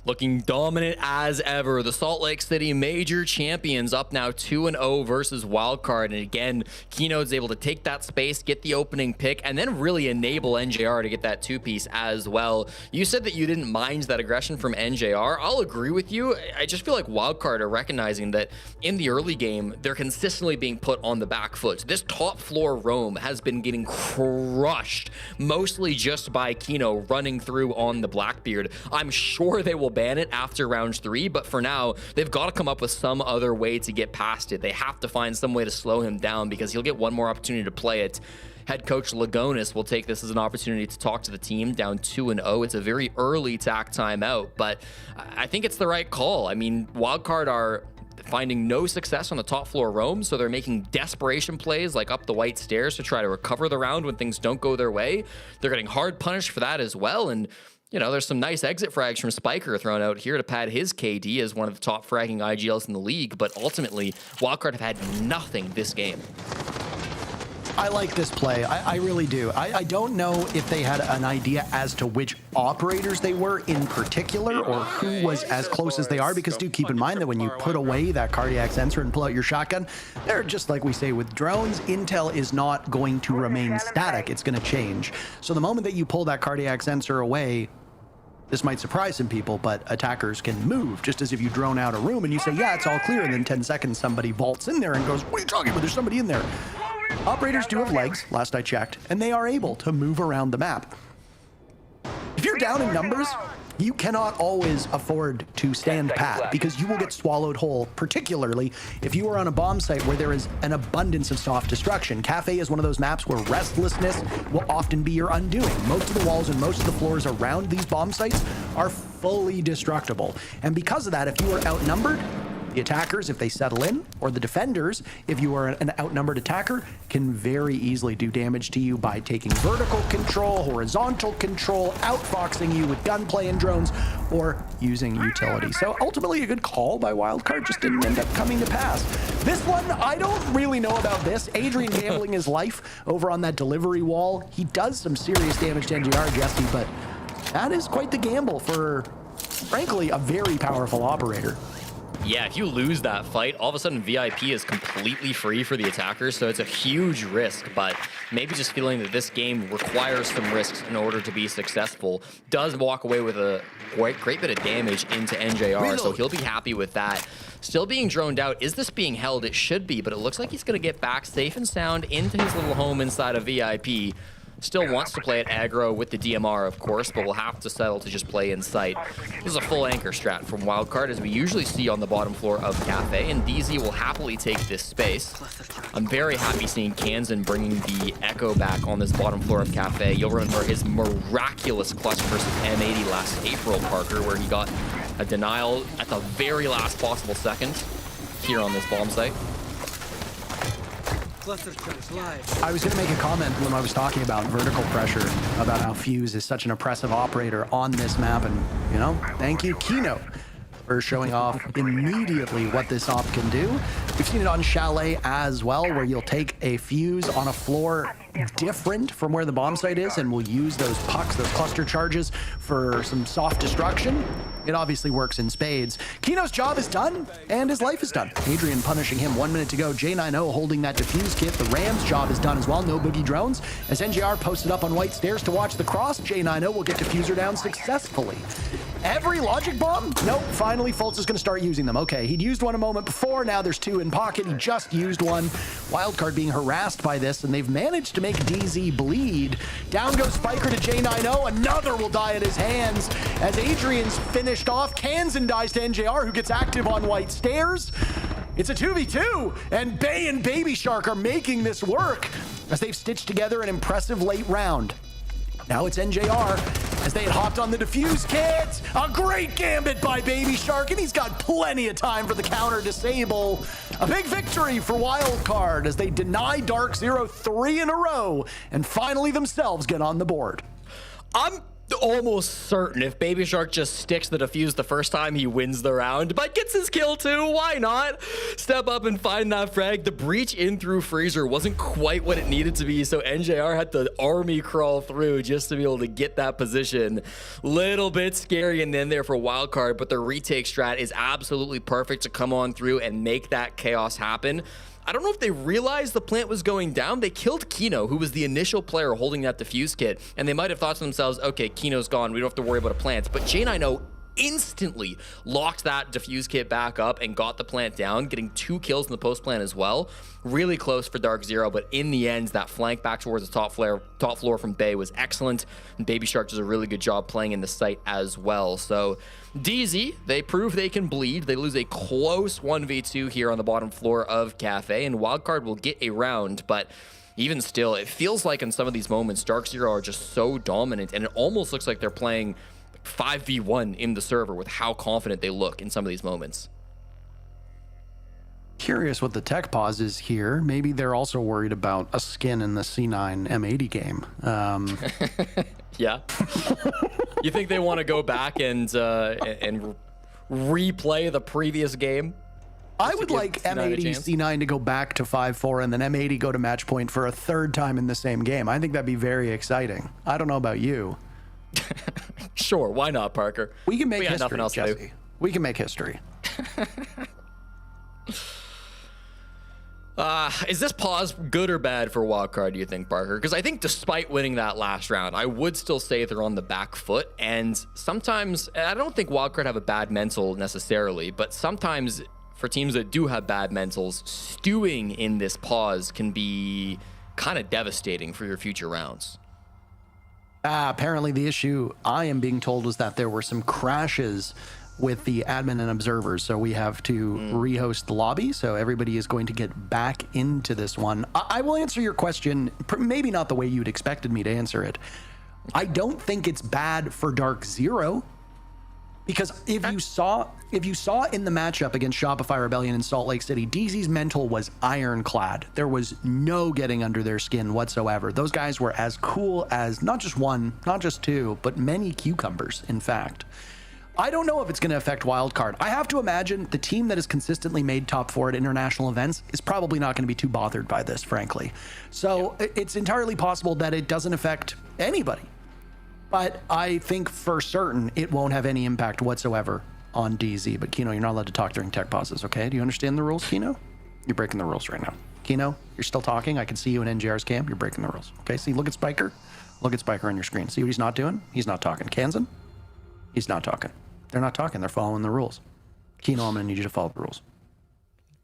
Looking dominant as ever. The Salt Lake City major champions up now 2-0 versus Wildcard. And again, Kino's able to take that space, get the opening pick, and then really enable NJR to get that 2-piece as well. You said that you didn't mind that aggression from NJR. I'll agree with you. I just feel like Wildcard are recognizing that in the early game, they're consistently being put on the back foot. This top floor roam has been getting crushed, mostly just by Kino running through on the Blackbeard. I'm sure they will ban it after round 3, but for now, they've got to come up with some other way to get past it. They have to find some way to slow him down because he'll get one more opportunity to play it. Head coach Lagonis will take this as an opportunity to talk to the team down 2-0. It's a very early TAC timeout, but I think it's the right call. I mean, Wildcard are finding no success on the top floor roam, so they're making desperation plays like up the white stairs to try to recover the round when things don't go their way. They're getting hard punished for that as well, and you know, there's some nice exit frags from Spiker thrown out here to pad his KD as one of the top fragging IGLs in the league, but ultimately, Wildcard have had nothing this game. I like this play. I really do. I don't know if they had an idea as to which operators they were in particular or who was as close as they are, because do keep in mind that when you put away that cardiac sensor and pull out your shotgun, they're just like we say with drones, intel is not going to remain static. It's going to change. So the moment that you pull that cardiac sensor away, this might surprise some people, but attackers can move, just as if you drone out a room and you say, yeah, it's all clear, and then 10 seconds somebody vaults in there and goes, what are you talking about? There's somebody in there. Operators do have legs, last I checked, and they are able to move around the map. If you're down in numbers, you cannot always afford to stand pat because you will get swallowed whole, particularly if you are on a bomb site where there is an abundance of soft destruction. Cafe is one of those maps where restlessness will often be your undoing. Most of the walls and most of the floors around these bomb sites are fully destructible. And because of that, if you are outnumbered, the attackers, if they settle in, or the defenders, if you are an outnumbered attacker, can very easily do damage to you by taking vertical control, horizontal control, outfoxing you with gunplay and drones, or using utility. So ultimately a good call by Wildcard, just didn't end up coming to pass. This one, I don't really know about this. Adrian gambling his life over on that delivery wall. He does some serious damage to NGR, Jesse, but that is quite the gamble for, frankly, a very powerful operator. Yeah, if you lose that fight, all of a sudden VIP is completely free for the attackers, so it's a huge risk, but maybe just feeling that this game requires some risks in order to be successful. Does walk away with a great bit of damage into NJR, so he'll be happy with that. Still being droned out. Is this being held? It should be, but it looks like he's going to get back safe and sound into his little home inside of VIP. Still wants to play at aggro with the DMR, of course, but will have to settle to just play in sight. This is a full anchor strat from Wildcard, as we usually see on the bottom floor of Cafe, and DZ will happily take this space. I'm very happy seeing Kansan bringing the Echo back on this bottom floor of Cafe. You'll remember his miraculous clutch versus M80 last April, Parker, where he got a denial at the very last possible second here on this bomb site. I was going to make a comment when I was talking about vertical pressure, about how Fuse is such an oppressive operator on this map, and, you know, thank you, Kino, for showing off immediately what this op can do. We've seen it on Chalet as well, where you'll take a Fuse on a floor different from where the bomb site is, and we'll use those pucks, those cluster charges, for some soft destruction. It obviously works in spades. Kino's job is done, and his life is done. Adrian punishing him, 1 minute to go. J90 holding that defuse kit. The Rams' job is done as well. No boogie drones. As NJR posted up on white stairs to watch the cross, J90 will get diffuser down successfully. Every logic bomb? Nope, finally Fultz is going to start using them. Okay, he'd used one a moment before, now there's two in pocket. He just used one. Wildcard being harassed by this, and they've managed to make DZ bleed. Down goes Spiker to J90. Another will die at his hands. As Adrian's finished off, Kansan dies to NJR, who gets active on white stairs. It's a 2v2, and Bay and Baby Shark are making this work as they've stitched together an impressive late round. Now it's NJR as they had hopped on the defuse kit. A great gambit by Baby Shark, and he's got plenty of time for the counter disable. A big victory for Wildcard as they deny Dark Zero 3 in a row and finally themselves get on the board. I'm almost certain if Baby Shark just sticks the defuse the first time, he wins the round, but gets his kill too. Why not? Step up and find that frag. The breach in through Freezer wasn't quite what it needed to be, so NJR had to army crawl through just to be able to get that position. Little bit scary and then there for Wildcard, but the retake strat is absolutely perfect to come on through and make that chaos happen. I don't know if they realized the plant was going down. They killed Kino, who was the initial player holding that defuse kit, and they might have thought to themselves, okay, Kino's gone, we don't have to worry about a plant. But J90 instantly locked that defuse kit back up and got the plant down, getting 2 kills in the post plant as well. Really close for Dark Zero, but in the end, that flank back towards the top floor from Bay was excellent, and Baby Shark does a really good job playing in the site as well. So DZ, they prove they can bleed. They lose a close 1v2 here on the bottom floor of Cafe, and Wildcard will get a round, but even still, it feels like in some of these moments, Dark Zero are just so dominant, and it almost looks like they're playing 5v1 in the server with how confident they look in some of these moments. Curious what the tech pause is here. Maybe they're also worried about a skin in the C9 M80 game. Yeah. You think they want to go back and replay the previous game? I would like M80 C9 to go back to 5-4 and then M80 go to match point for a third time in the same game. I think that'd be very exciting. I don't know about you. Sure, why not, Parker? We can make got history, nothing else to do. Jesse. We can make history. Is this pause good or bad for Wildcard, do you think, Parker? Because I think despite winning that last round, I would still say they're on the back foot. And sometimes, I don't think Wildcard have a bad mental necessarily, but sometimes for teams that do have bad mentals, stewing in this pause can be kind of devastating for your future rounds. Apparently the issue I am being told was that there were some crashes with the admin and observers, so we have to rehost the lobby, so everybody is going to get back into this one. I will answer your question, maybe not the way you'd expected me to answer it. I don't think it's bad for Dark Zero, because if you saw in the matchup against Shopify Rebellion in Salt Lake City, DZ's mental was ironclad. There was no getting under their skin whatsoever. Those guys were as cool as not just one, not just two, but many cucumbers, in fact. I don't know if it's going to affect Wildcard. I have to imagine the team that has consistently made top 4 at international events is probably not going to be too bothered by this, frankly. So it's entirely possible that it doesn't affect anybody. But I think for certain it won't have any impact whatsoever on DZ. But Kino, you're not allowed to talk during tech pauses, okay? Do you understand the rules, Kino? You're breaking the rules right now. Kino, you're still talking. I can see you in NJR's cam. You're breaking the rules. Okay, see, look at Spiker. Look at Spiker on your screen. See what he's not doing? He's not talking. Kansan? He's not talking. They're not talking. They're following the rules. Kino, I'm going to need you to follow the rules.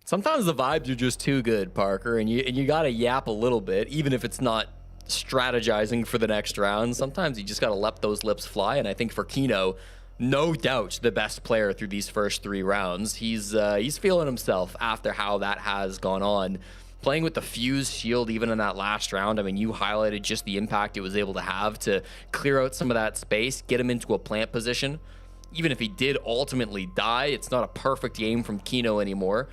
Sometimes the vibes are just too good, Parker, and you got to yap a little bit, even if it's not strategizing for the next round. Sometimes you just got to let those lips fly. And I think for Kino, no doubt the best player through these first 3 rounds. He's feeling himself after how that has gone on. Playing with the Fuse Shield even in that last round, I mean, you highlighted just the impact it was able to have to clear out some of that space, get him into a plant position. Even if he did ultimately die, it's not a perfect game from Kino anymore.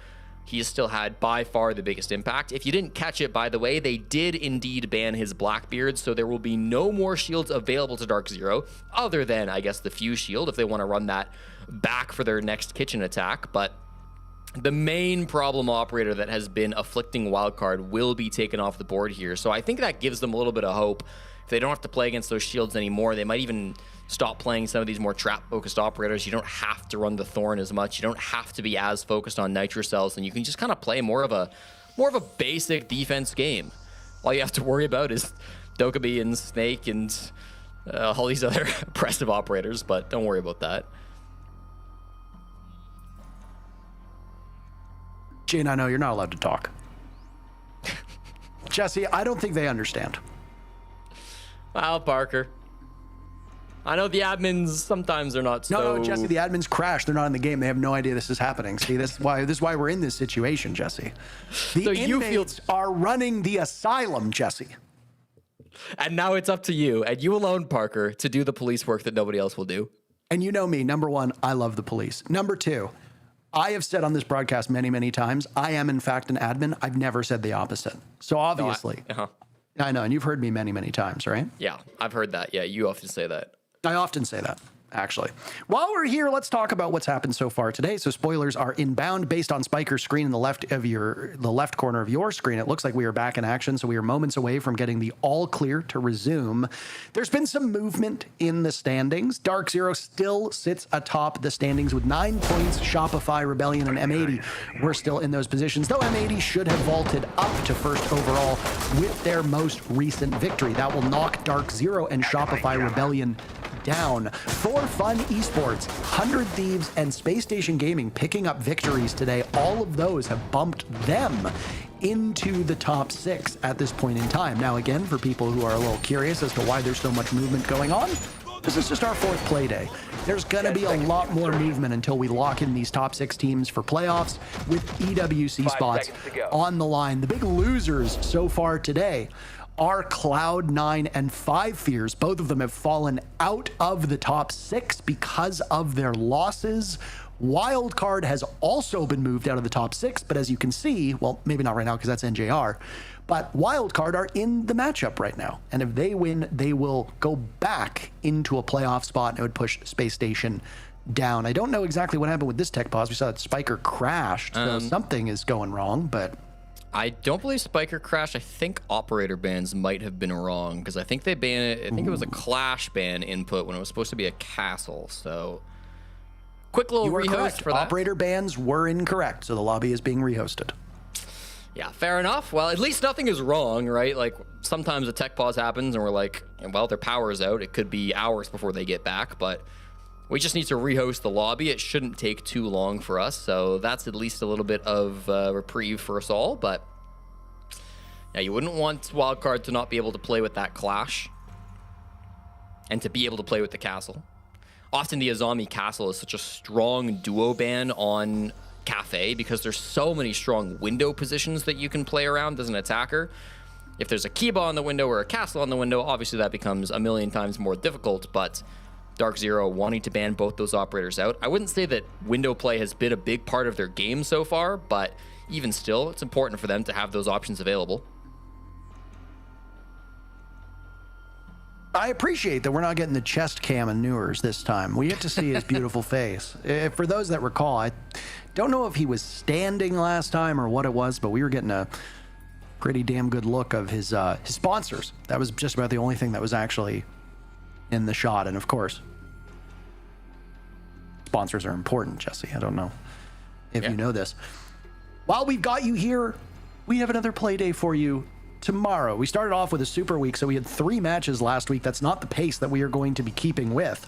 He has still had by far the biggest impact. If you didn't catch it, by the way, they did indeed ban his Blackbeard, so there will be no more shields available to Dark Zero, other than, I guess, the Fuse Shield, if they want to run that back for their next kitchen attack. But the main problem operator that has been afflicting Wildcard will be taken off the board here. So I think that gives them a little bit of hope. If they don't have to play against those shields anymore, they might even stop playing some of these more trap-focused operators. You don't have to run the Thorn as much. You don't have to be as focused on Nitro Cells, and you can just kind of play more of a basic defense game. All you have to worry about is Dokkaebi and Snake and all these other oppressive operators, but don't worry about that. Jane, I know you're not allowed to talk. Jesse, I don't think they understand. Well, Parker, I know the admins sometimes are not so... No, Jesse, the admins crash. They're not in the game. They have no idea this is happening. See, this is why we're in this situation, Jesse. The inmates are running the asylum, Jesse. And now it's up to you, and you alone, Parker, to do the police work that nobody else will do. And you know me, number one, I love the police. Number two, I have said on this broadcast many, many times, I am in fact an admin. I've never said the opposite. So obviously, I know, and you've heard me many, many times, right? Yeah, I've heard that. Yeah, you often say that. I often say that, actually. While we're here, let's talk about what's happened so far today. So spoilers are inbound based on Spiker's screen in the left corner of your screen. It looks like we are back in action, so we are moments away from getting the all clear to resume. There's been some movement in the standings. Dark Zero still sits atop the standings with 9 points. Shopify, Rebellion, and M80 were still in those positions, though M80 should have vaulted up to first overall with their most recent victory. That will knock Dark Zero and Shopify Rebellion down. For Fun Esports, 100 Thieves, and Space Station Gaming picking up victories today. All of those have bumped them into the top 6 at this point in time. Now, again, for people who are a little curious as to why there's so much movement going on, this is just our 4th play day. There's going to be a lot more movement until we lock in these top 6 teams for playoffs with EWC spots on the line. The big losers so far today are Cloud9 and 5 Fears. Both of them have fallen out of the top 6 because of their losses. Wildcard has also been moved out of the top 6, but as you can see, well, maybe not right now because that's NJR, but Wildcard are in the matchup right now. And if they win, they will go back into a playoff spot and it would push Space Station down. I don't know exactly what happened with this tech pause. We saw that Spiker crashed, so something is going wrong, but... I don't believe Spiker crashed. I think operator bans might have been wrong because I think they banned it. I think it was a Clash ban input when it was supposed to be a Castle. So quick little rehost for that. Operator bans were incorrect, so the lobby is being rehosted. Yeah, fair enough. Well, at least nothing is wrong, right? Like sometimes a tech pause happens and we're like, well, their power is out. It could be hours before they get back, but we just need to rehost the lobby. It shouldn't take too long for us, so that's at least a little bit of reprieve for us all. But yeah, you wouldn't want Wildcard to not be able to play with that Clash and to be able to play with the Castle. Often the Azami Castle is such a strong duo ban on Cafe because there's so many strong window positions that you can play around as an attacker. If there's a Kiba on the window or a Castle on the window, obviously that becomes a million times more difficult, but Dark Zero wanting to ban both those operators out. I wouldn't say that window play has been a big part of their game so far, but even still, it's important for them to have those options available. I appreciate that we're not getting the chest cam and Newers this time. We get to see his beautiful face. For those that recall, I don't know if he was standing last time or what it was, but we were getting a pretty damn good look of his sponsors. That was just about the only thing that was actually in the shot. And of course, sponsors are important, Jesse. I don't know if you know this. While we've got you here, we have another play day for you tomorrow. We started off with a super week, so we had 3 matches last week. That's not the pace that we are going to be keeping with.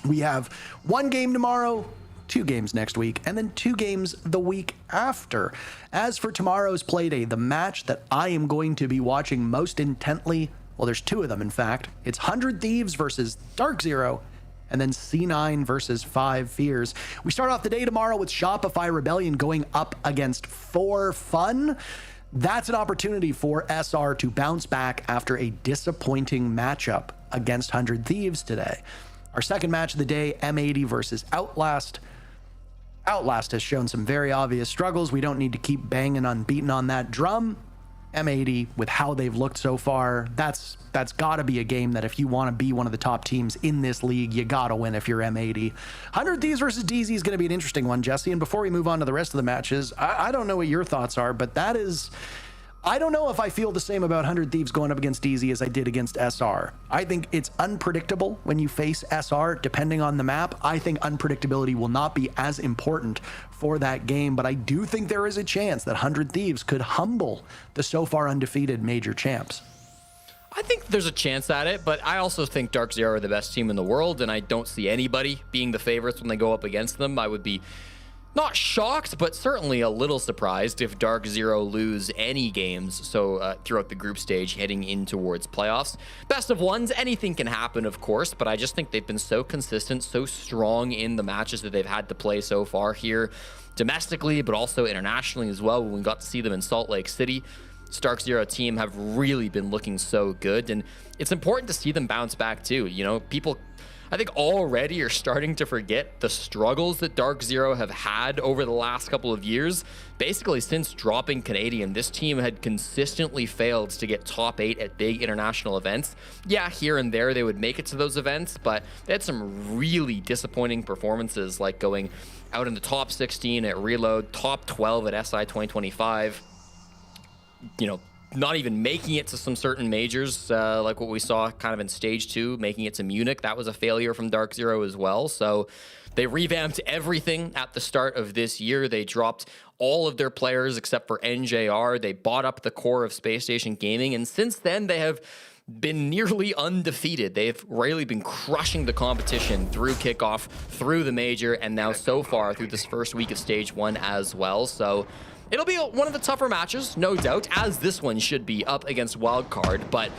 We have 1 game tomorrow, 2 games next week, and then 2 games the week after. As for tomorrow's Playday, the match that I am going to be watching most intently, well, there's 2 of them, in fact. It's 100 Thieves versus Dark Zero, and then C9 versus 5 Fears. We start off the day tomorrow with Shopify Rebellion going up against 4 Fun. That's an opportunity for SR to bounce back after a disappointing matchup against 100 Thieves today. Our second match of the day, M80 versus Outlast. Outlast has shown some very obvious struggles. We don't need to keep banging unbeaten on that drum. M80, with how they've looked so far, that's got to be a game that if you want to be one of the top teams in this league, you got to win if you're M80. 100 Thieves versus DZ is going to be an interesting one, Jesse. And before we move on to the rest of the matches, I don't know what your thoughts are, but that is... I don't know if I feel the same about 100 Thieves going up against DZ as I did against SR. I think it's unpredictable when you face SR, depending on the map. I think unpredictability will not be as important for that game, but I do think there is a chance that 100 Thieves could humble the so far undefeated major champs. I think there's a chance at it, but I also think Dark Zero are the best team in the world, and I don't see anybody being the favorites when they go up against them. I would be not shocked, but certainly a little surprised if Dark Zero lose any games throughout the group stage heading in towards playoffs. Best of ones, anything can happen, of course, but I just think they've been so consistent, so strong in the matches that they've had to play so far here domestically, but also internationally as well when we got to see them in Salt Lake City. Dark Zero team have really been looking so good, and it's important to see them bounce back too. You know, people I think already are starting to forget the struggles that Dark Zero have had over the last couple of years. Basically, since dropping Canadian, this team had consistently failed to get top 8 at big international events. Yeah, here and there they would make it to those events, but they had some really disappointing performances, like going out in the top 16 at Reload, top 12 at SI 2025, you know, not even making it to some certain majors, like what we saw kind of in stage 2, making it to Munich. That was a failure from Dark Zero as well. So they revamped everything at the start of this year. They dropped all of their players except for NJR. They bought up the core of Space Station Gaming. And since then, they have been nearly undefeated. They've really been crushing the competition through kickoff, through the major, and now so far through this first week of stage 1 as well. So it'll be one of the tougher matches, no doubt, as this one should be up against Wildcard, but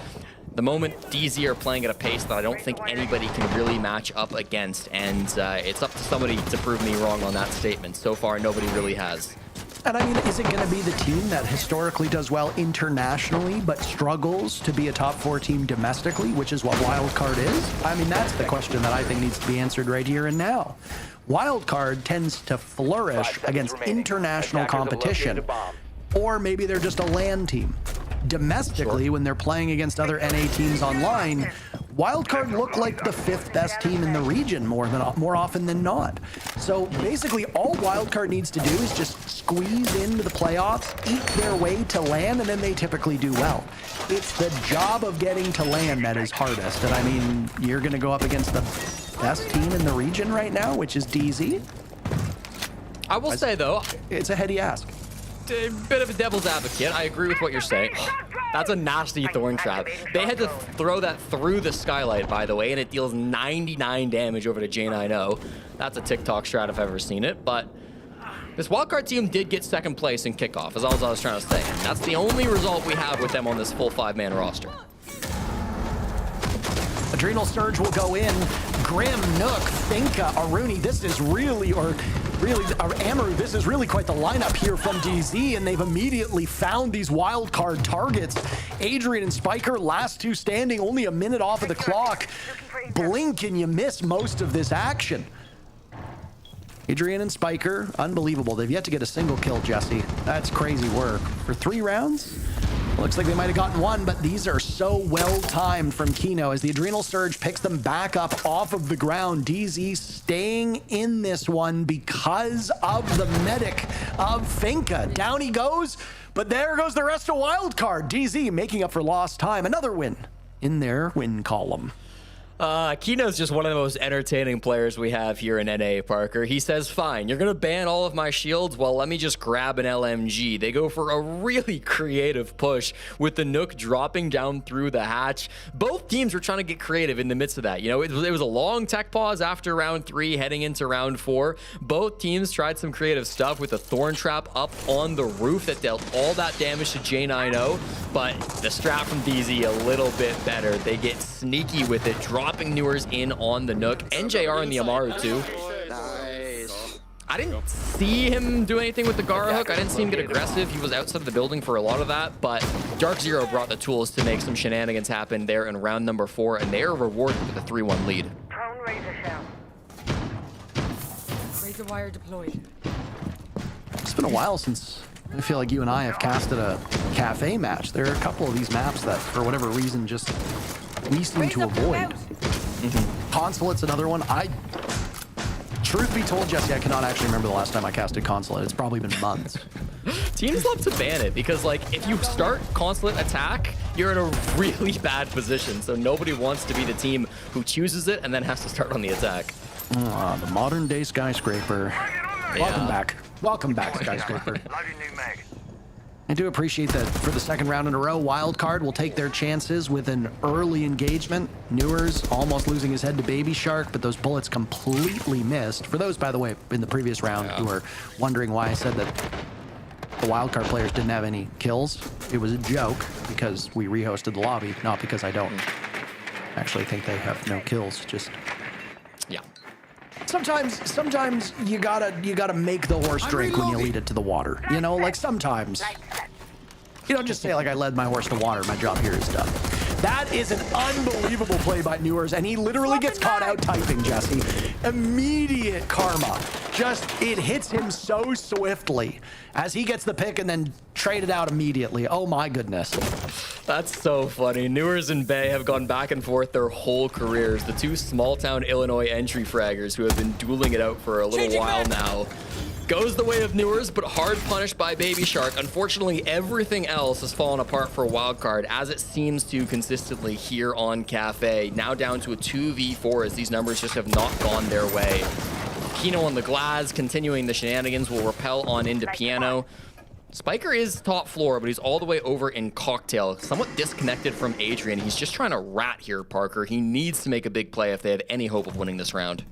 the moment DZ are playing at a pace that I don't think anybody can really match up against, and it's up to somebody to prove me wrong on that statement. So far, nobody really has. And I mean, is it going to be the team that historically does well internationally but struggles to be a top 4 team domestically, which is what Wildcard is? I mean, that's the question that I think needs to be answered right here and now. Wildcard tends to flourish against international competition, or maybe they're just a LAN team. Domestically, when they're playing against other NA teams online, Wildcard look like the 5th best team in the region more often than not. So basically, all Wildcard needs to do is just squeeze into the playoffs, eke their way to LAN, and then they typically do well. It's the job of getting to LAN that is hardest. And I mean, you're going to go up against the best team in the region right now, which is DZ. I will say, though, it's a heady ask. A bit of a devil's advocate. I agree with what you're saying. That's a nasty thorn trap. They had to throw that through the skylight, by the way, and it deals 99 damage over to J90. That's a TikTok strat if I've ever seen it, but this Wildcard team did get second place in kickoff, is all I was trying to say. And that's the only result we have with them on this full 5-man roster. Adrenal Surge will go in. Grim, Nook, Finka, Aruni, this is really, Amaru, this is really quite the lineup here from DZ, and they've immediately found these wild card targets. Adrian and Spiker, last 2 standing, only a minute off of the clock. Blink and you miss most of this action. Adrian and Spiker, unbelievable. They've yet to get a single kill, Jesse. That's crazy work. For 3 rounds? Looks like they might have gotten 1, but these are so well-timed from Kino as the Adrenal Surge picks them back up off of the ground. DZ staying in this one because of the medic of Finka. Down he goes, but there goes the rest of Wildcard. DZ making up for lost time. Another win in their win column. Kino's just one of the most entertaining players we have here in NA, Parker. He says, fine, you're going to ban all of my shields? Well, let me just grab an LMG. They go for a really creative push with the Nook dropping down through the hatch. Both teams were trying to get creative in the midst of that. You know, it was a long tech pause after round 3 heading into round 4. Both teams tried some creative stuff with a Thorn Trap up on the roof that dealt all that damage to J90, but the strat from DZ a little bit better. They get sneaky with it, dropping Newers in on the Nook. NJR and the Amaru too. Nice. I didn't see him do anything with the Gara hook. I didn't see him get aggressive. He was outside of the building for a lot of that, but Dark Zero brought the tools to make some shenanigans happen there in round number 4, and they are rewarded with a 3-1 lead. Prone razor shell. Razor wire deployed. It's been a while since I feel like you and I have casted a cafe match. There are a couple of these maps that, for whatever reason, just we seem to avoid. Consulate's another one. Truth be told, Jesse, I cannot actually remember the last time I casted Consulate. It's probably been months. Teams love to ban it because, like, if you start Consulate attack, you're in a really bad position. So nobody wants to be the team who chooses it and then has to start on the attack. The modern day skyscraper. Welcome back. Welcome back, skyscraper. I do appreciate that for the second round in a row, Wildcard will take their chances with an early engagement. Newers almost losing his head to Baby Shark, but those bullets completely missed. For those, by the way, in the previous round who are wondering why I said that the Wildcard players didn't have any kills, it was a joke because we rehosted the lobby, not because I don't actually think they have no kills. Just sometimes you gotta make the horse drink when you lead it to the water. You know, like sometimes you don't just say like I led my horse to water. My job here is done. That is an unbelievable play by Newers, and he literally gets caught out typing, Jesse. Immediate karma. Just, it hits him so swiftly as he gets the pick and then traded out immediately. Oh my goodness. That's so funny. Newers and Bay have gone back and forth their whole careers. The two small-town Illinois entry fraggers who have been dueling it out for a little while now. Goes the way of Newers, but hard punished by Baby Shark. Unfortunately, everything else has fallen apart for Wildcard, as it seems to consistently here on Cafe. Now down to a 2v4 as these numbers just have not gone their way. Kino on the glass, continuing the shenanigans, will repel on into Piano. Spiker is top floor, but he's all the way over in Cocktail, somewhat disconnected from Adrian. He's just trying to rat here, Parker. He needs to make a big play if they have any hope of winning this round.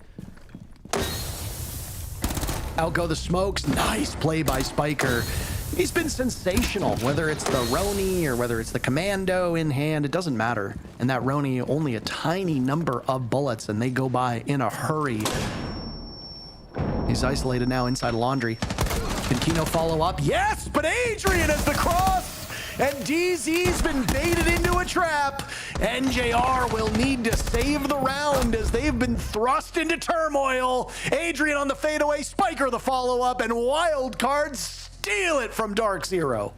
Out go the smokes. Nice play by Spiker. He's been sensational, whether it's the Roni or whether it's the Commando in hand, it doesn't matter. And that Roni, only a tiny number of bullets, and they go by in a hurry. He's isolated now inside Laundry. Can Kino follow up? Yes, but Adrian has the cross! And DZ's been baited into a trap. NJR will need to save the round as they've been thrust into turmoil. Adrian on the fadeaway, Spiker the follow-up, and Wildcard steal it from Dark Zero.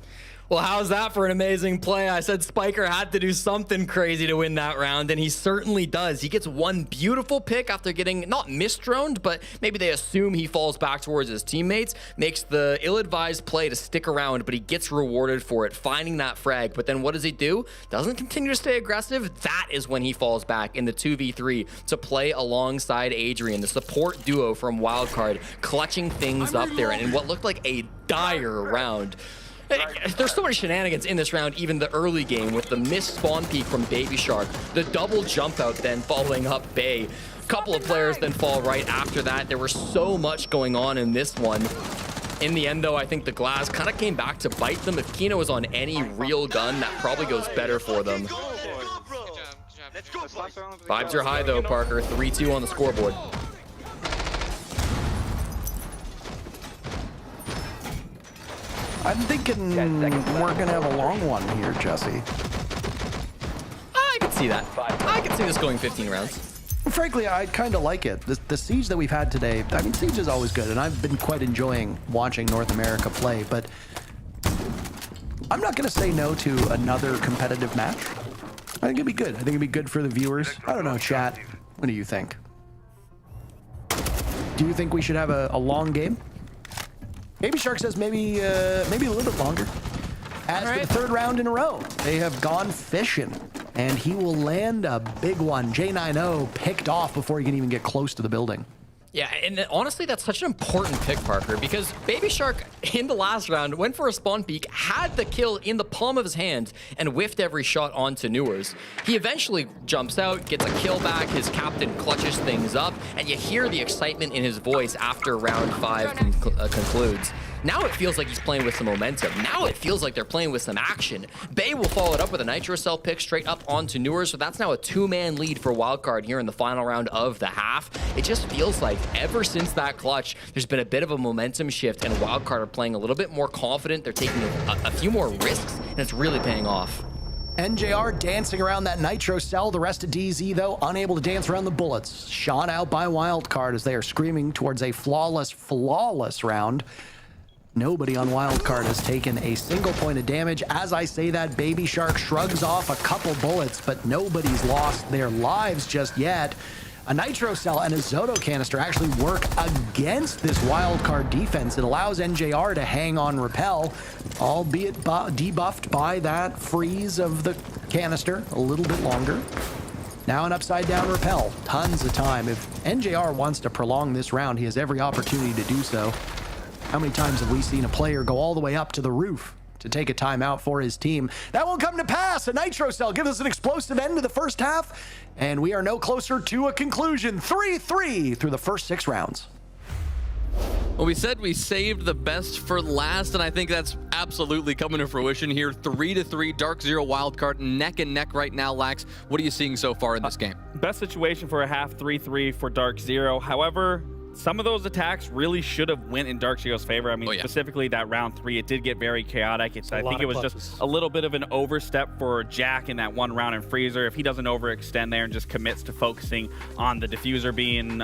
Well, how's that for an amazing play? I said Spiker had to do something crazy to win that round, and he certainly does. He gets one beautiful pick after getting, not misdroned, but maybe they assume he falls back towards his teammates, makes the ill-advised play to stick around, but he gets rewarded for it, finding that frag. But then what does he do? Doesn't continue to stay aggressive. That is when he falls back in the 2v3 to play alongside Adrian, the support duo from Wildcard, clutching things up there in what looked like a dire round. There's so many shenanigans in this round, even the early game, with the missed spawn peek from Baby Shark, the double jump out then following up Bay. A couple of players then fall right after that. There was so much going on in this one. In the end, though, I think the glass kind of came back to bite them. If Kino is on any real gun, that probably goes better for them. Vibes are high, though, Parker. 3-2 on the scoreboard. I'm thinking we're going to have a long one here, Jesse. I can see that. I can see this going 15 rounds. Frankly, I kind of like it. The Siege that we've had today, I mean, Siege is always good, and I've been quite enjoying watching North America play, but I'm not going to say no to another competitive match. I think it'd be good. I think it'd be good for the viewers. I don't know, chat. What do you think? Do you think we should have a long game? Baby Shark says maybe a little bit longer. As for the third round in a row, they have gone fishing. and he will land a big one. J90 picked off before he can even get close to the building. Yeah, and honestly, that's such an important pick, Parker, because Baby Shark in the last round went for a spawn peek, had the kill in the palm of his hand, and whiffed every shot onto Newers. He eventually jumps out, gets a kill back, his captain clutches things up, and you hear the excitement in his voice after round 5 concludes. Now it feels like he's playing with some momentum. Now it feels like they're playing with some action. Bay will follow it up with a Nitro Cell pick straight up onto Newers, so that's now a 2-man lead for Wildcard here in the final round of the half. It just feels like ever since that clutch, there's been a bit of a momentum shift, and Wildcard are playing a little bit more confident. They're taking a few more risks, and it's really paying off. NJR dancing around that Nitro Cell. The rest of DZ, though, unable to dance around the bullets. Shot out by Wildcard as they are screaming towards a flawless round. Nobody on Wildcard has taken a single point of damage. As I say that, Baby Shark shrugs off a couple bullets, but nobody's lost their lives just yet. A Nitro Cell and a Zoto canister actually work against this Wildcard defense. It allows NJR to hang on Repel, albeit debuffed by that freeze of the canister a little bit longer. Now an upside down Repel, tons of time. If NJR wants to prolong this round, he has every opportunity to do so. How many times have we seen a player go all the way up to the roof to take a timeout for his team? That won't come to pass. A Nitro Cell gives us an explosive end to the first half, and we are no closer to a conclusion. 3-3 through the first 6 rounds. Well, we said we saved the best for last, and I think that's absolutely coming to fruition here. 3-3, Dark Zero Wildcard, neck and neck right now. Lax, what are you seeing so far in this game? Best situation for a half, 3-3 for Dark Zero. However, some of those attacks really should have went in Dark Zero's favor. I mean, specifically that round 3, it did get very chaotic. I think it was just a little bit of an overstep for Jack in that one round in Freezer. If he doesn't overextend there and just commits to focusing on the diffuser being,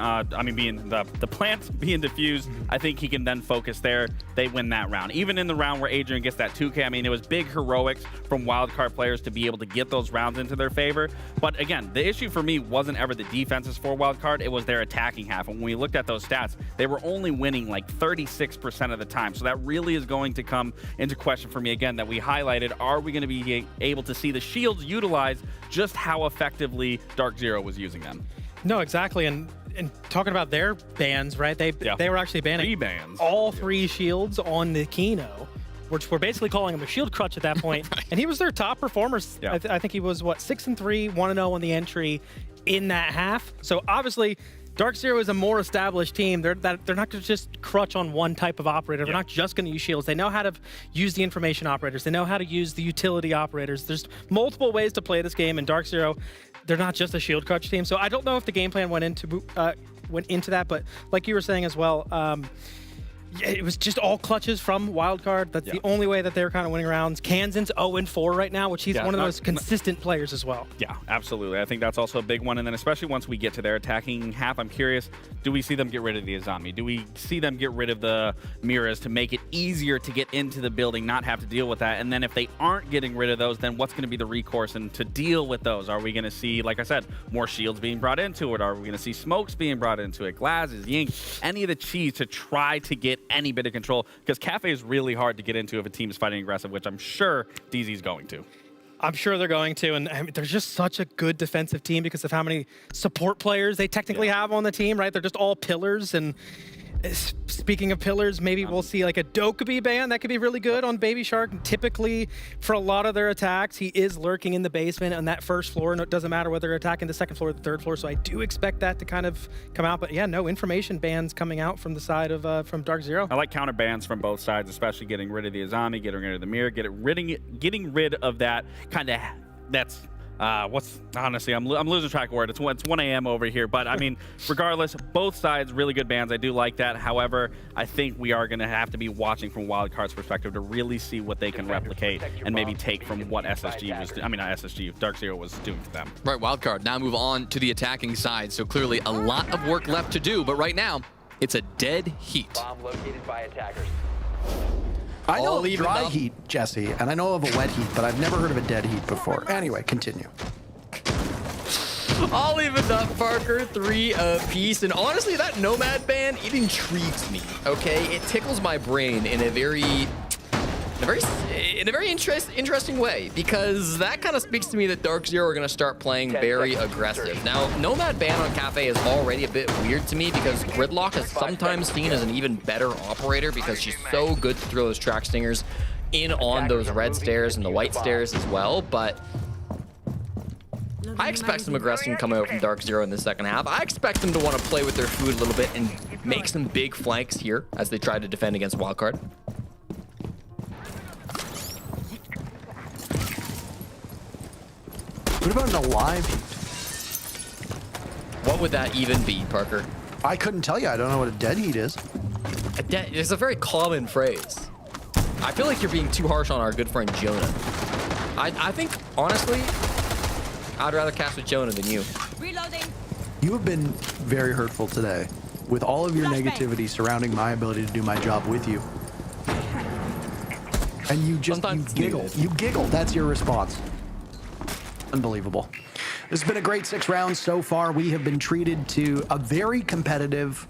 being the plant being diffused, I think he can then focus there. They win that round. Even in the round where Adrian gets that 2K, I mean, it was big heroics from Wildcard players to be able to get those rounds into their favor. But again, the issue for me wasn't ever the defenses for Wildcard. It was their attacking half. And when we looked at those stats, they were only winning like 36% of the time. So that really is going to come into question for me again that we highlighted. Are we going to be able to see the shields utilize just how effectively Dark Zero was using them? No, exactly. And talking about their bans, right? They were actually banning all 3 shields on the Kino, which we're basically calling him a shield crutch at that point. Right. And he was their top performer. I think he was, 6-3, 1-0 on the entry in that half. So obviously, Dark Zero is a more established team. They're not going to just crutch on one type of operator. They're not just going to use shields. They know how to use the information operators. They know how to use the utility operators. There's multiple ways to play this game, and Dark Zero, they're not just a shield crutch team. So I don't know if the game plan went into that, but like you were saying as well, it was just all clutches from Wildcard. That's the only way that they're kind of winning rounds. Kansan's 0-4 right now, which he's one of the most consistent players as well. Yeah, absolutely. I think that's also a big one. And then especially once we get to their attacking half, I'm curious, do we see them get rid of the Azami? Do we see them get rid of the Miras to make it easier to get into the building, not have to deal with that? And then if they aren't getting rid of those, then what's going to be the recourse and to deal with those? Are we going to see, like I said, more shields being brought into it? Are we going to see smokes being brought into it? Glazes, Ying, any of the cheese to try to get any bit of control, because Cafe is really hard to get into if a team is fighting aggressive, which I'm sure DZ's going to. I'm sure they're going to, and I mean, they're just such a good defensive team because of how many support players they technically have on the team, right? They're just all pillars, and speaking of pillars, maybe we'll see like a Dokkaebi ban that could be really good on Baby Shark. Typically, for a lot of their attacks, he is lurking in the basement on that first floor, and it doesn't matter whether they're attacking the second floor or the third floor, so I do expect that to kind of come out. But yeah, no information bans coming out from the side of from Dark Zero. I like counter bans from both sides, especially getting rid of the Azami, getting rid of the mirror, getting rid of that kind of honestly, I'm losing track of word. It's 1 a.m. over here, but I mean, regardless, both sides really good bans. I do like that. However, I think we are going to have to be watching from Wildcard's perspective to really see what they can replicate and maybe take from what SSG was. I mean, not SSG. Dark Zero was doing to them. Right, Wildcard. Now move on to the attacking side. So clearly, a lot of work left to do. But right now, it's a dead heat. Bomb located by attackers. I know of dry heat, Jesse, and I know of a wet heat, but I've never heard of a dead heat before. Anyway, continue. I'll even up, Parker, 3 apiece. And honestly, that Nomad ban, it intrigues me, okay? It tickles my brain in a very in a very interesting way, because that kind of speaks to me that Dark Zero are going to start playing very aggressive. Now, Nomad ban on Cafe is already a bit weird to me because Gridlock is sometimes seen as an even better operator because she's so good to throw those track stingers in on those red stairs and the white stairs as well, but I expect some aggression coming out from Dark Zero in the second half. I expect them to want to play with their food a little bit and make some big flanks here as they try to defend against Wildcard. What about an alive heat? What would that even be, Parker? I couldn't tell you. I don't know what a dead heat is. It's a very common phrase. I feel like you're being too harsh on our good friend Jonah. I think, honestly, I'd rather cast with Jonah than you. Reloading. You have been very hurtful today with all of your negativity surrounding my ability to do my job with you. And you just you giggle. You giggle. That's your response. Unbelievable. This has been a great 6 rounds so far. We have been treated to a very competitive,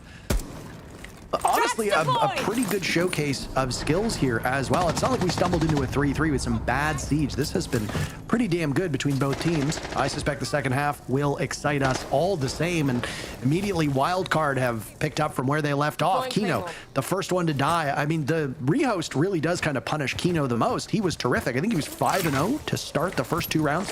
honestly, a pretty good showcase of skills here as well. It's not like we stumbled into a 3-3 with some bad siege. This has been pretty damn good between both teams. I suspect the second half will excite us all the same, and immediately Wildcard have picked up from where they left off. Kino, the first one to die. I mean, the rehost really does kind of punish Kino the most. He was terrific. I think he was 5-0 to start the first 3 rounds.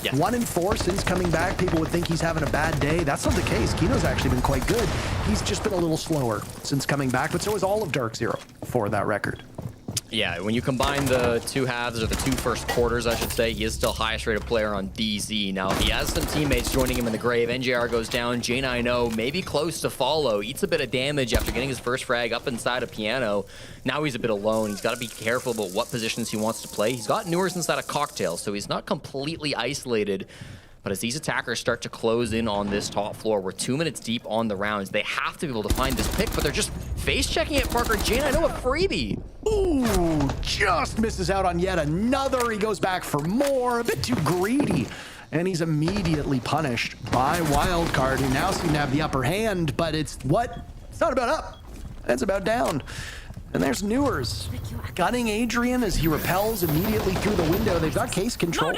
Yes. 1-4 since coming back. People would think he's having a bad day. That's not the case. Kino's actually been quite good. He's just been a little slower since coming back, but so is all of Dark Zero for that record. Yeah, when you combine the 2 halves, or the 2 first quarters, I should say, he is still highest rated player on DZ. Now, he has some teammates joining him in the grave. NJR goes down, J90 maybe close to follow, eats a bit of damage after getting his first frag up inside a piano. Now he's a bit alone. He's got to be careful about what positions he wants to play. He's got Newers inside a cocktail, so he's not completely isolated. But as these attackers start to close in on this top floor, we're 2 minutes deep on the rounds. They have to be able to find this pick, but they're just face-checking it. Parker, I know a freebie. Ooh, just misses out on yet another. He goes back for more, a bit too greedy. And he's immediately punished by Wildcard, who now seem to have the upper hand, but it's what? It's not about up. It's about down. And there's Newers gunning Adrian as he repels immediately through the window. They've got case control.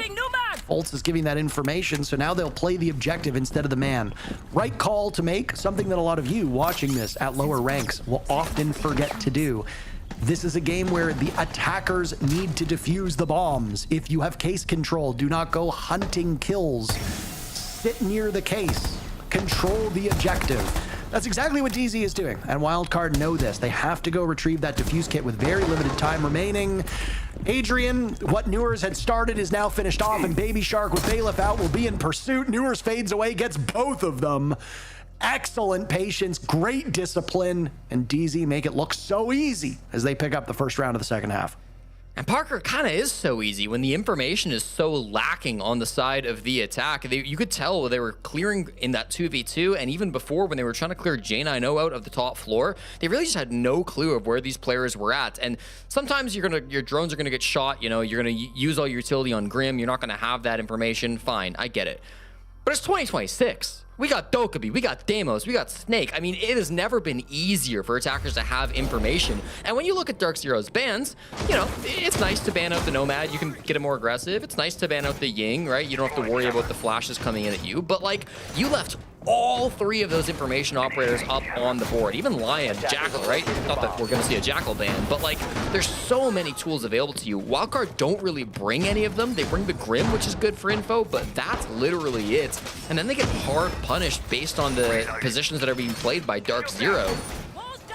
Fultz is giving that information, so now they'll play the objective instead of the man. Right call to make, something that a lot of you watching this at lower ranks will often forget to do. This is a game where the attackers need to defuse the bombs. If you have case control, do not go hunting kills. Sit near the case. Control the objective. That's exactly what DZ is doing, and Wildcard know this. They have to go retrieve that defuse kit with very limited time remaining. Adrian, what Newers had started is now finished off, and Baby Shark with Bailiff out will be in pursuit. Newers fades away, gets both of them. Excellent patience, great discipline, and DZ make it look so easy as they pick up the first round of the second half. And Parker kind of is so easy when the information is so lacking on the side of the attack. You could tell they were clearing in that 2v2, and even before when they were trying to clear J90 out of the top floor, they really just had no clue of where these players were at. And sometimes your drones are gonna get shot. You know, you're gonna use all your utility on Grim. You're not gonna have that information. Fine, I get it. But it's 2026. We got Dokkaebi, we got Deimos, we got Snake. I mean, it has never been easier for attackers to have information. And when you look at Dark Zero's bans, you know, it's nice to ban out the Nomad. You can get it more aggressive. It's nice to ban out the Ying, right? You don't have to worry about the flashes coming in at you. But, like, you left all 3 of those information operators up on the board. Even Lion, Jackal, right? Not that we're going to see a Jackal ban, but, like, there's so many tools available to you. Wildcard don't really bring any of them. They bring the Grim, which is good for info, but that's literally it. And then they get hard punished based on the positions that are being played by Dark Zero.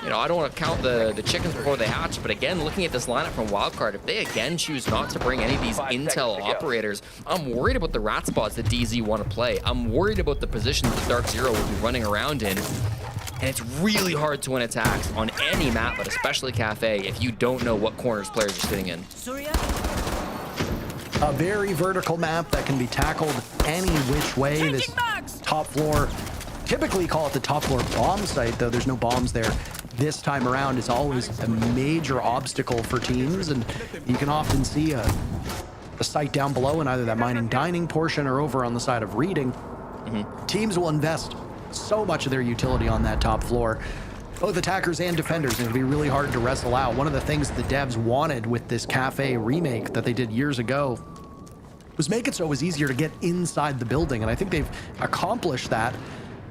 You know, I don't want to count the chickens before they hatch, but again, looking at this lineup from Wildcard, if they again choose not to bring any of these intel operators, I'm worried about the rat spots that DZ want to play. I'm worried about the positions that Dark Zero will be running around in. And it's really hard to win attacks on any map, but especially Cafe, if you don't know what corners players are sitting in. A very vertical map that can be tackled any which way. This top floor, typically call it the top floor bomb site, though there's no bombs there. This time around is always a major obstacle for teams, and you can often see a site down below in either that mining dining portion or over on the side of reading. Teams will invest so much of their utility on that top floor. both attackers and defenders, and it'll be really hard to wrestle out. One of the things the devs wanted with this Cafe remake that they did years ago was make it so it was easier to get inside the building, and I think they've accomplished that.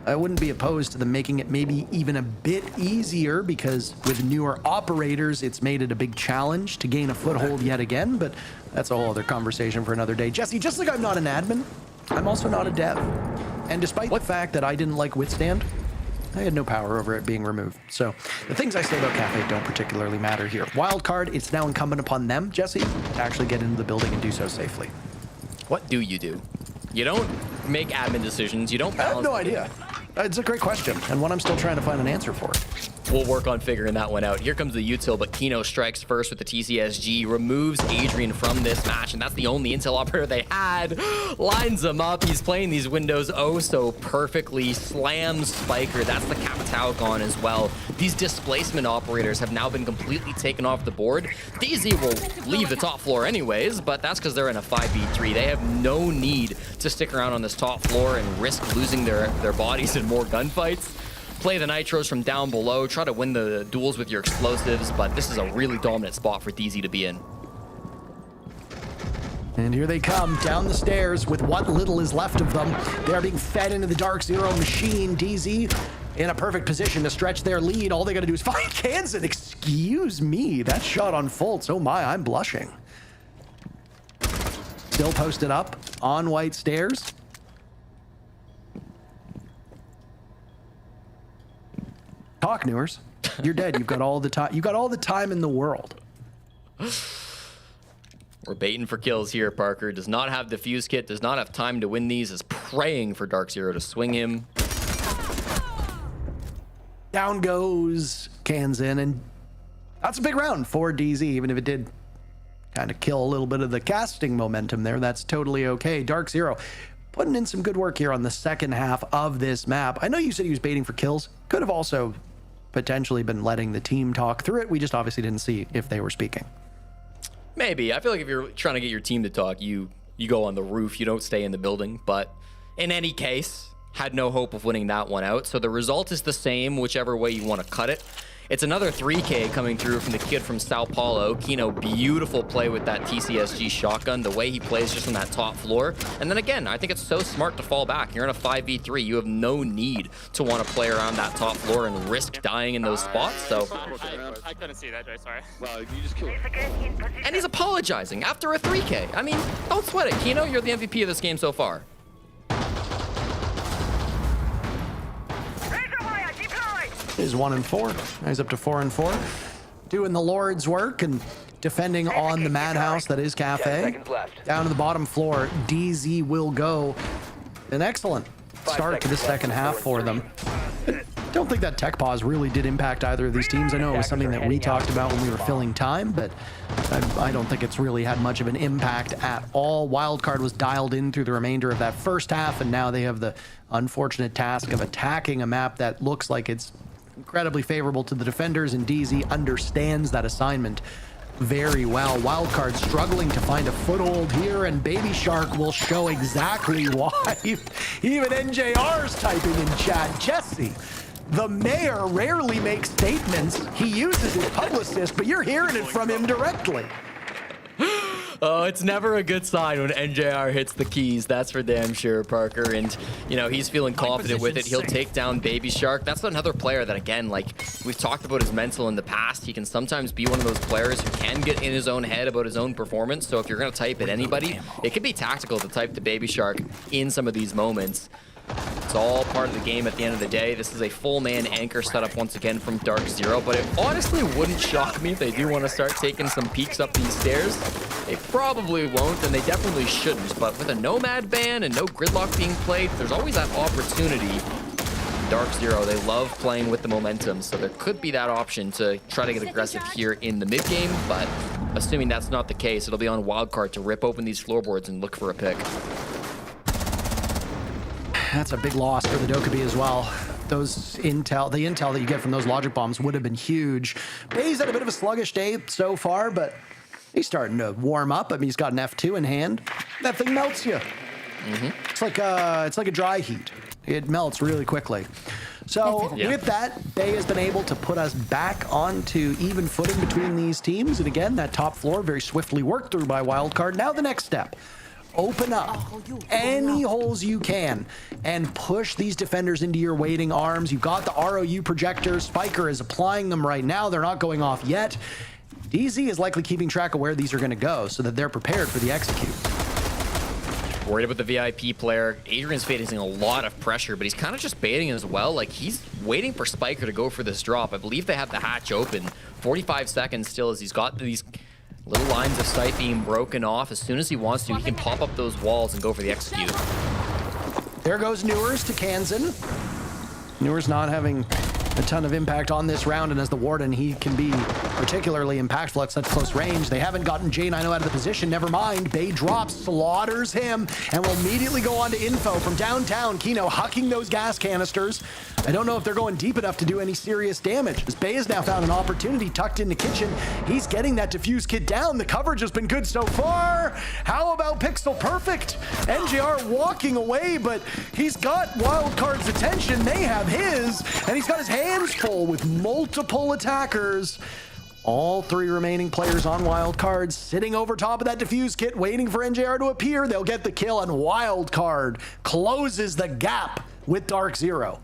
I wouldn't be opposed to them making it maybe even a bit easier, because with newer operators, it's made it a big challenge to gain a foothold yet again, but that's a whole other conversation for another day. Jesse, just like I'm not an admin, I'm also not a dev. And despite the fact that I didn't like Withstand, I had no power over it being removed. So the things I say about Cafe don't particularly matter here. Wildcard, it's now incumbent upon them, Jesse, to actually get into the building and do so safely. What do you do? You don't make admin decisions. You don't balance. I have no idea. It's a great question, and one I'm still trying to find an answer for. We'll work on figuring that one out. Here comes the util, but Kino strikes first with the TCSG, removes Adrian from this match, and that's the only intel operator they had. Lines him up. He's playing these windows oh so perfectly. Slams Spiker. That's the Capitao gone as well. These displacement operators have now been completely taken off the board. DZ will leave the top floor anyways, but that's because they're in a 5v3. They have no need to stick around on this top floor and risk losing their bodies in more gunfights. Play the nitros from down below, try to win the duels with your explosives, but this is a really dominant spot for DZ to be in. And here they come down the stairs with what little is left of them. They are being fed into the Dark Zero machine. DZ in a perfect position to stretch their lead. All they got to do is find Kansan. Excuse me, that shot on Fultz. Oh my, I'm blushing. Still posted up on white stairs. Talk, Newers. You're dead. You've got all the time. You got all the time in the world. We're baiting for kills here. Parker does not have the fuse kit. Does not have time to win these. Is praying for Dark Zero to swing him. Down goes Kansan, and that's a big round for DZ. Even if it did kind of kill a little bit of the casting momentum there, that's totally okay. Dark Zero putting in some good work here on the second half of this map. I know you said he was baiting for kills. Could have also potentially been letting the team talk through it. We just obviously didn't see if they were speaking. Maybe. I feel like if you're trying to get your team to talk, you go on the roof. You don't stay in the building. But in any case, had no hope of winning that one out. So the result is the same, whichever way you want to cut it. It's another 3K coming through from the kid from Sao Paulo. Kino, beautiful play with that TCSG shotgun, the way he plays just on that top floor. And then again, I think it's so smart to fall back. You're in a 5v3. You have no need to want to play around that top floor and risk dying in those spots. So I couldn't see that, Jay, sorry. Well, you just killed and he's apologizing after a 3K. I mean, don't sweat it. Kino, you're the MVP of this game so far. Is 1-4. He's up to 4-4. Doing the Lord's work and defending on the madhouse that is Cafe. Down to the bottom floor, DZ will go. An excellent start to the second half for them. Don't think that tech pause really did impact either of these teams. I know it was something that we talked about when we were filling time, but I don't think it's really had much of an impact at all. Wildcard was dialed in through the remainder of that first half, and now they have the unfortunate task of attacking a map that looks like it's incredibly favorable to the defenders, and DZ understands that assignment very well. Wildcard struggling to find a foothold here, and Baby Shark will show exactly why. Even NJR's typing in chat. Jesse, the mayor rarely makes statements. He uses his publicist, but you're hearing it from him directly. Oh, it's never a good sign when NJR hits the keys. That's for damn sure, Parker. And, you know, he's feeling confident with it. He'll take down Baby Shark. That's another player that, again, like, we've talked about his mental in the past. He can sometimes be one of those players who can get in his own head about his own performance. So if you're going to type at anybody, it can be tactical to type to Baby Shark in some of these moments. It's all part of the game at the end of the day. This is a full man anchor setup once again from Dark Zero, but it honestly wouldn't shock me if they do want to start taking some peeks up these stairs. They probably won't, and they definitely shouldn't, but with a Nomad ban and no gridlock being played, there's always that opportunity. Dark Zero, they love playing with the momentum, so there could be that option to try to get aggressive here in the mid game, but assuming that's not the case, it'll be on Wildcard to rip open these floorboards and look for a pick. That's a big loss for the Dokkaebi as well. The intel that you get from those logic bombs would have been huge. Bay's had a bit of a sluggish day so far, but he's starting to warm up. I mean, he's got an F2 in hand. That thing melts you. It's like a dry heat. It melts really quickly. So with that, Bay has been able to put us back onto even footing between these teams. And again, that top floor very swiftly worked through by Wildcard. Now the next step. Open up any holes you can and push these defenders into your waiting arms. You've got the ROU projectors. Spiker is applying them right now. They're not going off yet. DZ is likely keeping track of where these are going to go so that they're prepared for the execute. Worried about the VIP player. Adrian's facing a lot of pressure, but he's kind of just baiting as well. Like, he's waiting for Spiker to go for this drop. I believe they have the hatch open. 45 seconds still as he's got these little lines of sight being broken off. As soon as he wants to, he can pop up those walls and go for the execute. There goes Newers to Kansan. Newers not having a ton of impact on this round, and as the Warden, he can be particularly impactful at such close range. They haven't gotten J9 out of the position. Never mind. Bay drops, slaughters him, and will immediately go on to info from downtown. Kino hucking those gas canisters. I don't know if they're going deep enough to do any serious damage. As Bay has now found an opportunity tucked in the kitchen. He's getting that defuse kit down. The coverage has been good so far. How about Pixel Perfect? NJR walking away, but he's got Wildcard's attention. They have his, and he's got his hands full with multiple attackers. All three remaining players on Wildcard sitting over top of that defuse kit, waiting for NJR to appear. They'll get the kill, and Wildcard closes the gap with Dark Zero.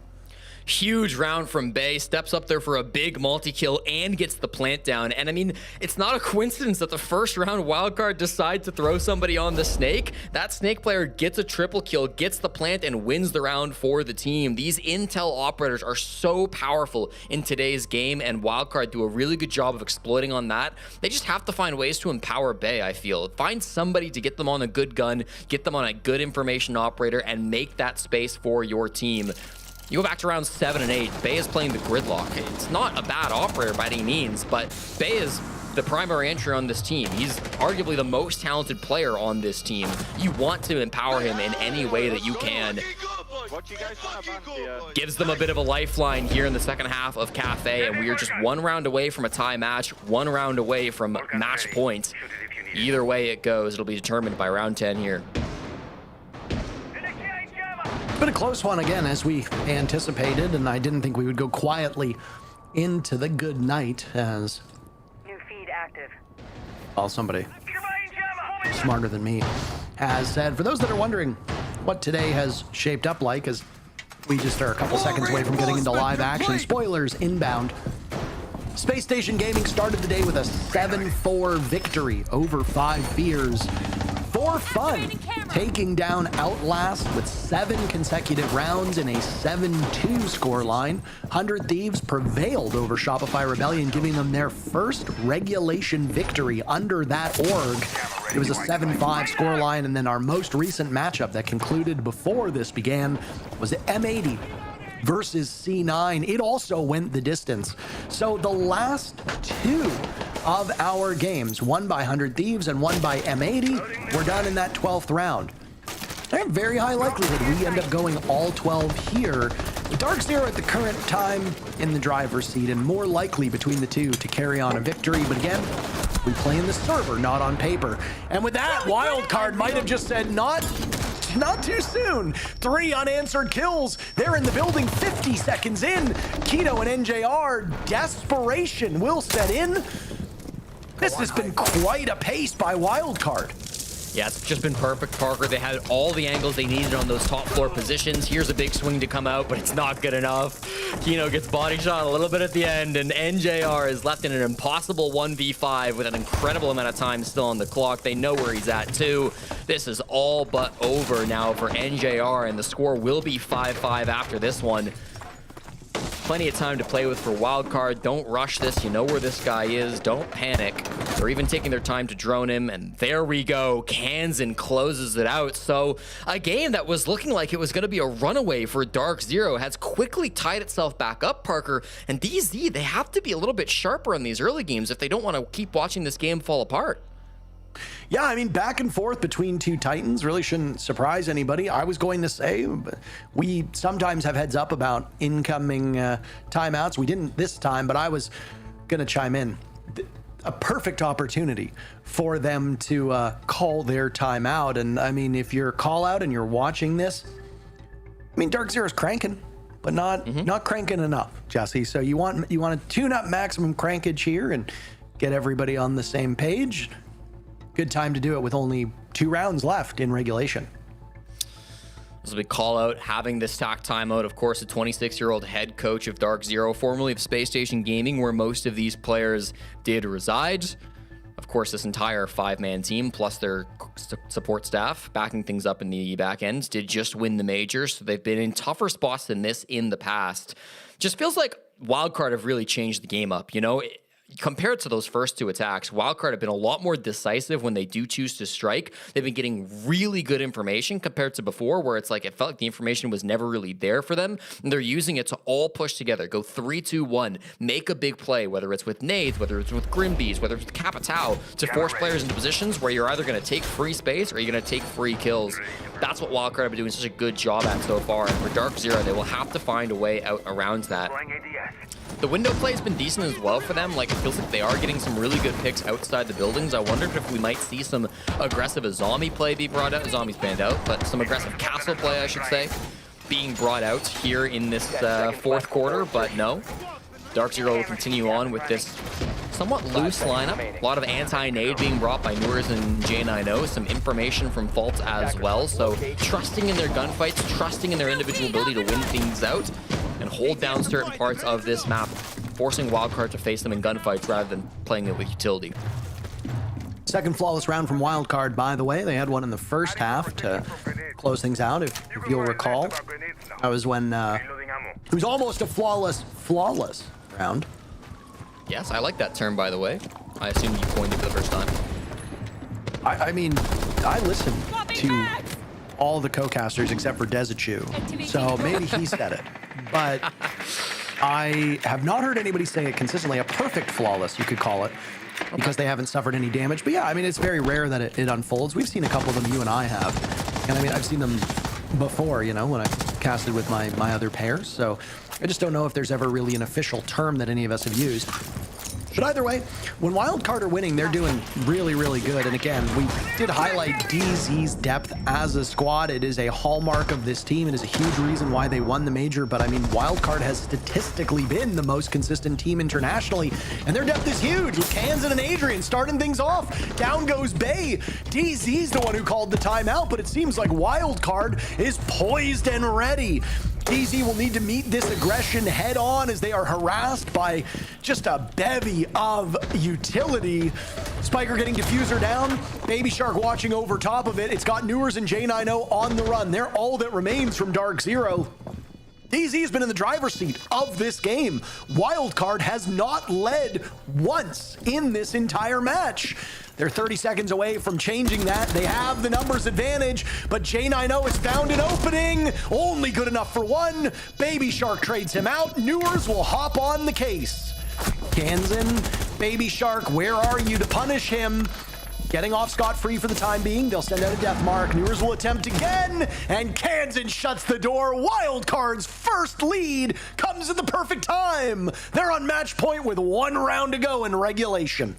Huge round from Bay, steps up there for a big multi-kill and gets the plant down. And I mean, it's not a coincidence that the first round Wildcard decides to throw somebody on the Snake. That Snake player gets a triple kill, gets the plant, and wins the round for the team. These intel operators are so powerful in today's game, and Wildcard do a really good job of exploiting on that. They just have to find ways to empower Bay, I feel. Find somebody to get them on a good gun, get them on a good information operator, and make that space for your team. You go back to rounds 7 and 8, Bay is playing the gridlock. It's not a bad operator by any means, but Bay is the primary entry on this team. He's arguably the most talented player on this team. You want to empower him in any way that you can. Gives them a bit of a lifeline here in the second half of Cafe, and we are just one round away from a tie match, one round away from match point. Either way it goes, it'll be determined by round 10 here. Been a close one again, as we anticipated, and I didn't think we would go quietly into the good night as... New feed active. Well, somebody smarter than me has said. For those that are wondering what today has shaped up like, as we just are a couple seconds away from getting into live action. Spoilers inbound. Space Station Gaming started the day with a 7-4 victory over 5 Fears. For fun, taking down Outlast with 7 consecutive rounds in a 7-2 scoreline. 100 Thieves prevailed over Shopify Rebellion, giving them their first regulation victory under that org. It was a 7-5 scoreline, and then our most recent matchup that concluded before this began was M80 versus C9. It also went the distance. So the last 2 of our games, one by 100 Thieves and one by M80, were done in that 12th round. There's a very high likelihood we end up going all 12 here. Dark Zero at the current time in the driver's seat, and more likely between the two to carry on a victory. But again, we play in the server, not on paper. And with that, Wildcard might have just said, not too soon. 3 unanswered kills. They're in the building 50 seconds in. Keto and NJR, desperation will set in. This has been quite a pace by Wildcard. Yeah, it's just been perfect, Parker. They had all the angles they needed on those top floor positions. Here's a big swing to come out, but it's not good enough. Kino gets body shot a little bit at the end, and NJR is left in an impossible 1v5 with an incredible amount of time still on the clock. They know where he's at, too. This is all but over now for NJR, and the score will be 5-5 after this one. Plenty of time to play with for Wildcard. Don't rush this. You know where this guy is. Don't panic. They're even taking their time to drone him. And there we go. Kansan closes it out. So a game that was looking like it was going to be a runaway for Dark Zero has quickly tied itself back up, Parker. And DZ, they have to be a little bit sharper in these early games if they don't want to keep watching this game fall apart. Yeah, I mean, back and forth between 2 Titans really shouldn't surprise anybody. I was going to say we sometimes have heads up about incoming timeouts. We didn't this time, but I was going to chime in. A perfect opportunity for them to call their timeout. And I mean, if you're call out and you're watching this, I mean, Dark Zero's cranking. but not cranking enough, Jesse. So you want to tune up maximum crankage here and get everybody on the same page. Good time to do it with only 2 rounds left in regulation. This is a big call out having this TAC timeout. Of course, a 26-year-old head coach of Dark Zero, formerly of Space Station Gaming, where most of these players did reside. Of course, this entire 5-man team, plus their support staff, backing things up in the back end, did just win the major. So they've been in tougher spots than this in the past. Just feels like Wildcard have really changed the game up, you know? Compared to those first 2 attacks, Wildcard have been a lot more decisive when they do choose to strike. They've been getting really good information compared to before, where it's like it felt like the information was never really there for them. And they're using it to all push together, go 3-2-1, make a big play, whether it's with nades, whether it's with Grimbees, whether it's with Capitao, to force players into positions where you're either going to take free space or you're going to take free kills. That's what Wildcard have been doing such a good job at so far. And for Dark Zero, they will have to find a way out around that. The window play has been decent as well for them. Like, it feels like they are getting some really good picks outside the buildings. I wondered if we might see some aggressive zombie play be brought out. Zombies banned out, but some aggressive castle play, I should say, being brought out here in this fourth quarter, but no. Dark Zero will continue on with this somewhat loose lineup. A lot of anti-nade being brought by Noors and J90. Some information from Fault as well. So trusting in their gunfights, trusting in their individual ability to win things out and hold down certain parts of this map, forcing Wildcard to face them in gunfights rather than playing it with utility. Second flawless round from Wildcard, by the way. They had one in the first half to close things out, if you'll recall. That was when it was almost a flawless round. Yes, I like that term, by the way. I assume you coined it for the first time. I mean, I listen to all the co-casters except for Dezichu, so maybe he said it. But I have not heard anybody say it consistently. A perfect flawless, you could call it, because they haven't suffered any damage. But yeah, I mean, it's very rare that it unfolds. We've seen a couple of them, you and I have. And I mean, I've seen them before, you know, when I casted with my other pairs. So I just don't know if there's ever really an official term that any of us have used. But either way, when Wildcard are winning, they're doing really, really good. And again, we did highlight DZ's depth as a squad. It is a hallmark of this team. It is a huge reason why they won the major. But I mean, Wildcard has statistically been the most consistent team internationally. And their depth is huge with Kansan and Adrian starting things off. Down goes Bay. DZ's the one who called the timeout, but it seems like Wildcard is poised and ready. DZ will need to meet this aggression head on as they are harassed by just a bevy of utility. Spiker getting diffuser down. Baby Shark watching over top of it. It's got Noors and J90 on the run. They're all that remains from Dark Zero. DZ has been in the driver's seat of this game. Wildcard has not led once in this entire match. They're 30 seconds away from changing that. They have the numbers advantage, but J90 has found an opening. Only good enough for one. Baby Shark trades him out. Noors will hop on the case. Kansan, Baby Shark, where are you to punish him? Getting off scot-free for the time being. They'll send out a death mark. Noors will attempt again, and Kansan shuts the door. Wildcard's first lead comes at the perfect time. They're on match point with 1 round to go in regulation.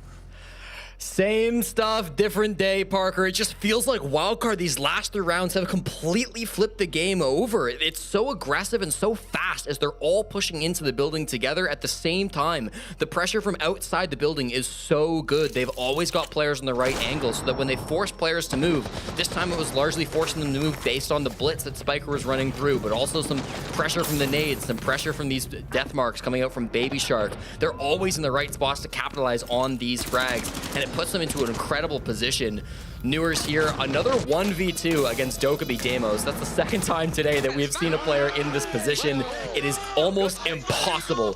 Same stuff, different day, Parker. It just feels like Wildcard these last 3 rounds have completely flipped the game over. It's so aggressive and so fast as they're all pushing into the building together at the same time. The pressure from outside the building is so good. They've always got players in the right angle so that when they force players to move, this time it was largely forcing them to move based on the blitz that Spiker was running through, but also some pressure from the nades, some pressure from these death marks coming out from Baby Shark. They're always in the right spots to capitalize on these frags, and it puts them into an incredible position. Noors here, another 1v2 against Dokkaebi Deimos. That's the second time today that we've seen a player in this position. It is almost impossible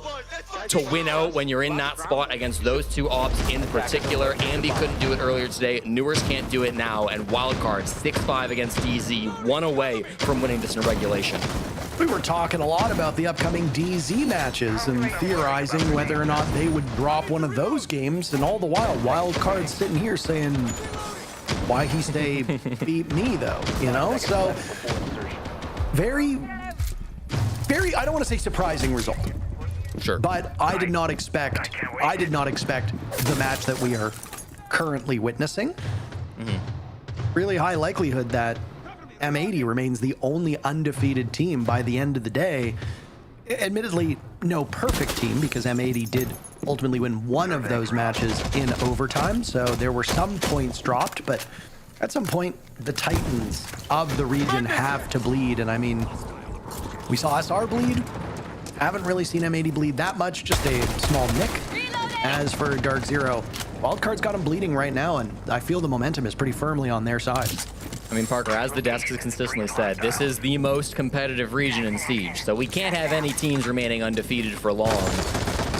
to win out when you're in that spot against those 2 ops in particular. Ambi couldn't do it earlier today. Noors can't do it now, and Wildcard 6-5 against DZ, 1 away from winning this in regulation. We were talking a lot about the upcoming DZ matches and theorizing whether or not they would drop one of those games, and all the while, Wildcard's sitting here saying, why he stay beat me though, you know? So very, I don't want to say surprising result. Sure. But I did not expect the match that we are currently witnessing. Really high likelihood that M80 remains the only undefeated team by the end of the day. admittedly, no perfect team because M80 did ultimately win one of those matches in overtime. So there were some points dropped, but at some point, the Titans of the region have to bleed. And I mean, we saw SR bleed. Haven't really seen M80 bleed that much, just a small nick. As for Dark Zero, Wildcard's got him bleeding right now, and I feel the momentum is pretty firmly on their side. I mean, Parker, as the desk has consistently said, this is the most competitive region in Siege, so we can't have any teams remaining undefeated for long.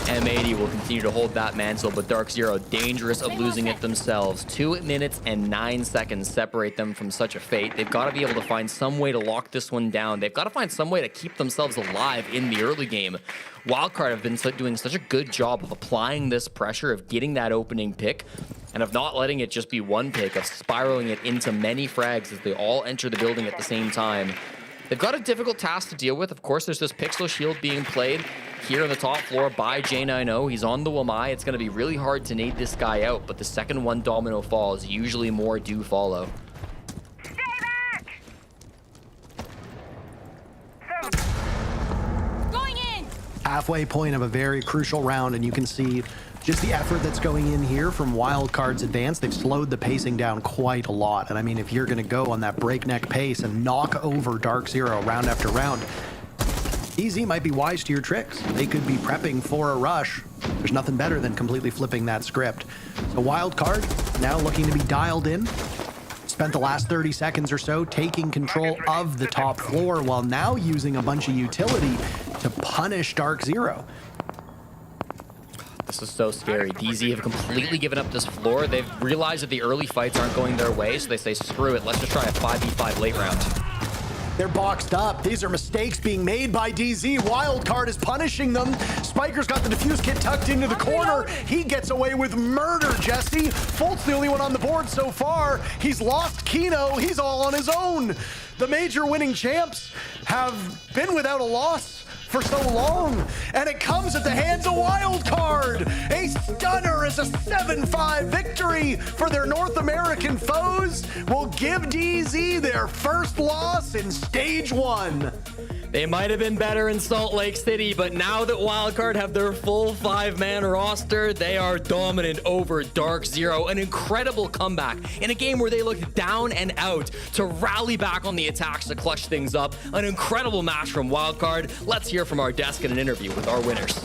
M80 will continue to hold that mantle, but Dark Zero dangerous of losing it themselves. 2 minutes and 9 seconds separate them from such a fate. They've got to be able to find some way to lock this one down. They've got to find some way to keep themselves alive in the early game. Wildcard have been doing such a good job of applying this pressure, of getting that opening pick, and of not letting it just be one pick, of spiraling it into many frags as they all enter the building at the same time. They've got a difficult task to deal with. Of course, there's this Pixel Shield being played here on the top floor by J90. He's on the Wamai. It's going to be really hard to nade this guy out, but the second one domino falls, usually more do follow. Going in. Halfway point of a very crucial round, and you can see just the effort that's going in here from Wildcard's advance. They've slowed the pacing down quite a lot. And I mean, if you're going to go on that breakneck pace and knock over Dark Zero round after round, EZ might be wise to your tricks. They could be prepping for a rush. There's nothing better than completely flipping that script. So Wildcard now looking to be dialed in. Spent the last 30 seconds or so taking control of the top floor while now using a bunch of utility to punish Dark Zero. This is so scary. DZ have completely given up this floor. They've realized that the early fights aren't going their way, so they say, screw it, let's just try a 5v5 late round. They're boxed up. These are mistakes being made by DZ. Wildcard is punishing them. Spiker's got the defuse kit tucked into the corner. He gets away with murder, Jesse. Folt's the only one on the board so far. He's lost Kino. He's all on his own. The major winning champs have been without a loss for so long, and it comes at the hands of Wildcard. A stunner as a 7-5 victory for their North American foes will give DZ their first loss in Stage 1. They might have been better in Salt Lake City, but now that Wildcard have their full 5-man roster, they are dominant over Dark Zero. An incredible comeback in a game where they looked down and out to rally back on the attacks to clutch things up. An incredible match from Wildcard. Let's hear from our desk in an interview with our winners.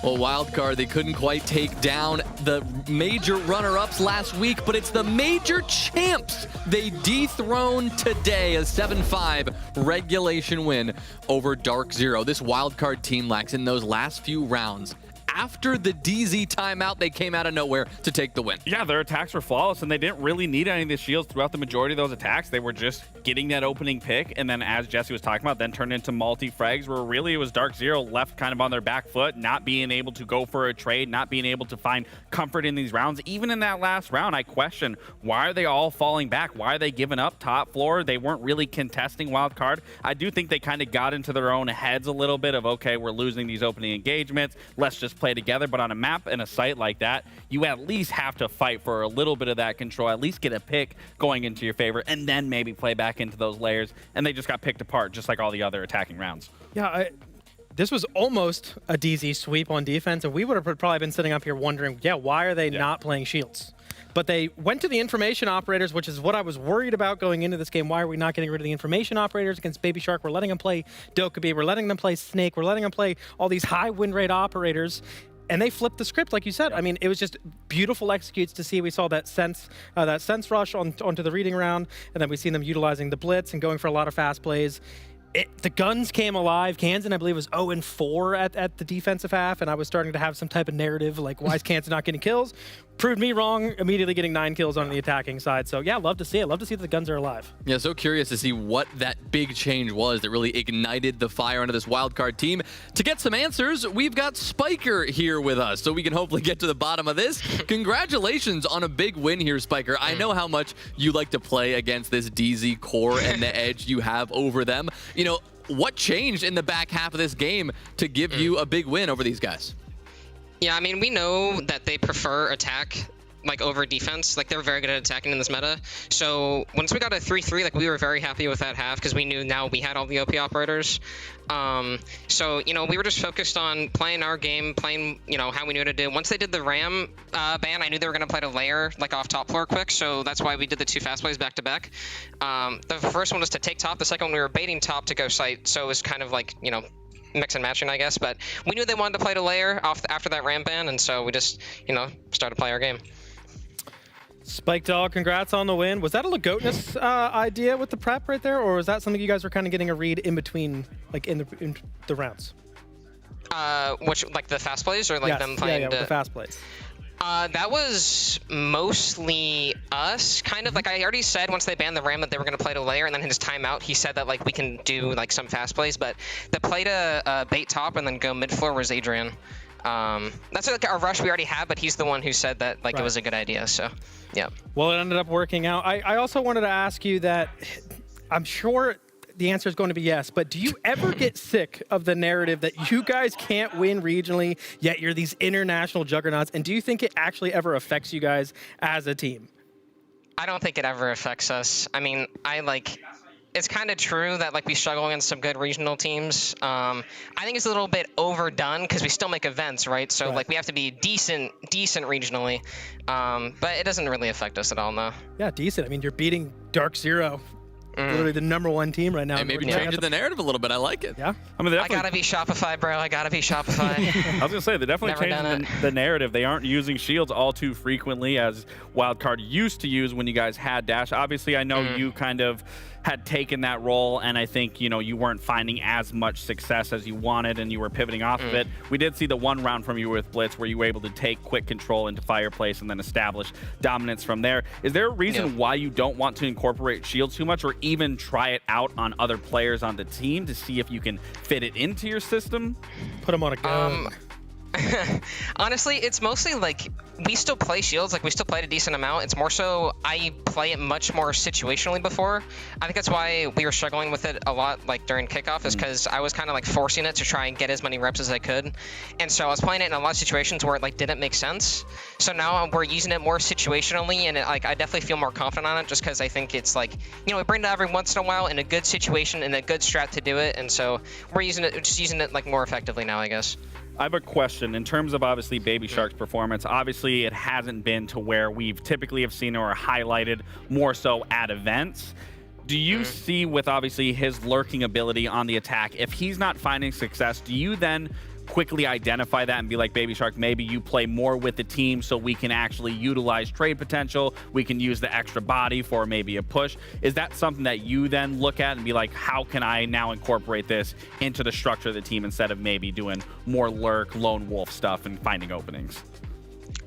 Well, Wildcard, they couldn't quite take down the major runner-ups last week, but it's the major champs they dethroned today. A 7-5 regulation win over Dark Zero. This Wildcard team, Lax, in those last few rounds, after the DZ timeout, they came out of nowhere to take the win. Yeah, their attacks were flawless, and they didn't really need any of the shields throughout the majority of those attacks. They were just getting that opening pick, and then as Jesse was talking about, then turned into multi-frags, where really it was Dark Zero left kind of on their back foot, not being able to go for a trade, not being able to find comfort in these rounds. Even in that last round, I question, why are they all falling back? Why are they giving up top floor? They weren't really contesting Wildcard. I do think they kind of got into their own heads a little bit of, okay, we're losing these opening engagements. Let's just play together. But on a map and a site like that, you at least have to fight for a little bit of that control, at least get a pick going into your favor, and then maybe play back into those layers. And they just got picked apart, just like all the other attacking rounds. Yeah, this was almost a DZ sweep on defense, and we would have probably been sitting up here wondering, yeah, why are they not playing shields? But they went to the information operators, which is what I was worried about going into this game. Why are we not getting rid of the information operators against Baby Shark? We're letting them play Dokkaebi. We're letting them play Snake. We're letting them play all these high win rate operators. And they flipped the script, like you said. I mean, it was just beautiful executes to see. We saw that sense rush onto the reading round, and then we've seen them utilizing the blitz and going for a lot of fast plays. The guns came alive. Kansan, I believe, was 0-4 at the defensive half, and I was starting to have some type of narrative like, why is Kansan not getting kills? Proved me wrong, immediately getting 9 kills on the attacking side. So yeah, love to see it. Love to see that the guns are alive. Yeah, so curious to see what that big change was that really ignited the fire under this Wildcard team. To get some answers, we've got Spiker here with us, so we can hopefully get to the bottom of this. Congratulations on a big win here, Spiker. I know how much you like to play against this DZ core and the edge you have over them. You know, what changed in the back half of this game to give you a big win over these guys? Yeah, I mean, we know that they prefer attack like over defense. Like they're very good at attacking in this meta. So once we got a 3-3, like we were very happy with that half because we knew now we had all the OP operators. So you know, we were just focused on playing our game, playing, you know, how we knew to do. Once they did the Ram ban, I knew they were gonna play to layer like off top floor quick. So that's why we did the 2 fast plays back to back. The first one was to take top. The second one we were baiting top to go site. So it was kind of like, you know, mix and matching, I guess, but we knew they wanted to play to layer after that ramp ban, and so we just, you know, started to play our game. Spike Dog, congrats on the win. Was that a Lagotinus idea with the prep right there, or was that something you guys were kind of getting a read in between, like in the rounds? Which, like the fast plays, or like yes. them playing? Yeah, with the fast plays. That was mostly us, kind of. Like I already said, once they banned the Ram that they were going to play to layer, and then his timeout, he said that like we can do like some fast plays, but the play to bait top and then go mid floor was Adrian. That's like a rush we already had, but he's the one who said that like it was a good idea. So, yeah. Well, it ended up working out. I also wanted to ask you that. I'm sure the answer is going to be yes, but do you ever get sick of the narrative that you guys can't win regionally, yet you're these international juggernauts? And do you think it actually ever affects you guys as a team? I don't think it ever affects us. I mean, it's kind of true that like we struggle against some good regional teams. I think it's a little bit overdone because we still make events, right? So like we have to be decent regionally, but it doesn't really affect us at all, no. Yeah, decent. I mean, you're beating Dark Zero. Literally the #1 team right now. Hey, maybe changing the narrative a little bit. I like it. Yeah. I mean, I gotta be Shopify, bro. I gotta be Shopify. I was gonna say, they're definitely changing the narrative. They aren't using shields all too frequently as Wildcard used to use when you guys had Dash. Obviously, I know you kind of had taken that role, and I think, you know, you weren't finding as much success as you wanted, and you were pivoting off of it. We did see the one round from you with Blitz where you were able to take quick control into Fireplace and then establish dominance from there. Is there a reason why you don't want to incorporate shields too much, or even try it out on other players on the team to see if you can fit it into your system? Put them on a gun. Honestly, it's mostly like we still play shields, like we still play it a decent amount. It's more so I play it much more situationally before. I think that's why we were struggling with it a lot like during kickoff, is because I was kind of like forcing it to try and get as many reps as I could. And so I was playing it in a lot of situations where it like didn't make sense. So now we're using it more situationally, and like I definitely feel more confident on it just because I think it's like, you know, we bring it every once in a while in a good situation and a good strat to do it. And so we're using it like more effectively now, I guess. I have a question in terms of obviously Baby Shark's performance. Obviously, it hasn't been to where we've typically have seen or highlighted more so at events. Do you see with obviously his lurking ability on the attack, if he's not finding success, do you then quickly identify that and be like, Baby Shark, maybe you play more with the team so we can actually utilize trade potential, we can use the extra body for maybe a push? Is that something that you then look at and be like, how can I now incorporate this into the structure of the team instead of maybe doing more lurk, lone wolf stuff and finding openings?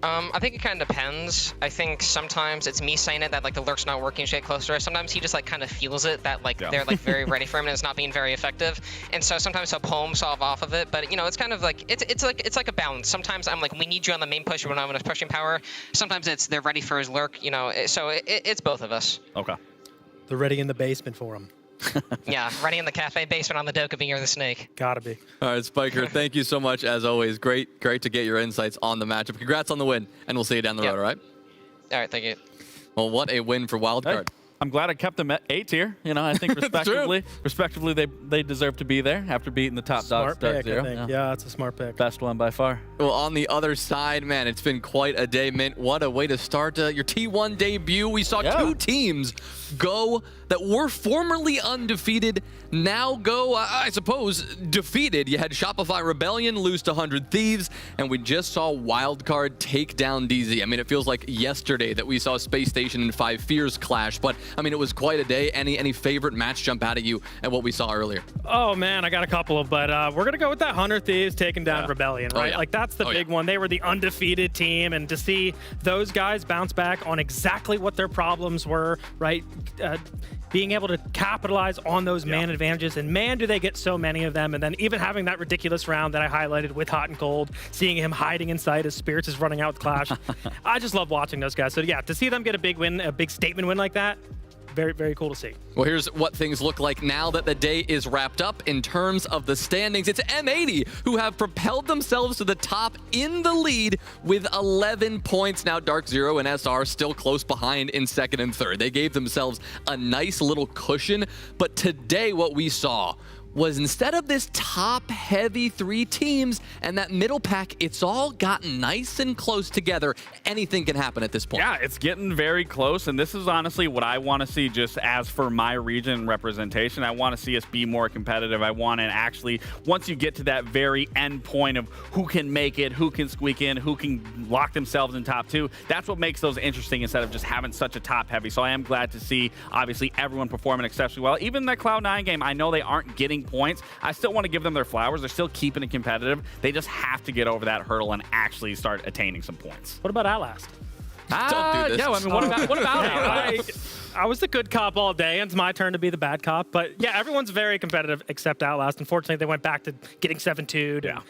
I think it kind of depends. I think sometimes it's me saying it that like the lurk's not working, should get closer. Sometimes he just like kind of feels it that like they're like very ready for him and it's not being very effective. And so sometimes he'll poem solve off of it. But you know, it's kind of like it's like a balance. Sometimes I'm like, we need you on the main push when I'm in a pushing power. Sometimes it's they're ready for his lurk. You know, so it's both of us. Okay. They're ready in the basement for him. Yeah, ready in the cafe basement on the Dokkaebi or the Snake. Gotta be. All right, Spiker, thank you so much as always. Great to get your insights on the matchup. Congrats on the win, and we'll see you down the road, all right? All right, thank you. Well, what a win for Wildcard. Hey, I'm glad I kept them at 8 tier. You know, I think respectively they deserve to be there after beating the top dogs. Smart pick, I think. Yeah, that's a smart pick. Best one by far. Well, on the other side, man, it's been quite a day, Mint. What a way to start your T1 debut. We saw two teams go that were formerly undefeated, now go, I suppose, defeated. You had Shopify Rebellion lose to 100 Thieves, and we just saw Wildcard take down DZ. I mean, it feels like yesterday that we saw Space Station and Five Fears clash, but I mean, it was quite a day. Any favorite match jump out at you at what we saw earlier? Oh man, I got a couple, but we're gonna go with that 100 Thieves taking down Rebellion, right? Like that's the big one. They were the undefeated team, and to see those guys bounce back on exactly what their problems were, right? Being able to capitalize on those man advantages, and man, do they get so many of them. And then even having that ridiculous round that I highlighted with Hot and Cold, seeing him hiding inside his Spirits is running out with Clash. I just love watching those guys. So yeah, to see them get a big win, a big statement win like that, very, very cool to see. Well, here's what things look like now that the day is wrapped up in terms of the standings. It's M80 who have propelled themselves to the top in the lead with 11 points. Now Dark Zero and SR still close behind in second and third. They gave themselves a nice little cushion, but today what we saw was instead of this top-heavy 3 teams and that middle pack, it's all gotten nice and close together. Anything can happen at this point. Yeah, it's getting very close, and this is honestly what I want to see just as for my region representation. I want to see us be more competitive. I want to actually, once you get to that very end point of who can make it, who can squeak in, who can lock themselves in top 2, that's what makes those interesting instead of just having such a top-heavy. So I am glad to see, obviously, everyone performing exceptionally well. Even that Cloud9 game, I know they aren't getting points. I still want to give them their flowers. They're still keeping it competitive. They just have to get over that hurdle and actually start attaining some points. What about Outlast? Don't do this. Yeah, I mean, what about Outlast? I was the good cop all day, and it's my turn to be the bad cop. But yeah, everyone's very competitive except Outlast. Unfortunately, they went back to getting 7-2'd. Yeah.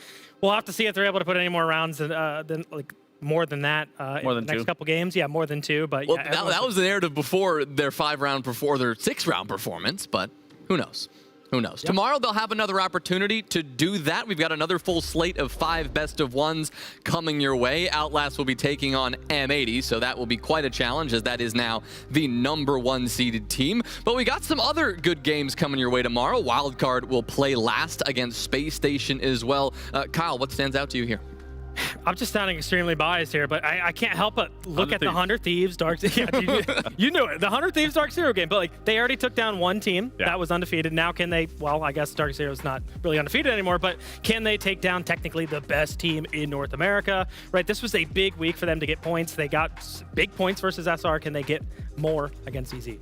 We'll have to see if they're able to put any more rounds than like more than that more in than the next 2. couple games. Yeah, more than 2. But Well, yeah, that was the narrative before their 5-round before their 6-round performance, but who knows? Who knows? Yep. Tomorrow they'll have another opportunity to do that. We've got another full slate of 5 best of 1s coming your way. Outlast will be taking on M80, so that will be quite a challenge as that is now the #1 seeded team. But we got some other good games coming your way tomorrow. Wildcard will play last against Space Station as well. Kyle, what stands out to you here? I'm just sounding extremely biased here, but I can't help but look at the 100 Thieves Dark Zero. Yeah, you knew it. The 100 Thieves Dark Zero game, but like they already took down one team that was undefeated. Now can they, well, I guess Dark Zero's not really undefeated anymore, but can they take down technically the best team in North America? Right, this was a big week for them to get points. They got big points versus SR. Can they get more against EZ?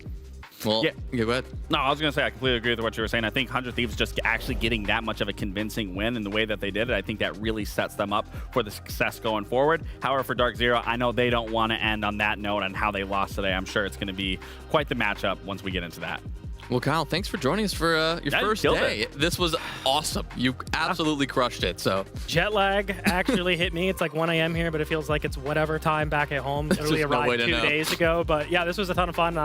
Well, yeah, go ahead. No, I was going to say, I completely agree with what you were saying. I think 100 Thieves just actually getting that much of a convincing win in the way that they did it, I think that really sets them up for the success going forward. However, for Dark Zero, I know they don't want to end on that note on how they lost today. I'm sure it's going to be quite the matchup once we get into that. Well, Kyle, thanks for joining us for your first day. This was awesome. You absolutely crushed it. So jet lag actually hit me. It's like 1 a.m. here, but it feels like it's whatever time back at home. Literally arrived 2 days ago. But yeah, this was a ton of fun.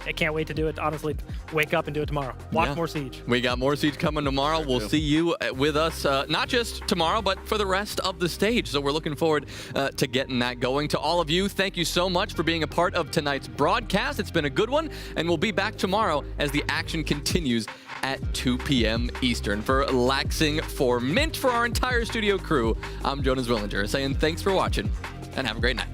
I can't wait to do it. Honestly, wake up and do it tomorrow. Watch more Siege. We got more Siege coming tomorrow. We'll see you with us, not just tomorrow, but for the rest of the stage. So we're looking forward to getting that going. To all of you, thank you so much for being a part of tonight's broadcast. It's been a good one, and we'll be back tomorrow as the action continues at 2 p.m. Eastern. For Laxing, for Mint, for our entire studio crew, I'm Jonas Willinger saying thanks for watching, and have a great night.